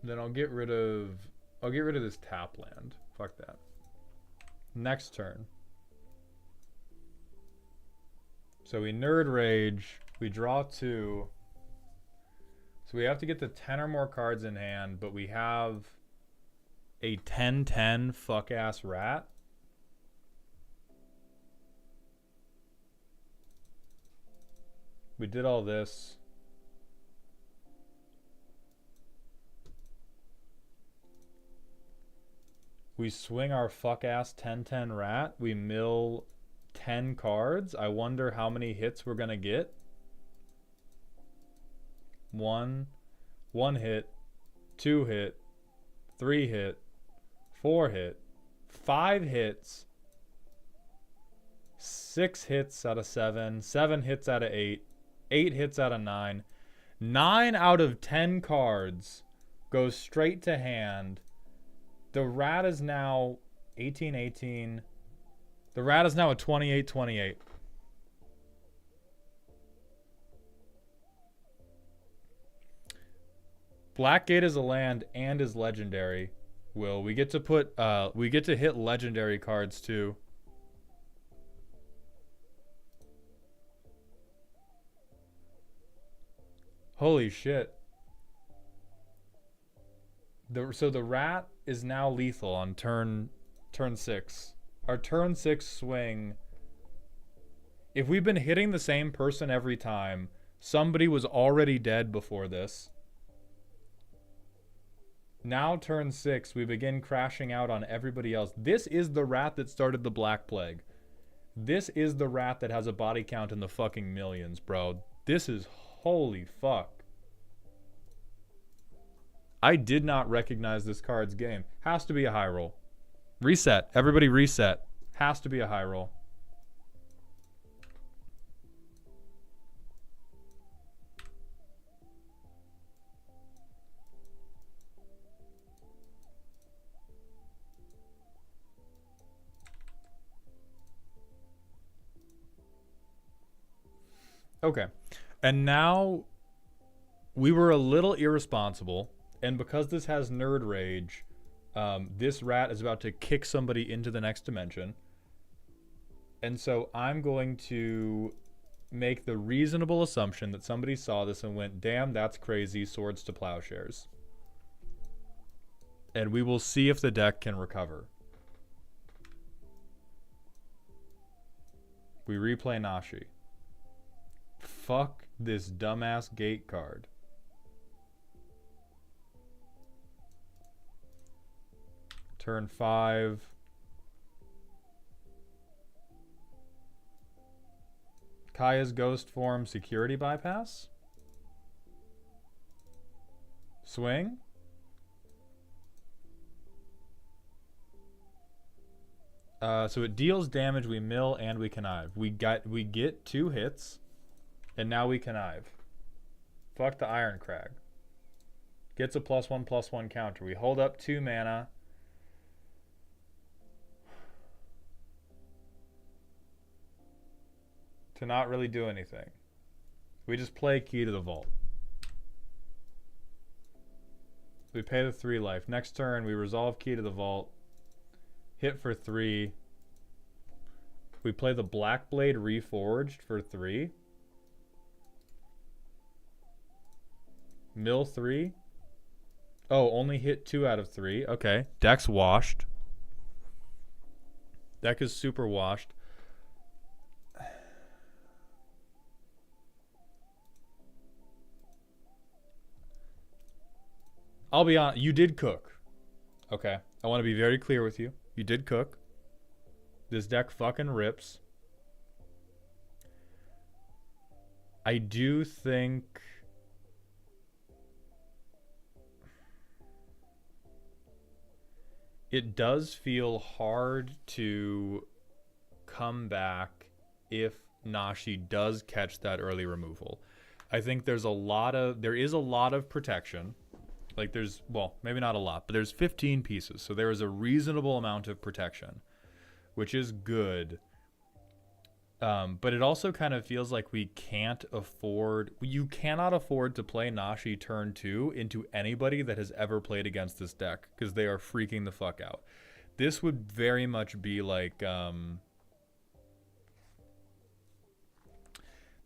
Then I'll get rid of this tap land. Fuck that. Next turn. So we Nerd Rage, we draw 2. So we have to get the 10 or more cards in hand, but we have a 10/10 fuck ass rat. We did all this. We swing our fuck ass 10-10 rat. We mill 10 cards. I wonder how many hits we're gonna get. One hit, 2 hit, 3 hit, 4 hit, 5 hits, 6 hits out of 7, 7 hits out of 8, 8 hits out of 9. 9 out of 10 cards goes straight to hand. The rat is now 18-18. The rat is now a 28-28. Blackgate is a land and is legendary. Will we get to put we get to hit legendary cards too. Holy shit. So the rat is now lethal on turn 6. Our turn 6 swing. If we've been hitting the same person every time, somebody was already dead before this. Now turn 6, we begin crashing out on everybody else. This is the rat that started the Black Plague. This is the rat that has a body count in the fucking millions, bro. This is holy fuck. I did not recognize this card's game. Has to be a high roll. Reset. Everybody reset. Has to be a high roll. Okay. And now we were a little irresponsible. And because this has Nerd Rage, this rat is about to kick somebody into the next dimension. And so I'm going to make the reasonable assumption that somebody saw this and went, damn, that's crazy, swords to plowshares. And we will see if the deck can recover. We replay Nashi. Fuck this dumbass gate card. Turn 5. Kaya's ghost form security bypass. Swing. So it deals damage, we mill, and we connive. We get 2 hits, and now we connive. Fuck the Iron Crag. Gets a +1/+1 counter. We hold up 2 mana. To not really do anything. We just play Key to the Vault. We pay the 3 life. Next turn, we resolve Key to the Vault. Hit for 3. We play the Blackblade Reforged for 3. Mill 3. Oh, only hit 2 out of 3. Okay. Deck's washed. Deck is super washed. I'll be honest, you did cook. Okay. I want to be very clear with you. You did cook. This deck fucking rips. I do think it does feel hard to come back if Nashi does catch that early removal. I think there is a lot of protection. Like there's, well, maybe not a lot, but there's 15 pieces. So there is a reasonable amount of protection, which is good. But it also kind of feels like you cannot afford to play Nashi turn 2 into anybody that has ever played against this deck, because they are freaking the fuck out. This would very much be like,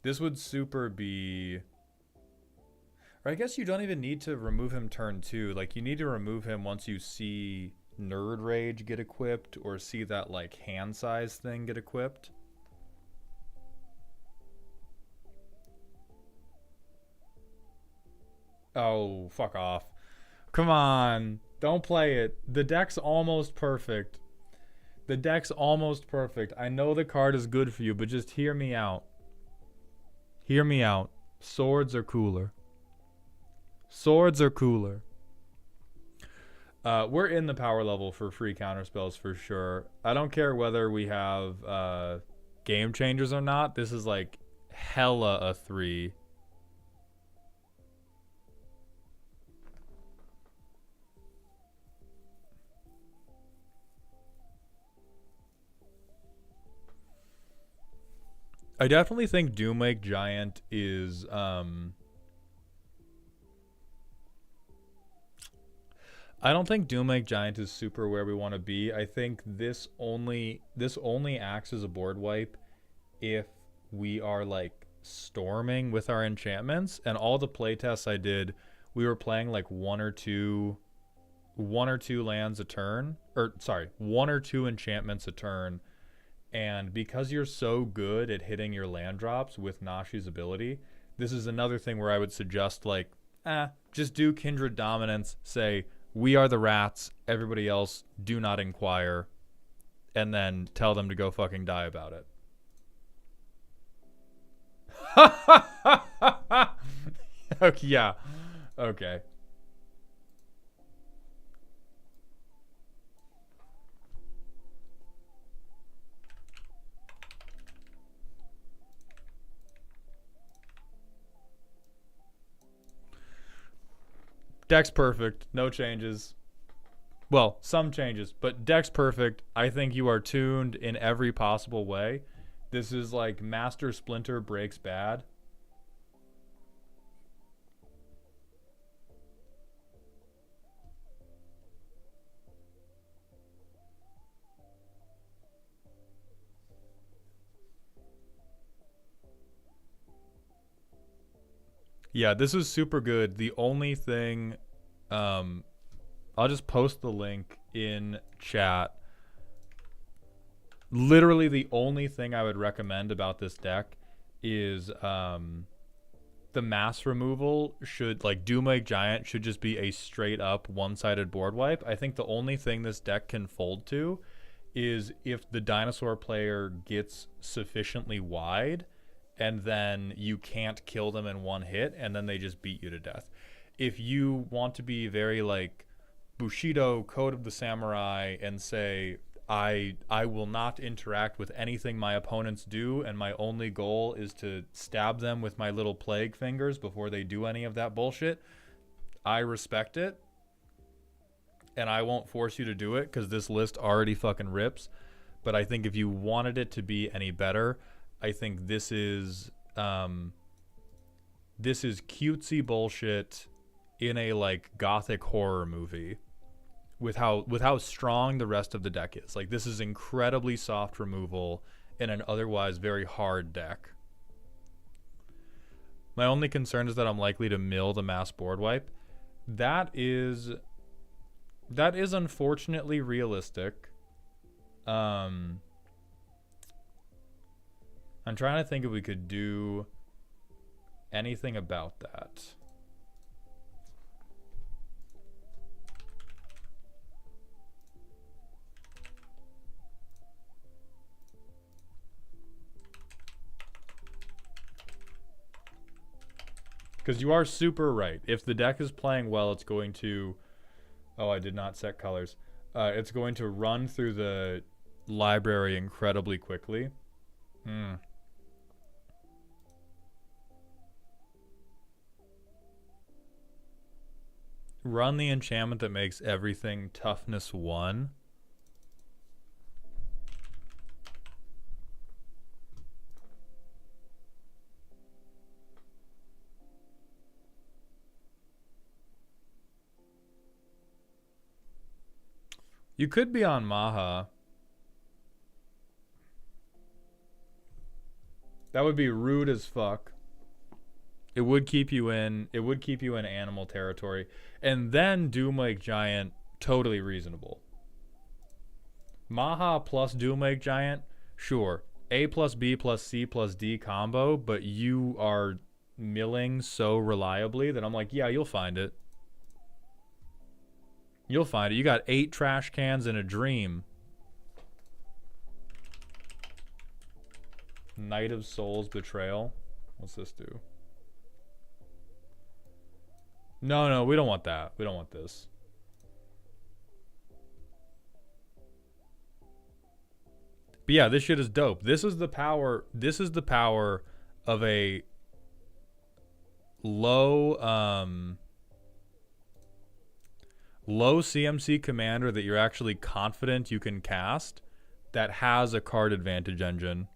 this would super be, or I guess you don't even need to remove him turn 2. Like, you need to remove him once you see Nerd Rage get equipped, or see that, like, hand size thing get equipped. Oh, fuck off. Come on. Don't play it. The deck's almost perfect. The deck's almost perfect. I know the card is good for you, but just hear me out. Hear me out. Swords are cooler. Swords are cooler. We're in the power level for free counterspells for sure. I don't care whether we have game changers or not. This is like hella a 3. I definitely think Doomlake Giant is I don't think Doomlake Giant is super where we want to be. I think this only acts as a board wipe if we are like storming with our enchantments. And all the playtests I did, we were playing like one or two lands a turn, or sorry, 1 or 2 enchantments a turn. And because you're so good at hitting your land drops with Nashi's ability, this is another thing where I would suggest like, just do Kindred Dominance, say, we are the rats, everybody else do not inquire, and then tell them to go fucking die about it. Okay, yeah. Okay. Deck's perfect. No changes. Well, some changes, but deck's perfect. I think you are tuned in every possible way. This is like Master Splinter breaks bad. Yeah, this is super good. The only thing, I'll just post the link in chat. Literally the only thing I would recommend about this deck is the mass removal should, like Doomlake Giant should just be a straight up one-sided board wipe. I think the only thing this deck can fold to is if the dinosaur player gets sufficiently wide and then you can't kill them in one hit, and then they just beat you to death. If you want to be very like Bushido, Code of the Samurai, and say, I will not interact with anything my opponents do, and my only goal is to stab them with my little plague fingers before they do any of that bullshit, I respect it. And I won't force you to do it, because this list already fucking rips. But I think if you wanted it to be any better, I think this is cutesy bullshit in a like gothic horror movie with how strong the rest of the deck is. Like, this is incredibly soft removal in an otherwise very hard deck. My only concern is that I'm likely to mill the mass board wipe. That is unfortunately realistic. I'm trying to think if we could do anything about that. Because you are super right. If the deck is playing well, it's going to... Oh, I did not set colors. It's going to run through the library incredibly quickly. Run the enchantment that makes everything toughness 1. You could be on Maha. That would be rude as fuck. It would keep you in animal territory. And then Doomlake Giant, totally reasonable. Maha plus Doomlake Giant, sure. A plus B plus C plus D combo, but you are milling so reliably that I'm like, yeah, you'll find it. You'll find it. You got 8 trash cans in a dream. Knight of Souls Betrayal. What's this do? No, we don't want that. We don't want this. But yeah, this shit is dope. This is the power. This is the power of a low low CMC commander that you're actually confident you can cast that has a card advantage engine.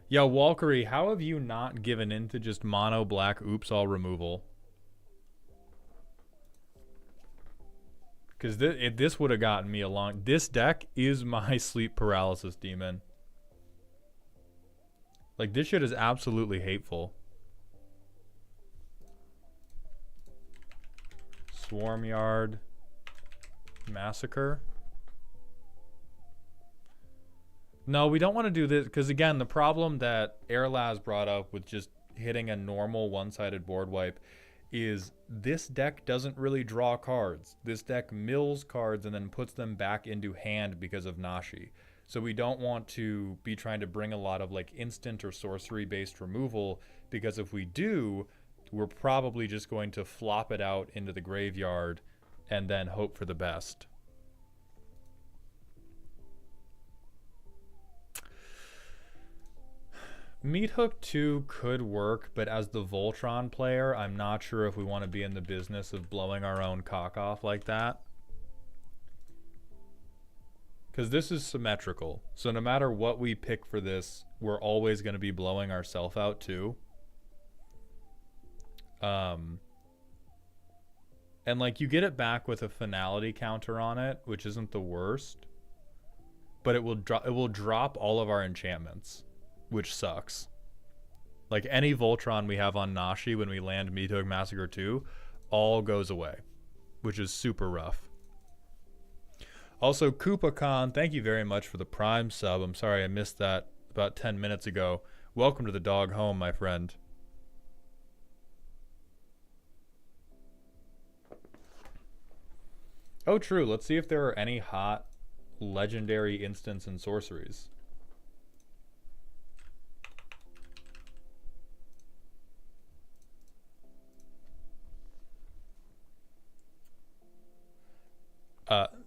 Yeah, Walkery, how have you not given in to just mono black oops all removal? Because this would have gotten me along. This deck is my sleep paralysis demon. Like, this shit is absolutely hateful. Swarmyard Massacre. No, we don't want to do this because, again, the problem that Airlaz brought up with just hitting a normal one-sided board wipe is this deck doesn't really draw cards. This deck mills cards and then puts them back into hand because of Nashi. So we don't want to be trying to bring a lot of like instant or sorcery-based removal, because if we do, we're probably just going to flop it out into the graveyard and then hope for the best. Meat Hook 2 could work, but as the Voltron player, I'm not sure if we want to be in the business of blowing our own cock off like that. Because this is symmetrical. So no matter what we pick for this, we're always going to be blowing ourselves out too. And like, you get it back with a finality counter on it, which isn't the worst. But it will drop all of our enchantments, which sucks. Like, any Voltron we have on Nashi when we land Meat Hook Massacre 2 all goes away, which is super rough. Also, Koopa Khan, thank you very much for the Prime sub. I'm sorry I missed that about 10 minutes ago. Welcome to the dog home, my friend. Oh, true. Let's see if there are any hot legendary instants and sorceries.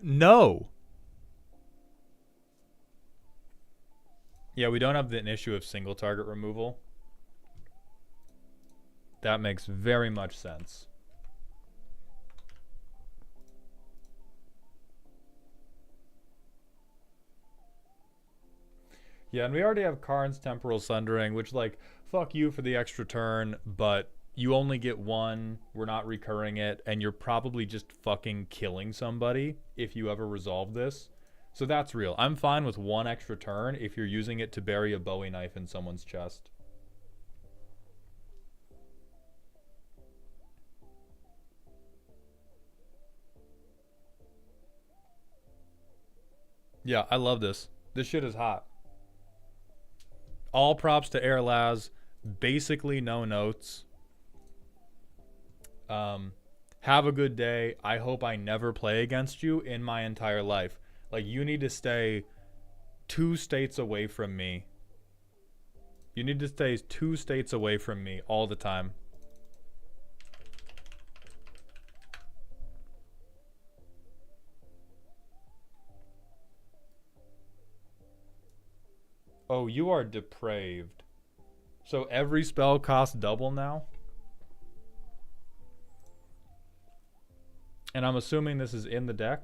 No. Yeah, we don't have an issue of single target removal. That makes very much sense. Yeah, and we already have Karn's Temporal Sundering, which, like, fuck you for the extra turn, but you only get one, we're not recurring it, and you're probably just fucking killing somebody if you ever resolve this. So that's real. I'm fine with one extra turn if you're using it to bury a Bowie knife in someone's chest. Yeah, I love this. This shit is hot. All props to Airlaz. Basically no notes. Have a good day. I hope I never play against you in my entire life. Like, you need to stay 2 states away from me. You need to stay 2 states away from me all the time. Oh, you are depraved. So every spell costs double now? And I'm assuming this is in the deck?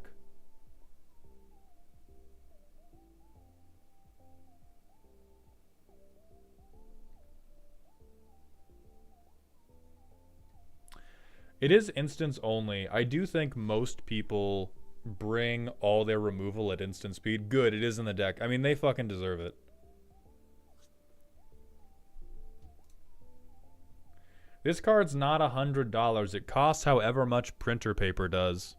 It is instance only. I do think most people bring all their removal at instant speed. Good, it is in the deck. I mean, they fucking deserve it. This card's not $100. It costs however much printer paper does.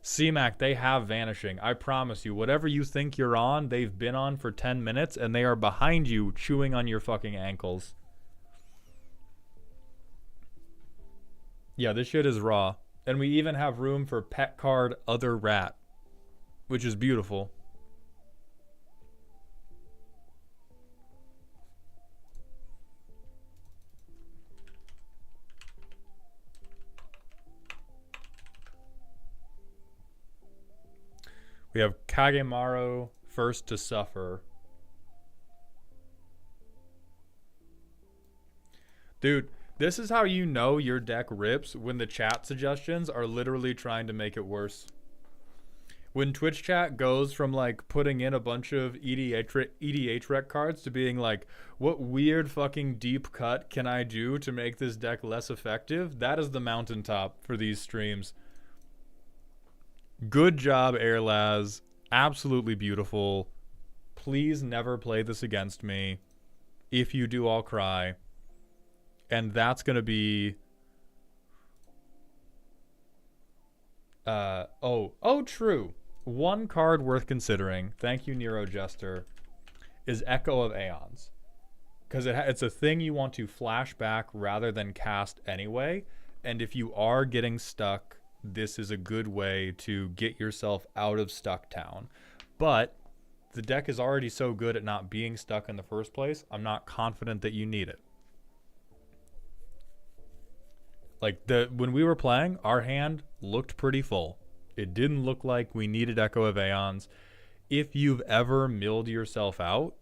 CMAC, they have Vanishing. I promise you, whatever you think you're on, they've been on for 10 minutes, and they are behind you chewing on your fucking ankles. Yeah, this shit is raw. And we even have room for pet card other rat, which is beautiful. We have Kagemaru first to suffer. Dude, this is how you know your deck rips, when the chat suggestions are literally trying to make it worse. When Twitch chat goes from like putting in a bunch of EDH rec cards to being like, what weird fucking deep cut can I do to make this deck less effective? That is the mountaintop for these streams. Good job, Airlaz. Absolutely beautiful. Please never play this against me. If you do, I'll cry. And that's going to be... true. One card worth considering, thank you, Nero Jester, is Echo of Aeons. Because it's a thing you want to flash back rather than cast anyway. And if you are getting stuck, this is a good way to get yourself out of Stuck Town. But the deck is already so good at not being stuck in the first place, I'm not confident that you need it. Like, when we were playing, our hand looked pretty full. It didn't look like we needed Echo of Aeons. If you've ever milled yourself out,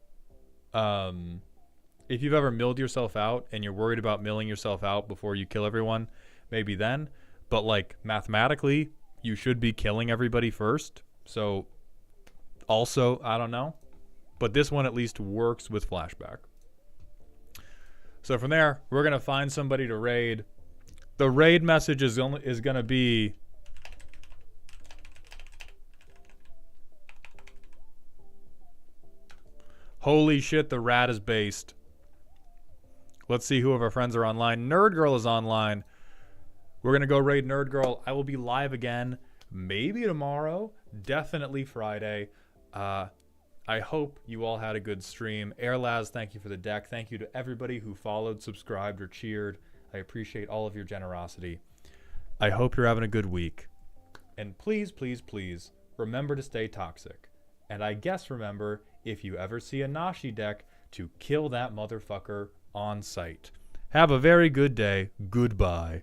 and you're worried about milling yourself out before you kill everyone, maybe then. But, like, mathematically, you should be killing everybody first. So, also, I don't know. But this one at least works with flashback. So from there, we're going to find somebody to raid. The raid message is going to be... Holy shit, the rat is based. Let's see who of our friends are online. Nerd Girl is online. We're going to go raid Nerd Girl. I will be live again, maybe tomorrow, definitely Friday. I hope you all had a good stream. Airlaz, thank you for the deck. Thank you to everybody who followed, subscribed, or cheered. I appreciate all of your generosity. I hope you're having a good week. And please, please, please, remember to stay toxic. And I guess remember, if you ever see a Nashi deck, to kill that motherfucker on sight. Have a very good day. Goodbye.